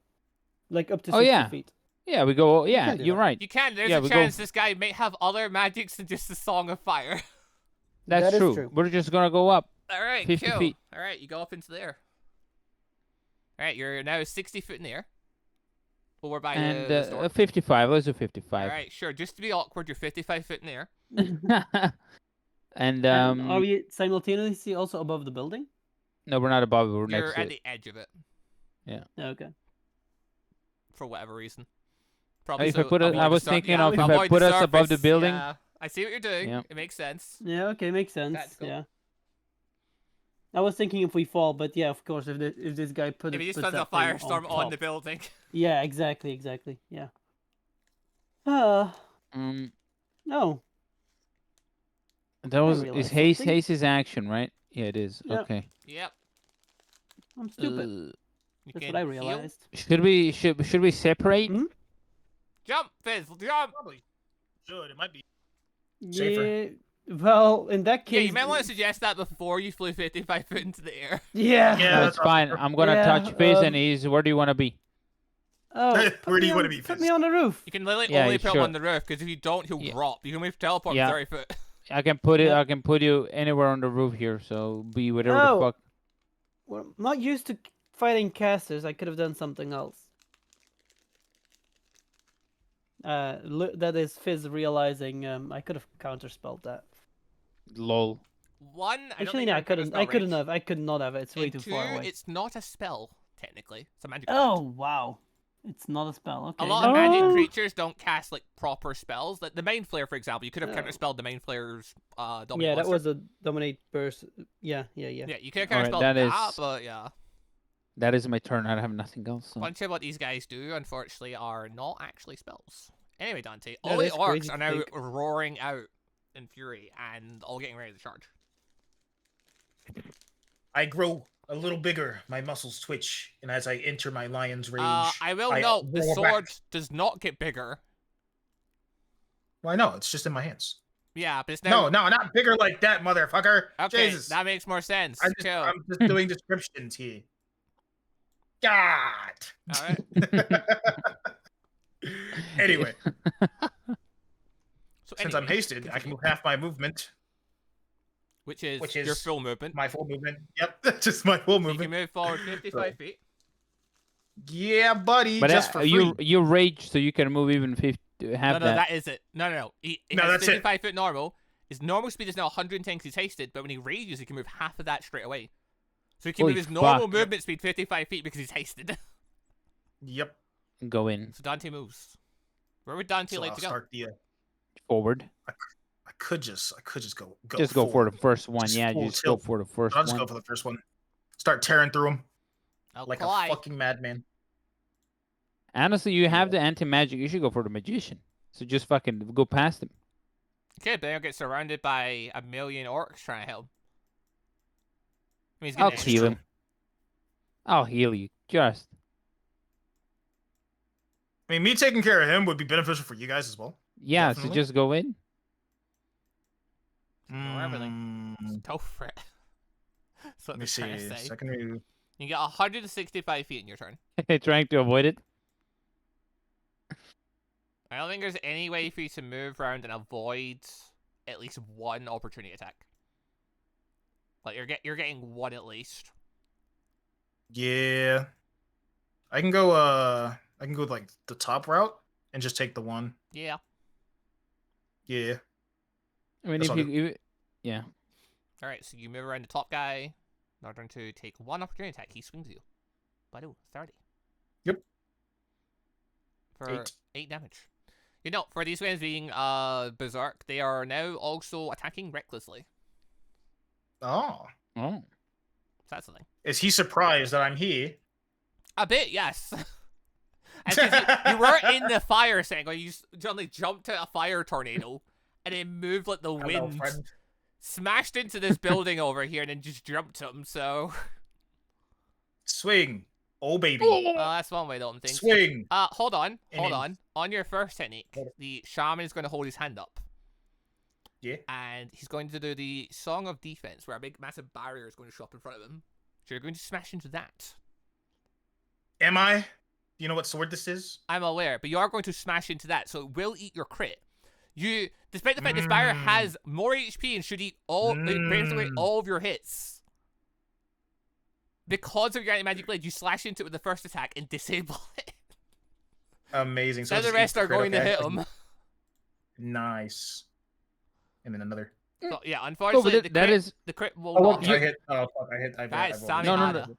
Speaker 2: like up to 60
Speaker 4: yeah.
Speaker 2: feet.
Speaker 4: Yeah, we go.
Speaker 2: You
Speaker 4: Yeah,
Speaker 2: can do
Speaker 4: you're
Speaker 2: that.
Speaker 4: right.
Speaker 1: You can. There's
Speaker 4: Yeah,
Speaker 1: a
Speaker 4: we go-
Speaker 1: chance this guy may have other magics than just the Song of Fire.
Speaker 4: That's
Speaker 2: That is
Speaker 4: true.
Speaker 2: true.
Speaker 4: We're just gonna go up.
Speaker 1: All right,
Speaker 4: 50
Speaker 1: cool.
Speaker 4: feet.
Speaker 1: All right, you go up into the air. All right, you're now 60 foot in the air. Well, we're by
Speaker 4: And
Speaker 1: the storm.
Speaker 4: 55. Let's do
Speaker 1: All
Speaker 4: 55.
Speaker 1: right, sure. Just to be awkward, you're 55 foot in the air.
Speaker 4: And
Speaker 2: And are we simultaneously also above the building?
Speaker 4: no, we're not above. We're
Speaker 1: You're
Speaker 4: next to
Speaker 1: at
Speaker 4: it.
Speaker 1: the edge of it
Speaker 2: Okay.
Speaker 1: for whatever reason.
Speaker 4: Oh,
Speaker 1: Probably.
Speaker 4: if I
Speaker 1: so
Speaker 4: put it,
Speaker 1: avoid
Speaker 4: I
Speaker 1: the
Speaker 4: was
Speaker 1: sur-
Speaker 4: thinking
Speaker 1: yeah,
Speaker 4: of if I
Speaker 1: avoid
Speaker 4: put
Speaker 1: the
Speaker 4: us above the
Speaker 1: surface.
Speaker 4: building.
Speaker 1: Yeah, I see what you're doing.
Speaker 4: Yeah.
Speaker 1: It makes sense.
Speaker 2: Yeah. Okay. Makes sense.
Speaker 1: Tactical.
Speaker 2: Yeah. I was thinking if we fall, but yeah, of course, if this guy
Speaker 1: If he just
Speaker 2: puts
Speaker 1: sends a
Speaker 2: that thing
Speaker 1: firestorm on
Speaker 2: top.
Speaker 1: the building.
Speaker 2: Yeah. Exactly. Yeah. No.
Speaker 4: That was
Speaker 2: realized
Speaker 4: is haste.
Speaker 2: something.
Speaker 4: Haste is action, right? Yeah, it is.
Speaker 2: Yeah.
Speaker 4: Okay.
Speaker 1: Yep.
Speaker 2: I'm stupid.
Speaker 1: You
Speaker 2: That's
Speaker 1: can
Speaker 2: what I
Speaker 1: heal.
Speaker 2: realized.
Speaker 4: Should we separate?
Speaker 2: Hmm?
Speaker 1: Jump, Fizz, jump.
Speaker 3: Probably should. It might be.
Speaker 2: Yeah.
Speaker 3: Safer.
Speaker 2: Well, in that case.
Speaker 1: Yeah, you might want to suggest that before you flew 55 foot into the air.
Speaker 2: Yeah.
Speaker 3: Yeah,
Speaker 4: That's
Speaker 3: that's
Speaker 4: fine.
Speaker 3: awesome.
Speaker 4: I'm gonna
Speaker 2: Yeah,
Speaker 4: touch Fizz, and
Speaker 2: um,
Speaker 4: he's. Where do you want to be?
Speaker 2: Oh,
Speaker 3: Where
Speaker 2: put
Speaker 3: do you
Speaker 2: me
Speaker 3: wanna
Speaker 2: on-
Speaker 3: be,
Speaker 2: Put
Speaker 3: Fizz?
Speaker 2: me on the roof.
Speaker 1: You can literally
Speaker 4: Yeah,
Speaker 1: only
Speaker 4: you
Speaker 1: put him
Speaker 4: sure.
Speaker 1: on the roof, because if you don't, he'll
Speaker 4: Yeah.
Speaker 1: drop. You can only teleport
Speaker 4: Yeah.
Speaker 1: 30 foot.
Speaker 4: I can put it.
Speaker 2: Yeah.
Speaker 4: I can put you anywhere on the roof here. So be whatever
Speaker 2: No.
Speaker 4: the fuck.
Speaker 2: Well, I'm not used to fighting casters. I could have done something else. That is Fizz realizing I could have counterspelled that.
Speaker 4: Lol.
Speaker 1: One, I don't
Speaker 2: Actually,
Speaker 1: think
Speaker 2: no,
Speaker 1: you're
Speaker 2: I
Speaker 1: in front of
Speaker 2: couldn't.
Speaker 1: spell
Speaker 2: I couldn't
Speaker 1: range.
Speaker 2: have. I could not have it. It's way
Speaker 1: And
Speaker 2: too
Speaker 1: two,
Speaker 2: far away.
Speaker 1: it's not a spell, technically. It's a magic
Speaker 2: Oh
Speaker 1: effect.
Speaker 2: wow, it's not a spell. Okay.
Speaker 1: A lot of
Speaker 2: then-
Speaker 1: magic
Speaker 4: Oh.
Speaker 1: creatures don't cast like proper spells. Like the Main Flare, for example, you could have
Speaker 2: Oh.
Speaker 1: counterspelled the Main Flare's dominate
Speaker 2: Yeah, that
Speaker 1: monster.
Speaker 2: was a dominate burst. Yeah.
Speaker 1: Yeah, you could have
Speaker 4: Alright,
Speaker 1: counterspelled
Speaker 4: that
Speaker 1: that,
Speaker 4: is-
Speaker 1: but yeah.
Speaker 4: That is my turn. I have nothing else.
Speaker 1: A
Speaker 4: So.
Speaker 1: bunch of what these guys do, unfortunately, are not actually spells. Anyway, Dante,
Speaker 2: That
Speaker 1: all the
Speaker 2: is
Speaker 1: orcs
Speaker 2: crazy
Speaker 1: are
Speaker 2: to
Speaker 1: now
Speaker 2: think.
Speaker 1: roaring out in fury and all getting ready to charge.
Speaker 3: I grow a little bigger. My muscles twitch, and as I enter my lion's rage,
Speaker 1: I will note the
Speaker 3: roar
Speaker 1: sword
Speaker 3: back.
Speaker 1: does not get bigger.
Speaker 3: Well, I know it's just in my hands.
Speaker 1: Yeah, but it's now.
Speaker 3: No, not bigger like that, motherfucker.
Speaker 1: Okay,
Speaker 3: Jesus.
Speaker 1: that makes more sense.
Speaker 3: I'm
Speaker 1: Cool.
Speaker 3: just doing descriptions here. God.
Speaker 1: All right.
Speaker 3: Anyway,
Speaker 1: So
Speaker 3: since I'm
Speaker 1: anyway,
Speaker 3: hasted, I can
Speaker 1: continue.
Speaker 3: move half my movement,
Speaker 1: which is
Speaker 3: which
Speaker 1: your
Speaker 3: is
Speaker 1: full movement.
Speaker 3: my full movement. Yep, that's just my full
Speaker 1: So you can
Speaker 3: movement.
Speaker 1: move forward 55 feet.
Speaker 3: Yeah, buddy,
Speaker 4: But
Speaker 3: just for free.
Speaker 4: you rage, so you can move even 50. Have
Speaker 1: No,
Speaker 4: that.
Speaker 1: that is it. No. He
Speaker 3: No,
Speaker 1: has
Speaker 3: that's it.
Speaker 1: 55 foot normal. His normal speed is now 110 because he's hasted, but when he rages, he can move half of that straight away. So he can
Speaker 4: Holy
Speaker 1: move his normal
Speaker 4: fuck.
Speaker 1: movement speed 55 feet because he's hasted.
Speaker 3: Yep.
Speaker 4: Go in
Speaker 1: So Dante moves. Where would Dante
Speaker 3: So
Speaker 1: like
Speaker 3: I'll
Speaker 1: to go?
Speaker 3: start the.
Speaker 4: forward.
Speaker 3: I could just go.
Speaker 4: Just go for
Speaker 3: forward.
Speaker 4: the first one.
Speaker 3: Just
Speaker 4: Yeah,
Speaker 3: full
Speaker 4: just go
Speaker 3: tilt.
Speaker 4: for the first
Speaker 3: I'll just
Speaker 4: one.
Speaker 3: go for the first one. Start tearing through them like
Speaker 1: Okay.
Speaker 3: a fucking madman.
Speaker 4: Honestly, you have the anti-magic. You should go for the magician. So just fucking go past him.
Speaker 1: Okay, but he'll get surrounded by a million orcs trying to help him. I mean, he's
Speaker 4: I'll
Speaker 1: getting
Speaker 4: heal him. I'll heal you. Just.
Speaker 3: I mean, me taking care of him would be beneficial for you guys as well.
Speaker 4: Yeah,
Speaker 3: Definitely.
Speaker 4: so just go in.
Speaker 1: Ignore everything.
Speaker 3: Mm,
Speaker 1: Go for it. That's what
Speaker 3: let me
Speaker 1: they're trying
Speaker 3: see.
Speaker 1: to say.
Speaker 3: Second move.
Speaker 1: You get 165 feet in your turn.
Speaker 4: Trying to avoid it.
Speaker 1: I don't think there's any way for you to move around and avoid at least one opportunity attack. Like you're getting one at least.
Speaker 3: Yeah. I can go like the top route and just take the one.
Speaker 1: Yeah.
Speaker 3: Yeah.
Speaker 4: I mean,
Speaker 3: That's
Speaker 4: if
Speaker 3: all
Speaker 4: you,
Speaker 3: good.
Speaker 1: All right, so you move around the top guy. In order to take one opportunity attack, he swings you. But 30.
Speaker 3: Yep.
Speaker 1: For 8 damage. You know, for these guys being berserk, they are now also attacking recklessly.
Speaker 3: Oh.
Speaker 4: oh,
Speaker 1: So that's the thing.
Speaker 3: Is he surprised that I'm here?
Speaker 1: A bit, yes. And 'cause you were in the fire cycle, you suddenly jumped to a fire tornado, and then moved like the
Speaker 3: Hello,
Speaker 1: wind,
Speaker 3: friend.
Speaker 1: smashed into this building over here, and then just jumped him. So,
Speaker 3: Swing. Oh, baby.
Speaker 1: well, that's one way to open things.
Speaker 3: Swing.
Speaker 1: Hold on.
Speaker 3: And then-
Speaker 1: On your first technique,
Speaker 3: Hold it.
Speaker 1: the shaman is going to hold his hand up,
Speaker 3: Yeah.
Speaker 1: and he's going to do the Song of Defense, where a big, massive barrier is going to show up in front of him. So you're going to smash into that.
Speaker 3: Am I? Do you know what sword this is?
Speaker 1: I'm aware, but you are going to smash into that, so it will eat your crit. You, despite the fact this barrier has more HP and should eat all, it brings away all of your hits. Because of your anti-magic blade, you slash into it with the first attack and disable it.
Speaker 3: Amazing.
Speaker 1: So
Speaker 3: it
Speaker 1: the
Speaker 3: just
Speaker 1: rest
Speaker 3: eats
Speaker 1: are
Speaker 3: crit,
Speaker 1: going to
Speaker 3: okay.
Speaker 1: hit him.
Speaker 3: And then another.
Speaker 1: So, yeah,
Speaker 4: oh,
Speaker 1: unfortunately,
Speaker 4: but
Speaker 1: the
Speaker 4: that
Speaker 1: crit,
Speaker 4: is
Speaker 1: the crit will
Speaker 2: Oh,
Speaker 1: not
Speaker 2: what-
Speaker 3: I
Speaker 1: hit.
Speaker 3: hit. Oh, fuck. I hit.
Speaker 1: That is Sami
Speaker 4: No, no,
Speaker 1: Hada.
Speaker 4: no.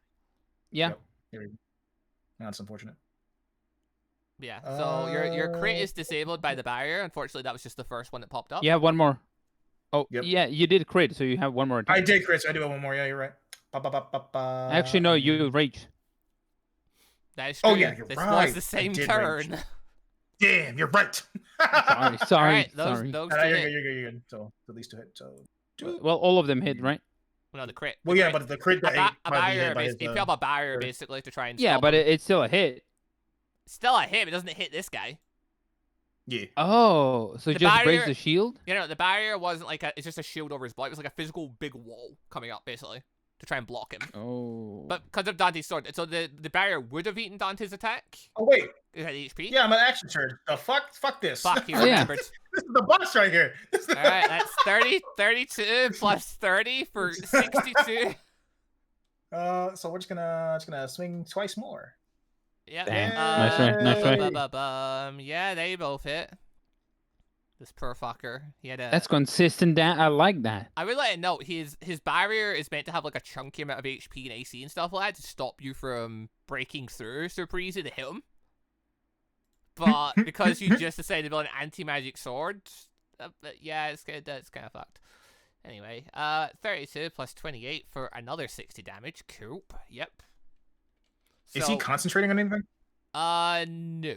Speaker 4: yeah.
Speaker 3: Yep. Here we go. That's unfortunate.
Speaker 1: Yeah, so your crit is disabled by the barrier. Unfortunately, that was just the first one that popped up.
Speaker 4: You have one more. Oh,
Speaker 3: Yep.
Speaker 4: yeah, you did crit, so you have one more attack.
Speaker 3: I did crit. So I do have one more. Yeah, you're right. Ba, ba, ba, ba, ba.
Speaker 4: Actually, no, you rage.
Speaker 1: That is true.
Speaker 3: Oh, yeah, you're
Speaker 1: this
Speaker 3: right.
Speaker 1: was the same
Speaker 3: I did
Speaker 1: turn.
Speaker 3: rage. Damn, you're right.
Speaker 4: Sorry, sorry,
Speaker 1: Alright, those
Speaker 4: sorry.
Speaker 1: two
Speaker 3: You're good.
Speaker 1: hit.
Speaker 3: You're good. So at least 2 hit. So.
Speaker 4: Well, all of them hit, right?
Speaker 1: No, the crit.
Speaker 3: Well,
Speaker 1: The
Speaker 3: yeah,
Speaker 1: crit.
Speaker 3: but the crit
Speaker 1: a,
Speaker 3: got
Speaker 1: ba-
Speaker 3: ate
Speaker 1: a
Speaker 3: by the
Speaker 1: barrier,
Speaker 3: hit by his,
Speaker 1: he put up a barrier
Speaker 3: third.
Speaker 1: basically to try and
Speaker 4: Yeah,
Speaker 1: stop
Speaker 4: but
Speaker 1: him.
Speaker 4: it's still a hit.
Speaker 1: Still a hit, but it doesn't hit this guy.
Speaker 3: Yeah.
Speaker 4: Oh, so
Speaker 1: The
Speaker 4: just breaks
Speaker 1: barrier-
Speaker 4: the shield?
Speaker 1: You know, the barrier wasn't like it's just a shield over his body. It was like a physical big wall coming up basically to try and block him.
Speaker 4: Oh.
Speaker 1: But because of Dante's sword, so the barrier would have eaten Dante's attack.
Speaker 3: Oh wait.
Speaker 1: It had HP.
Speaker 3: Yeah, I'm an action turd. The fuck? Fuck this.
Speaker 1: Fuck, you
Speaker 4: Oh, yeah.
Speaker 1: remembered.
Speaker 3: This is the boss right here.
Speaker 1: All right, that's 32 plus 30 for 62.
Speaker 3: So we're just gonna swing twice more.
Speaker 1: Yeah.
Speaker 4: Damn.
Speaker 3: Nice try,
Speaker 4: nice try.
Speaker 1: Yeah, they both hit. This poor fucker. He had a.
Speaker 4: That's consistent. I like that.
Speaker 1: I would let it note his barrier is meant to have like a chunky amount of HP and AC and stuff like that to stop you from breaking through super easy to hit him. But because you just decided to build an anti-magic sword, yeah, it's kind of fucked. Anyway, 32 plus 28 for another 60 damage. Cool. Yep.
Speaker 3: Is he concentrating on anything?
Speaker 1: No.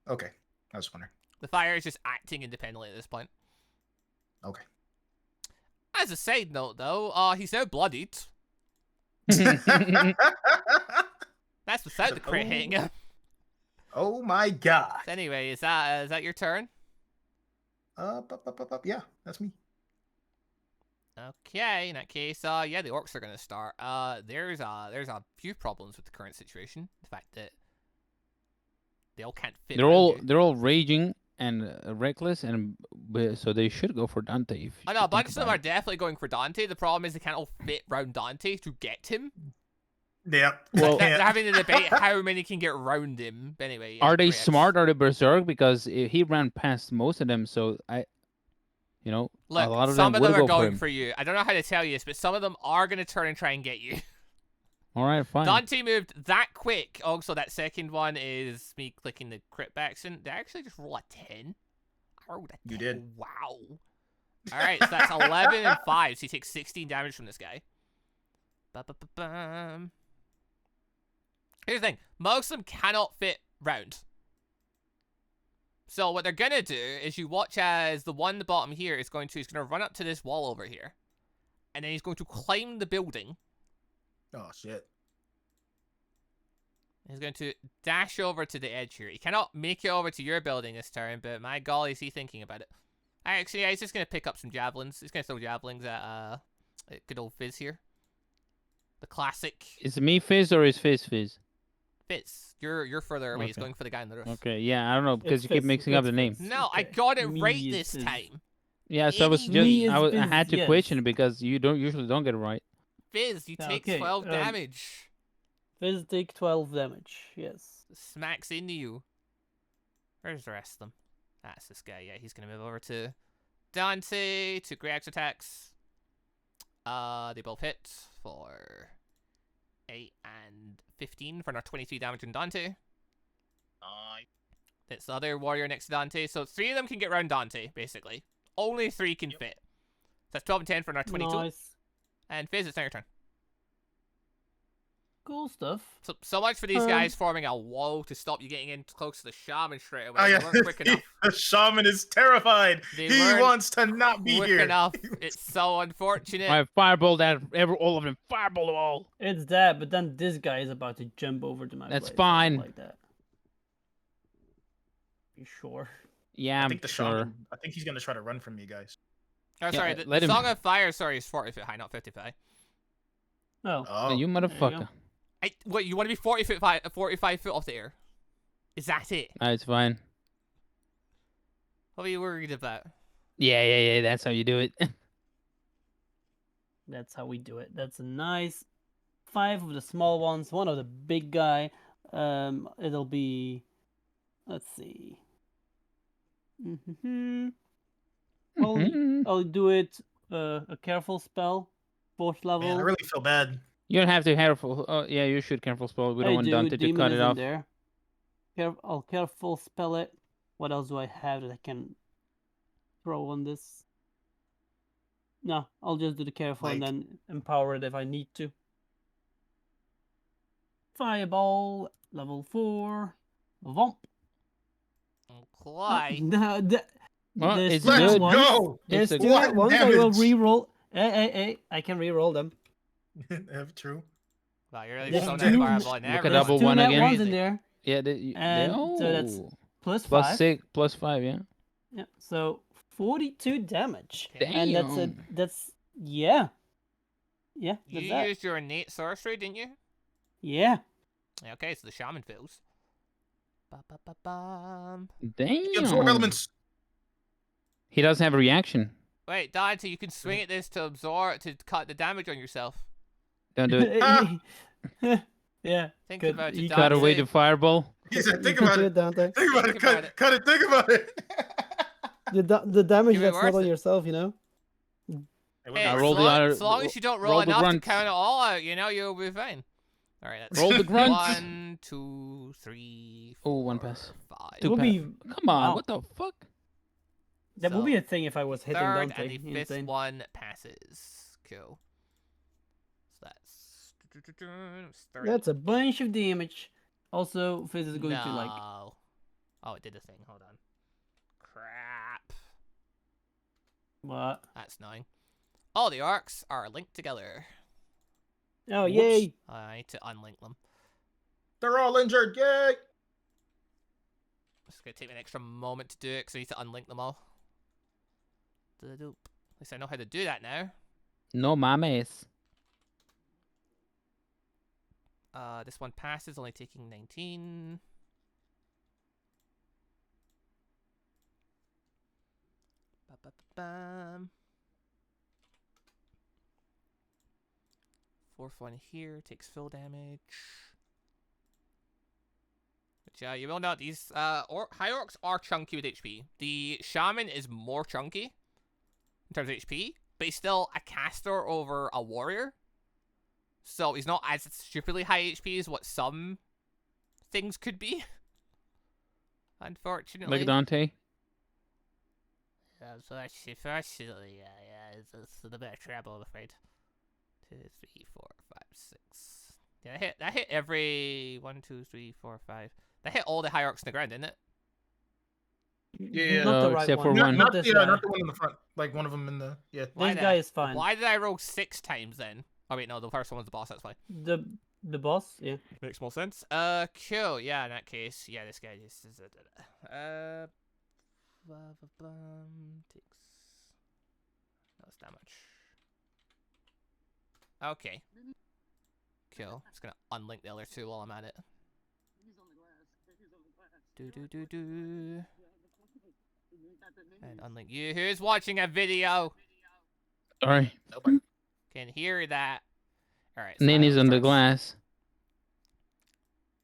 Speaker 3: Okay, I was wondering.
Speaker 1: The fire is just acting independently at this point.
Speaker 3: Okay.
Speaker 1: As a side note, though, he's now bloodied.
Speaker 3: That's
Speaker 1: without the crit hitting him.
Speaker 3: Oh my god.
Speaker 1: So anyway, is that your turn?
Speaker 3: Yeah, that's me.
Speaker 1: Okay, in that case, yeah, the orcs are gonna start. There's a few problems with the current situation. The fact that they all can't fit.
Speaker 4: They're all raging and reckless, and so they should go for Dante. If
Speaker 1: I know a bunch of them are definitely going for Dante. The problem is they can't all fit round Dante to get him.
Speaker 3: Yeah.
Speaker 1: Well, they're having to debate how many can get round him. But anyway,
Speaker 4: are they smart? Are they berserk? Because he ran past most of them, so look, a lot of
Speaker 1: some
Speaker 4: them
Speaker 1: of them are
Speaker 4: go
Speaker 1: going
Speaker 4: for
Speaker 1: for you. I don't know how to tell you this, but some of them are going to turn and try and get you.
Speaker 4: All right, fine.
Speaker 1: Dante moved that quick. Also, that second one is me clicking the crit backs, and they actually just roll a 10. I rolled a 10.
Speaker 3: You did.
Speaker 1: Wow. All right, so that's 11 and 5. So he takes 16 damage from this guy. Ba-ba-ba-bum. Here's the thing. Most of them cannot fit round. So what they're going to do is you watch as the one at the bottom here is going to run up to this wall over here. And then he's going to climb the building.
Speaker 3: Oh, shit.
Speaker 1: He's going to dash over to the edge here. He cannot make it over to your building this turn, but my golly, is he thinking about it. Actually, yeah, he's just going to pick up some javelins. He's going to throw javelins at good old Fizz here. The classic.
Speaker 4: Is it me Fizz or is Fizz?
Speaker 1: Fizz. You're further away.
Speaker 4: Okay.
Speaker 1: He's going for the guy on the roof.
Speaker 4: Okay, yeah, I don't know, because
Speaker 2: It's
Speaker 4: you keep
Speaker 2: Fizz,
Speaker 4: mixing up the
Speaker 2: it's
Speaker 4: name.
Speaker 2: Fizz.
Speaker 1: No, I
Speaker 2: Okay.
Speaker 1: got it
Speaker 2: Me
Speaker 1: right
Speaker 2: is
Speaker 1: this
Speaker 2: Fizz.
Speaker 1: time.
Speaker 4: Yeah, so I was
Speaker 1: Me
Speaker 4: just
Speaker 2: is
Speaker 4: I had to
Speaker 2: Fizz,
Speaker 4: question
Speaker 2: yes.
Speaker 4: it because you usually don't get it right.
Speaker 1: Fizz, you take
Speaker 2: Okay,
Speaker 1: 12 damage.
Speaker 2: Fizz take 12 damage. Yes.
Speaker 1: Smacks into you. Where's the rest of them? That's this guy. Yeah, he's going to move over to Dante to great axe attacks. They both hit for 8 and 15 for another 23 damage on Dante. It's the other warrior next to Dante. So 3 of them can get around Dante, basically. Only 3 can fit. So that's 12 and 10 for another 22.
Speaker 2: Nice.
Speaker 1: And Fizz, it's now your turn.
Speaker 2: Cool stuff.
Speaker 1: So much for these guys forming a wall to stop you getting in close to the shaman straight away.
Speaker 3: Oh,
Speaker 1: They
Speaker 3: yeah.
Speaker 1: weren't quick enough.
Speaker 3: The shaman is terrified.
Speaker 1: They
Speaker 3: He
Speaker 1: weren't
Speaker 3: wants to not be
Speaker 1: Quick
Speaker 3: here.
Speaker 1: enough. It's so unfortunate.
Speaker 4: I fireball that all of them. Fireball them all.
Speaker 2: It's that, but then this guy is about to jump over to my
Speaker 4: That's
Speaker 2: place,
Speaker 4: fine.
Speaker 2: Like that. You sure?
Speaker 4: Yeah,
Speaker 3: I
Speaker 4: I'm
Speaker 3: think the
Speaker 4: sure.
Speaker 3: shaman. I think he's gonna try to run from you guys.
Speaker 1: Oh,
Speaker 4: Yeah,
Speaker 1: sorry.
Speaker 4: let
Speaker 1: The
Speaker 4: him-
Speaker 1: Song of Fire, sorry, is 40 foot high, not 50 foot high.
Speaker 2: Oh.
Speaker 3: Oh,
Speaker 4: You motherfucker.
Speaker 1: What, you want to be 45 foot off the air? Is that it?
Speaker 4: It's fine.
Speaker 1: What are you worried about?
Speaker 4: Yeah. That's how you do it.
Speaker 2: That's how we do it. That's a nice 5 of the small ones, 1 of the big guy. It'll be, let's see. I'll do it. A careful spell, 4th level.
Speaker 3: man, I really feel bad.
Speaker 4: You don't have to careful. Oh, yeah, you should careful spell. We don't want Dante to
Speaker 2: Demon
Speaker 4: cut
Speaker 2: is
Speaker 4: it
Speaker 2: in
Speaker 4: off.
Speaker 2: there. I'll careful spell it. What else do I have that I can throw on this? No, I'll just do the careful and
Speaker 3: Like-
Speaker 2: then empower it if I need to. Fireball, level 4. Vomp.
Speaker 1: Okay.
Speaker 2: No,
Speaker 4: Well,
Speaker 2: there's
Speaker 4: it's
Speaker 2: two
Speaker 3: Let's
Speaker 4: good.
Speaker 2: ones.
Speaker 3: go.
Speaker 2: There's
Speaker 4: It's a
Speaker 2: two
Speaker 3: What
Speaker 2: ones I will
Speaker 3: damage?
Speaker 2: re-roll. Hey, I can re-roll them.
Speaker 3: True.
Speaker 1: Wow, you're really
Speaker 2: There's
Speaker 1: so
Speaker 2: two-
Speaker 1: fireball in
Speaker 4: Look
Speaker 1: there.
Speaker 4: at
Speaker 2: There's
Speaker 4: double
Speaker 2: two
Speaker 4: one
Speaker 2: net
Speaker 4: again.
Speaker 2: ones in there.
Speaker 4: Yeah,
Speaker 2: And so that's Plus
Speaker 4: plus
Speaker 2: 5.
Speaker 4: 6, plus 5, yeah.
Speaker 2: Yeah, so 42 damage.
Speaker 1: Damn.
Speaker 2: And that's yeah. Yeah, that's
Speaker 1: You
Speaker 2: that.
Speaker 1: used your innate sorcery, didn't you?
Speaker 2: Yeah.
Speaker 1: Yeah, okay, so the shaman fails. Ba-ba-ba-bum.
Speaker 3: You absorb
Speaker 4: Damn.
Speaker 3: elements.
Speaker 4: He doesn't have a reaction.
Speaker 1: Wait, Dante, you can swing at this to absorb, to cut the damage on yourself.
Speaker 4: Don't do it.
Speaker 2: Yeah.
Speaker 1: Think
Speaker 2: Good.
Speaker 1: about it,
Speaker 2: You
Speaker 1: Dante.
Speaker 4: Cut away the fireball.
Speaker 3: He said,
Speaker 2: You
Speaker 3: think
Speaker 2: can
Speaker 3: about
Speaker 2: do
Speaker 3: it.
Speaker 2: Dante.
Speaker 3: Think about it.
Speaker 1: Think about
Speaker 3: Cut it. Think about it.
Speaker 2: The damage
Speaker 1: Give it
Speaker 2: that's not
Speaker 1: worth
Speaker 2: on
Speaker 1: it.
Speaker 2: yourself, you know.
Speaker 3: It would
Speaker 1: Hey,
Speaker 3: be
Speaker 4: roll
Speaker 1: as
Speaker 4: the
Speaker 1: long,
Speaker 4: other-
Speaker 1: as long as you don't roll
Speaker 4: roll the
Speaker 1: enough to
Speaker 4: grunts.
Speaker 1: count it all out, you know, you'll be fine. All right, that's
Speaker 4: Roll the grunts.
Speaker 1: 1, 2, 3, 4,
Speaker 4: Oh, one pass.
Speaker 1: 5.
Speaker 2: It would be
Speaker 4: Come on,
Speaker 2: wow.
Speaker 4: what the fuck?
Speaker 2: That would be
Speaker 1: So,
Speaker 2: a thing if I was hitting
Speaker 1: third
Speaker 2: Dante.
Speaker 1: and the fifth
Speaker 2: Insane.
Speaker 1: one passes. Cool. So that's 30.
Speaker 2: That's a bunch of damage. Also, Fizz is going to like.
Speaker 1: No. Oh, it did a thing. Hold on. Crap.
Speaker 2: What?
Speaker 1: That's annoying. All the arcs are linked together.
Speaker 2: Oh,
Speaker 3: Whoops.
Speaker 2: yay!
Speaker 1: I need to unlink them.
Speaker 3: They're all injured. Yay!
Speaker 1: It's gonna take me an extra moment to do it because I need to unlink them all. At least I know how to do that now.
Speaker 4: No mames.
Speaker 1: This one passes, only taking 19. Ba-ba-ba-bam. Fourth one here takes full damage. Which, you will note, these high orcs are chunky with HP. The shaman is more chunky in terms of HP, but he's still a caster over a warrior. So he's not as stupidly high HP as what some things could be. Unfortunately.
Speaker 4: Like Dante.
Speaker 1: Unfortunately, it's a bit of trouble, I'm afraid. 2, 3, 4, 5, 6. Yeah, that hit every 1, 2, 3, 4, 5. That hit all the high orcs in the ground, didn't it?
Speaker 3: Yeah.
Speaker 2: Not the
Speaker 4: No,
Speaker 2: right
Speaker 4: except
Speaker 2: one.
Speaker 4: for
Speaker 3: Not,
Speaker 4: one.
Speaker 3: not,
Speaker 2: this
Speaker 3: the,
Speaker 2: guy.
Speaker 3: not the one in the front. Like one of them in the
Speaker 2: This
Speaker 1: Why
Speaker 2: guy
Speaker 1: the-
Speaker 2: is fine.
Speaker 1: Why did I roll 6 times then? Oh wait, no, the first one was the boss, that's why.
Speaker 2: The boss, yeah.
Speaker 1: Makes more sense. Cool, yeah, in that case, yeah, this guy just is takes that's damage. Okay. Cool. Just gonna unlink the other two while I'm at it. Do. And unlink you. Who's watching a video?
Speaker 4: Alright.
Speaker 3: Nobody.
Speaker 1: Can hear that. Alright.
Speaker 4: Nanny's on the glass.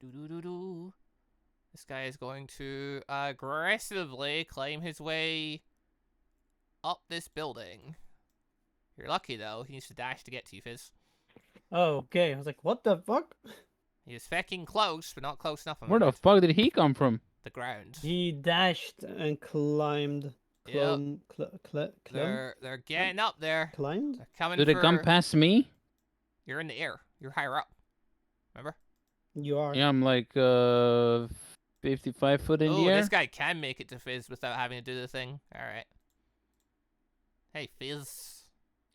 Speaker 1: Do. This guy is going to aggressively climb his way up this building. You're lucky though. He needs to dash to get to you, Fizz.
Speaker 2: Oh, okay. I was like, what the fuck?
Speaker 1: He was fecking close, but not close enough. I'm
Speaker 4: Where the
Speaker 1: afraid.
Speaker 4: fuck did he come from?
Speaker 1: The ground.
Speaker 2: He dashed and climbed.
Speaker 1: Yep.
Speaker 2: Climbed?
Speaker 1: They're getting up there.
Speaker 2: Climbed?
Speaker 1: They're coming
Speaker 4: Did it
Speaker 1: for...
Speaker 4: come past me?
Speaker 1: You're in the air. You're higher up. Remember?
Speaker 2: You are.
Speaker 4: Yeah, I'm like 55 foot in
Speaker 1: Oh,
Speaker 4: the air.
Speaker 1: this guy can make it to Fizz without having to do the thing. Alright. Hey, Fizz.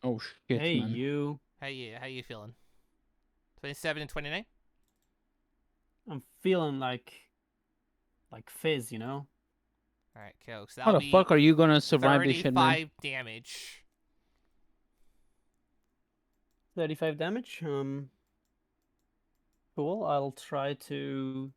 Speaker 4: Oh shit,
Speaker 2: Hey,
Speaker 4: man.
Speaker 2: you.
Speaker 1: How you feeling? 27 and 29?
Speaker 2: I'm feeling like Fizz, you know?
Speaker 1: Alright, cool. So
Speaker 4: How
Speaker 1: that'll
Speaker 4: the
Speaker 1: be
Speaker 4: fuck are you gonna survive this shit, man?
Speaker 1: 35 damage.
Speaker 2: 35 damage. Cool. I'll try to.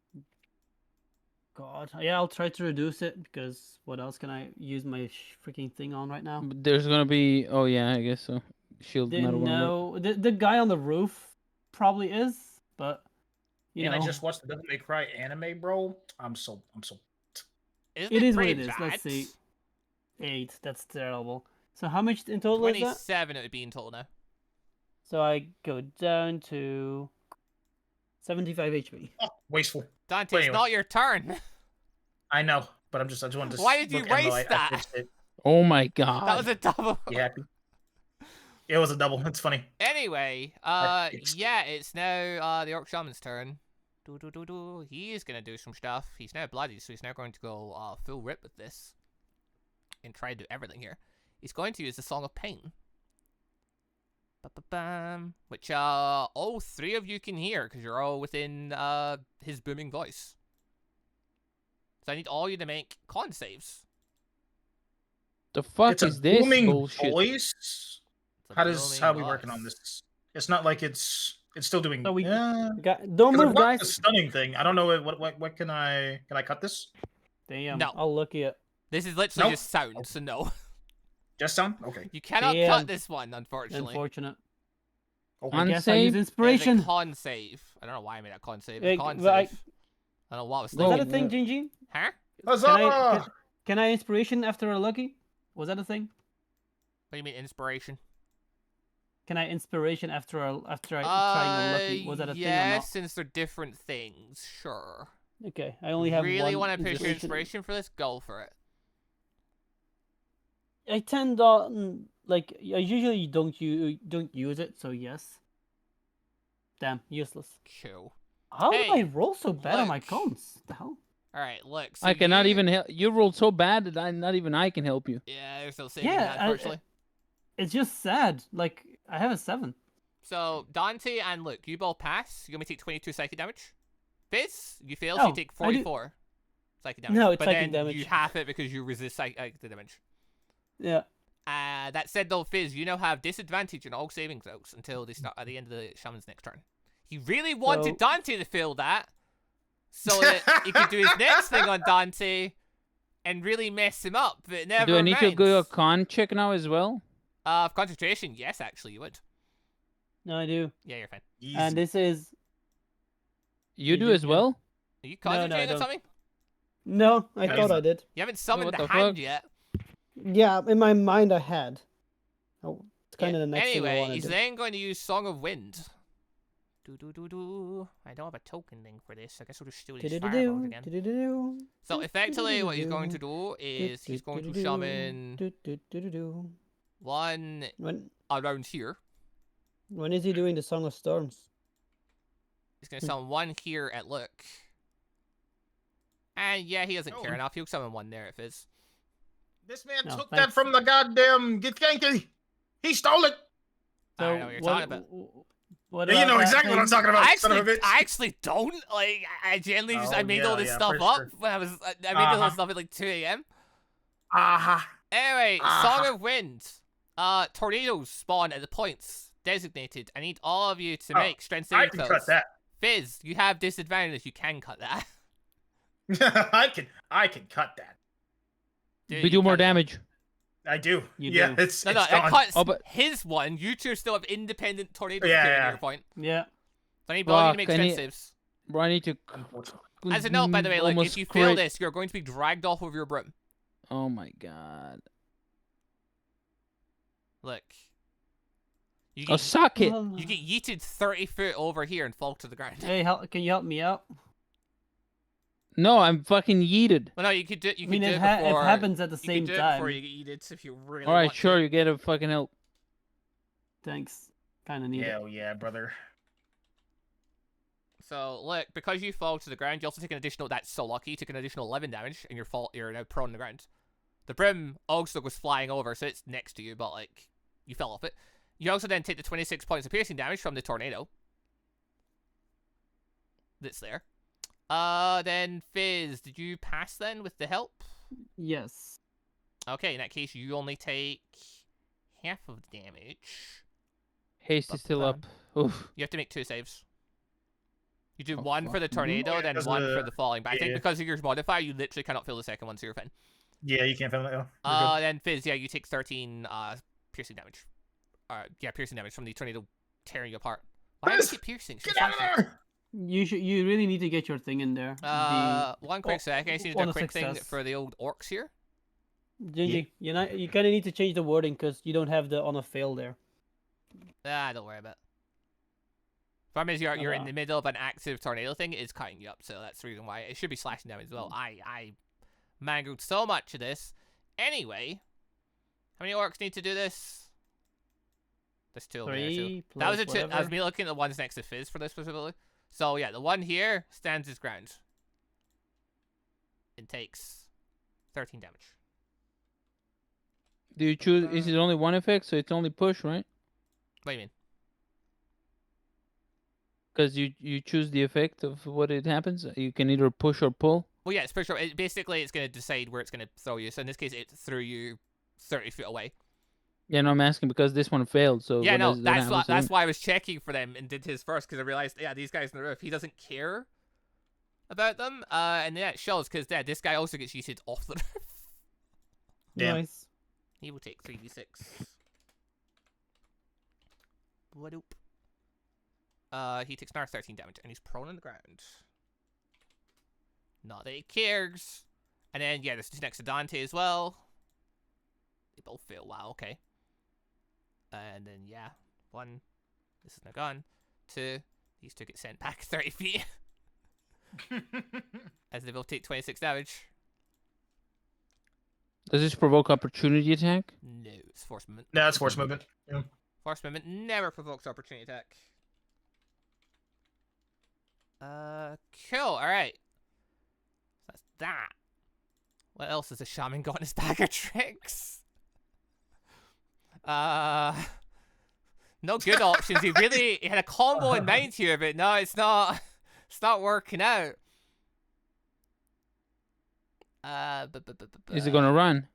Speaker 2: God, yeah, I'll try to reduce it because what else can I use my freaking thing on right now?
Speaker 4: But there's gonna be. Oh yeah, I guess so. Shield metal
Speaker 2: Didn't
Speaker 4: won't work.
Speaker 2: know. The guy on the roof probably is, but you
Speaker 3: And
Speaker 2: know,
Speaker 3: I just watched the Devil May Cry anime, bro. I'm so.
Speaker 1: Isn't
Speaker 2: it is what
Speaker 1: pretty
Speaker 2: it is.
Speaker 1: bad?
Speaker 2: Let's see. 8. That's terrible. So how much in total is that?
Speaker 1: 27 it would be in total now.
Speaker 2: So I go down to 75 HP.
Speaker 3: Oh, wasteful.
Speaker 1: Dante,
Speaker 3: Wait,
Speaker 1: it's
Speaker 3: anyway.
Speaker 1: not your turn.
Speaker 3: I know, but I just wanted to.
Speaker 1: Why did you
Speaker 3: look and know
Speaker 1: waste
Speaker 3: I
Speaker 1: that?
Speaker 3: fixed it.
Speaker 4: Oh my god.
Speaker 1: That was a double.
Speaker 3: You happy? It was a double. It's funny.
Speaker 1: Anyway,
Speaker 3: fixed it.
Speaker 1: yeah, it's now the Orc Shaman's turn. He is gonna do some stuff. He's now bloody, so he's now going to go full rip with this and try to do everything here. He's going to use the Song of Pain, Ba-ba-bam. Which all 3 of you can hear because you're all within his booming voice. So I need all you to make con saves.
Speaker 4: The fuck
Speaker 3: It's a
Speaker 4: is this
Speaker 3: booming
Speaker 4: bullshit?
Speaker 3: voice.
Speaker 1: It's a
Speaker 3: How are we
Speaker 1: booming
Speaker 3: working on
Speaker 1: voice.
Speaker 3: this? It's not like it's still doing.
Speaker 2: So we-
Speaker 3: yeah.
Speaker 2: Don't
Speaker 3: 'Cause I
Speaker 2: move,
Speaker 3: want the
Speaker 2: guys.
Speaker 3: stunning thing. I don't know what can I cut this?
Speaker 2: Damn.
Speaker 1: No.
Speaker 2: I'll look at.
Speaker 1: This is literally
Speaker 3: Nope.
Speaker 1: just sound, so no.
Speaker 3: Just sound? Okay.
Speaker 1: You cannot
Speaker 2: Damn.
Speaker 1: cut this one, unfortunately.
Speaker 2: Unfortunate.
Speaker 3: Okay.
Speaker 2: I
Speaker 4: On
Speaker 2: guess I use
Speaker 4: save?
Speaker 1: It's
Speaker 2: inspiration.
Speaker 1: a con save. I don't know why I made that con save.
Speaker 2: Hey,
Speaker 1: Con
Speaker 2: but I-
Speaker 1: save. I don't know what I was
Speaker 2: Is
Speaker 1: thinking.
Speaker 2: that a thing, Gingy?
Speaker 1: Huh?
Speaker 3: Huzzah!
Speaker 2: Can Can I inspiration after a lucky? Was that a thing?
Speaker 1: What do you mean inspiration?
Speaker 2: Can I inspiration after trying a lucky? Was that a thing or
Speaker 1: yes,
Speaker 2: not?
Speaker 1: since they're different things, sure.
Speaker 2: Okay, I only have
Speaker 1: really
Speaker 2: one
Speaker 1: want to push your inspiration for this? Go for it.
Speaker 2: I tend on like I usually don't use it, so yes. Damn, useless.
Speaker 1: Cool.
Speaker 2: How did
Speaker 1: Hey,
Speaker 2: I roll so bad on my
Speaker 1: look.
Speaker 2: cons? The hell?
Speaker 1: All right, look. So
Speaker 4: I cannot
Speaker 1: you...
Speaker 4: even help. You rolled so bad that not even I can help you.
Speaker 1: Yeah, there's no saving
Speaker 2: Yeah,
Speaker 1: that, unfortunately.
Speaker 2: It's just sad. Like I have a 7.
Speaker 1: So Dante and Luke, you both pass. You only take 22 psychic damage. Fizz, you fail, so
Speaker 2: Oh,
Speaker 1: you take 44 psychic damage.
Speaker 2: No, it's
Speaker 1: but
Speaker 2: psychic
Speaker 1: then
Speaker 2: damage.
Speaker 1: you half it because you resist psychic damage.
Speaker 2: Yeah.
Speaker 1: That said, though, Fizz, you now have disadvantage on all saving throws until they start at the end of the shaman's next turn. He really wanted
Speaker 2: So-
Speaker 1: Dante to fail that, so that he could do his next thing on Dante and really mess him up. But never
Speaker 4: Do I need to
Speaker 1: mind.
Speaker 4: go a con check now as well?
Speaker 1: Concentration, yes, actually, you would.
Speaker 2: No, I do.
Speaker 1: Yeah, you're fine.
Speaker 3: Easy.
Speaker 2: And this is
Speaker 4: You do
Speaker 2: do,
Speaker 4: as
Speaker 2: yeah.
Speaker 4: well?
Speaker 1: Are you
Speaker 2: No, I
Speaker 1: concentrating on
Speaker 2: don't.
Speaker 1: something?
Speaker 2: no. I
Speaker 3: Yeah,
Speaker 2: thought
Speaker 3: he's
Speaker 2: I did.
Speaker 1: You haven't summoned
Speaker 4: what
Speaker 1: the
Speaker 4: the
Speaker 1: hand
Speaker 4: fuck?
Speaker 1: yet.
Speaker 2: Yeah, in my mind I had. Oh, it's kind of the next thing I
Speaker 1: Anyway,
Speaker 2: want to
Speaker 1: he's
Speaker 2: do.
Speaker 1: then going to use Song of Wind. Do. I don't have a token thing for this. I guess we'll just steal these fireballs again.
Speaker 2: Do-do-do-do,
Speaker 1: So effectively, what he's going to do is he's going to summon
Speaker 2: do-do-do-do-do.
Speaker 1: one
Speaker 2: When
Speaker 1: around here.
Speaker 2: is he doing the Song of Storms?
Speaker 1: He's going to summon one here at Look. And yeah, he doesn't care
Speaker 3: Oh.
Speaker 1: enough. He'll summon one there if it's.
Speaker 3: This man
Speaker 2: No,
Speaker 3: took
Speaker 2: thanks.
Speaker 3: that from the goddamn Githyanki. He stole it.
Speaker 1: I don't know what you're talking about.
Speaker 2: What
Speaker 3: Yeah, you
Speaker 2: about
Speaker 3: know
Speaker 2: that
Speaker 3: exactly what I'm
Speaker 2: thing?
Speaker 3: talking about.
Speaker 1: I
Speaker 3: son of a bitch.
Speaker 1: actually don't. Like, I generally just, I
Speaker 3: Oh,
Speaker 1: made all this
Speaker 3: yeah,
Speaker 1: stuff
Speaker 3: for
Speaker 1: up
Speaker 3: sure.
Speaker 1: when I made this whole
Speaker 3: Uh-huh.
Speaker 1: stuff at like 2 a.m.
Speaker 3: Aha.
Speaker 1: Anyway,
Speaker 3: Ah.
Speaker 1: Song of Wind. Tornadoes spawn at the points designated. I need all of you to
Speaker 3: Oh,
Speaker 1: make strength
Speaker 3: I
Speaker 1: saving
Speaker 3: can
Speaker 1: throws.
Speaker 3: cut that.
Speaker 1: Fizz, you have disadvantage. You can cut that.
Speaker 3: I can cut that.
Speaker 1: Dude,
Speaker 4: We
Speaker 1: you
Speaker 4: do more
Speaker 1: cut it.
Speaker 4: damage.
Speaker 3: I do.
Speaker 2: You
Speaker 3: yeah,
Speaker 2: do.
Speaker 3: it's
Speaker 1: No,
Speaker 3: it's
Speaker 1: it
Speaker 3: gone.
Speaker 1: cuts
Speaker 4: Oh, but-
Speaker 1: his one. You two still have independent tornado
Speaker 3: Yeah,
Speaker 1: appearing
Speaker 3: yeah.
Speaker 1: at your point.
Speaker 2: Yeah.
Speaker 1: So I need both of you to
Speaker 4: Fuck,
Speaker 1: make
Speaker 4: I
Speaker 1: strength
Speaker 4: need-
Speaker 1: saves.
Speaker 4: Bro, I need to.
Speaker 1: As a note, by the way, like, if
Speaker 4: almost
Speaker 1: you fail
Speaker 4: crit.
Speaker 1: this, you're going to be dragged off of your broom.
Speaker 4: Oh my god.
Speaker 1: Look. You
Speaker 4: Oh,
Speaker 1: get,
Speaker 4: suck it.
Speaker 1: you get yeeted 30 foot over here and fall to the ground.
Speaker 2: Hey, can you help me out?
Speaker 4: No, I'm fucking yeeted.
Speaker 1: Well, no, you could do, you
Speaker 2: I
Speaker 1: could
Speaker 2: mean,
Speaker 1: do
Speaker 2: it,
Speaker 1: it before.
Speaker 2: it happens at the
Speaker 1: You
Speaker 2: same
Speaker 1: could do it
Speaker 2: time.
Speaker 1: before you get yeeted if you really
Speaker 4: All right,
Speaker 1: want
Speaker 4: sure,
Speaker 1: to.
Speaker 4: you get a fucking help.
Speaker 2: Thanks. Kind of need it.
Speaker 3: Hell yeah, brother.
Speaker 1: So, look, because you fall to the ground, you also take an additional, that's so lucky, you took an additional 11 damage, and you're now prone on the ground. The broom also goes flying over, so it's next to you, but, like, you fell off it. You also then take the 26 points of piercing damage from the tornado. That's there. Then, Fizz, did you pass then with the help?
Speaker 2: Yes.
Speaker 1: Okay, in that case, you only take half of the damage.
Speaker 4: Haste is still up. Oof.
Speaker 1: You have to make 2 saves. You do
Speaker 4: Oh,
Speaker 1: one for the
Speaker 4: fuck.
Speaker 1: tornado,
Speaker 3: Yeah,
Speaker 1: then
Speaker 3: because
Speaker 1: one
Speaker 3: of
Speaker 1: for
Speaker 3: the-
Speaker 1: the falling. But I think
Speaker 3: yeah.
Speaker 1: because of your modifier, you literally cannot feel the second one, so you're fine.
Speaker 3: Yeah, you can't feel that. Oh,
Speaker 1: Then Fizz, yeah, you take 13 piercing damage. Piercing damage from the tornado tearing you apart. Why do
Speaker 3: Fizz,
Speaker 1: you keep piercing?
Speaker 3: get out of there!
Speaker 2: You really need to get your thing in there.
Speaker 1: One quick sec. I just need to do
Speaker 2: on
Speaker 1: a
Speaker 2: a
Speaker 1: quick thing
Speaker 2: success.
Speaker 1: for the old orcs here.
Speaker 2: Gingy, you kind of need to change the wording because you don't have the on a fail there.
Speaker 1: Don't worry about it. Problem is, you're in
Speaker 2: Ah.
Speaker 1: the middle of an active tornado thing. It's cutting you up, so that's the reason why. It should be slashing damage as well. I mangled so much of this. Anyway, how many orcs need to do this? There's 2 over there, too.
Speaker 2: 3
Speaker 1: That was
Speaker 2: plus
Speaker 1: a 2. I was
Speaker 2: whatever.
Speaker 1: me looking at the ones next to Fizz for this specifically. So, yeah, the one here stands his ground. It takes 13 damage.
Speaker 4: Do you choose? Is it only one effect? So it's only push, right?
Speaker 1: What do you mean?
Speaker 4: Because you choose the effect of what it happens. You can either push or pull.
Speaker 1: Well, yeah, it's pretty sure. Basically, it's going to decide where it's going to throw you. So, in this case, it threw you 30 feet away.
Speaker 4: Yeah, no, I'm asking because this one failed. So
Speaker 1: Yeah,
Speaker 4: what
Speaker 1: no,
Speaker 4: does that
Speaker 1: that's
Speaker 4: happen
Speaker 1: why,
Speaker 4: to
Speaker 1: that's
Speaker 4: him?
Speaker 1: why I was checking for them and did his first, because I realized, yeah, these guys on the roof, he doesn't care about them. And yeah, it shows, because yeah, this guy also gets yeeted off the roof.
Speaker 3: Damn.
Speaker 2: Nice.
Speaker 1: He will take 3d6. What he takes another 13 damage, and he's prone on the ground. Not that he cares. And then, yeah, this is next to Dante as well. They both fail. Wow, okay. And then, yeah, 1. This is now gone. 2. These 2 get sent back 30 feet. As they both take 26 damage.
Speaker 4: Does this provoke opportunity attack?
Speaker 1: No, it's force movement.
Speaker 3: No, it's force movement. Yeah.
Speaker 1: Force movement never provokes opportunity attack. Cool, alright. That's that. What else has the shaman got in his bag of tricks? No good options. He had a combo in mind here, but no, it's not working out.
Speaker 4: Is it gonna run?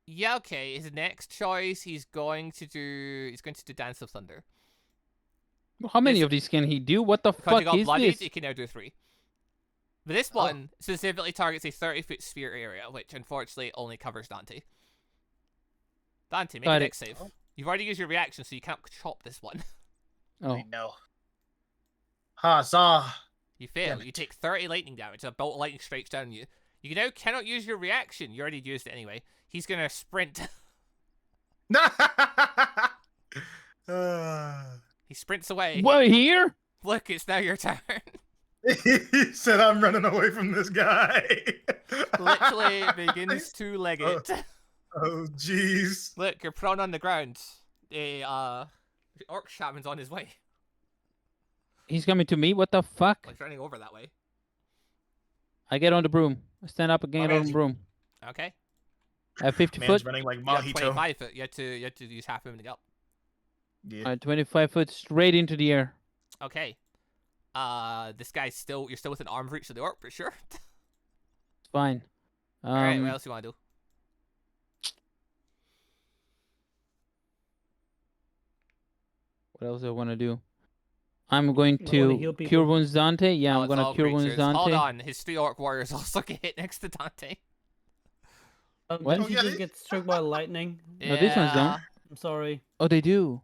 Speaker 1: Yeah, okay. His next choice, he's going to do Dance of Thunder.
Speaker 4: How many of these can he do? What the
Speaker 1: Because he
Speaker 4: fuck
Speaker 1: got
Speaker 4: is
Speaker 1: bloodied,
Speaker 4: this?
Speaker 1: he can now do 3. But this one specifically targets a 30-foot sphere area, which unfortunately only covers Dante. Dante, make a dex save. You've already used your reaction, so you can't chop this one.
Speaker 4: Oh,
Speaker 3: I know. Huzzah!
Speaker 1: You fail. You take 30 lightning damage. A bolt of lightning strikes down on you. You now cannot use your reaction. You already used it anyway. He's gonna sprint. He sprints away.
Speaker 4: what here?
Speaker 1: Look, it's now your turn.
Speaker 3: He said, "I'm running away from this guy."
Speaker 1: Literally begins to leg it.
Speaker 3: Oh, jeez.
Speaker 1: Look, you're prone on the ground. The orc shaman's on his way.
Speaker 4: He's coming to me. What the fuck?
Speaker 1: He's running over that way.
Speaker 4: I get on the broom. I stand up and get on the broom.
Speaker 1: Okay.
Speaker 4: I have 50
Speaker 3: Man's
Speaker 4: foot.
Speaker 3: running like
Speaker 1: You have
Speaker 3: Mojito.
Speaker 1: 25 foot. You had to use half movement to get up.
Speaker 3: Yeah.
Speaker 4: 25 foot straight into the air.
Speaker 1: Okay. This guy's still. You're still within arm reach of the orc, for sure.
Speaker 4: It's fine.
Speaker 1: All right. What else do you want to do?
Speaker 4: What else do I want to do? I'm going
Speaker 2: You wanna heal
Speaker 4: to
Speaker 2: people?
Speaker 4: cure wounds Dante. Yeah, I'm
Speaker 1: it's
Speaker 4: gonna
Speaker 1: all
Speaker 4: cure wounds
Speaker 1: creatures.
Speaker 4: Dante.
Speaker 1: Hold on. His 3 orc warriors also get hit next to Dante.
Speaker 4: What?
Speaker 2: Didn't he
Speaker 3: Oh, yeah,
Speaker 2: just get struck by lightning?
Speaker 4: No, these ones don't.
Speaker 2: I'm sorry.
Speaker 4: Oh, they do.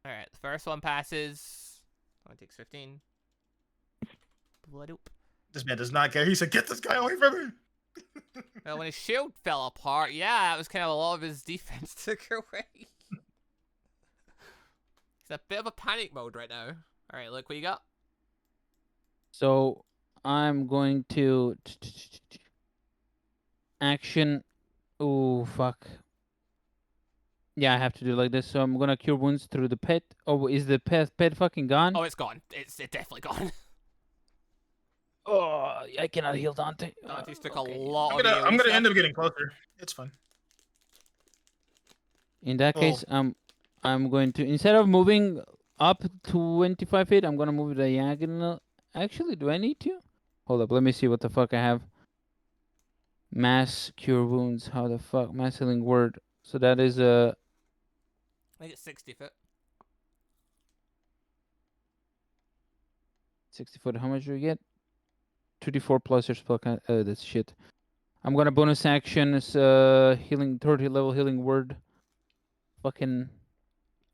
Speaker 1: All right. The first one passes. One takes 15. Blood oop.
Speaker 3: This man does not care. He said, "Get this guy away from me."
Speaker 1: Well, when his shield fell apart, yeah, that was kind of a lot of his defense took away. He's a bit of a panic mode right now. All right, look what you got.
Speaker 4: So I'm going to action. Oh fuck. Yeah, I have to do like this. So I'm gonna cure wounds through the pet. Oh, is the pet fucking gone?
Speaker 1: Oh, it's gone. It's definitely gone.
Speaker 4: Oh, I cannot heal Dante.
Speaker 1: Dante's took
Speaker 4: Okay.
Speaker 1: a lot
Speaker 3: I'm
Speaker 1: of
Speaker 3: gonna
Speaker 1: AoE
Speaker 3: end
Speaker 1: stuff.
Speaker 3: up getting closer. It's fine.
Speaker 4: In that case, I'm going to, instead of moving up 25 feet, I'm gonna move diagonal. Actually, do I need to? Hold up, let me see what the fuck I have. Mass cure wounds. How the fuck? Mass healing word. So that is a.
Speaker 1: I think it's 60 foot.
Speaker 4: 60 foot. How much do we get? 2d4 plus your spell count. Oh, that's shit. I'm gonna bonus action is healing 30 level healing word. Fucking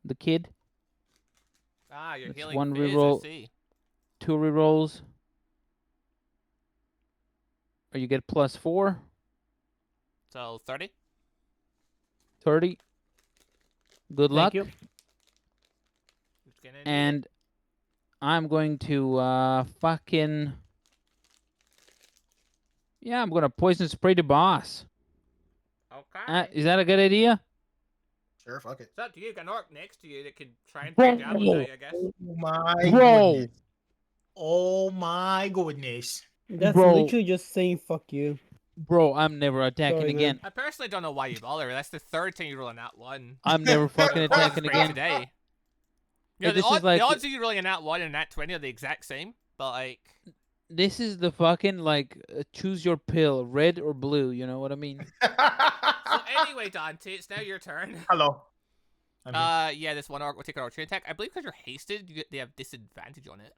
Speaker 4: the kid.
Speaker 1: Ah, you're
Speaker 4: That's
Speaker 1: healing
Speaker 4: one
Speaker 1: phase,
Speaker 4: reroll.
Speaker 1: I see.
Speaker 4: 2 rerolls. Or you get +4.
Speaker 1: So 30.
Speaker 4: 30. Good luck.
Speaker 2: Thank you.
Speaker 1: Who's gonna do it?
Speaker 4: And I'm going to fucking. Yeah, I'm gonna poison spray the boss.
Speaker 1: Okay.
Speaker 4: Is that a good idea?
Speaker 3: Sure, fuck it.
Speaker 1: It's up to you. You've got an orc next to you that could try and take javelins at you, I guess.
Speaker 3: Oh my
Speaker 4: Bro.
Speaker 3: goodness. Oh my goodness.
Speaker 2: That's
Speaker 4: Bro.
Speaker 2: literally just saying fuck you.
Speaker 4: Bro, I'm never attacking
Speaker 2: Sorry, man.
Speaker 4: again.
Speaker 1: I personally don't know why you bother. That's the 3rd time you roll in that one.
Speaker 4: I'm never fucking
Speaker 1: Fourth
Speaker 4: attacking
Speaker 1: break
Speaker 4: again.
Speaker 1: today.
Speaker 4: Yeah,
Speaker 1: You know,
Speaker 4: this is
Speaker 1: the
Speaker 4: like-
Speaker 1: odds of you rolling a nat 1 and nat 20 are the exact same, but like,
Speaker 4: This is the fucking like choose your pill, red or blue. You know what I mean?
Speaker 1: so anyway, Dante, it's now your turn.
Speaker 3: Hello. I'm here.
Speaker 1: Yeah, this one orc will take an opportunity attack. I believe because you're hasted, they have disadvantage on it.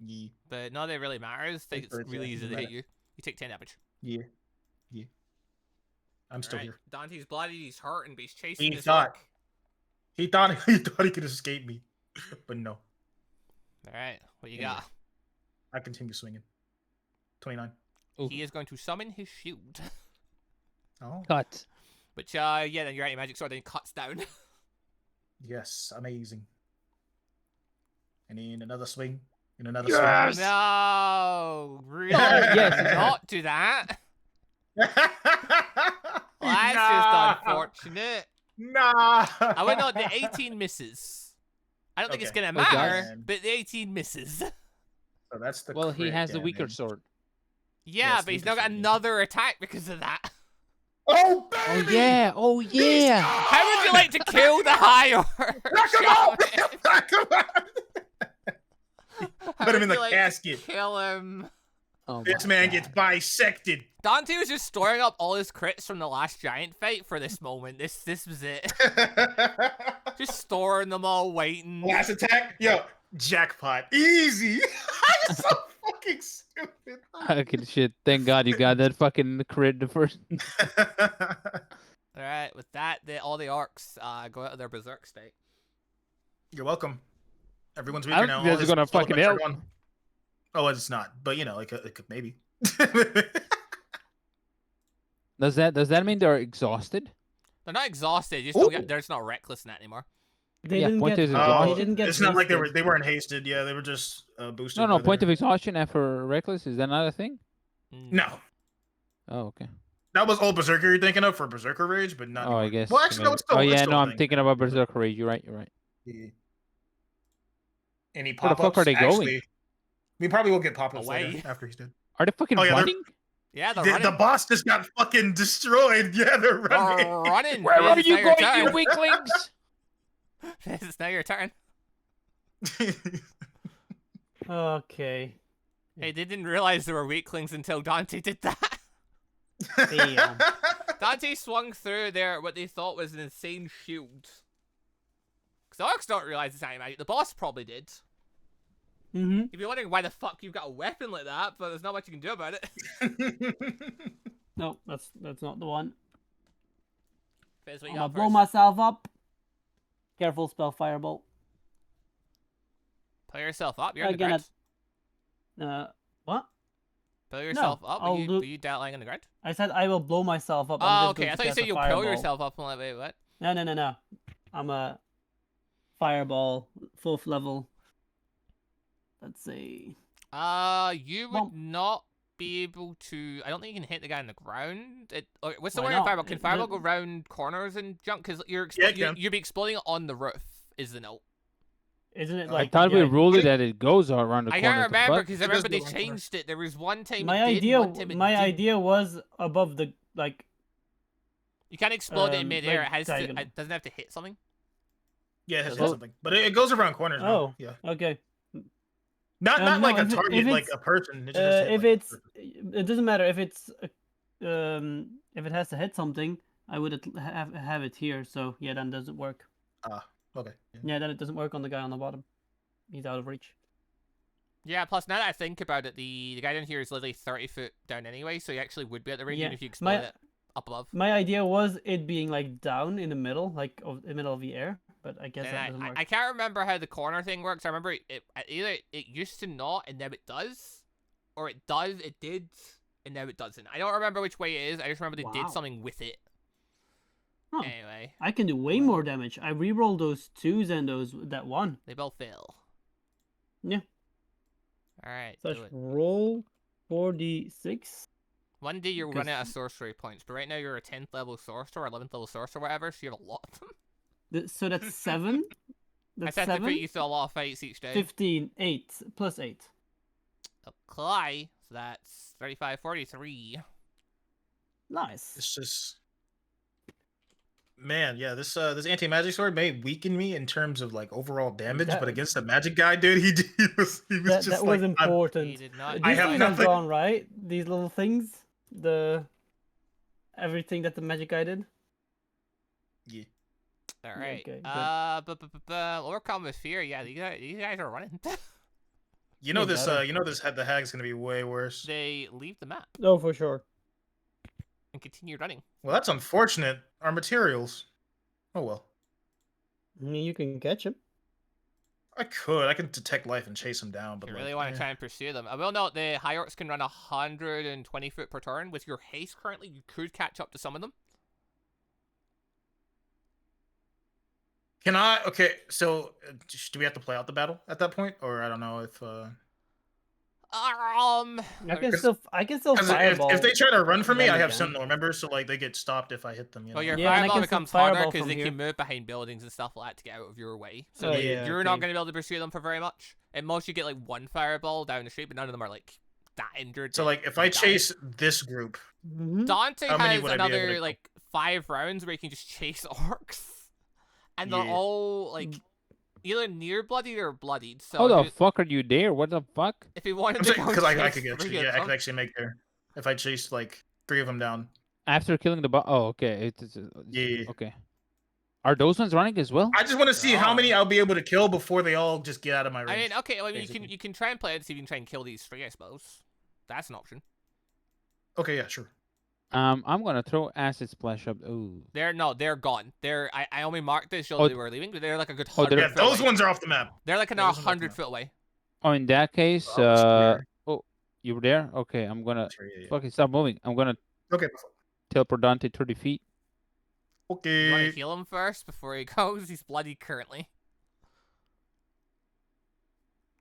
Speaker 3: Yeah.
Speaker 1: But none of that really matters. I think it's
Speaker 3: Birds,
Speaker 1: really
Speaker 3: yeah,
Speaker 1: easy to
Speaker 3: doesn't
Speaker 1: hit
Speaker 3: matter.
Speaker 1: you. You take 10 damage.
Speaker 3: Yeah. Yeah. I'm still
Speaker 1: Alright,
Speaker 3: here.
Speaker 1: Dante's bloody, he's hurting, but he's chasing
Speaker 3: He
Speaker 1: this
Speaker 3: thought-
Speaker 1: orc.
Speaker 3: He thought he could escape me, but no.
Speaker 1: Alright, what you
Speaker 3: Yeah.
Speaker 1: got?
Speaker 3: I continue swinging. 29.
Speaker 4: Ooh.
Speaker 1: He is going to summon his shield.
Speaker 3: Oh,
Speaker 4: Cut.
Speaker 1: Which, yeah, then your anti-magic sword then cuts down.
Speaker 3: yes, amazing. And in another swing. In another
Speaker 4: Yes!
Speaker 1: No! Really?
Speaker 4: yes.
Speaker 1: Not do that.
Speaker 3: swing.
Speaker 1: Well, that's just unfortunate.
Speaker 3: Nah.
Speaker 1: I would not. The 18 misses. I don't think it's
Speaker 3: Okay.
Speaker 1: gonna
Speaker 4: Oh, it
Speaker 1: matter,
Speaker 3: does?
Speaker 1: but the 18 misses.
Speaker 3: So that's the
Speaker 4: Well, he
Speaker 3: crit
Speaker 4: has the weaker
Speaker 3: damage.
Speaker 4: sword.
Speaker 1: Yeah,
Speaker 3: Yes,
Speaker 1: but he's
Speaker 3: weaker
Speaker 1: now got
Speaker 3: sword, yeah.
Speaker 1: another attack because of that.
Speaker 3: Oh,
Speaker 4: Oh
Speaker 3: baby!
Speaker 4: yeah. Oh
Speaker 3: He's
Speaker 4: yeah.
Speaker 1: How would you
Speaker 3: gone!
Speaker 1: like to kill the higher?
Speaker 3: Knock him out! Knock him out! Put him in the casket.
Speaker 1: Kill him.
Speaker 4: Oh
Speaker 3: This
Speaker 4: my
Speaker 3: man
Speaker 4: God.
Speaker 3: gets bisected.
Speaker 1: Dante was just storing up all his crits from the last giant fight for this moment. This was it. Just storing them all, waiting.
Speaker 3: Last attack, yo, jackpot, easy. I'm so fucking stupid.
Speaker 4: Fucking shit. Thank God you got that fucking crit the first.
Speaker 1: All right, with that, all the orcs go out of their berserk state.
Speaker 3: You're welcome. Everyone's
Speaker 4: I
Speaker 3: weaker
Speaker 4: don't
Speaker 3: now.
Speaker 4: think
Speaker 3: All
Speaker 4: that's
Speaker 3: his
Speaker 4: gonna
Speaker 3: soul
Speaker 4: fucking
Speaker 3: effects are
Speaker 4: help.
Speaker 3: gone. Oh, it's not. But you know, it could maybe.
Speaker 4: Does that mean they're exhausted?
Speaker 1: They're not exhausted.
Speaker 3: Ooh.
Speaker 1: They're just not reckless in that anymore.
Speaker 2: They
Speaker 4: Yeah,
Speaker 2: didn't
Speaker 4: point
Speaker 2: get.
Speaker 4: is
Speaker 2: They
Speaker 4: exhaustion.
Speaker 2: didn't get.
Speaker 3: It's not like
Speaker 2: hasted.
Speaker 3: they weren't hasted. Yeah, they were just boosted.
Speaker 4: No,
Speaker 3: by
Speaker 4: point
Speaker 3: their-
Speaker 4: of exhaustion after reckless. Is that not a thing?
Speaker 3: No,
Speaker 4: Oh, okay.
Speaker 3: that was old Berserker you're thinking of for Berserker Rage, but not.
Speaker 4: Oh, I
Speaker 3: anymore.
Speaker 4: guess.
Speaker 3: Well, actually, no,
Speaker 4: maybe.
Speaker 3: it's still.
Speaker 4: Oh
Speaker 3: it's
Speaker 4: yeah,
Speaker 3: still
Speaker 4: no,
Speaker 3: a
Speaker 4: I'm
Speaker 3: thing.
Speaker 4: thinking about Berserker Rage. You're right. You're right.
Speaker 3: Yeah. Any
Speaker 4: Where the
Speaker 3: pop-ups?
Speaker 4: fuck are they going?
Speaker 3: Actually, we probably will get pop-ups
Speaker 1: Away.
Speaker 3: later after he's dead.
Speaker 4: Are they fucking
Speaker 3: Oh, yeah, they're-
Speaker 4: running?
Speaker 1: Yeah, they're
Speaker 3: The
Speaker 1: running.
Speaker 3: boss just got fucking destroyed. Yeah, they're running.
Speaker 1: They're running.
Speaker 4: Where
Speaker 1: Fizz,
Speaker 4: are
Speaker 1: it's
Speaker 4: you
Speaker 1: now your
Speaker 4: going, you
Speaker 1: turn.
Speaker 4: weaklings?
Speaker 1: Fizz, it's now your turn.
Speaker 2: Okay.
Speaker 1: Hey, they didn't realize they were weaklings until Dante did that.
Speaker 2: Damn.
Speaker 1: Dante swung through there what they thought was an insane shield. Because the orcs don't realize it's anti-magic. The boss probably did.
Speaker 2: Mm-hmm.
Speaker 1: You'd be wondering why the fuck you've got a weapon like that, but there's not much you can do about it.
Speaker 2: No, that's not the one.
Speaker 1: Fizz, what
Speaker 2: I'm
Speaker 1: you
Speaker 2: gonna
Speaker 1: got
Speaker 2: blow
Speaker 1: first?
Speaker 2: myself up. Careful, spell fireball.
Speaker 1: Pull yourself up. You're on the
Speaker 2: Again,
Speaker 1: ground.
Speaker 2: What?
Speaker 1: Pull yourself up.
Speaker 2: I'll
Speaker 1: Were
Speaker 2: do-
Speaker 1: you lying on the ground?
Speaker 2: I said I will blow myself up. I'm
Speaker 1: Oh,
Speaker 2: just
Speaker 1: okay.
Speaker 2: going
Speaker 1: I
Speaker 2: to
Speaker 1: thought you
Speaker 2: cast
Speaker 1: said
Speaker 2: a
Speaker 1: you'll
Speaker 2: fireball.
Speaker 1: pull yourself up. I'm like, wait, what?
Speaker 2: No. I'm a fireball, 4th level. Let's see.
Speaker 1: You would
Speaker 2: Well-
Speaker 1: not be able to. I don't think you can hit the guy on the ground. What's the
Speaker 2: Why
Speaker 1: word in
Speaker 2: not?
Speaker 1: fireball? Can fireball
Speaker 2: The-
Speaker 1: go round corners and junk? Because
Speaker 3: Yeah, it can.
Speaker 1: you'd be exploding it on the roof. Is the note?
Speaker 2: Isn't it
Speaker 3: I
Speaker 2: like?
Speaker 4: I thought we
Speaker 2: yeah,
Speaker 4: ruled it that it goes around the
Speaker 1: I
Speaker 4: corner.
Speaker 1: can't
Speaker 4: to
Speaker 1: remember
Speaker 4: fuck.
Speaker 1: because
Speaker 3: It
Speaker 1: I
Speaker 3: does
Speaker 1: remember they
Speaker 3: go around corners.
Speaker 1: changed it. There was one time
Speaker 2: My
Speaker 1: it did,
Speaker 2: idea.
Speaker 1: one time it
Speaker 2: My
Speaker 1: didn't.
Speaker 2: idea was above the like.
Speaker 1: You can't explode it in midair.
Speaker 2: like
Speaker 1: It has to.
Speaker 2: diagonal.
Speaker 1: It doesn't have to hit something.
Speaker 3: Yeah, it has
Speaker 2: Does
Speaker 3: to hit
Speaker 2: it?
Speaker 3: something, but it goes around corners. Now.
Speaker 2: Oh.
Speaker 3: Yeah,
Speaker 2: Okay.
Speaker 3: not
Speaker 2: No,
Speaker 3: like a
Speaker 2: if
Speaker 3: target, like
Speaker 2: it's-
Speaker 3: a person. It just has to hit,
Speaker 2: If
Speaker 3: like, a
Speaker 2: it's,
Speaker 3: person.
Speaker 2: it doesn't matter if it's, if it has to hit something, I would have it here. So yeah, then it doesn't work.
Speaker 3: Okay. Yeah.
Speaker 2: Yeah, then it doesn't work on the guy on the bottom. He's out of reach.
Speaker 1: Yeah. Plus, now that I think about it, the guy down here is literally 30 foot down anyway, so he actually would be at the range
Speaker 2: Yeah,
Speaker 1: even if you explode
Speaker 2: my-
Speaker 1: it up above.
Speaker 2: My idea was it being like down in the middle, like of the middle of the air, but I guess
Speaker 1: And
Speaker 2: that doesn't work.
Speaker 1: I can't remember how the corner thing works. I remember either it used to not and now it does, or it did, and now it doesn't. I don't remember which way it is. I just remember they did
Speaker 2: Wow.
Speaker 1: something with it.
Speaker 2: Huh.
Speaker 1: Anyway,
Speaker 2: I can do way more damage. I reroll those 2s and that 1.
Speaker 1: they both fail.
Speaker 2: Yeah.
Speaker 1: All right,
Speaker 2: So I
Speaker 1: do
Speaker 2: should
Speaker 1: it.
Speaker 2: roll 4d6.
Speaker 1: One day you're
Speaker 2: because-
Speaker 1: running out of sorcery points, but right now you're a 10th level sorcerer, 11th level sorcerer, whatever. So you have a lot of them.
Speaker 2: So that's 7.
Speaker 1: I
Speaker 2: That's
Speaker 1: tend to put
Speaker 2: 7.
Speaker 1: you through a lot of fights each day.
Speaker 2: 15, 8, plus 8.
Speaker 1: Okay, so that's 35, 43.
Speaker 2: Nice.
Speaker 3: It's just, man, yeah. This anti-magic sword may weaken me in terms of like overall damage,
Speaker 2: That-
Speaker 3: but against the magic guy, dude, he was
Speaker 2: That
Speaker 3: just
Speaker 2: was
Speaker 3: like, I'm-
Speaker 2: important.
Speaker 1: He did not.
Speaker 3: I
Speaker 2: These
Speaker 3: have
Speaker 2: things are
Speaker 3: nothing.
Speaker 2: gone, right? These little things? Everything that the magic guy did?
Speaker 3: Yeah.
Speaker 1: All
Speaker 2: Yeah,
Speaker 1: right.
Speaker 2: okay, good.
Speaker 1: Overcome with fear. Yeah, these guys are running.
Speaker 3: You know
Speaker 2: Yeah,
Speaker 3: this.
Speaker 2: better.
Speaker 3: You know this. The hag's gonna be way worse.
Speaker 1: They leave the map
Speaker 2: No, for sure.
Speaker 1: and continue running.
Speaker 3: Well, that's unfortunate. Our materials. Oh well.
Speaker 2: I mean, you can catch him.
Speaker 3: I could. I can detect life and chase him down, but
Speaker 1: You
Speaker 3: like,
Speaker 1: really want to try and pursue them. I will note the high orcs can run 120 foot per turn. With your haste currently, you could catch up to some of them.
Speaker 3: Can I? Okay, so do we have to play out the battle at that point, or I don't know if?
Speaker 2: I can
Speaker 3: Cause-
Speaker 2: still
Speaker 3: Because
Speaker 2: fireball.
Speaker 3: if they try to run for me,
Speaker 2: them
Speaker 3: I have
Speaker 2: again.
Speaker 3: Sentinel. Remember, so like they get stopped if I hit them. You know?
Speaker 1: Well, your
Speaker 2: Yeah, and I
Speaker 1: fireball
Speaker 2: can still
Speaker 1: becomes harder
Speaker 2: fireball
Speaker 1: because
Speaker 2: from
Speaker 1: they
Speaker 2: here.
Speaker 1: can move behind buildings and stuff like that to get out of your way. So
Speaker 2: Oh,
Speaker 1: like,
Speaker 2: yeah,
Speaker 1: you're not
Speaker 2: okay.
Speaker 1: going to be able to pursue them for very much. At most, you get like one fireball down the street, but none of them are like that injured.
Speaker 3: So
Speaker 1: that
Speaker 3: like if
Speaker 1: they
Speaker 3: I
Speaker 1: die.
Speaker 3: chase this group,
Speaker 1: Dante
Speaker 3: how many
Speaker 1: has
Speaker 3: would I be able to
Speaker 1: another
Speaker 3: kill?
Speaker 1: like 5 rounds where you can just chase orcs, and they're
Speaker 3: Yeah.
Speaker 1: all like either near bloodied or bloodied. So
Speaker 4: How the
Speaker 1: if,
Speaker 4: fuck are you there? What the fuck?
Speaker 1: if you wanted
Speaker 3: I'm
Speaker 1: to
Speaker 3: saying
Speaker 1: go
Speaker 3: because I
Speaker 1: chase
Speaker 3: could get
Speaker 1: 3
Speaker 3: yeah,
Speaker 1: of
Speaker 3: I could
Speaker 1: them,
Speaker 3: actually make there if I chase like 3 of them down.
Speaker 4: After killing the boss? Oh, okay.
Speaker 3: Yeah.
Speaker 4: Okay. Are those ones running as well?
Speaker 3: I just want to see how many
Speaker 1: Oh.
Speaker 3: I'll be able to kill before they all just get out of my range.
Speaker 1: I mean, okay, well, I mean,
Speaker 3: basically.
Speaker 1: you can try and play it to see if you can try and kill these 3, I suppose. That's an option.
Speaker 3: Okay, yeah, sure.
Speaker 4: I'm gonna throw acid splash up. Ooh.
Speaker 1: They're gone. I only marked this so
Speaker 4: Oh,
Speaker 1: they were leaving, but they're like a good
Speaker 4: oh,
Speaker 1: 100
Speaker 4: they're-
Speaker 3: Yeah,
Speaker 1: foot
Speaker 3: those
Speaker 1: away.
Speaker 3: ones are off the map.
Speaker 1: They're like
Speaker 3: yeah,
Speaker 1: another
Speaker 3: those ones are off the
Speaker 1: 100
Speaker 3: map.
Speaker 1: foot away.
Speaker 4: Oh, in that case,
Speaker 3: Oh, it's clear.
Speaker 4: oh, you were there? Okay, I'm gonna
Speaker 3: Sure, yeah, yeah.
Speaker 4: fucking stop moving. I'm gonna
Speaker 3: Okay.
Speaker 4: teleport Dante 30 feet.
Speaker 1: You want to
Speaker 3: Okay.
Speaker 1: heal him first before he goes? He's bloody currently.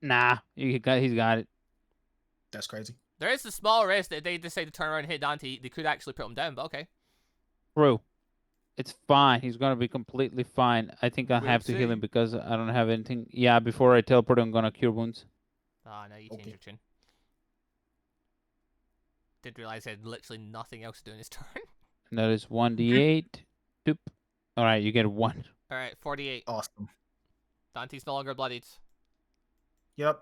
Speaker 4: Nah, he's got it.
Speaker 3: That's crazy.
Speaker 1: There is a small risk that they decide to turn around and hit Dante. They could actually put him down, but okay.
Speaker 4: True. It's fine. He's gonna be completely fine. I think I
Speaker 1: We'll
Speaker 4: have to heal
Speaker 1: see.
Speaker 4: him because I don't have anything. Yeah, before I teleport, I'm gonna cure wounds.
Speaker 1: Oh, no, you changed
Speaker 3: Okay.
Speaker 1: your tune. Did realize I had literally nothing else to do in his turn.
Speaker 4: And that is 1d8. Doop. All right, you get 1.
Speaker 1: Alright, 48.
Speaker 3: Awesome.
Speaker 1: Dante's no longer bloodied.
Speaker 3: Yep.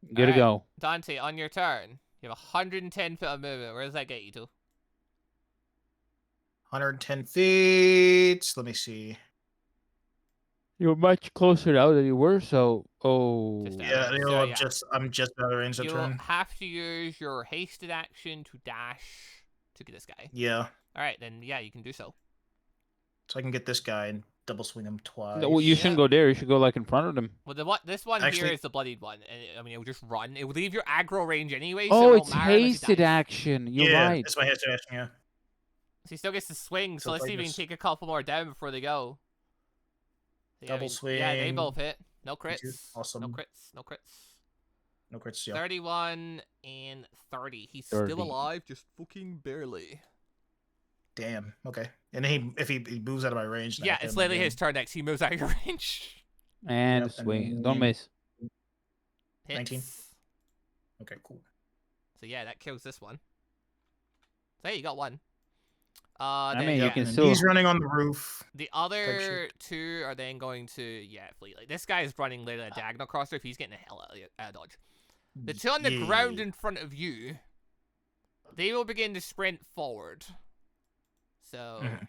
Speaker 4: Good to
Speaker 1: Alright.
Speaker 4: go.
Speaker 1: Dante, on your turn, you have 110 foot of movement. Where does that get you to?
Speaker 3: 110 feet. Let me see.
Speaker 4: You're much closer now than you were, so
Speaker 1: Just
Speaker 3: Yeah,
Speaker 1: So,
Speaker 3: you know,
Speaker 1: yeah.
Speaker 3: I'm just out of range of
Speaker 1: You'll
Speaker 3: turn.
Speaker 1: have to use your hasted action to dash to get this guy.
Speaker 3: Yeah.
Speaker 1: Alright, then yeah, you can do so.
Speaker 3: So I can get this guy and double swing him twice.
Speaker 4: no, well, you shouldn't go there. You should go like in front of them.
Speaker 1: Well, this one here
Speaker 3: Actually-
Speaker 1: is the bloodied one. And I mean, it will just run. It will leave your aggro range anyway.
Speaker 4: Oh,
Speaker 1: so it
Speaker 4: it's
Speaker 1: won't matter unless you
Speaker 4: hasted
Speaker 1: dash.
Speaker 4: action. You're
Speaker 3: yeah,
Speaker 4: right.
Speaker 3: it's my hasted action, yeah.
Speaker 1: So he still gets to swing. So
Speaker 3: So
Speaker 1: let's
Speaker 3: if I
Speaker 1: see if we can
Speaker 3: just-
Speaker 1: take a couple more down before they go. So, yeah,
Speaker 3: Double
Speaker 1: Yeah, they
Speaker 3: swing.
Speaker 1: both hit. No crits.
Speaker 3: Two. Awesome.
Speaker 1: No crits. No crits.
Speaker 3: No crits, yeah.
Speaker 1: 31 and 30. He's
Speaker 4: 30.
Speaker 1: still alive, just fucking barely.
Speaker 3: Damn. Okay. And if he moves out of my range, then I
Speaker 1: Yeah,
Speaker 3: hit
Speaker 1: it's
Speaker 3: him
Speaker 1: literally
Speaker 3: again.
Speaker 1: his turn next. He moves out of your range.
Speaker 4: And
Speaker 3: Yep,
Speaker 4: swing.
Speaker 3: and
Speaker 4: Don't
Speaker 3: then-
Speaker 4: miss.
Speaker 1: Hits.
Speaker 3: 19. Okay, cool.
Speaker 1: So yeah, that kills this one. So hey, you got one.
Speaker 4: I
Speaker 1: then,
Speaker 4: mean, you
Speaker 1: yeah,
Speaker 4: can
Speaker 3: And
Speaker 4: still-
Speaker 3: he's running on the roof.
Speaker 1: The other 2 are then going to flee. Like this guy is running literally a diagonal across there. If he's getting the hell out of dodge. The 2 on the ground in front of you, they will begin to sprint forward. So
Speaker 3: Mhm.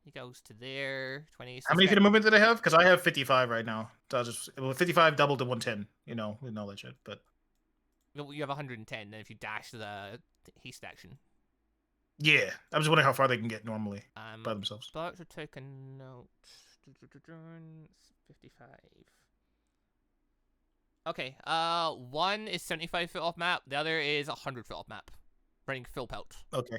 Speaker 1: he goes to there. 20.
Speaker 3: How many feet of movement did I have? Because I have 55 right now. So I'll just 55 doubled to 110. You know, we know that shit. But
Speaker 1: You have 110. Then if you dash the haste action,
Speaker 3: yeah, I was wondering how far they can get normally
Speaker 1: I'm
Speaker 3: by themselves.
Speaker 1: about to take a note. 55. Okay. One is 75 foot off map. The other is 100 foot off map. Running full pelt.
Speaker 3: Okay.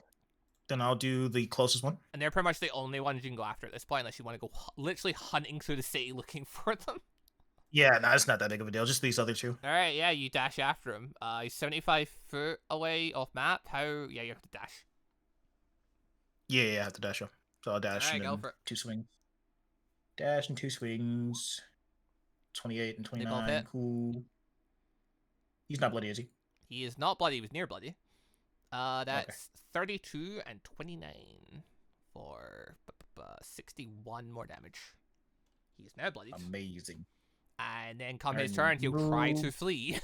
Speaker 3: Then I'll do the closest one.
Speaker 1: And they're pretty much the only ones you can go after at this point, unless you want to go literally hunting through the city looking for them.
Speaker 3: Yeah, no, it's not that big of a deal. Just these other 2.
Speaker 1: All right, yeah, you dash after him. He's 75 foot away off map. How? Yeah, you have to dash.
Speaker 3: Yeah, I have to dash up. So I'll dash
Speaker 1: Alright,
Speaker 3: and
Speaker 1: go
Speaker 3: then
Speaker 1: for it.
Speaker 3: 2 swings. Dash and 2 swings. 28 and
Speaker 1: both
Speaker 3: 29.
Speaker 1: hit.
Speaker 3: Cool. He's not bloody, is he?
Speaker 1: He is not bloody. He was near bloody. That's 32 and 29 for 61 more damage. He's now bloodied.
Speaker 3: Amazing.
Speaker 1: And then come his
Speaker 3: Alright,
Speaker 1: turn, he'll try
Speaker 3: move.
Speaker 1: to flee.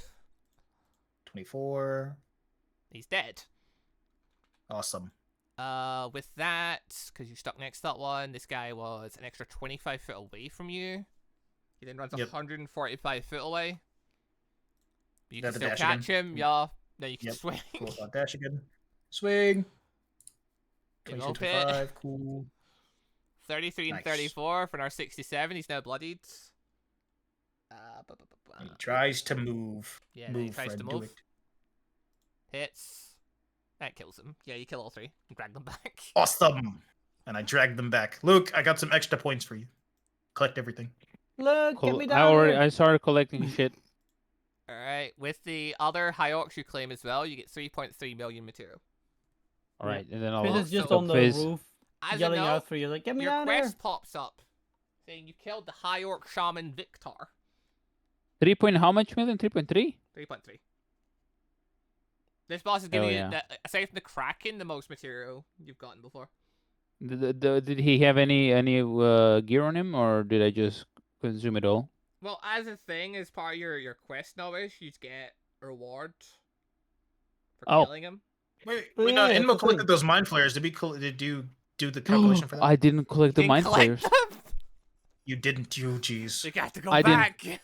Speaker 3: 24.
Speaker 1: He's dead.
Speaker 3: Awesome.
Speaker 1: With that, because you stuck next to that one, this guy was an extra 25 foot away from you. He then runs
Speaker 3: Yep.
Speaker 1: 145 foot away. You can
Speaker 3: Got the
Speaker 1: still
Speaker 3: dash
Speaker 1: catch
Speaker 3: again.
Speaker 1: him, yeah. Then you can
Speaker 3: Yep.
Speaker 1: swing.
Speaker 3: Cool. I'll dash again. Swing.
Speaker 1: You
Speaker 3: 22,
Speaker 1: go pit.
Speaker 3: 25. Cool.
Speaker 1: 33 and
Speaker 3: Nice.
Speaker 1: 34 for our 67. He's now bloodied.
Speaker 3: He tries to move.
Speaker 1: Yeah, then he
Speaker 3: Move,
Speaker 1: tries
Speaker 3: Fred,
Speaker 1: to
Speaker 3: do
Speaker 1: move.
Speaker 3: it.
Speaker 1: Hits. That kills him. Yeah, you kill all three and drag them back.
Speaker 3: Awesome. And I dragged them back. Luke, I got some extra points for you. Collect everything.
Speaker 2: Look, get me
Speaker 4: I
Speaker 2: down
Speaker 4: already
Speaker 2: here.
Speaker 4: I started collecting shit.
Speaker 1: Alright, with the other high orcs you claim as well, you get 3.3 million material.
Speaker 4: All right, and then
Speaker 2: Fizz
Speaker 4: I'll
Speaker 2: is just
Speaker 1: so
Speaker 2: on the
Speaker 4: Fizz.
Speaker 2: roof,
Speaker 1: As
Speaker 2: yelling
Speaker 1: a note,
Speaker 2: out for you, like, get me
Speaker 1: your
Speaker 2: down
Speaker 1: quest
Speaker 2: here.
Speaker 1: pops up saying you killed the high orc shaman Victor.
Speaker 4: 3 point how much million? 3.3?
Speaker 1: 3.3. This boss is giving
Speaker 4: Oh,
Speaker 1: you,
Speaker 4: yeah.
Speaker 1: aside from the Kraken, the most material you've gotten before.
Speaker 4: Did he have any gear on him, or did I just consume it all?
Speaker 1: Well, as a thing, as part of your quest novice, you get a reward for
Speaker 4: Oh.
Speaker 1: killing him.
Speaker 3: Wait,
Speaker 2: Oh,
Speaker 3: when
Speaker 2: yeah, that's
Speaker 3: Inmo
Speaker 2: the
Speaker 3: collected
Speaker 2: thing.
Speaker 3: those mind flares, did you do the calculation for that?
Speaker 4: I didn't collect the
Speaker 1: Didn't
Speaker 4: mind
Speaker 1: collect
Speaker 4: flayers.
Speaker 1: them.
Speaker 3: You didn't, you jeez.
Speaker 1: You got to go
Speaker 4: I didn't-
Speaker 1: back.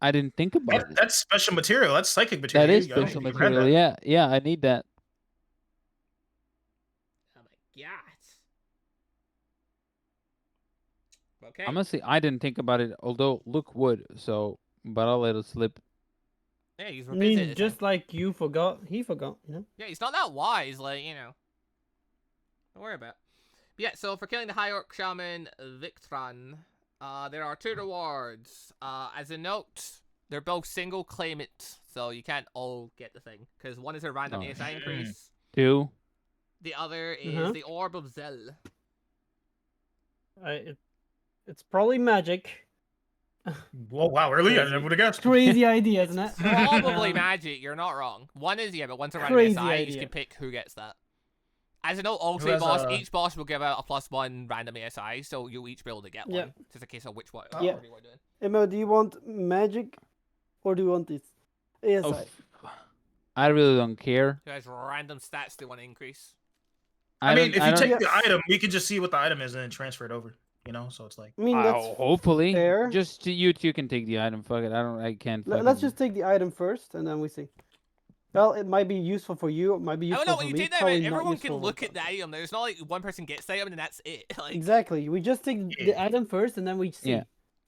Speaker 4: I didn't think about it.
Speaker 3: That's special material. That's psychic material.
Speaker 4: That is
Speaker 3: You- I don't
Speaker 4: special
Speaker 3: think you read
Speaker 4: material.
Speaker 3: that.
Speaker 4: Yeah, I need that.
Speaker 1: Oh my god. Okay.
Speaker 4: Honestly, I didn't think about it. Although Luke would, so but I'll let it slip.
Speaker 1: Yeah, he's
Speaker 2: I
Speaker 1: revisited
Speaker 2: mean,
Speaker 1: it.
Speaker 2: just like you forgot, he forgot, you know?
Speaker 1: Yeah, he's not that wise, like, you know. Don't worry about it. But yeah, so for killing the High Orc Shaman Victran, there are 2 rewards. As a note, they're both single claim it, so you can't all get the thing. Because one is a random
Speaker 4: Oh,
Speaker 1: ASI increase,
Speaker 4: 2.
Speaker 1: the other is
Speaker 2: Uh-huh.
Speaker 1: the Orb of Zell.
Speaker 2: It's probably magic.
Speaker 3: Whoa, wow, early. I would have guessed.
Speaker 2: Crazy idea, isn't it?
Speaker 1: Probably
Speaker 2: Um,
Speaker 1: magic, you're not wrong. One is, yeah, but one's a random
Speaker 2: Crazy
Speaker 1: ASI, you
Speaker 2: idea.
Speaker 1: can pick who gets that. As a note, all
Speaker 3: Who
Speaker 1: three
Speaker 3: has
Speaker 1: boss,
Speaker 3: a-
Speaker 1: each boss will give out a +1 random ASI, so you'll each be able to get
Speaker 2: Yeah.
Speaker 1: one. Just a case of which one
Speaker 2: Yeah.
Speaker 1: order you want doing.
Speaker 2: Emma, do you want magic or do you want this? ASI.
Speaker 4: Oh, I really don't care.
Speaker 1: Who has random stats they want to increase.
Speaker 3: I mean,
Speaker 4: don't-
Speaker 3: if
Speaker 4: I
Speaker 3: you
Speaker 4: don't-
Speaker 3: take
Speaker 2: Yeah.
Speaker 3: the item, we can just see what the item is and then transfer it over. You know, so it's like
Speaker 2: I mean, that's
Speaker 4: hopefully,
Speaker 2: fair.
Speaker 4: just you can take the item. Fuck it, I can't.
Speaker 2: Let's
Speaker 4: fucking-
Speaker 2: just take the item first, and then we see. Well, it might be useful for you. It might be
Speaker 1: I don't
Speaker 2: useful
Speaker 1: know,
Speaker 2: for
Speaker 1: when you
Speaker 2: me.
Speaker 1: take that,
Speaker 2: Probably
Speaker 1: man,
Speaker 2: not
Speaker 1: everyone can
Speaker 2: useful for
Speaker 1: look at the
Speaker 2: Francis.
Speaker 1: item. There's not like one person gets the item and that's it. Like,
Speaker 2: Exactly. We just take the
Speaker 3: Yeah.
Speaker 2: item first, and then we see.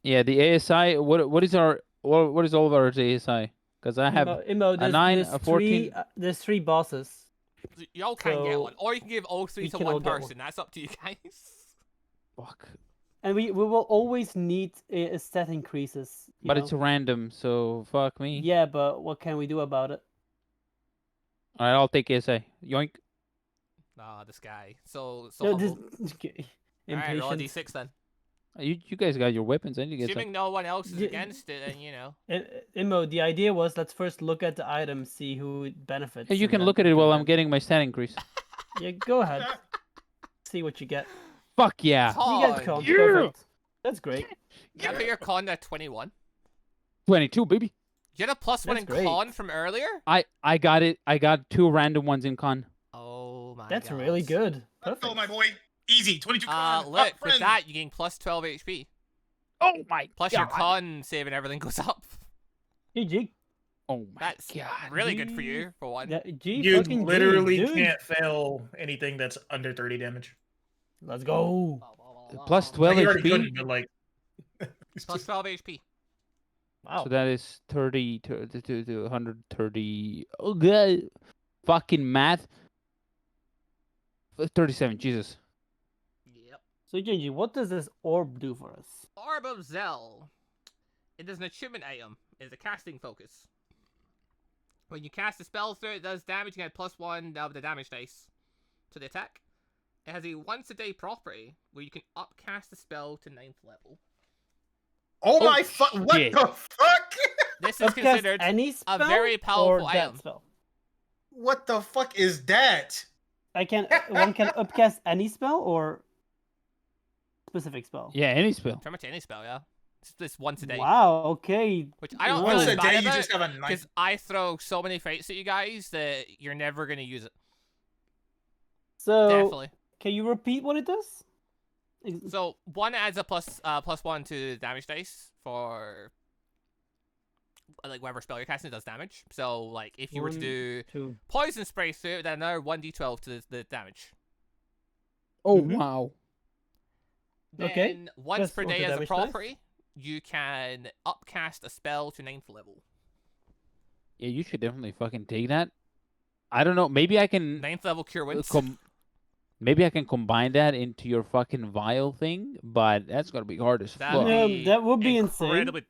Speaker 4: Yeah, the ASI. What is what is all of our ASI? Because I have
Speaker 2: Imo, there's,
Speaker 4: 9,
Speaker 2: there's
Speaker 4: a 14.
Speaker 2: there's 3 bosses.
Speaker 1: y'all can get
Speaker 2: So,
Speaker 1: one. Or you can give all 3
Speaker 2: we
Speaker 1: to
Speaker 2: can all
Speaker 1: one
Speaker 2: get one.
Speaker 1: person. That's up to you guys.
Speaker 4: Fuck.
Speaker 2: And we will always need a stat increases. you
Speaker 4: But
Speaker 2: know?
Speaker 4: it's random, so fuck me.
Speaker 2: Yeah, but what can we do about it?
Speaker 4: All right, I'll take ASI. Yoink.
Speaker 1: Nah, this guy. So
Speaker 2: No,
Speaker 1: humble.
Speaker 2: okay.
Speaker 1: Alright, roll a
Speaker 2: Impatient.
Speaker 1: d6 then.
Speaker 4: You guys got your weapons. I need to get
Speaker 1: Assuming no one else is
Speaker 2: Yeah.
Speaker 1: against it, then, you know.
Speaker 2: Imo, the idea was let's first look at the item, see who it benefits.
Speaker 4: Hey, you
Speaker 2: and
Speaker 4: can
Speaker 2: then
Speaker 4: look at it
Speaker 2: do
Speaker 4: while
Speaker 2: that.
Speaker 4: I'm getting my stat increase.
Speaker 2: Yeah, go ahead. See what you get.
Speaker 4: Fuck yeah.
Speaker 2: You get
Speaker 1: Con.
Speaker 2: con.
Speaker 4: Yeah.
Speaker 2: Perfect. That's great.
Speaker 1: You put your con at 21.
Speaker 4: 22, baby.
Speaker 1: You had a +1
Speaker 2: That's
Speaker 1: in
Speaker 2: great.
Speaker 1: con from earlier?
Speaker 4: I got it. I got 2 random ones in con.
Speaker 1: Oh my god.
Speaker 2: That's really good.
Speaker 3: let's go,
Speaker 2: Perfect.
Speaker 3: my boy. Easy, 22 con.
Speaker 1: Look,
Speaker 3: Up,
Speaker 1: with
Speaker 3: friend.
Speaker 1: that, you gain +12 HP.
Speaker 4: Oh my
Speaker 1: Plus your con save and everything goes up.
Speaker 2: GG.
Speaker 4: Oh my
Speaker 1: That's
Speaker 4: god.
Speaker 1: really good for you, for one.
Speaker 2: Yeah, G
Speaker 3: You
Speaker 2: fucking G,
Speaker 3: literally
Speaker 2: dude.
Speaker 3: can't fail anything that's under 30 damage.
Speaker 2: Let's go.
Speaker 4: Plus
Speaker 3: Well,
Speaker 4: 12
Speaker 3: he already
Speaker 4: HP.
Speaker 3: couldn't, but like, it's
Speaker 1: Plus
Speaker 3: just-
Speaker 1: 12 HP.
Speaker 2: Wow.
Speaker 4: So that is 30 to 130. Oh god. Fucking math. 37. Jesus.
Speaker 1: Yep.
Speaker 2: So Genji, what does this orb do for us?
Speaker 1: Orb of Zell. It is an achievement item. It is a casting focus. When you cast a spell through it, does damage. You get +1 of the damage dice to the attack. It has a once-a-day property where you can upcast the spell to 9th level.
Speaker 3: oh
Speaker 4: Oh,
Speaker 3: my fuck! What
Speaker 4: shit.
Speaker 3: the fuck?
Speaker 1: This is
Speaker 2: Upcast
Speaker 1: considered
Speaker 2: any spell
Speaker 1: very powerful
Speaker 2: or that
Speaker 1: item.
Speaker 2: spell?
Speaker 3: What the fuck is that?
Speaker 2: One can upcast any spell or specific spell.
Speaker 4: Yeah, any spell.
Speaker 1: pretty much any spell, yeah. It's just once a day.
Speaker 2: Wow. Okay.
Speaker 1: Which I don't
Speaker 2: Once
Speaker 1: feel
Speaker 3: Once
Speaker 1: as
Speaker 3: a
Speaker 1: bad
Speaker 3: day, you
Speaker 1: about
Speaker 3: just have a knife.
Speaker 1: because I throw so many fights at you guys that you're never going to use it.
Speaker 2: So
Speaker 1: Definitely.
Speaker 2: can you repeat what it does?
Speaker 1: So one adds a +1 to damage dice for like whatever spell you're casting does damage. So like if you were to
Speaker 2: 1,
Speaker 1: do
Speaker 2: 2.
Speaker 1: poison spray through it, then another 1d12 to the damage.
Speaker 4: Oh
Speaker 2: Mhm.
Speaker 4: wow.
Speaker 1: Then
Speaker 2: Okay.
Speaker 1: once
Speaker 2: Just
Speaker 1: per
Speaker 2: on the
Speaker 1: day as a
Speaker 2: damage dice?
Speaker 1: property, you can upcast a spell to 9th level.
Speaker 4: Yeah, you should definitely fucking take that. I don't know. Maybe I can
Speaker 1: 9th level cure wounds.
Speaker 4: maybe I can combine that into your fucking vial thing, but that's gonna be hard as
Speaker 1: That'd
Speaker 4: fuck.
Speaker 1: be
Speaker 2: that would be insane.
Speaker 1: incredibly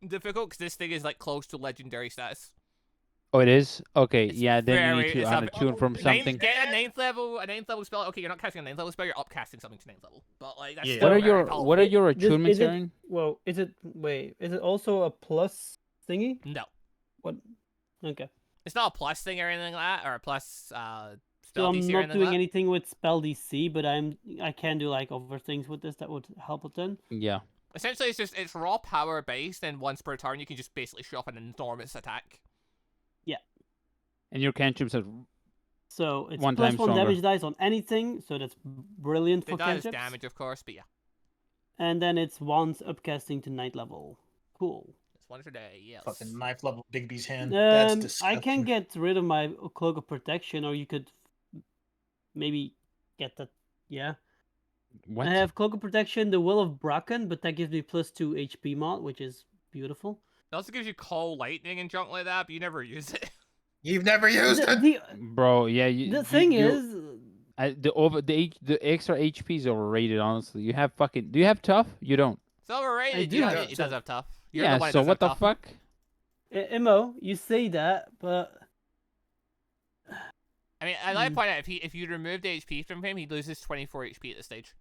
Speaker 1: difficult because this thing is like close to legendary status.
Speaker 4: Oh, it is? Okay,
Speaker 1: It's
Speaker 4: yeah, then you need
Speaker 1: very-
Speaker 4: to
Speaker 1: it's a-
Speaker 4: unattune from something.
Speaker 1: Get a 9th level spell. Okay, you're not casting a 9th level spell. You're upcasting something to 9th level. But like that's
Speaker 3: Yeah.
Speaker 1: still
Speaker 4: What are
Speaker 1: very
Speaker 4: your
Speaker 1: powerful.
Speaker 4: what are your
Speaker 2: This-
Speaker 4: attunements,
Speaker 2: is it-
Speaker 4: Aaron?
Speaker 2: Well, is it also a plus thingy?
Speaker 1: No,
Speaker 2: What? Okay.
Speaker 1: it's not a plus thing or anything like that, or a plus
Speaker 2: So
Speaker 1: spell
Speaker 2: I'm
Speaker 1: DC or
Speaker 2: not
Speaker 1: anything
Speaker 2: doing
Speaker 1: like that.
Speaker 2: anything with spell DC, but I can do like other things with this that would help it then.
Speaker 4: Yeah.
Speaker 1: Essentially, it's raw power based, and once per turn you can just basically show off an enormous attack.
Speaker 4: And your cantrips are
Speaker 2: So it's
Speaker 4: One
Speaker 2: plus
Speaker 4: time
Speaker 2: one
Speaker 4: stronger.
Speaker 2: damage dice on anything, so that's brilliant
Speaker 1: It
Speaker 2: for
Speaker 1: does
Speaker 2: cantrips.
Speaker 1: damage, of course, but yeah,
Speaker 2: And then it's once upcasting to 9th level. Cool.
Speaker 1: it's one per day. Yes.
Speaker 3: Fucking knife level Bigby's hand. That's
Speaker 2: I
Speaker 3: disgusting.
Speaker 2: can get rid of my cloak of protection, or you could maybe get that. Yeah.
Speaker 4: what?
Speaker 2: I have cloak of protection, the will of Bracken, but that gives me plus 2 HP mod, which is beautiful.
Speaker 1: It also gives you cold lightning and junk like that, but you never use it.
Speaker 3: You've never used
Speaker 2: The,
Speaker 3: it.
Speaker 2: the,
Speaker 4: Bro, yeah,
Speaker 2: the thing is,
Speaker 4: the extra HP is overrated, honestly. You have fucking do you have tough? You don't.
Speaker 1: It's overrated.
Speaker 2: do
Speaker 1: Yeah,
Speaker 2: have
Speaker 1: it
Speaker 2: tough.
Speaker 1: does have tough. You're
Speaker 4: Yeah,
Speaker 1: the one that
Speaker 4: so
Speaker 1: doesn't
Speaker 4: what the
Speaker 1: have tough.
Speaker 4: fuck?
Speaker 2: Imo, you say that, but
Speaker 1: I mean, I like to point out if you remove the HP from him, he loses 24 HP at this stage.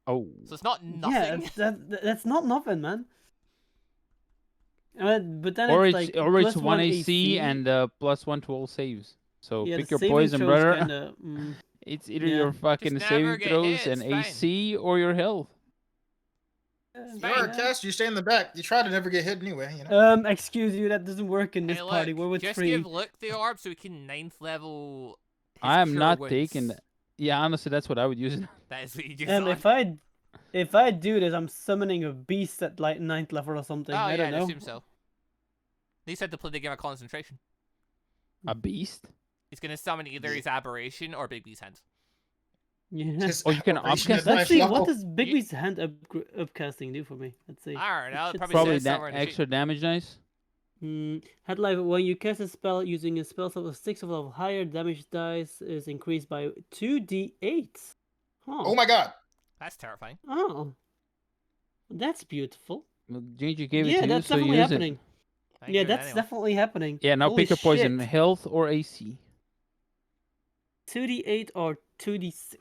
Speaker 4: Oh.
Speaker 1: So it's not nothing.
Speaker 2: yeah, that's not nothing, man. But then
Speaker 4: Or
Speaker 2: it's
Speaker 4: it's
Speaker 2: like
Speaker 4: or it's
Speaker 2: plus
Speaker 4: 1 AC and +1 to all saves. So
Speaker 2: yeah,
Speaker 4: pick
Speaker 2: the
Speaker 4: your
Speaker 2: saving
Speaker 4: poison,
Speaker 2: throws
Speaker 4: brother.
Speaker 2: Kinda,
Speaker 4: It's either
Speaker 2: yeah.
Speaker 4: your fucking
Speaker 1: Just never
Speaker 4: saving
Speaker 1: get
Speaker 4: throws
Speaker 1: hit,
Speaker 4: and
Speaker 1: it's fine.
Speaker 4: AC or your health.
Speaker 3: You're a cast. You stay in the back. You try to never get hit anyway. You know.
Speaker 2: Excuse you, that doesn't work in this
Speaker 1: Hey,
Speaker 2: party.
Speaker 1: look,
Speaker 2: We're with
Speaker 1: just
Speaker 2: 3.
Speaker 1: give Luke the orb so he can 9th level. His
Speaker 4: I am
Speaker 1: cure
Speaker 4: not
Speaker 1: wounds.
Speaker 4: taking that. Yeah, honestly, that's what I would use it.
Speaker 1: That is what you just
Speaker 2: If I do this, I'm summoning a beast at like 9th level or something.
Speaker 1: Oh
Speaker 2: I
Speaker 1: yeah,
Speaker 2: don't
Speaker 1: I
Speaker 2: know.
Speaker 1: assume so. He said to play the game of concentration.
Speaker 4: A beast?
Speaker 1: He's gonna summon either his aberration or Big B's hand.
Speaker 2: Yeah.
Speaker 3: His
Speaker 4: Oh, you can
Speaker 3: operation
Speaker 4: upcast
Speaker 3: is
Speaker 2: Let's
Speaker 3: knife
Speaker 2: see,
Speaker 3: level.
Speaker 2: what does Bigby's hand upcasting do for me? Let's see.
Speaker 1: I don't know.
Speaker 2: should
Speaker 1: Probably,
Speaker 4: Probably
Speaker 1: says
Speaker 4: that
Speaker 1: somewhere in the sheet.
Speaker 4: extra damage dice.
Speaker 2: Head life, when you cast a spell using a spell level 6 of level higher, damage dice is increased by 2d8. Huh.
Speaker 3: Oh my god.
Speaker 1: That's terrifying.
Speaker 2: Oh. That's beautiful.
Speaker 4: Well, Gigi gave it
Speaker 2: Yeah,
Speaker 4: to you,
Speaker 2: that's
Speaker 4: so
Speaker 2: definitely
Speaker 4: use
Speaker 2: happening.
Speaker 1: Thank
Speaker 2: Yeah,
Speaker 1: you,
Speaker 2: that's
Speaker 1: anyway.
Speaker 2: definitely happening.
Speaker 4: it. Yeah, now
Speaker 2: Holy
Speaker 4: pick your poison,
Speaker 2: shit.
Speaker 4: health or AC.
Speaker 2: 2d8 or 2d6.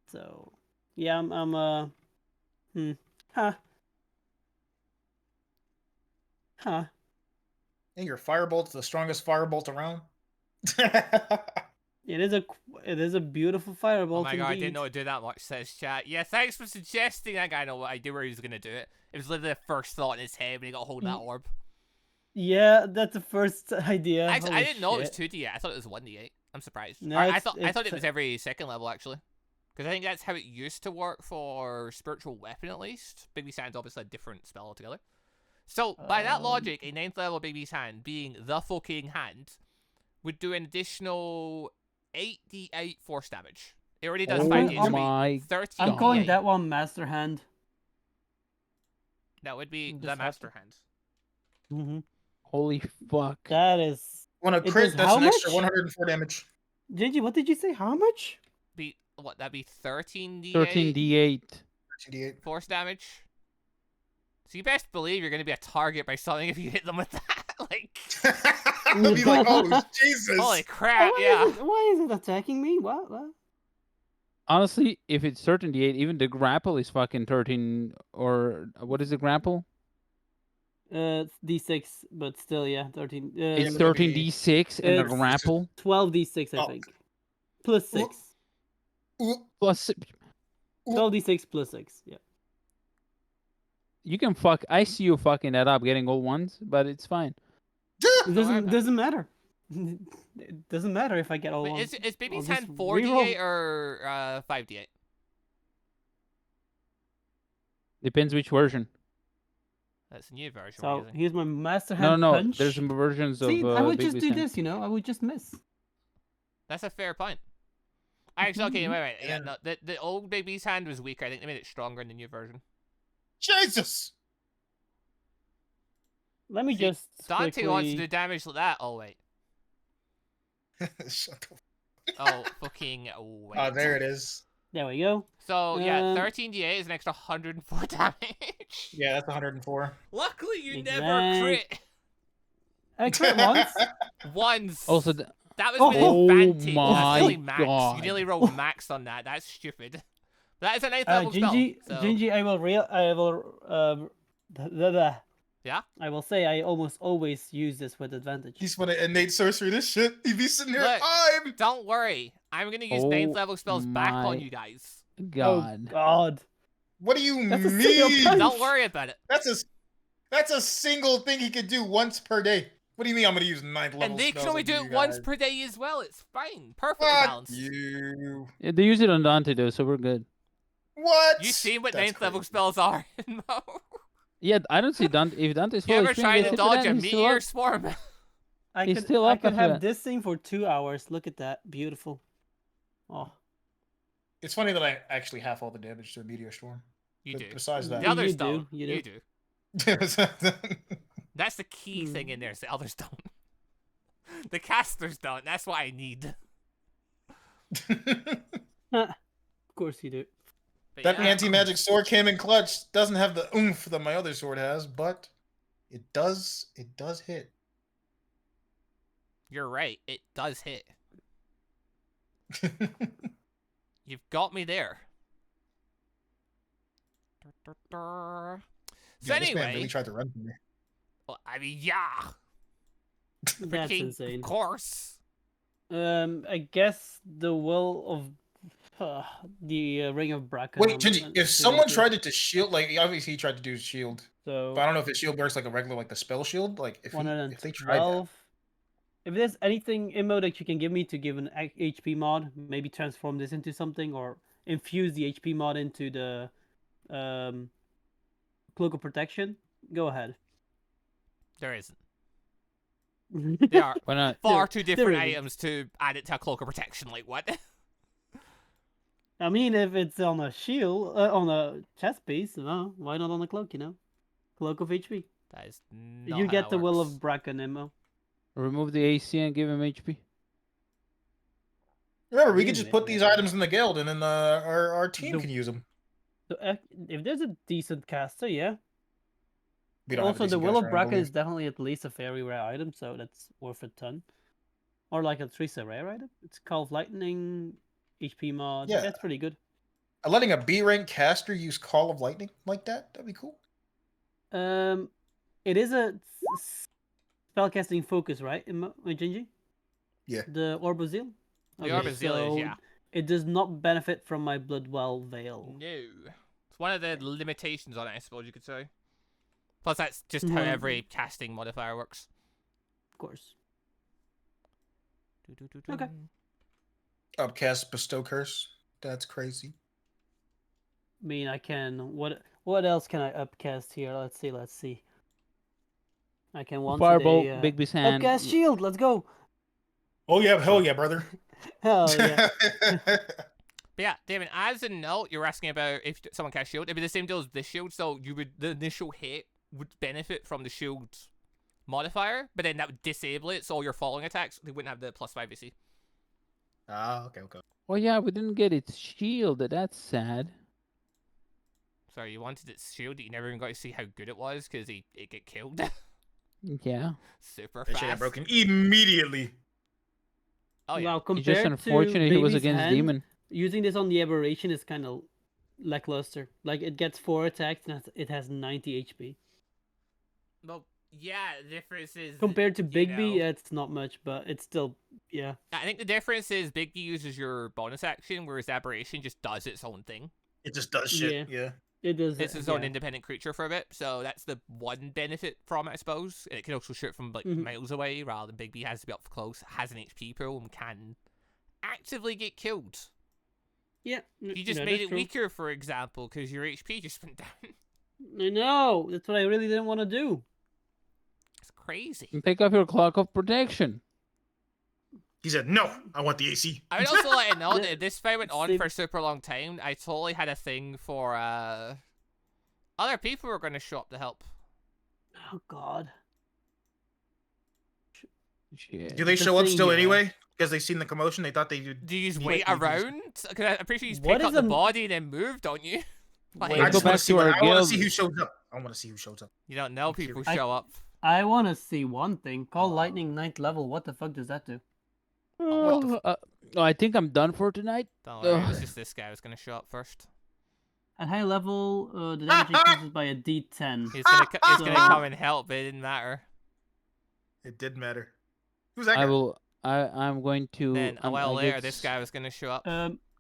Speaker 2: So, yeah, Huh. Huh.
Speaker 3: And your firebolt's the strongest firebolt around.
Speaker 2: It is a beautiful firebolt.
Speaker 1: Oh my god, I didn't
Speaker 2: indeed.
Speaker 1: know it did that much, says chat. Yeah, thanks for suggesting that guy know what I do where he was gonna do it. It was literally the first thought in his head when he got hold of that orb.
Speaker 2: Yeah, that's the first idea.
Speaker 1: Actually, I
Speaker 2: Holy
Speaker 1: didn't know it was
Speaker 2: shit.
Speaker 1: 2d8. I thought it was 1d8. I'm surprised.
Speaker 2: No,
Speaker 1: I
Speaker 2: it's-
Speaker 1: thought it
Speaker 2: it's-
Speaker 1: was every second level actually, because I think that's how it used to work for spiritual weapon at least. Big B's hand's obviously a different spell altogether. So by that logic, a 9th level Big B's hand being the fucking hand would do an additional 8d8 force damage. It already does
Speaker 2: Oh
Speaker 1: 5d8. So it'd be
Speaker 4: my
Speaker 1: 13
Speaker 2: I'm
Speaker 4: God.
Speaker 2: calling
Speaker 1: D8.
Speaker 2: that one Master Hand.
Speaker 1: That would be
Speaker 2: Just
Speaker 1: the
Speaker 2: have
Speaker 1: master
Speaker 2: to-
Speaker 1: hand.
Speaker 2: Mm-hmm.
Speaker 4: Holy fuck.
Speaker 2: That is.
Speaker 3: When a
Speaker 2: It
Speaker 3: crit,
Speaker 2: does
Speaker 3: that's
Speaker 2: how
Speaker 3: an extra
Speaker 2: much?
Speaker 3: 104 damage.
Speaker 2: Gigi, what did you say? How much?
Speaker 1: Be what? That'd be 13d8
Speaker 4: 13d8.
Speaker 3: 2d8.
Speaker 1: force damage. So you best believe you're going to be a target by something if you hit them with that. Like,
Speaker 3: I'll be like, oh Jesus!
Speaker 1: holy crap!
Speaker 2: why
Speaker 1: Yeah.
Speaker 2: why is it attacking me? What?
Speaker 4: Honestly, if it's 13d8, even the grapple is fucking 13, or what is the grapple?
Speaker 2: It's d6, but still, yeah, 13.
Speaker 4: It's
Speaker 3: it would be-
Speaker 4: 13d6 and the
Speaker 2: it's-
Speaker 4: grapple
Speaker 2: 12d6, I
Speaker 3: Oh.
Speaker 2: think. Plus 6.
Speaker 3: Ooh,
Speaker 4: plus.
Speaker 2: 12d6 plus 6. Yeah.
Speaker 4: You can fuck. I see you fucking that up, getting all ones, but it's fine.
Speaker 2: It
Speaker 1: worry
Speaker 2: doesn't
Speaker 1: about it.
Speaker 2: doesn't matter. It doesn't matter if I get all
Speaker 1: Wait,
Speaker 2: ones.
Speaker 1: is Baby's
Speaker 2: I'll
Speaker 1: hand
Speaker 2: just
Speaker 1: 4d8
Speaker 2: reroll.
Speaker 1: or 5d8?
Speaker 4: Depends which version.
Speaker 1: That's a new version. we're
Speaker 2: So
Speaker 1: using.
Speaker 2: here's my Master
Speaker 4: No,
Speaker 2: Hand
Speaker 4: no,
Speaker 2: punch.
Speaker 4: there's some versions of.
Speaker 2: See, I would
Speaker 4: Big
Speaker 2: just
Speaker 4: Beast
Speaker 2: do
Speaker 4: hand.
Speaker 2: this, you know. I would just miss.
Speaker 1: That's a fair point. Actually, okay,
Speaker 2: Mhm.
Speaker 1: wait. Yeah,
Speaker 3: Yeah.
Speaker 1: no, the old Baby's hand was weaker. I think they made it stronger in the new version.
Speaker 3: Jesus!
Speaker 2: Let me
Speaker 1: See,
Speaker 2: just
Speaker 1: Dante wants to
Speaker 2: quickly...
Speaker 1: do damage like that. Oh wait.
Speaker 3: Shut the
Speaker 1: Oh fucking wait.
Speaker 3: Oh, there it is.
Speaker 2: There we go.
Speaker 1: So yeah,
Speaker 2: Um,
Speaker 1: 13d8 is an extra 104 damage.
Speaker 3: Yeah, that's 104.
Speaker 1: Luckily, you never
Speaker 2: Exact-
Speaker 1: crit
Speaker 2: I crit once.
Speaker 1: once.
Speaker 4: Also,
Speaker 1: that was
Speaker 2: Oh
Speaker 1: with advantage. That's
Speaker 4: my
Speaker 1: nearly max.
Speaker 4: God.
Speaker 1: You nearly rolled max on that. That's stupid. That is a 9th level
Speaker 2: Gingy,
Speaker 1: spell. So.
Speaker 2: Gingy, I will
Speaker 1: Yeah?
Speaker 2: I will say I almost always use this with advantage.
Speaker 3: He's want to innate sorcery this shit. He'd be sitting there.
Speaker 1: Look.
Speaker 3: I'm.
Speaker 1: Don't worry. I'm gonna use 9th level spells back on
Speaker 4: my
Speaker 1: you guys.
Speaker 4: God.
Speaker 2: Oh God.
Speaker 3: What do you
Speaker 2: That's a single
Speaker 3: mean?
Speaker 2: punch.
Speaker 1: Don't worry about it.
Speaker 3: That's a single thing he could do once per day. What do you mean I'm gonna use 9th level
Speaker 1: And they
Speaker 3: spells
Speaker 1: can only
Speaker 3: on
Speaker 1: do
Speaker 3: you
Speaker 1: it once
Speaker 3: guys?
Speaker 1: per day as well. It's fine. Perfectly
Speaker 3: Fuck
Speaker 1: balanced.
Speaker 3: you.
Speaker 4: Yeah, they use it on Dante though, so we're good.
Speaker 3: What?
Speaker 1: You see what
Speaker 3: That's
Speaker 1: 9th level
Speaker 3: crazy.
Speaker 1: spells are in Mo?
Speaker 4: Yeah, I don't see Dante. If Dante's
Speaker 1: You
Speaker 4: full
Speaker 1: ever
Speaker 4: HP,
Speaker 1: tried
Speaker 4: gets
Speaker 1: to
Speaker 4: hit for
Speaker 1: dodge
Speaker 4: that,
Speaker 1: a
Speaker 4: he's still
Speaker 1: meteor
Speaker 4: up.
Speaker 1: swarm?
Speaker 2: I
Speaker 4: He's still up
Speaker 2: could
Speaker 4: after
Speaker 2: have
Speaker 4: that.
Speaker 2: this thing for 2 hours. Look at that. Beautiful. Oh.
Speaker 3: It's funny that I actually half all the damage to a meteor storm.
Speaker 1: You
Speaker 3: But
Speaker 1: do.
Speaker 3: Besides
Speaker 1: The
Speaker 3: that,
Speaker 2: You
Speaker 1: others
Speaker 2: do,
Speaker 1: don't.
Speaker 2: you
Speaker 1: You
Speaker 2: do.
Speaker 1: do. That's the key thing in there. Is the others don't. The casters don't. That's what I need.
Speaker 2: Of course you do.
Speaker 1: But
Speaker 3: that
Speaker 1: yeah.
Speaker 3: anti-magic sword came in clutch. Doesn't have the oomph that my other sword has, but it does hit.
Speaker 1: You're right. It does hit. You've got me there. So
Speaker 3: Yeah, this man
Speaker 1: anyway,
Speaker 3: really tried to run from me.
Speaker 1: well, I mean, yeah,
Speaker 2: That's
Speaker 1: freaking
Speaker 2: insane.
Speaker 1: Of course.
Speaker 2: I guess the will of the Ring of Bracken.
Speaker 3: Wait, Gingy, if someone tried it to shield, like obviously he tried to do shield,
Speaker 2: so
Speaker 3: but I don't know if his shield works like a regular, like the spell shield. Like if they tried that,
Speaker 2: 112. If there's anything ammo that you can give me to give an HP mod, maybe transform this into something or infuse the HP mod into the Cloak of Protection, go ahead.
Speaker 1: There isn't. They are
Speaker 4: Why not?
Speaker 1: far too different
Speaker 2: isn't.
Speaker 1: items to add it to a cloak of protection. Like what?
Speaker 2: I mean, if it's on a shield, on a chest piece, no, why not on a cloak? Cloak of HP.
Speaker 1: That is not
Speaker 2: You
Speaker 1: how
Speaker 2: get
Speaker 1: it
Speaker 2: the will
Speaker 1: works.
Speaker 2: of Bracken ammo.
Speaker 4: Remove the AC and give him HP.
Speaker 3: remember we
Speaker 2: Wait a
Speaker 3: could just put
Speaker 2: minute.
Speaker 3: these items in the guild, and then our team
Speaker 2: The-
Speaker 3: can use them.
Speaker 2: So if there's a decent caster, yeah.
Speaker 3: We don't have a
Speaker 2: Also, the
Speaker 3: decent
Speaker 2: will
Speaker 3: caster,
Speaker 2: of
Speaker 3: I
Speaker 2: Bracken
Speaker 3: believe.
Speaker 2: is definitely at least a very rare item, so that's worth a ton. Or like a Trisa rare item. It's Call of Lightning, HP mod.
Speaker 3: Yeah.
Speaker 2: That's pretty good.
Speaker 3: Letting a B rank caster use Call of Lightning like that'd be cool.
Speaker 2: It is a spellcasting focus, right, in Gingy?
Speaker 3: Yeah.
Speaker 2: The Orb of Zeal?
Speaker 1: The Orb of Zeal is, yeah.
Speaker 2: It does not benefit from my Bloodwell Veil.
Speaker 1: No. It's one of the limitations on it, I suppose you could say. Plus, that's just how
Speaker 2: Mhm.
Speaker 1: every casting modifier works.
Speaker 2: Of course.
Speaker 1: Do-do-do-do.
Speaker 2: Okay.
Speaker 3: Upcast Bestow Curse. That's crazy.
Speaker 2: I mean, I can... What else can I upcast here? Let's see. I can once
Speaker 4: Fireball,
Speaker 2: a day,
Speaker 4: Bigby's hand.
Speaker 2: upcast shield. Let's go.
Speaker 3: Oh yeah, hell yeah, brother.
Speaker 2: Hell yeah.
Speaker 1: But yeah, David, as a note, you're asking about if someone casts shield. It'd be the same deal as this shield, so the initial hit would benefit from the shield modifier, but then that would disable it, so all your following attacks, they wouldn't have the +5 AC.
Speaker 3: Ah, okay.
Speaker 4: Oh yeah, we didn't get its shield. That's sad.
Speaker 1: Sorry, you wanted its shield, that you never even got to see how good it was, because it get killed.
Speaker 4: Yeah.
Speaker 1: Super
Speaker 3: That
Speaker 1: fast.
Speaker 3: shit got broken immediately.
Speaker 1: Oh yeah.
Speaker 2: Well,
Speaker 4: It's
Speaker 2: compared
Speaker 4: just unfortunate
Speaker 2: to
Speaker 4: he was
Speaker 2: Baby's
Speaker 4: against
Speaker 2: hand,
Speaker 4: Demon.
Speaker 2: using this on the Aberration is kind of lackluster. Like, it gets 4 attacks and it has 90 HP.
Speaker 1: Well, yeah, the difference is...
Speaker 2: Compared to
Speaker 1: you
Speaker 2: Bigby,
Speaker 1: know,
Speaker 2: it's not much, but it's still, yeah.
Speaker 1: I think the difference is Bigby uses your bonus action, whereas Aberration just does its own thing.
Speaker 3: It just does shit. Yeah.
Speaker 2: It does.
Speaker 1: It's its own independent creature for a bit, so that's the one benefit from it, I suppose. And it can also shoot from like
Speaker 2: Mhm.
Speaker 1: miles away, rather than Bigby has to be up close, has an HP pool, and can actively get killed.
Speaker 2: Yeah.
Speaker 1: You just made it weaker, for example, because your HP just went down.
Speaker 2: I know. That's what I really didn't want to do.
Speaker 1: It's crazy.
Speaker 4: And pick up your Clock of Protection.
Speaker 3: He said, "No, I want the AC."
Speaker 1: I would also let you know
Speaker 2: The-
Speaker 1: that if this fight went on
Speaker 2: same-
Speaker 1: for a super long time, I totally had a thing for other people were going to show up to help.
Speaker 2: Oh, God.
Speaker 4: Shit.
Speaker 3: Do they
Speaker 2: The
Speaker 3: show up
Speaker 2: thing
Speaker 3: still
Speaker 2: here-
Speaker 3: anyway? Because they seen the commotion, they thought they would.
Speaker 1: Do you just
Speaker 3: Wait,
Speaker 1: wait
Speaker 3: you just-
Speaker 1: around? Because I'm pretty sure you just
Speaker 2: What
Speaker 1: pick up
Speaker 2: is
Speaker 1: the
Speaker 2: an-
Speaker 1: body and then move, don't you? Like,
Speaker 2: Wait,
Speaker 3: I
Speaker 2: Go
Speaker 3: just want
Speaker 4: back
Speaker 3: to see
Speaker 4: to
Speaker 3: what.
Speaker 4: our
Speaker 3: I want to see
Speaker 4: guild.
Speaker 3: who shows up. I want to see who shows up.
Speaker 1: you don't know
Speaker 3: I'm
Speaker 1: people
Speaker 3: curious.
Speaker 1: show up.
Speaker 2: I want to see one thing. Call lightning 9th level. What the fuck does that do?
Speaker 4: Oh, I think I'm done for tonight.
Speaker 1: Don't worry, it was
Speaker 4: Ugh.
Speaker 1: just this guy was going to show up first.
Speaker 2: At high level, the damage increases by a D10.
Speaker 1: He's going to
Speaker 2: So-
Speaker 1: come and help, but it didn't matter.
Speaker 3: It did matter. Who's that
Speaker 4: I
Speaker 3: guy?
Speaker 4: will. I'm going to.
Speaker 1: Then a while
Speaker 4: I
Speaker 1: later,
Speaker 4: guess-
Speaker 1: this guy was going to show up.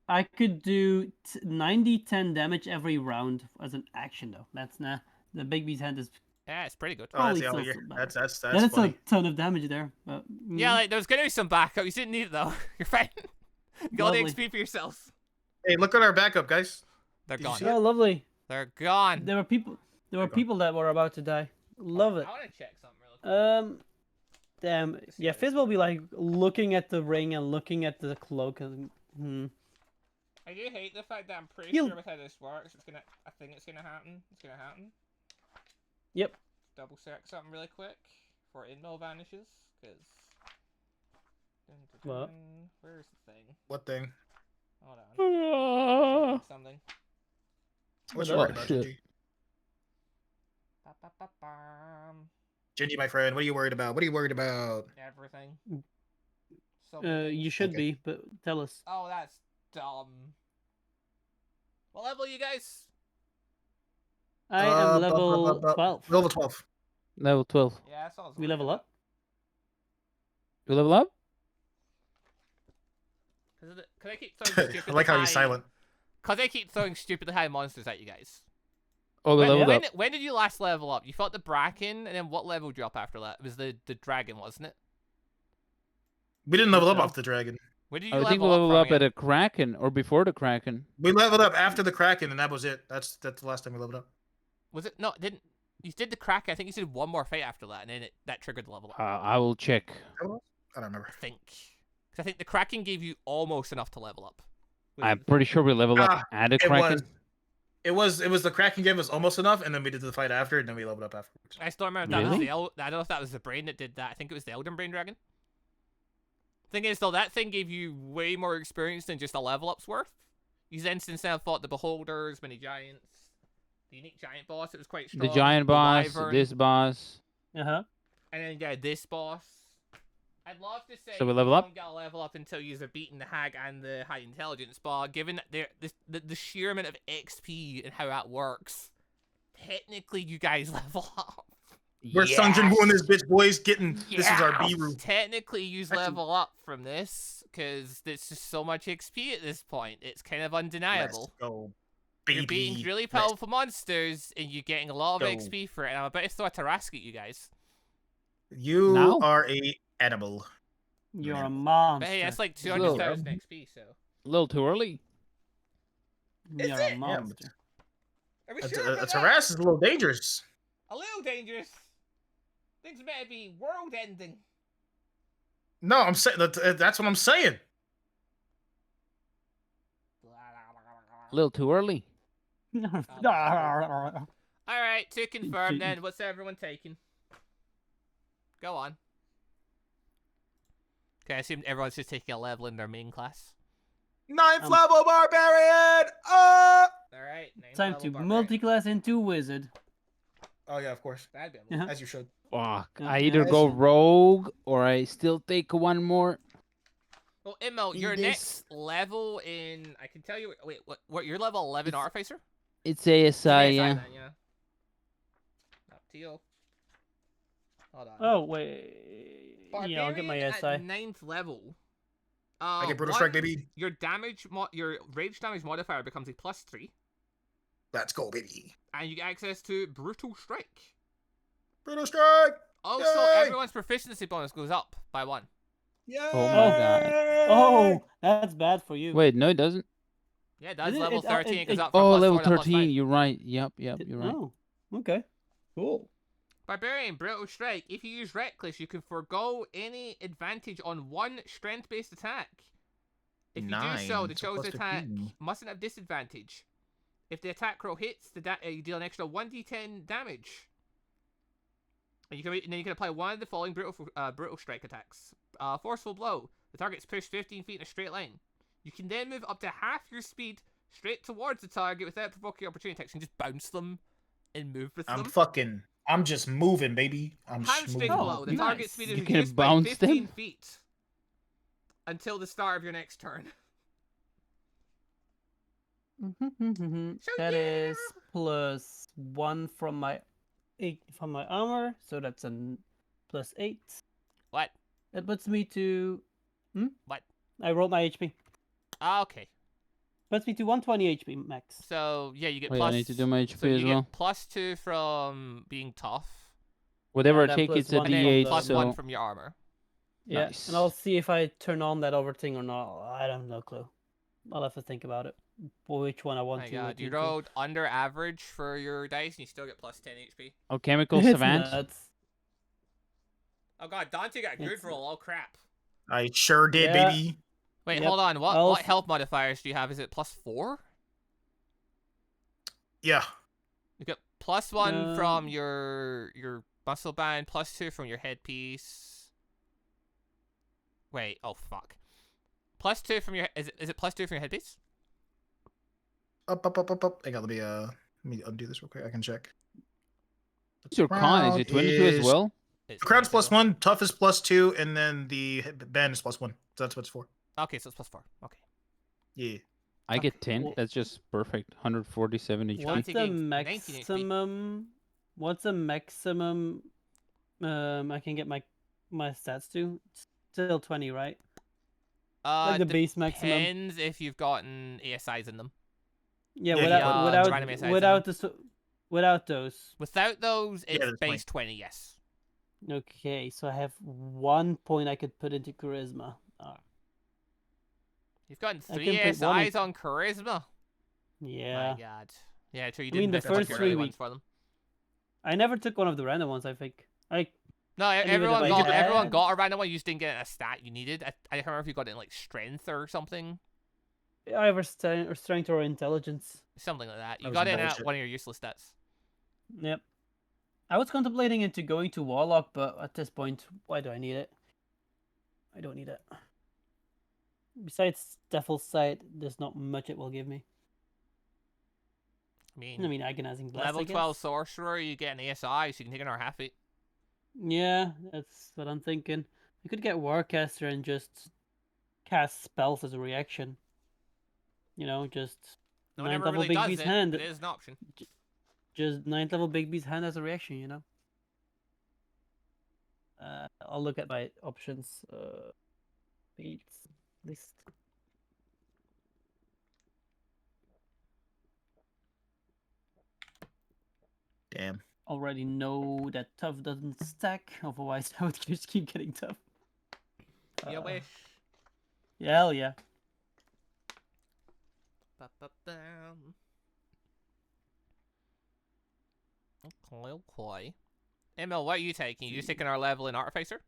Speaker 2: I could do 90-10 damage every round as an action though. That's nah. The big beast hand is
Speaker 1: Yeah, it's pretty good.
Speaker 3: Oh, that's,
Speaker 2: probably
Speaker 3: yeah,
Speaker 2: still
Speaker 3: yeah,
Speaker 2: so bad.
Speaker 3: that's
Speaker 2: that's
Speaker 3: funny.
Speaker 2: a ton of damage there. But,
Speaker 1: Yeah, like, there's going to be some backup. You didn't need it, though. You're fine. You got all the
Speaker 2: Lovely.
Speaker 1: XP for yourself.
Speaker 3: Hey, look at our backup, guys.
Speaker 1: They're
Speaker 3: Did you
Speaker 1: gone.
Speaker 3: see
Speaker 2: oh, lovely.
Speaker 1: They're gone.
Speaker 2: There were people. There were
Speaker 3: There you go.
Speaker 2: people that were about to die. Love it.
Speaker 1: I want to check something real quick.
Speaker 2: Damn.
Speaker 1: see
Speaker 2: Yeah,
Speaker 1: what it
Speaker 2: Fizz will be like looking at the ring and looking at the cloak. And,
Speaker 1: I do hate the fact that I'm pretty
Speaker 2: You'll-
Speaker 1: sure with how this works, I think it's gonna happen. It's gonna happen.
Speaker 2: Yep.
Speaker 1: Double check something really quick before Inmill vanishes, because.
Speaker 2: What?
Speaker 1: Where's the thing?
Speaker 3: What thing?
Speaker 1: Hold on.
Speaker 4: Ah.
Speaker 1: Something.
Speaker 3: What
Speaker 2: Oh,
Speaker 3: you worried about,
Speaker 4: shit.
Speaker 3: Gingy?
Speaker 1: Ba-ba-ba-bam.
Speaker 3: Gingy, my friend, what are you worried about? What are you worried about?
Speaker 1: Everything. So many
Speaker 2: you
Speaker 1: things.
Speaker 2: should
Speaker 3: Okay.
Speaker 2: be, but tell us.
Speaker 1: Oh, that's dumb. What level are you guys?
Speaker 2: I
Speaker 3: Uh,
Speaker 2: am
Speaker 3: bu- bu- bu-
Speaker 2: level
Speaker 3: bu-
Speaker 2: 12.
Speaker 3: Level 12.
Speaker 4: Level 12.
Speaker 1: Yeah, that's all.
Speaker 2: We level up?
Speaker 4: You level up?
Speaker 1: Because I keep throwing
Speaker 3: I
Speaker 1: stupidly
Speaker 3: like how
Speaker 1: high...
Speaker 3: he's silent.
Speaker 1: Because I keep throwing stupidly high monsters at you guys.
Speaker 4: Oh, we
Speaker 1: When,
Speaker 4: leveled
Speaker 1: when,
Speaker 4: up.
Speaker 1: when did you last level up? You fought the Bracken, and then what level did you up after that? It was the dragon, wasn't it?
Speaker 3: We didn't level up
Speaker 2: so.
Speaker 3: off the dragon.
Speaker 1: When did you
Speaker 4: I think we
Speaker 1: level
Speaker 4: leveled up
Speaker 1: from
Speaker 4: at
Speaker 1: again?
Speaker 4: a Kraken or before the Kraken.
Speaker 3: We leveled up after the Kraken, and that was it. That's the last time we leveled up.
Speaker 1: Was it? No, it didn't. You did the Kraken. I think you did one more fight after that, and then that triggered the level up.
Speaker 4: I will check.
Speaker 3: I don't remember.
Speaker 1: I think. Because I think the Kraken gave you almost enough to level up.
Speaker 4: I'm pretty sure we leveled up
Speaker 3: Ah,
Speaker 4: at a
Speaker 3: It
Speaker 4: Kraken.
Speaker 3: was. It was the Kraken gave us almost enough, and then we did the fight after, and then we leveled up afterwards.
Speaker 1: I still remember if that was
Speaker 4: Really?
Speaker 1: I don't know if that was the brain that did that. I think it was the Elden Brain Dragon. Thing is, though, that thing gave you way more experience than just a level up's worth. You then since then fought the Beholders, many giants, the unique giant boss. It was quite strong.
Speaker 4: The giant
Speaker 1: the
Speaker 4: boss,
Speaker 1: Wyvern,
Speaker 4: this boss.
Speaker 2: Uh-huh.
Speaker 1: and then yeah, this boss. I'd love to say
Speaker 4: So we level up?
Speaker 1: don't get a level up until you've beaten the hag and the high intelligence, but given that the sheer amount of XP and how that works, technically you guys level up.
Speaker 3: We're Sunjin Wu and this bitch, boys. This is our B
Speaker 1: Yes!
Speaker 3: room.
Speaker 1: Technically, you
Speaker 3: Actually-
Speaker 1: level up from this because there's just so much XP at this point. It's kind of undeniable.
Speaker 3: Let's go,
Speaker 1: You're
Speaker 3: baby.
Speaker 1: beating really
Speaker 3: Let's-
Speaker 1: powerful monsters, and you're getting a lot of
Speaker 3: go.
Speaker 1: XP for it. And I'm about to throw a Tarrasque at you guys.
Speaker 3: You
Speaker 4: Now?
Speaker 3: are a animal.
Speaker 2: You're
Speaker 3: Yeah.
Speaker 2: a monster.
Speaker 1: But hey, that's like
Speaker 4: Little.
Speaker 1: 200,000 XP. So
Speaker 4: A little too early.
Speaker 2: You're
Speaker 1: Is
Speaker 2: a
Speaker 1: it?
Speaker 3: Yeah,
Speaker 2: monster.
Speaker 1: are we
Speaker 3: A,
Speaker 1: sure
Speaker 3: a,
Speaker 1: about
Speaker 3: a
Speaker 1: that?
Speaker 3: Tarrasque is a little dangerous.
Speaker 1: A little dangerous. Things better be world ending.
Speaker 3: No, I'm saying that's what I'm saying.
Speaker 4: A little too early.
Speaker 1: All right, to confirm then, what's everyone taking? Go on. Okay, I assume everyone's just taking a level in their main class.
Speaker 3: 9th
Speaker 2: Um,
Speaker 3: level barbarian.
Speaker 1: All right. ninth
Speaker 2: Time
Speaker 1: level
Speaker 2: to
Speaker 1: barbarian.
Speaker 2: multi-class into wizard.
Speaker 3: Oh yeah, of course,
Speaker 1: That'd be a
Speaker 2: Yeah.
Speaker 1: little-
Speaker 3: as you should.
Speaker 4: Fuck.
Speaker 2: Yeah,
Speaker 4: I either
Speaker 2: yeah.
Speaker 4: go rogue or I still take one more.
Speaker 1: Well, Immo,
Speaker 4: In
Speaker 1: your
Speaker 4: this-
Speaker 1: next level in... I can tell you... Wait, what you're level 11
Speaker 4: It's-
Speaker 1: Artificer?
Speaker 4: It's
Speaker 1: It's an
Speaker 4: ASI,
Speaker 1: ASI
Speaker 4: yeah.
Speaker 1: then, yeah. Up to you. Hold on.
Speaker 2: Oh, wait. Yeah, I'll get my
Speaker 1: Barbarian
Speaker 2: SI.
Speaker 1: at 9th level.
Speaker 3: I get brutal strike, baby.
Speaker 1: Your your rage damage modifier becomes a +3,
Speaker 3: Let's go, baby.
Speaker 1: and you get access to brutal strike.
Speaker 3: Brutal strike.
Speaker 1: Also,
Speaker 3: Yay!
Speaker 1: everyone's proficiency bonus goes up by 1.
Speaker 3: Yeah.
Speaker 4: Oh my God.
Speaker 2: Oh, that's bad for you.
Speaker 4: Wait, no, it doesn't.
Speaker 1: Yeah, it does.
Speaker 2: Is it-
Speaker 1: Level
Speaker 2: it-
Speaker 1: 13, it goes
Speaker 2: it-
Speaker 1: up from
Speaker 4: Oh,
Speaker 1: +4
Speaker 4: level
Speaker 1: to +5.
Speaker 4: 13. You're right. Yep, you're right.
Speaker 2: Oh, okay. Cool.
Speaker 1: Barbarian, brutal strike. If you use reckless, you can forego any advantage on one strength-based attack. If you do so, the chosen attack mustn't have disadvantage. If the attack roll hits, you deal an extra 1d10 damage. And then you can apply one of the following brutal strike attacks. Forceful blow. The target's pushed 15 feet in a straight line. You can then move up to half your speed straight towards the target without provoking opportunity attacks. You can just bounce them and move with them.
Speaker 3: I'm just moving, baby. I'm just
Speaker 1: Hamstring
Speaker 3: moving.
Speaker 1: blow. The
Speaker 2: nice.
Speaker 1: target speed is
Speaker 4: You can
Speaker 1: reduced by
Speaker 4: bounce
Speaker 1: 15
Speaker 4: them?
Speaker 1: feet until the start of your next turn.
Speaker 2: That is +1 from my armor, so that's a +8.
Speaker 1: What?
Speaker 2: That puts me to.
Speaker 1: What?
Speaker 2: I rolled my HP.
Speaker 1: Okay.
Speaker 2: Puts me to 120 HP max.
Speaker 1: So yeah, you get
Speaker 4: Wait,
Speaker 1: plus.
Speaker 4: I need to do my HP
Speaker 1: so you
Speaker 4: as well.
Speaker 1: get +2 from being tough,
Speaker 4: Whatever I
Speaker 2: then
Speaker 4: take,
Speaker 2: plus
Speaker 4: it's a
Speaker 2: one
Speaker 1: and then
Speaker 2: from
Speaker 4: D8.
Speaker 2: the-
Speaker 1: +1
Speaker 4: So
Speaker 1: from your armor.
Speaker 2: Yeah,
Speaker 4: Nice.
Speaker 2: and I'll see if I turn on that overthing or not. I don't know, clue. I'll have to think about it. Which one I want
Speaker 1: My
Speaker 2: to.
Speaker 1: God,
Speaker 2: look
Speaker 1: you
Speaker 2: into.
Speaker 1: rolled under average for your dice, and you still get +10 HP.
Speaker 4: oh, chemical
Speaker 2: It's
Speaker 4: savant.
Speaker 2: nuts.
Speaker 1: Oh God, Dante got a good
Speaker 2: It's-
Speaker 1: roll. Oh crap.
Speaker 3: I sure did,
Speaker 2: Yeah.
Speaker 3: baby.
Speaker 1: Wait,
Speaker 2: Yep.
Speaker 1: hold on. What
Speaker 2: I'll
Speaker 1: what
Speaker 2: s-
Speaker 1: health modifiers do you have? Is it +4?
Speaker 3: Yeah.
Speaker 1: You get +1 from
Speaker 2: Um,
Speaker 1: your muscle band, +2 from your headpiece. Wait, oh fuck. +2 from your is it +2 from your headpiece?
Speaker 3: Up. Hang on, let me undo this real quick. I can check.
Speaker 4: What's your con? Is it 22 as well?
Speaker 1: It's
Speaker 3: The crown's
Speaker 1: 22.
Speaker 3: +1, tough is +2, and then the band is +1. So that's what it's for.
Speaker 1: Okay, so it's +4. Okay.
Speaker 3: Yeah.
Speaker 4: I get 10.
Speaker 2: Well-
Speaker 4: That's just perfect. 147 HP.
Speaker 2: What's
Speaker 1: Dante
Speaker 2: the
Speaker 1: gains 19 HP.
Speaker 2: maximum? What's the maximum? I can get my stats to. Still 20, right? Like the base maximum.
Speaker 1: Depends if you've gotten ASIs in them.
Speaker 2: Yeah,
Speaker 3: Yeah,
Speaker 2: without
Speaker 1: random ASIs in
Speaker 2: without
Speaker 1: them.
Speaker 2: without those.
Speaker 1: Without those, it's
Speaker 3: there's
Speaker 1: base 20. Yes.
Speaker 2: Okay, so I have 1 point I could put into charisma.
Speaker 1: You've gotten
Speaker 2: I
Speaker 1: 3
Speaker 2: can put one in-
Speaker 1: ASIs on charisma.
Speaker 2: Yeah,
Speaker 1: My God. Yeah, true. You
Speaker 2: I mean,
Speaker 1: didn't
Speaker 2: the
Speaker 1: pick up
Speaker 2: first
Speaker 1: your
Speaker 2: 3
Speaker 1: early ones
Speaker 2: weeks-
Speaker 1: for them.
Speaker 2: I never took one of the random ones. I think
Speaker 1: No,
Speaker 2: even if
Speaker 1: everyone
Speaker 2: I
Speaker 1: got
Speaker 2: had-
Speaker 1: everyone got a random one. You just didn't get a stat you needed. I can't remember if you got it in like strength or something.
Speaker 2: either strength or intelligence.
Speaker 1: Something like that. You
Speaker 3: That was
Speaker 1: got it
Speaker 3: some
Speaker 1: at
Speaker 3: bullshit.
Speaker 1: one of your useless stats.
Speaker 2: Yep. I was contemplating into going to Warlock, but at this point, why do I need it? I don't need it. Besides Devil's Sight, there's not much it will give me.
Speaker 1: I mean,
Speaker 2: I mean, agonizing blast.
Speaker 1: level
Speaker 2: I guess.
Speaker 1: 12 sorcerer, you get an ASI, so you can take another half it.
Speaker 2: Yeah, that's what I'm thinking. You could get Warcaster and just cast spells as a reaction. You know, just
Speaker 1: No one
Speaker 2: ninth
Speaker 1: ever
Speaker 2: level
Speaker 1: really does
Speaker 2: Bigby's
Speaker 1: it,
Speaker 2: hand.
Speaker 1: but it is an option.
Speaker 2: Just 9th level Bigby's hand as a reaction. You know. I'll look at my options. Page list.
Speaker 3: Damn.
Speaker 2: Already know that tough doesn't stack, otherwise I would just keep getting tough.
Speaker 1: You wish.
Speaker 2: Yeah, hell yeah.
Speaker 1: Ba-ba-bam. Okay. ML, what are you taking? You taking our level in Artificer?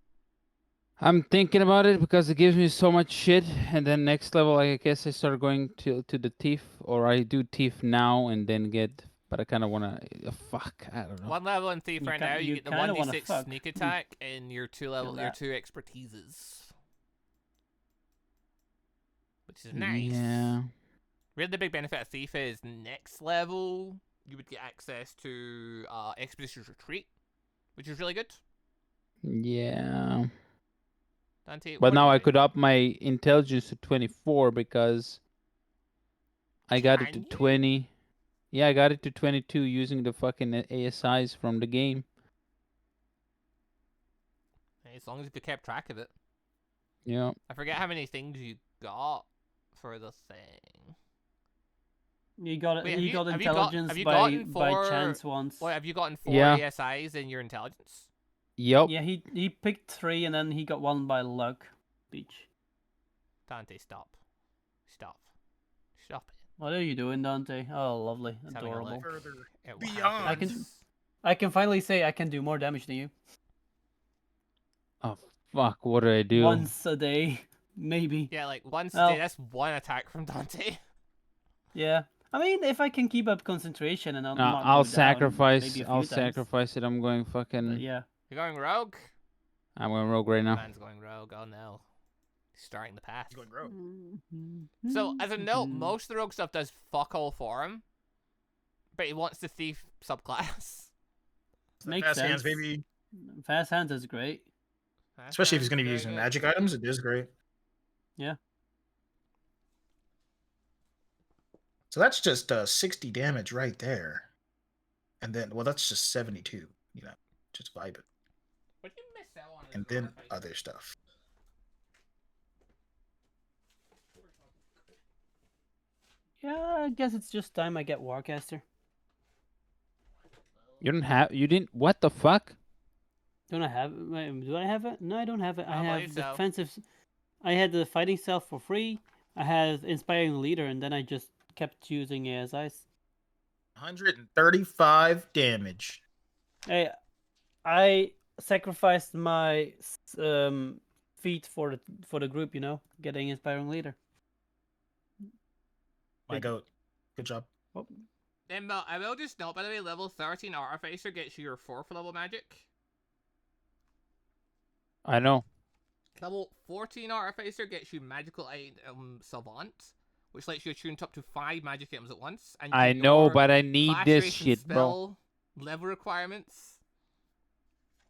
Speaker 4: I'm thinking about it because it gives me so much shit. And then next level, I guess I start going to the thief, or I do thief now and then get. But I kind of wanna fuck. I don't know.
Speaker 1: One level in Thief
Speaker 2: You
Speaker 1: right
Speaker 2: ki-
Speaker 1: now, you
Speaker 2: you
Speaker 1: get the
Speaker 2: kinda wanna
Speaker 1: 1d6
Speaker 2: fuck.
Speaker 1: sneak attack and your your
Speaker 2: that.
Speaker 1: 2 expertises. Which is nice.
Speaker 4: Yeah.
Speaker 1: Really, the big benefit of Thief is next level, you would get access to Expedition's Retreat, which is really good.
Speaker 4: Yeah.
Speaker 1: Dante,
Speaker 4: But
Speaker 1: what
Speaker 4: now
Speaker 1: are
Speaker 4: I
Speaker 1: you
Speaker 4: could up my intelligence to 24 because I got it to
Speaker 1: Can you?
Speaker 4: 20. Yeah, I got it to 22 using the fucking ASIs from the game.
Speaker 1: doing? As long as you kept track of it.
Speaker 4: Yeah.
Speaker 1: I forget how many things you got for the thing.
Speaker 2: You got it.
Speaker 1: Wait,
Speaker 2: You got
Speaker 1: have
Speaker 2: intelligence
Speaker 1: have you
Speaker 2: by
Speaker 1: gotten
Speaker 2: by chance once.
Speaker 1: Well, have you gotten 4
Speaker 4: Yeah.
Speaker 1: ASIs in your intelligence?
Speaker 4: Yep.
Speaker 2: Yeah, he picked 3 and then he got 1 by luck. Beach.
Speaker 1: Dante, stop. Stop. Stop it.
Speaker 2: What are you doing, Dante? Oh, lovely,
Speaker 1: He's having a
Speaker 2: adorable.
Speaker 1: look.
Speaker 3: Further
Speaker 1: At what
Speaker 3: beyond.
Speaker 2: I can-
Speaker 1: happens.
Speaker 2: I can finally say I can do more damage than you.
Speaker 4: Oh, fuck. What did I do?
Speaker 2: Once a day, maybe.
Speaker 1: Yeah, like once
Speaker 2: Well-
Speaker 1: that's one attack from Dante.
Speaker 2: Yeah. I mean, if I can keep up concentration and
Speaker 4: No,
Speaker 2: not
Speaker 4: I'll
Speaker 2: go down,
Speaker 4: sacrifice.
Speaker 2: maybe a few
Speaker 4: I'll
Speaker 2: times.
Speaker 4: sacrifice it. I'm going
Speaker 2: But
Speaker 4: fucking.
Speaker 2: yeah.
Speaker 1: You're going rogue?
Speaker 4: I'm going rogue right now.
Speaker 1: Man's going rogue. Oh no. He's starting the path.
Speaker 3: He's going rogue.
Speaker 1: So, as a note, most of the rogue stuff does fuck all for him. But he wants the thief subclass.
Speaker 2: Makes
Speaker 3: Fast
Speaker 2: sense.
Speaker 3: hands, baby.
Speaker 2: Fast hands is great.
Speaker 3: Especially if he's going to be
Speaker 1: Very
Speaker 3: using
Speaker 1: good.
Speaker 3: magic items, it is great.
Speaker 2: Yeah.
Speaker 3: So that's just 60 damage right there. And then, well, that's just 72. You know, just vibe it.
Speaker 1: What did you miss out on?
Speaker 3: And then other stuff.
Speaker 2: Yeah, I guess it's just time I get Warcaster.
Speaker 4: You didn't. What the fuck?
Speaker 2: Don't I have it? Do I have it? No, I don't have it. I
Speaker 1: How about
Speaker 2: have
Speaker 1: yourself?
Speaker 2: defensive. I had the fighting self for free. I had inspiring leader, and then I just kept using ASIs.
Speaker 3: 135 damage.
Speaker 2: I sacrificed my feat for the group. You know, getting inspiring leader.
Speaker 3: My goat. Good job.
Speaker 2: Oh,
Speaker 1: Then, I will just note, by the way, level 13 Artificer gets you your 4th level magic.
Speaker 4: I know.
Speaker 1: Level 14 Artificer gets you Magical Item Savant, which lets you attune to up to 5 magic items at once. And
Speaker 4: I
Speaker 1: get
Speaker 4: know,
Speaker 1: your
Speaker 4: but I need
Speaker 1: class
Speaker 4: this
Speaker 1: race and
Speaker 4: shit, bro.
Speaker 1: spell level requirements.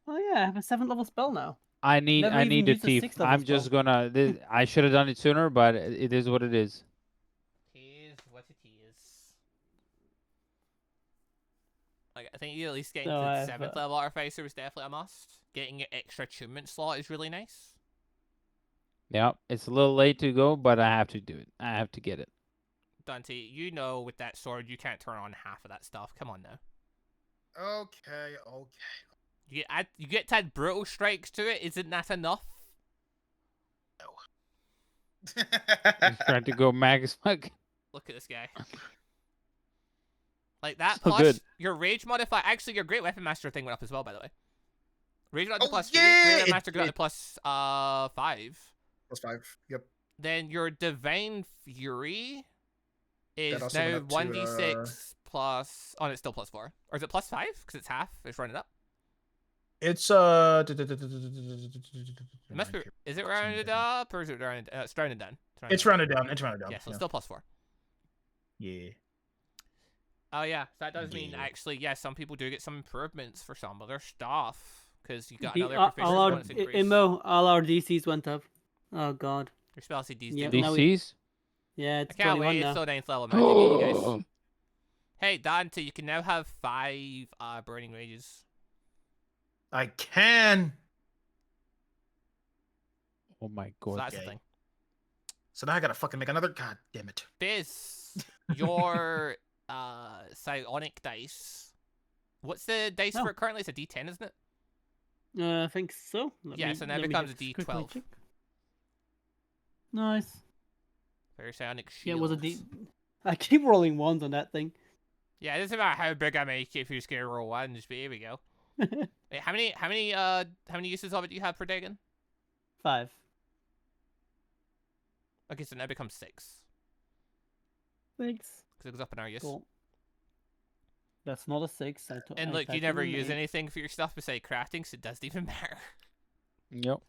Speaker 2: oh yeah, I have a 7th level spell now.
Speaker 4: I
Speaker 2: Never even
Speaker 4: need a
Speaker 2: used a
Speaker 4: thief.
Speaker 2: 6th level
Speaker 4: I'm just
Speaker 2: spell.
Speaker 4: gonna. I should have done it sooner, but it is what it is.
Speaker 1: It is what it is. Like, I think you at least getting
Speaker 2: So
Speaker 1: to
Speaker 2: I
Speaker 1: the
Speaker 2: have,
Speaker 1: 7th level Artificer is definitely a must. Getting an extra attunement slot is really nice.
Speaker 4: Yeah, it's a little late to go, but I have to do it. I have to get it.
Speaker 1: Dante, you know with that sword you can't turn on half of that stuff. Come on now.
Speaker 3: Okay.
Speaker 1: You get to add brutal strikes to it. Isn't that enough?
Speaker 4: He's trying to go max fuck.
Speaker 1: Look at this guy. Like that
Speaker 4: So
Speaker 1: plus
Speaker 4: good.
Speaker 1: your rage modifier. Actually, your great weapon master thing went up as well. By the way, rage went up to
Speaker 3: Oh,
Speaker 1: plus 3.
Speaker 3: yeah,
Speaker 1: Great weapon
Speaker 3: it
Speaker 1: master got up to
Speaker 3: did.
Speaker 1: plus 5.
Speaker 3: +5. Yep.
Speaker 1: Then your divine fury is
Speaker 3: also
Speaker 1: now
Speaker 3: went up to,
Speaker 1: 1d6 plus. Oh, and it's still plus 4, or is it plus 5? Because it's half. It's rounded up.
Speaker 3: It's
Speaker 1: It must be. Is it rounded up or is it rounded? It's rounded down.
Speaker 3: It's rounded down. It's rounded down.
Speaker 1: Yeah, so it's still plus 4.
Speaker 3: Yeah.
Speaker 1: Oh yeah, so that does mean
Speaker 3: Yeah.
Speaker 1: actually, yeah, some people do get some improvements for some of their stuff because you got
Speaker 2: The-
Speaker 1: another
Speaker 2: all
Speaker 1: proficiency
Speaker 2: our
Speaker 1: bonus increase.
Speaker 2: Imo, all our DCs went up. Oh god.
Speaker 1: Your spell CDs
Speaker 2: Yeah,
Speaker 1: do.
Speaker 2: now we-
Speaker 4: DCs?
Speaker 2: Yeah,
Speaker 1: I
Speaker 2: it's
Speaker 1: can't
Speaker 2: 21
Speaker 1: wait
Speaker 2: now.
Speaker 1: until 9th level magic, you guys. Hey, Dante, you can now have 5 burning rages.
Speaker 3: I can.
Speaker 4: Oh my
Speaker 1: So
Speaker 4: god.
Speaker 1: that's the
Speaker 3: Okay.
Speaker 1: thing.
Speaker 3: So now I gotta fucking make another. God damn it.
Speaker 1: Biz, your psionic dice. What's the dice
Speaker 2: Oh.
Speaker 1: for it currently? It's a D10, isn't it?
Speaker 2: I think so.
Speaker 1: Yeah, so now it becomes a D12.
Speaker 2: Nice.
Speaker 1: Very psionic shield.
Speaker 2: Yeah, it was a D. I keep rolling ones on that thing.
Speaker 1: Yeah, it doesn't matter how big I make it if you're just gonna roll ones, but here we go. Wait, how many uses of it do you have per day again?
Speaker 2: 5.
Speaker 1: Okay, so now it becomes 6.
Speaker 2: Thanks.
Speaker 1: Because it goes up in our use.
Speaker 2: Cool. That's not a 6.
Speaker 1: And look, you never use anything for your stuff besides crafting, so it doesn't even matter.
Speaker 4: Yep.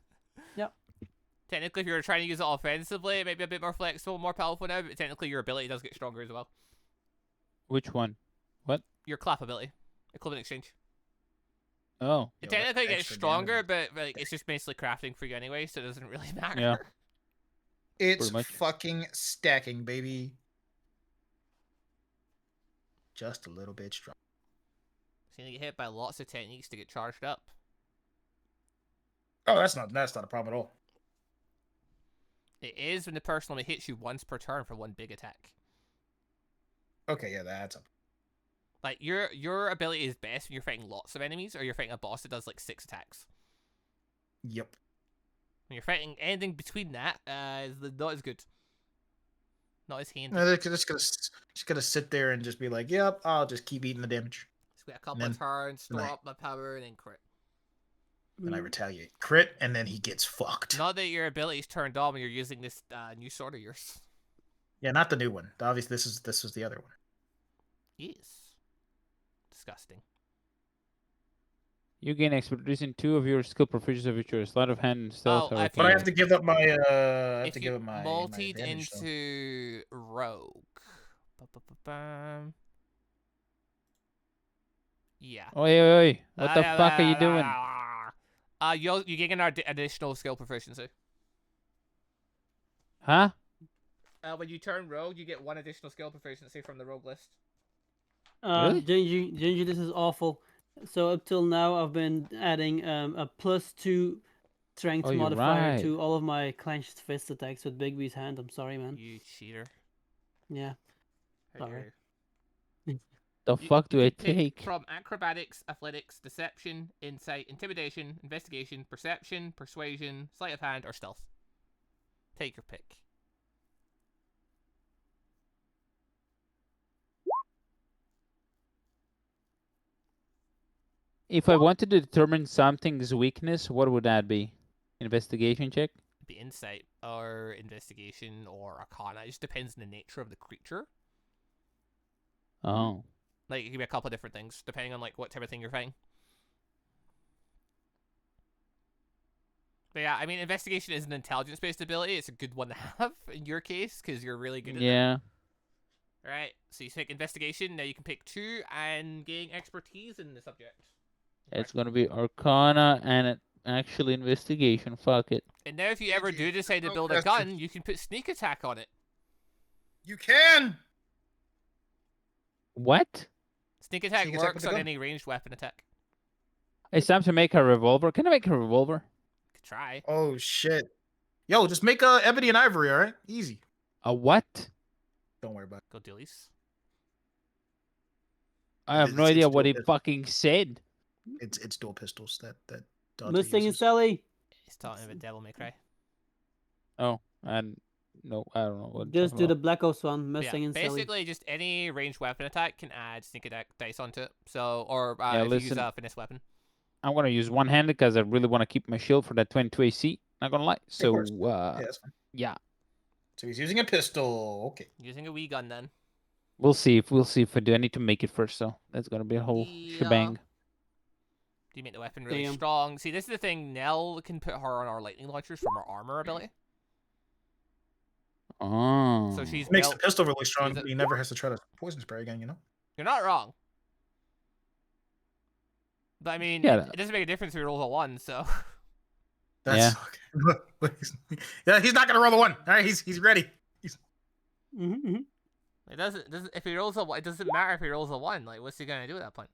Speaker 1: Technically, if you're trying to use it offensively, it might be a bit more flexible, more powerful now, but technically your ability does get stronger as well.
Speaker 4: Which one?
Speaker 1: Your clap ability. Equivalent exchange.
Speaker 4: Oh.
Speaker 1: It
Speaker 3: Yo, that
Speaker 1: technically gets
Speaker 3: extra
Speaker 1: stronger,
Speaker 3: damage.
Speaker 1: but like it's just basically crafting for you anyway, so it doesn't really matter.
Speaker 4: Yeah.
Speaker 3: It's
Speaker 4: Pretty much.
Speaker 3: fucking stacking, baby. Just a little bit strong.
Speaker 1: So you get hit by lots of techniques to get charged up.
Speaker 3: Oh, that's not a problem at all.
Speaker 1: It is when the person only hits you once per turn for one big attack.
Speaker 3: Okay, yeah, that adds up.
Speaker 1: Like your ability is best when you're fighting lots of enemies, or you're fighting a boss that does like 6 attacks.
Speaker 3: Yep.
Speaker 1: When you're fighting anything between that, is not as good. Not as handy.
Speaker 3: No, they're just gonna sit there and just be like, "Yep, I'll just keep eating the damage."
Speaker 1: Just wait a couple
Speaker 3: then-
Speaker 1: of turns, store
Speaker 3: then I-
Speaker 1: up my power, and then crit.
Speaker 3: And I retaliate, crit, and then he gets fucked.
Speaker 1: Not that your ability's turned on when you're using this new sword of yours.
Speaker 3: Yeah, not the new one. Obviously, this was the other one.
Speaker 1: Yes. Disgusting.
Speaker 4: You gain expertise in 2 of your skill proficiency of your choice. Sleight of hand and stealth.
Speaker 1: Oh,
Speaker 4: are
Speaker 1: if
Speaker 3: But I
Speaker 1: you-
Speaker 3: have to give up my. I have
Speaker 1: if
Speaker 3: to
Speaker 1: you
Speaker 3: give up my
Speaker 1: multied
Speaker 3: advantage. So.
Speaker 1: into rogue. Ba-ba-ba-bam. Yeah.
Speaker 4: Oi, oi, oi. What the fuck are you doing?
Speaker 1: You gain an additional skill proficiency.
Speaker 4: Huh?
Speaker 1: When you turn rogue, you get 1 additional skill proficiency from the rogue list.
Speaker 4: Really?
Speaker 2: Gingy, this is awful. So up till now, I've been adding a +2 strength
Speaker 4: Oh, you're
Speaker 2: modifier
Speaker 4: right.
Speaker 2: to all of my clenched fist attacks with Bigby's hand. I'm sorry, man.
Speaker 1: You cheater.
Speaker 2: Yeah.
Speaker 1: How dare
Speaker 2: Sorry.
Speaker 1: you.
Speaker 4: The fuck do I
Speaker 1: can pick
Speaker 4: take?
Speaker 1: from acrobatics, athletics, deception, insight, intimidation, investigation, perception, persuasion, sleight of hand, or stealth. Take your pick.
Speaker 4: If I wanted to determine something's weakness, what would that be? Investigation check?
Speaker 1: It'd be insight or investigation or arcana. It just depends on the nature of the creature.
Speaker 4: Oh.
Speaker 1: Like, it could be a couple of different things, depending on, like, what type of thing you're fighting. But yeah, I mean, investigation is an intelligence-based ability. It's a good one to have in your case, because you're really good at it.
Speaker 4: Yeah.
Speaker 1: Alright, so you pick investigation, now you can pick 2 and gain expertise in the subject.
Speaker 4: It's gonna be arcana and actually investigation. Fuck it.
Speaker 1: And now if you ever do decide to
Speaker 5: no
Speaker 1: build a
Speaker 5: question.
Speaker 1: gun, you can put sneak attack on it.
Speaker 5: You can.
Speaker 4: What?
Speaker 1: Sneak attack
Speaker 3: Sneak attack with
Speaker 1: works
Speaker 3: the
Speaker 1: on
Speaker 3: gun.
Speaker 1: any ranged weapon attack.
Speaker 4: It's time to make a revolver. Can I make a revolver?
Speaker 1: Could try.
Speaker 3: Oh shit. Yo, just make ebony and ivory, all right? Easy.
Speaker 4: A what?
Speaker 3: Don't worry about
Speaker 1: Go dealies.
Speaker 4: I have no
Speaker 3: It's
Speaker 4: idea what he
Speaker 3: dual
Speaker 4: fucking said.
Speaker 3: it. It's dual pistols that Dante
Speaker 2: Mustang and
Speaker 3: uses.
Speaker 2: Sally.
Speaker 1: He's talking about Devil May Cry.
Speaker 4: Oh, and no, I don't know what.
Speaker 2: Just do the Black Ops one,
Speaker 1: But
Speaker 2: Mustang
Speaker 1: yeah,
Speaker 2: and Sally.
Speaker 1: basically just any ranged weapon attack can add sneak attack dice onto it. So, or
Speaker 4: Yeah,
Speaker 1: if you use
Speaker 4: listen.
Speaker 1: a finesse weapon.
Speaker 4: I'm gonna use one-handed because I really want to keep my shield for that 22 AC. Not gonna lie. So,
Speaker 3: course. Yeah, that's fine.
Speaker 4: yeah,
Speaker 3: So he's using a pistol. Okay.
Speaker 1: Using a wee gun then.
Speaker 4: we'll see if I do. I need to make it first, so that's gonna be a whole
Speaker 1: Yeah.
Speaker 4: shebang.
Speaker 1: Do you make the weapon really
Speaker 2: Damn.
Speaker 1: strong? See, this is the thing. Nell can put her on our lightning launchers from her armor ability.
Speaker 4: Oh.
Speaker 1: So she's
Speaker 3: Makes the
Speaker 1: built.
Speaker 3: pistol really strong,
Speaker 1: she's a-
Speaker 3: but he never has to try to poison spray again, you know?
Speaker 1: You're not wrong. But I mean,
Speaker 4: Yeah.
Speaker 1: it doesn't make a difference if he rolls a 1, so.
Speaker 3: That's okay. Yeah, he's not gonna roll the 1. All right, he's ready.
Speaker 2: Mm-hmm.
Speaker 1: It doesn't if he rolls a 1, it doesn't matter if he rolls a 1. Like, what's he gonna do at that point?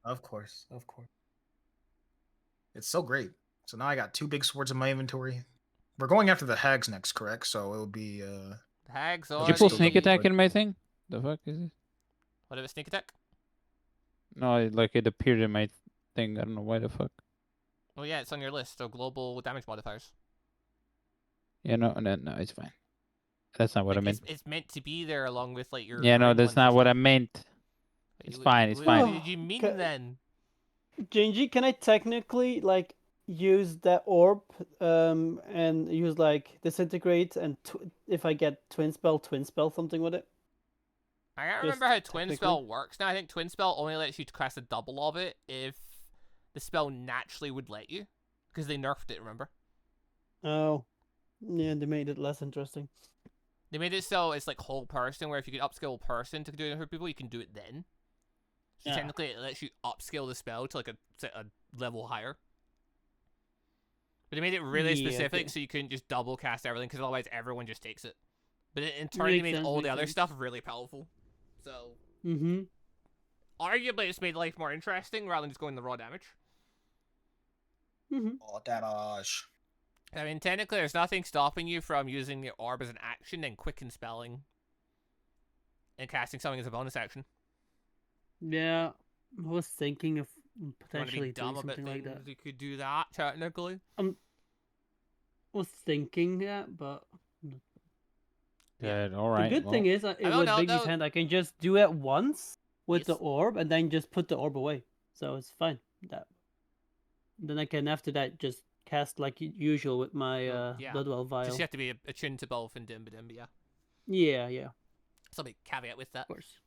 Speaker 3: Of course. It's so great. So now I got 2 big swords in my inventory. We're going after the hags next, correct? So it'll be
Speaker 1: The hags
Speaker 3: Did
Speaker 1: or
Speaker 4: Did you pull
Speaker 3: still
Speaker 4: sneak
Speaker 3: double
Speaker 4: attack
Speaker 3: click.
Speaker 4: in my thing? The fuck is this?
Speaker 1: What about sneak attack?
Speaker 4: No, it appeared in my thing. I don't know why the fuck.
Speaker 1: Oh yeah, it's on your list. So global damage modifiers.
Speaker 4: Yeah, no, it's fine. That's not what I
Speaker 1: Like,
Speaker 4: meant.
Speaker 1: It's meant to be there along with like your.
Speaker 4: Yeah, no,
Speaker 1: green
Speaker 4: that's
Speaker 1: ones
Speaker 4: not
Speaker 1: and
Speaker 4: what I
Speaker 1: stuff.
Speaker 4: meant. It's fine, it's
Speaker 1: What
Speaker 4: fine.
Speaker 1: did you mean
Speaker 2: Okay.
Speaker 1: then?
Speaker 2: Gingy, can I technically like use that orb and use like disintegrate and if I get twin spell something with it?
Speaker 1: I can't
Speaker 2: Just
Speaker 1: remember how twin
Speaker 2: technically.
Speaker 1: spell works now. I think twin spell only lets you cast a double of it if the spell naturally would let you, because they nerfed it. Remember?
Speaker 2: Oh, yeah, they made it less interesting.
Speaker 1: They made it so it's like whole person, where if you could upskill person to do it for people, you can do it then. So
Speaker 2: Yeah.
Speaker 1: technically, it lets you upskill the spell to like a level higher. But they made it really
Speaker 2: Yeah,
Speaker 1: specific,
Speaker 2: okay.
Speaker 1: so you couldn't just double cast everything, because otherwise everyone just takes it. But in turn, they
Speaker 2: Makes
Speaker 1: made
Speaker 2: sense,
Speaker 1: all the
Speaker 2: makes
Speaker 1: other
Speaker 2: sense.
Speaker 1: stuff really powerful. So
Speaker 2: Mm-hmm.
Speaker 1: arguably, it's made life more interesting rather than just going the raw damage.
Speaker 2: Mm-hmm.
Speaker 3: oh damage.
Speaker 1: I mean, technically, there's nothing stopping you from using the orb as an action and quicken spelling and casting something as a bonus action.
Speaker 2: Yeah, I was thinking of
Speaker 1: If you want to
Speaker 2: potentially
Speaker 1: be dumb
Speaker 2: doing
Speaker 1: about
Speaker 2: something like
Speaker 1: things,
Speaker 2: that.
Speaker 1: you could do that, technically.
Speaker 2: Was thinking that, but
Speaker 4: Good, all
Speaker 2: the
Speaker 4: right.
Speaker 2: good
Speaker 4: well,
Speaker 2: thing is
Speaker 1: don't
Speaker 2: with
Speaker 1: know,
Speaker 2: Biggie's
Speaker 1: though.
Speaker 2: hand, I can just do it once with the
Speaker 1: Yes.
Speaker 2: orb and then just put the orb away, so it's fine. That then I can after that just cast like usual with my
Speaker 1: yeah.
Speaker 2: Bloodwell vial.
Speaker 1: Just you have to be attuned to both and dim, but yeah.
Speaker 2: Yeah, of
Speaker 1: So big caveat with that.
Speaker 2: course.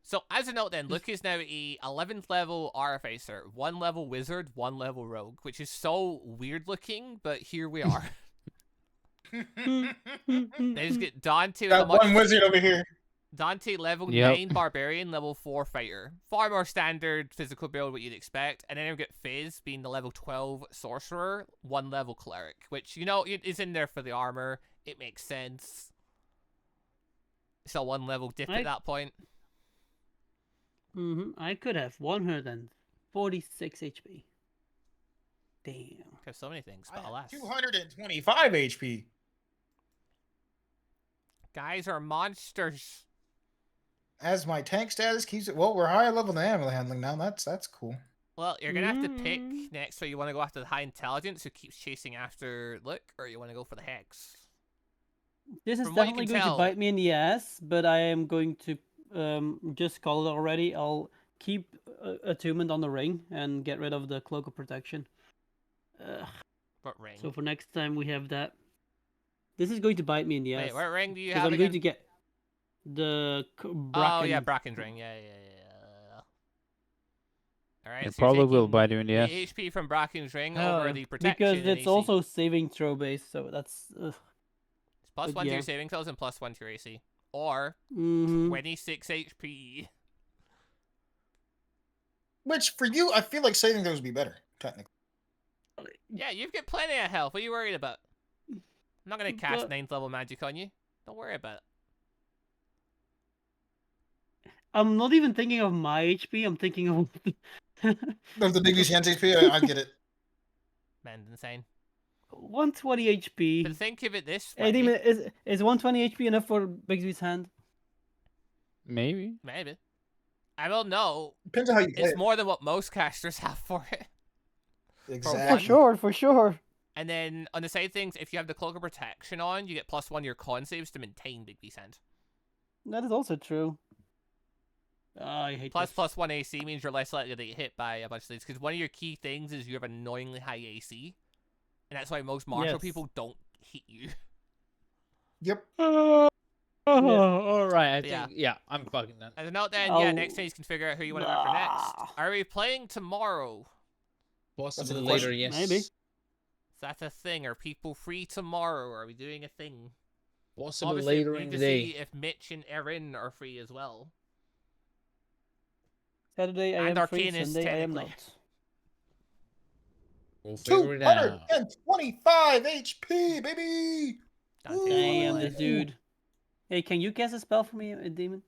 Speaker 1: So, as a note then, Luke is now a 11th level Artificer, 1 level Wizard, 1 level Rogue, which is so weird looking, but here we are. Then just get Dante with a
Speaker 3: Got
Speaker 1: much...
Speaker 3: one wizard over here.
Speaker 1: Dante, level
Speaker 4: Yep.
Speaker 1: 9 Barbarian, level 4 Fighter. Far more standard physical build, what you'd expect. And then we get Fizz being the level 12 Sorcerer, 1 level Cleric, which, you know, is in there for the armor. It makes sense. It's a 1 level dip at that point.
Speaker 2: I could have 146 HP. Damn.
Speaker 1: Have so many things,
Speaker 3: I
Speaker 1: but
Speaker 3: have
Speaker 1: alas.
Speaker 3: 225 HP.
Speaker 1: Guys are monsters.
Speaker 3: As my tank status keeps it. Well, we're higher level than animal handling now. That's cool.
Speaker 1: Well, you're going to have to pick next, so you want to go after the high intelligence who keeps chasing after Luke, or you want to go for the Hex.
Speaker 2: This is
Speaker 1: From what you
Speaker 2: definitely
Speaker 1: can
Speaker 2: going
Speaker 1: tell-
Speaker 2: to bite me in the ass, but I am going to just call it already. I'll keep attunement on the ring and get rid of the cloak of protection.
Speaker 1: What ring?
Speaker 2: So for next time we have that. This is going to bite me in the ass.
Speaker 1: Wait, what ring do you
Speaker 2: Because
Speaker 1: have
Speaker 2: I'm
Speaker 1: again?
Speaker 2: going to get the Bracken.
Speaker 1: Oh, yeah, Bracken's ring. Yeah. Alright,
Speaker 4: It
Speaker 1: so you're
Speaker 4: probably will
Speaker 1: taking
Speaker 4: bite you in the ass.
Speaker 1: the HP from Bracken's ring over the protection.
Speaker 2: because
Speaker 1: and
Speaker 2: it's
Speaker 1: AC.
Speaker 2: also saving throw based, so that's.
Speaker 1: It's plus
Speaker 2: but
Speaker 1: 1 to
Speaker 2: yeah.
Speaker 1: your saving throws and plus 1 to your AC. Or 26 HP.
Speaker 3: Which for you, I feel like saving those would be better, technically.
Speaker 1: Yeah, you've got plenty of health. What are you worried about? I'm not going to cast
Speaker 2: But-
Speaker 1: 9th level magic on you. Don't worry about it.
Speaker 2: I'm not even thinking of my HP. I'm thinking of.
Speaker 3: Of the biggest hands HP, I get it.
Speaker 1: Man's insane.
Speaker 2: 120 HP.
Speaker 1: But think of it this
Speaker 2: Hey,
Speaker 1: way.
Speaker 2: Demon, is 120 HP enough for Bigsby's hand?
Speaker 4: Maybe.
Speaker 1: Maybe. I will know.
Speaker 3: Depends on how you play
Speaker 1: It's
Speaker 3: it.
Speaker 1: more than what most casters have for it.
Speaker 3: Exactly.
Speaker 2: For sure.
Speaker 1: And then on the side things, if you have the Cloak of Protection on, you get plus 1 to your con saves to maintain Bigby's hand.
Speaker 2: That is also true. I hate
Speaker 1: Plus
Speaker 2: this.
Speaker 1: plus 1 AC means you're less likely to get hit by a bunch of things. Because one of your key things is you have annoyingly high AC. And that's why most martial
Speaker 2: Yes.
Speaker 1: people don't hit you.
Speaker 3: Yep.
Speaker 4: All right. I
Speaker 1: Yeah.
Speaker 4: think. Yeah, I'm fucking done.
Speaker 1: As a note then, yeah, next time you can figure out who you want to run for next. Are we playing tomorrow?
Speaker 4: Possibly
Speaker 3: good
Speaker 4: later.
Speaker 3: question.
Speaker 4: Yes.
Speaker 2: Maybe.
Speaker 1: Is that a thing? Are people free tomorrow? Are we doing a thing?
Speaker 4: Possibly
Speaker 1: Obviously,
Speaker 4: later
Speaker 1: we
Speaker 4: in
Speaker 1: need
Speaker 4: the
Speaker 1: to
Speaker 4: day.
Speaker 1: see if Mitch and Erin are free as well.
Speaker 2: Saturday I
Speaker 1: And
Speaker 2: am free,
Speaker 1: Arcanist,
Speaker 2: Sunday I am
Speaker 1: technically.
Speaker 2: not.
Speaker 4: We'll figure it out.
Speaker 3: 225 HP, baby.
Speaker 1: Dante's
Speaker 3: Ooh.
Speaker 2: I
Speaker 1: level
Speaker 2: am
Speaker 1: nine.
Speaker 2: this dude. Hey, can you cast a spell for me, Demon?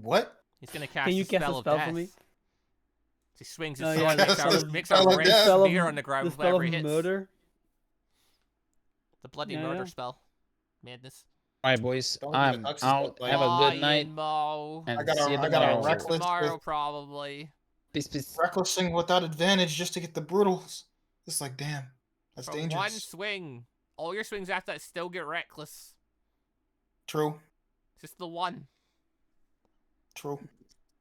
Speaker 3: What?
Speaker 1: He's gonna cast
Speaker 2: Can you
Speaker 1: a
Speaker 2: cast
Speaker 1: spell
Speaker 2: a
Speaker 1: of
Speaker 2: spell
Speaker 1: death.
Speaker 2: for me?
Speaker 1: He swings his
Speaker 2: Oh,
Speaker 1: sword,
Speaker 2: yeah,
Speaker 1: makes
Speaker 3: the
Speaker 1: our,
Speaker 3: spell-
Speaker 1: makes
Speaker 3: spell
Speaker 1: our
Speaker 3: of
Speaker 1: red
Speaker 3: death.
Speaker 1: smear on the ground
Speaker 2: The
Speaker 1: with
Speaker 2: spell
Speaker 1: whatever
Speaker 2: of
Speaker 1: he hits.
Speaker 2: murder.
Speaker 1: The bloody
Speaker 2: Yeah,
Speaker 1: murder
Speaker 2: yeah.
Speaker 1: spell. Madness.
Speaker 4: All right, boys.
Speaker 3: Don't
Speaker 4: I'm
Speaker 3: get a
Speaker 4: out.
Speaker 3: toxic
Speaker 4: Have a
Speaker 1: Bye,
Speaker 4: good night.
Speaker 1: Mo.
Speaker 4: And
Speaker 3: I got a-
Speaker 4: see you
Speaker 3: I got a
Speaker 4: tomorrow.
Speaker 3: reckless-
Speaker 1: Tomorrow,
Speaker 3: with-
Speaker 1: probably.
Speaker 4: Peace, peace.
Speaker 3: Recklessing without advantage just to get the brutals. It's like, damn, that's
Speaker 1: For one
Speaker 3: dangerous.
Speaker 1: swing. All your swings after that still get reckless.
Speaker 3: True.
Speaker 1: Just the one.
Speaker 3: True.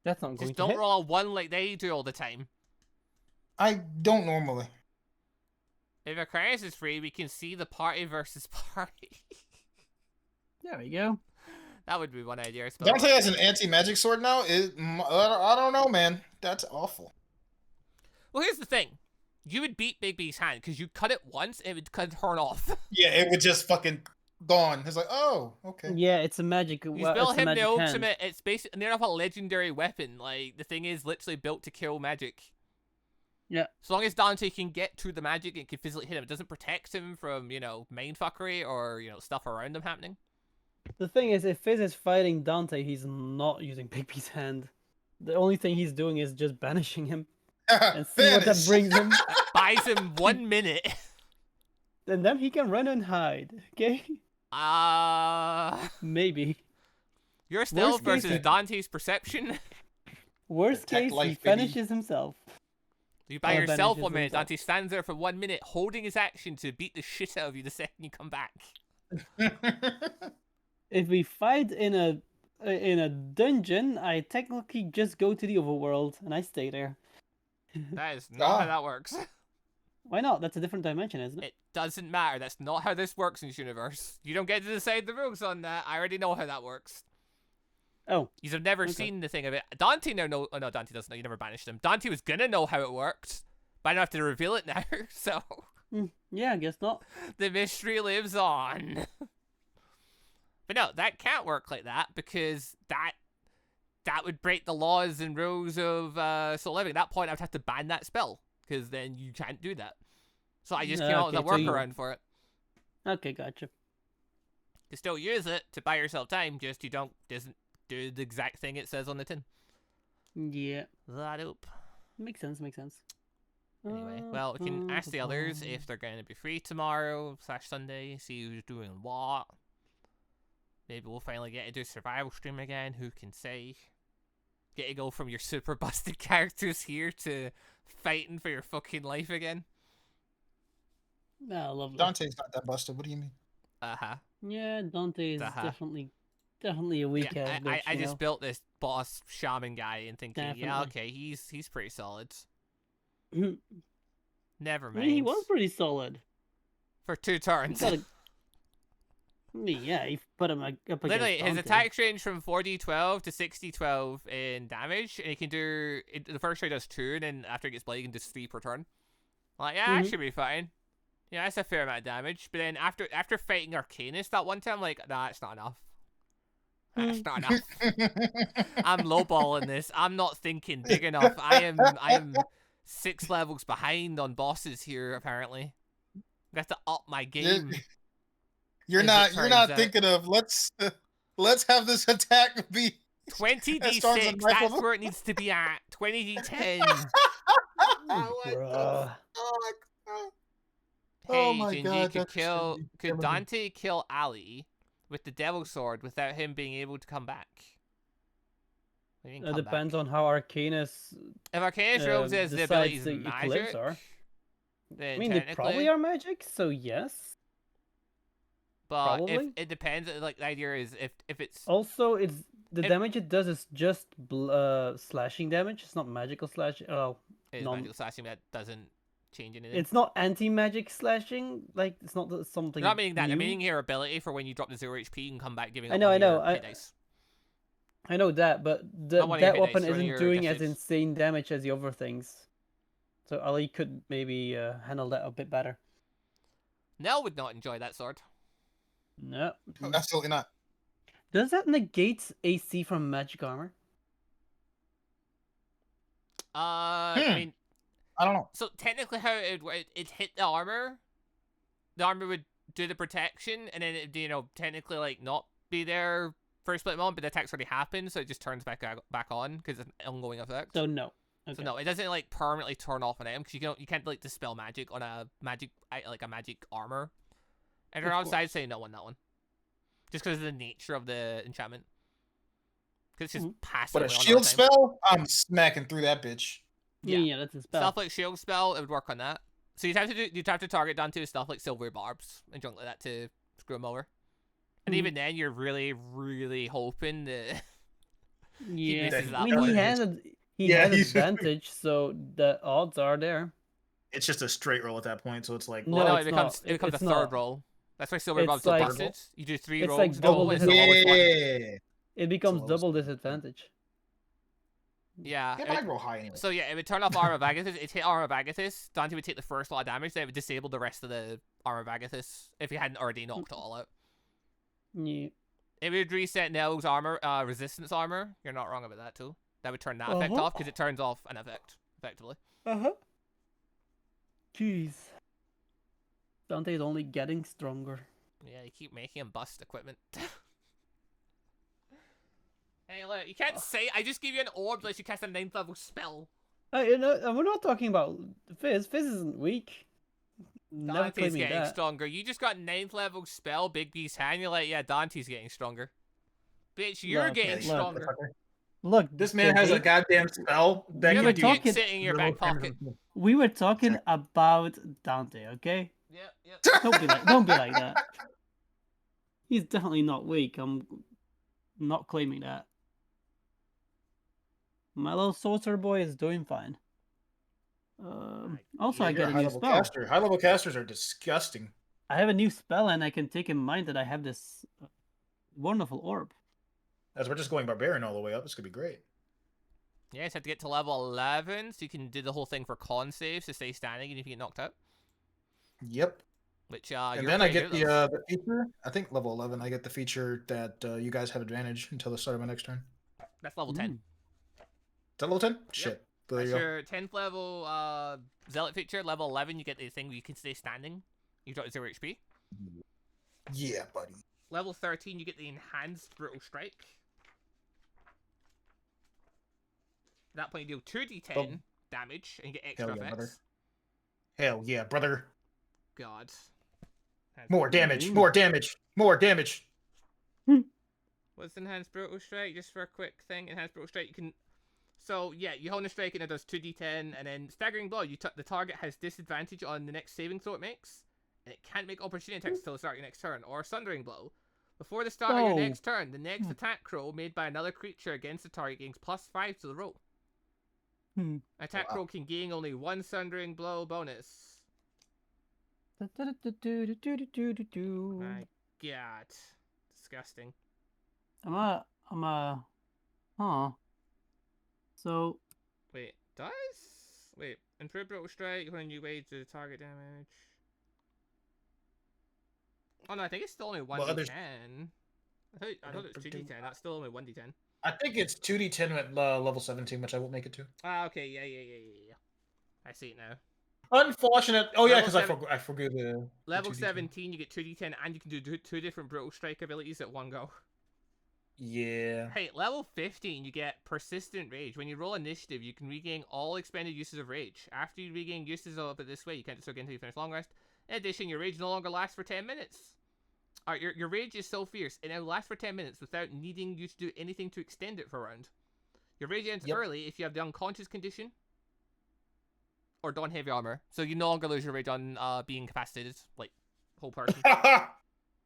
Speaker 2: That's not going
Speaker 1: Just
Speaker 2: to
Speaker 1: don't
Speaker 2: hit.
Speaker 1: roll a one like they do all the time.
Speaker 3: I don't normally.
Speaker 1: If Aquarius is free, we can see the party versus party.
Speaker 2: There we go.
Speaker 1: That would be one idea, I suppose.
Speaker 3: Dante has an anti-magic sword now. I don't know, man. That's awful.
Speaker 1: Well, here's the thing. You would beat Big B's hand because you cut it once and it would cut turn off.
Speaker 3: Yeah, it would just fucking gone. It's like, oh, okay.
Speaker 2: Yeah, it's a magic.
Speaker 1: You
Speaker 2: Well,
Speaker 1: built
Speaker 2: it's a
Speaker 1: him the
Speaker 2: magic hand.
Speaker 1: ultimate. It's basically near enough a legendary weapon. Like, the thing is literally built to kill magic.
Speaker 2: Yeah.
Speaker 1: So long as Dante can get to the magic and can physically hit him, it doesn't protect him from, mindfuckery or, stuff around him happening.
Speaker 2: The thing is, if Fizz is fighting Dante, he's not using Bigby's hand. The only thing he's doing is just banishing him and see what that
Speaker 3: Vanish.
Speaker 2: brings him.
Speaker 1: Buys him 1 minute.
Speaker 2: And then he can run and hide. Okay? Maybe.
Speaker 1: Your stealth
Speaker 2: Worst case-
Speaker 1: versus Dante's perception.
Speaker 2: Worst
Speaker 3: Protect
Speaker 2: case, he
Speaker 3: life, baby.
Speaker 2: finishes himself.
Speaker 1: You buy
Speaker 2: Or
Speaker 1: yourself
Speaker 2: banishes
Speaker 1: 1 minute.
Speaker 2: himself.
Speaker 1: Dante stands there for 1 minute, holding his action to beat the shit out of you the second you come back.
Speaker 2: If we fight in a dungeon, I technically just go to the overworld and I stay there.
Speaker 1: That is not how
Speaker 3: Ah.
Speaker 1: that works.
Speaker 2: Why not? That's a different dimension, isn't it?
Speaker 1: It doesn't matter. That's not how this works in this universe. You don't get to decide the rules on that. I already know how that works.
Speaker 2: Oh,
Speaker 1: You've never
Speaker 2: Okay.
Speaker 1: seen the thing of it. Dante now know. Oh no, Dante doesn't know. You never banished him. Dante was gonna know how it worked, but I don't have to reveal it now. So
Speaker 2: yeah, I guess not.
Speaker 1: the mystery lives on. But no, that can't work like that because that would break the laws and rules of Soul Living. At that point, I would have to ban that spell because then you can't do that. So I just came out with a
Speaker 2: Okay, so you-
Speaker 1: workaround for it.
Speaker 2: Okay, gotcha.
Speaker 1: You still use it to buy yourself time, just you doesn't do the exact thing it says on the tin.
Speaker 2: Yeah,
Speaker 1: That up.
Speaker 2: makes sense. Makes sense.
Speaker 1: Anyway, well, we can ask the others if they're going to be free tomorrow / Sunday, see who's doing what. Maybe we'll finally get to do survival stream again, who can say? Get to go from your super busted characters here to fighting for your fucking life again.
Speaker 2: Ah, lovely.
Speaker 3: Dante's not that busted. What do you mean?
Speaker 1: Uh-huh.
Speaker 2: Yeah, Dante is
Speaker 1: Uh-huh.
Speaker 2: definitely a weak
Speaker 1: Yeah,
Speaker 2: ass bitch.
Speaker 1: I
Speaker 2: you
Speaker 1: just
Speaker 2: know?
Speaker 1: built this boss shaman guy and thinking, yeah,
Speaker 2: Definitely.
Speaker 1: okay, he's pretty solid.
Speaker 2: I
Speaker 1: Never
Speaker 2: mean, he
Speaker 1: mind.
Speaker 2: was pretty solid.
Speaker 1: For 2
Speaker 2: He
Speaker 1: turns.
Speaker 2: got a... Yeah, he put him up against
Speaker 1: Literally, his
Speaker 2: Dante.
Speaker 1: attacks range from 40-12 to 60-12 in damage, and he can do the first try does 2, and then after he gets blood, he can do 3 per turn. Like, yeah, that
Speaker 2: Mhm.
Speaker 1: should be fine. Yeah, that's a fair amount of damage. But then after fighting Arcanist that one time, like, nah, it's not enough. That's not enough. I'm lowballing this. I'm not thinking big enough. I am 6 levels behind on bosses here. Apparently, I have to up my game.
Speaker 3: You're
Speaker 1: As it
Speaker 3: not
Speaker 1: turns out.
Speaker 3: thinking of let's have this attack be
Speaker 1: 20
Speaker 3: That starts
Speaker 1: d6.
Speaker 3: on knife
Speaker 1: That's
Speaker 3: level.
Speaker 1: where it needs to be at. 20 d10.
Speaker 2: Bruh.
Speaker 3: Oh
Speaker 1: Hey,
Speaker 3: my
Speaker 1: Jinji,
Speaker 3: God,
Speaker 1: could
Speaker 3: that's gonna be killing me.
Speaker 1: Dante kill Ali with the Devil Sword without him being able to come back? He didn't
Speaker 2: It
Speaker 1: come
Speaker 2: depends
Speaker 1: back.
Speaker 2: on how Arcanus
Speaker 1: If Arcanist Rogues is the abilities
Speaker 2: decides the
Speaker 1: magic,
Speaker 2: Eclipse are.
Speaker 1: then
Speaker 2: I mean, they
Speaker 1: technically,
Speaker 2: probably are magic, so yes.
Speaker 1: but if
Speaker 2: probably.
Speaker 1: it depends. Like the idea is if it's
Speaker 2: Also, it's the
Speaker 1: It-
Speaker 2: damage it does is just slashing damage. It's not magical slashing. Oh,
Speaker 1: it's
Speaker 2: non-
Speaker 1: magical slashing that doesn't change anything.
Speaker 2: it's not anti-magic slashing. Like it's not something.
Speaker 1: I'm not meaning that.
Speaker 2: New.
Speaker 1: I'm meaning your ability for when you drop the 0 HP and come back giving
Speaker 2: I
Speaker 1: up
Speaker 2: know,
Speaker 1: one
Speaker 2: I
Speaker 1: of
Speaker 2: know,
Speaker 1: your
Speaker 2: I-
Speaker 1: hit dice.
Speaker 2: I know that, but
Speaker 1: Not one of your
Speaker 2: that
Speaker 1: hit dice,
Speaker 2: weapon
Speaker 1: one of
Speaker 2: isn't
Speaker 1: your
Speaker 2: doing
Speaker 1: death
Speaker 2: as
Speaker 1: saves.
Speaker 2: insane damage as the other things. So Ali could maybe handle that a bit better.
Speaker 1: Nell would not enjoy that sword.
Speaker 2: No.
Speaker 3: Absolutely not.
Speaker 2: Does that negate AC from magic armor?
Speaker 1: I mean,
Speaker 3: I don't know.
Speaker 1: so technically, how it hit the armor would do the protection, and then it technically like not be there for a split moment, but the attack's already happened, so it just turns back on because it's an ongoing effect.
Speaker 2: So no. Okay.
Speaker 1: So no, it doesn't like permanently turn off an item because you can't like dispel magic on a magic armor. And
Speaker 2: Of
Speaker 1: around
Speaker 2: course.
Speaker 1: I'd say no on that one, just because of the nature of the enchantment. Because it's just passive.
Speaker 3: But a shield spell, I'm smacking through that bitch.
Speaker 2: Yeah, that's a spell.
Speaker 1: Stuff like shield spell, it would work on that. So you'd have to target down to stuff like silver barbs and junk like that to screw them over. And
Speaker 2: Mhm.
Speaker 1: even then, you're really, really hoping that
Speaker 2: Yeah,
Speaker 1: misses that
Speaker 2: I mean
Speaker 1: one.
Speaker 2: he has
Speaker 3: Yeah, he's-
Speaker 2: advantage, so the odds are there.
Speaker 3: It's just a straight roll at that point, so it's like,
Speaker 2: No,
Speaker 1: well, no,
Speaker 2: it's
Speaker 1: it becomes
Speaker 2: not.
Speaker 1: it becomes
Speaker 2: It's
Speaker 1: a third
Speaker 2: not.
Speaker 1: roll. That's why silver
Speaker 2: It's
Speaker 1: barbs are
Speaker 2: like-
Speaker 1: busted. You do 3
Speaker 2: it's
Speaker 1: rolls.
Speaker 2: like
Speaker 1: in
Speaker 2: double
Speaker 1: total,
Speaker 2: the
Speaker 1: instead of always one.
Speaker 3: yeah.
Speaker 2: It becomes
Speaker 3: always
Speaker 2: double
Speaker 3: double.
Speaker 2: disadvantage.
Speaker 1: Yeah.
Speaker 3: Yeah, but I roll high anyway.
Speaker 1: So yeah, it would turn off Armor of Agathis. It hit Armor of Agathis. Dante would take the first lot of damage. Then it would disable the rest of the Armor of Agathis if he hadn't already knocked it all out.
Speaker 2: Yeah.
Speaker 1: It would reset Nell's armor, resistance armor. You're not wrong about that too. That would turn that effect
Speaker 2: Uh-huh.
Speaker 1: off because it turns off an effect effectively.
Speaker 2: Jeez. Dante's only getting stronger.
Speaker 1: Yeah, you keep making him bust equipment. Hey, look, you can't say I just gave you an orb unless you cast a 9th level spell.
Speaker 2: We're not talking about Fizz. Fizz isn't weak. Never
Speaker 1: Dante's
Speaker 2: claiming
Speaker 1: getting
Speaker 2: that.
Speaker 1: stronger. You just got 9th level spell, Big B's hand. You're like, yeah, Dante's getting stronger. Bitch, you're
Speaker 2: Look,
Speaker 1: getting
Speaker 2: look.
Speaker 1: stronger.
Speaker 2: Look,
Speaker 3: This man
Speaker 2: the
Speaker 3: has a
Speaker 2: bait-
Speaker 3: goddamn spell that
Speaker 1: You
Speaker 2: You
Speaker 1: have
Speaker 2: were
Speaker 1: a
Speaker 3: can
Speaker 1: dick
Speaker 2: talking-
Speaker 1: sitting in your back pocket.
Speaker 2: We were talking about Dante, okay?
Speaker 1: Yep.
Speaker 2: Don't be like that. He's definitely not weak. I'm not claiming that. My little sorcerer boy is doing fine. Also, I got a new spell.
Speaker 3: High level casters are disgusting.
Speaker 2: I have a new spell, and I can take in mind that I have this wonderful orb.
Speaker 3: as we're just going barbarian all the way up. It's gonna be great.
Speaker 1: Yeah, so have to get to level 11, so you can do the whole thing for con saves to stay standing and if you get knocked out.
Speaker 3: Yep.
Speaker 1: Which,
Speaker 3: And
Speaker 1: you're
Speaker 3: then I
Speaker 1: pretty
Speaker 3: get
Speaker 1: good at those.
Speaker 3: the feature. I think level 11. I get the feature that you guys have advantage until the start of my next turn.
Speaker 1: That's level 10.
Speaker 3: Is that level 10? Shit. There
Speaker 1: That's
Speaker 3: you go.
Speaker 1: your 10th level Zealot feature. Level 11, you get the thing where you can stay standing. You drop 0 HP.
Speaker 3: Yeah, buddy.
Speaker 1: Level 13, you get the Enhanced Brutal Strike. At that point, you deal 2d10 damage and get extra
Speaker 3: Hell yeah, brother.
Speaker 1: effects.
Speaker 3: Hell yeah, brother.
Speaker 1: God.
Speaker 3: More damage. More damage. More damage.
Speaker 1: What's Enhanced Brutal Strike? Just for a quick thing, Enhanced Brutal Strike, you can... So, yeah, you hold a strike and it does 2d10, and then Staggering Blow, the target has disadvantage on the next saving throw it makes, and it can't make opportunity attacks until the start of your next turn, or Sundering Blow. Before the start of your next turn, the next attack roll made by another creature against the target gains +5 to the roll. Attack roll can gain only 1 Sundering Blow bonus. My God. Disgusting.
Speaker 2: So
Speaker 1: Wait, improve brutal strike when you wage the target damage. Oh no, I think it's still only 1d10. I thought it was 2d10. That's still only 1d10.
Speaker 3: I think it's 2d10 at level 17, which I won't make it to.
Speaker 1: Ah, okay, yeah. I see it now.
Speaker 3: Unfortunate. Oh yeah,
Speaker 1: Level
Speaker 3: because I forgot the
Speaker 1: Level
Speaker 3: 2d10.
Speaker 1: 17, you get 2d10, and you can do two different brutal strike abilities at one go.
Speaker 3: Yeah.
Speaker 1: Hey, level 15, you get Persistent Rage. When you roll initiative, you can regain all expended uses of rage. After you regain uses of it this way, you can't so again until you finish long rest. In addition, your rage no longer lasts for 10 minutes. Alright, your rage is so fierce, it now lasts for 10 minutes without needing you to do anything to extend it for a round. Your rage ends early if you have the unconscious condition or don heavy armor. So you no longer lose your rage on being incapacitated, like, whole person.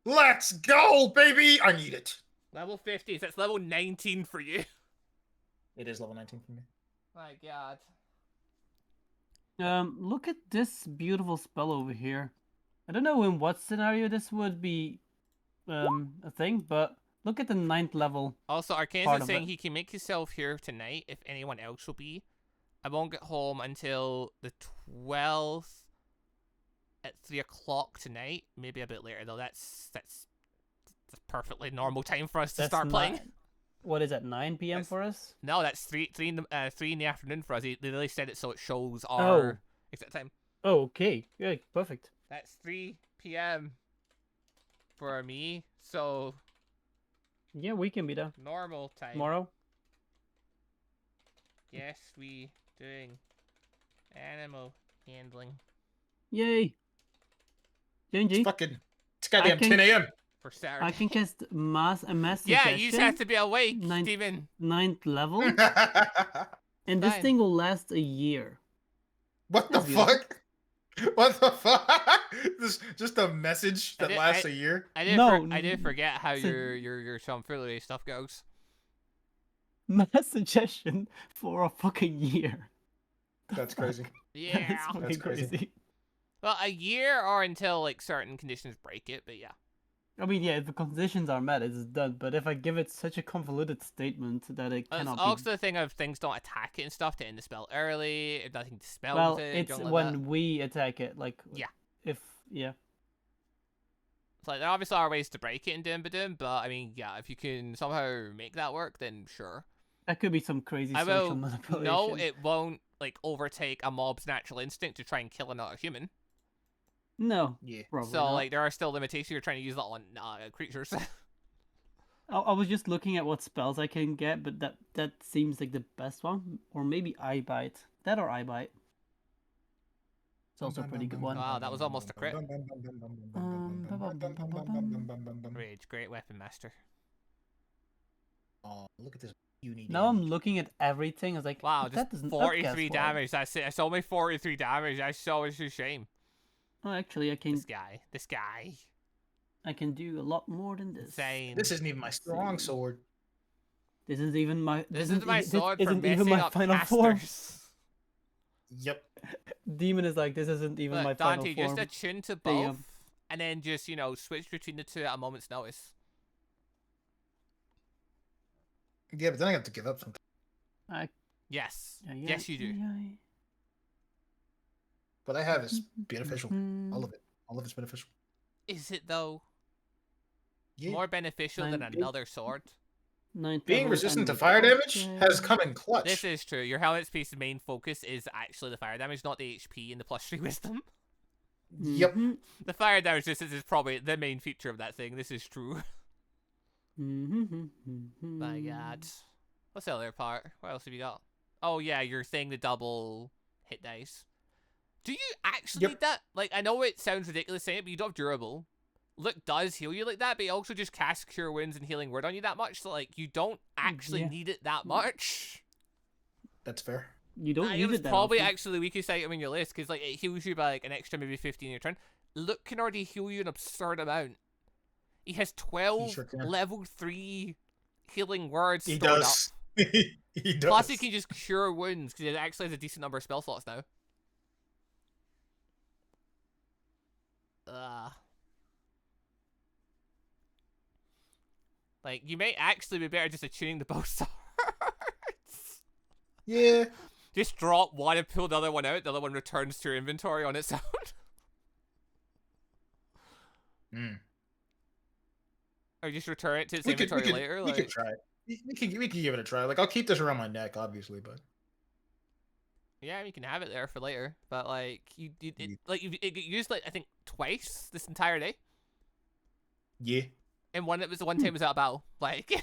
Speaker 3: Let's go, baby! I need it.
Speaker 1: Level 50, so that's level 19 for you.
Speaker 3: It is level 19 for me.
Speaker 1: My God.
Speaker 2: look at this beautiful spell over here. I don't know in what scenario this would be a thing, but look at the 9th level.
Speaker 1: Also, Arcane's
Speaker 2: part
Speaker 1: is
Speaker 2: of
Speaker 1: saying
Speaker 2: it.
Speaker 1: he can make himself here tonight if anyone else will be. I won't get home until the 12th at 3 o'clock tonight. Maybe a bit later though. That's perfectly normal time for us to start playing.
Speaker 2: What is that, 9 p.m. for us?
Speaker 1: No, that's 3 in the afternoon for us. They really said it so it shows our exact time.
Speaker 2: Oh, okay. Yeah, perfect.
Speaker 1: That's 3 p.m. for me. So
Speaker 2: Yeah, we can be there
Speaker 1: normal time.
Speaker 2: tomorrow.
Speaker 1: Yes, we doing animal handling
Speaker 2: Yay. Genji,
Speaker 3: It's goddamn 10 a.m.
Speaker 1: for Saturday.
Speaker 2: I can cast a mass
Speaker 1: Yeah, you just have
Speaker 2: suggestion,
Speaker 1: to be awake,
Speaker 2: Nine-
Speaker 1: Steven.
Speaker 2: 9th level, and this
Speaker 1: Fine.
Speaker 2: thing will last a year.
Speaker 3: What the
Speaker 2: That's beautiful.
Speaker 3: fuck? What the fuck? This just a message that
Speaker 1: did-
Speaker 3: lasts a year?
Speaker 1: I did.
Speaker 2: No,
Speaker 1: I did forget how
Speaker 2: so-
Speaker 1: your tomfoolery stuff goes.
Speaker 2: Mass suggestion for a fucking year.
Speaker 3: That's crazy.
Speaker 1: Yeah.
Speaker 2: That's fucking
Speaker 3: That's crazy.
Speaker 2: crazy.
Speaker 1: Well, a year or until like certain conditions break it, but yeah.
Speaker 2: I mean, yeah, if the conditions are met, it's done. But if I give it such a convoluted statement that it
Speaker 1: It's
Speaker 2: cannot
Speaker 1: also the thing of things don't attack it and stuff to end the spell early. If nothing dispels
Speaker 2: well,
Speaker 1: it.
Speaker 2: it's
Speaker 1: junk like
Speaker 2: when
Speaker 1: that.
Speaker 2: we attack it, like
Speaker 1: Yeah.
Speaker 2: If yeah,
Speaker 1: It's like there obviously are ways to break it in Doom, but I mean, yeah, if you can somehow make that work, then sure.
Speaker 2: that could be some crazy
Speaker 1: I
Speaker 2: social
Speaker 1: will.
Speaker 2: manipulation.
Speaker 1: No, it won't like overtake a mob's natural instinct to try and kill another human.
Speaker 2: No,
Speaker 3: Yeah.
Speaker 2: probably
Speaker 1: So
Speaker 2: not.
Speaker 1: like there are still limitations. You're trying to use that on creatures.
Speaker 2: I was just looking at what spells I can get, but that seems like the best one, or maybe Eye Bite. That or Eye Bite. It's also a pretty good one.
Speaker 1: Wow, that was almost a crit. Rage, great weapon master.
Speaker 3: Oh, look at this beauty.
Speaker 2: Now I'm looking at everything. I was like,
Speaker 1: Wow,
Speaker 2: "But
Speaker 1: just
Speaker 2: that doesn't
Speaker 1: 43
Speaker 2: upcast well."
Speaker 1: damage. That's it. That's only 43 damage. That's so it's a shame.
Speaker 2: Oh, actually, I can
Speaker 1: This guy.
Speaker 2: I can do a lot more than this.
Speaker 1: Insane.
Speaker 3: This isn't even my strong sword.
Speaker 2: This isn't even my.
Speaker 1: This is my sword for
Speaker 2: isn't even
Speaker 1: messing
Speaker 2: my
Speaker 1: up
Speaker 2: final form.
Speaker 1: casters.
Speaker 3: Yep.
Speaker 2: Demon is like, this isn't even
Speaker 1: Look,
Speaker 2: my
Speaker 1: Dante,
Speaker 2: final
Speaker 1: just
Speaker 2: form.
Speaker 1: attune to
Speaker 2: Damn.
Speaker 1: both, and then just switch between the two at a moment's notice.
Speaker 3: Yeah, but then I have to give up something.
Speaker 1: Yes.
Speaker 2: Yeah,
Speaker 1: Yes, you do.
Speaker 2: yeah.
Speaker 3: What I have is beneficial. All of it. All of it's beneficial.
Speaker 1: Is it though?
Speaker 3: Yeah.
Speaker 1: More beneficial than
Speaker 2: 9
Speaker 1: another sword?
Speaker 3: Being resistant to fire damage has come in clutch.
Speaker 1: This is true. Your helmet's piece main focus is actually the fire damage, not the HP and the +3 wisdom.
Speaker 3: Yep.
Speaker 1: The fire damage resistance is probably the main feature of that thing. This is true. My god. What's the other part? What else have you got? Oh yeah, you're saying the double hit dice. Do you actually need that? Like, I know it sounds ridiculous saying it, but you don't have durable. Look does heal you like that, but he also just casts Cure Wounds and Healing Word on you that much, so like, you don't actually need it that much.
Speaker 3: That's fair.
Speaker 2: You don't need it that
Speaker 1: probably
Speaker 2: often.
Speaker 1: actually the weakest item in your list, because like, it heals you by like an extra maybe 15 in your turn. Look can already heal you an absurd amount. He has 12 level 3 Healing Words
Speaker 3: He
Speaker 1: stored
Speaker 3: does.
Speaker 1: up.
Speaker 3: He does.
Speaker 1: Plus, he can just cure wounds because it actually has a decent number of spell slots now. Like, you may actually be better just attuning the bow swords.
Speaker 3: Yeah.
Speaker 1: Just drop one and pull the other one out. The other one returns to your inventory on its own. Or just return it to its inventory later.
Speaker 3: We could try it. We could give it a try. Like, I'll keep this around my neck, obviously, but
Speaker 1: yeah, you can have it there for later. But like, it get used like I think twice this entire day.
Speaker 3: Yeah.
Speaker 1: And one time it was out of battle. Like,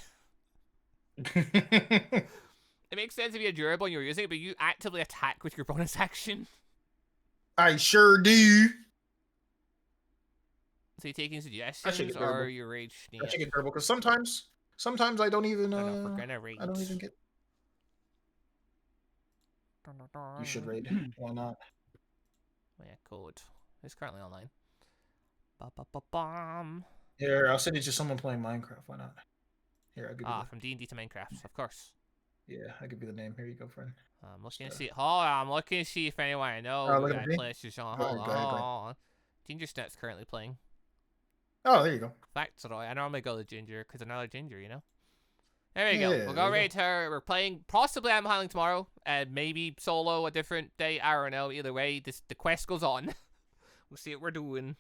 Speaker 1: it makes sense if you had durable and you were using it, but you actively attack with your bonus action.
Speaker 3: I sure do.
Speaker 1: So you taking suggestions or your rage?
Speaker 3: I should get durable because sometimes I don't even.
Speaker 1: I know, we're gonna raid.
Speaker 3: I don't even get. You should raid. Why not?
Speaker 1: Oh, yeah, code. It's currently online. Ba-ba-ba-bam.
Speaker 3: Here, I'll send it to someone playing Minecraft. Why not? Here, I'll give you.
Speaker 1: From D&D to Minecraft, of course.
Speaker 3: Yeah, I'll give you the name. Here you go, friend.
Speaker 1: I'm looking to see. I'm looking to see if anyone I know.
Speaker 3: Look at me.
Speaker 1: Hold on. Ginger Snap's currently playing.
Speaker 3: Oh, there you go.
Speaker 1: Factory. I normally go to Ginger because another Ginger, you know. There we go.
Speaker 3: Yeah,
Speaker 1: We'll go right to her. We're playing possibly I'm handling tomorrow. Maybe solo a different day. I don't know. Either way, the quest goes on. We'll see what we're doing.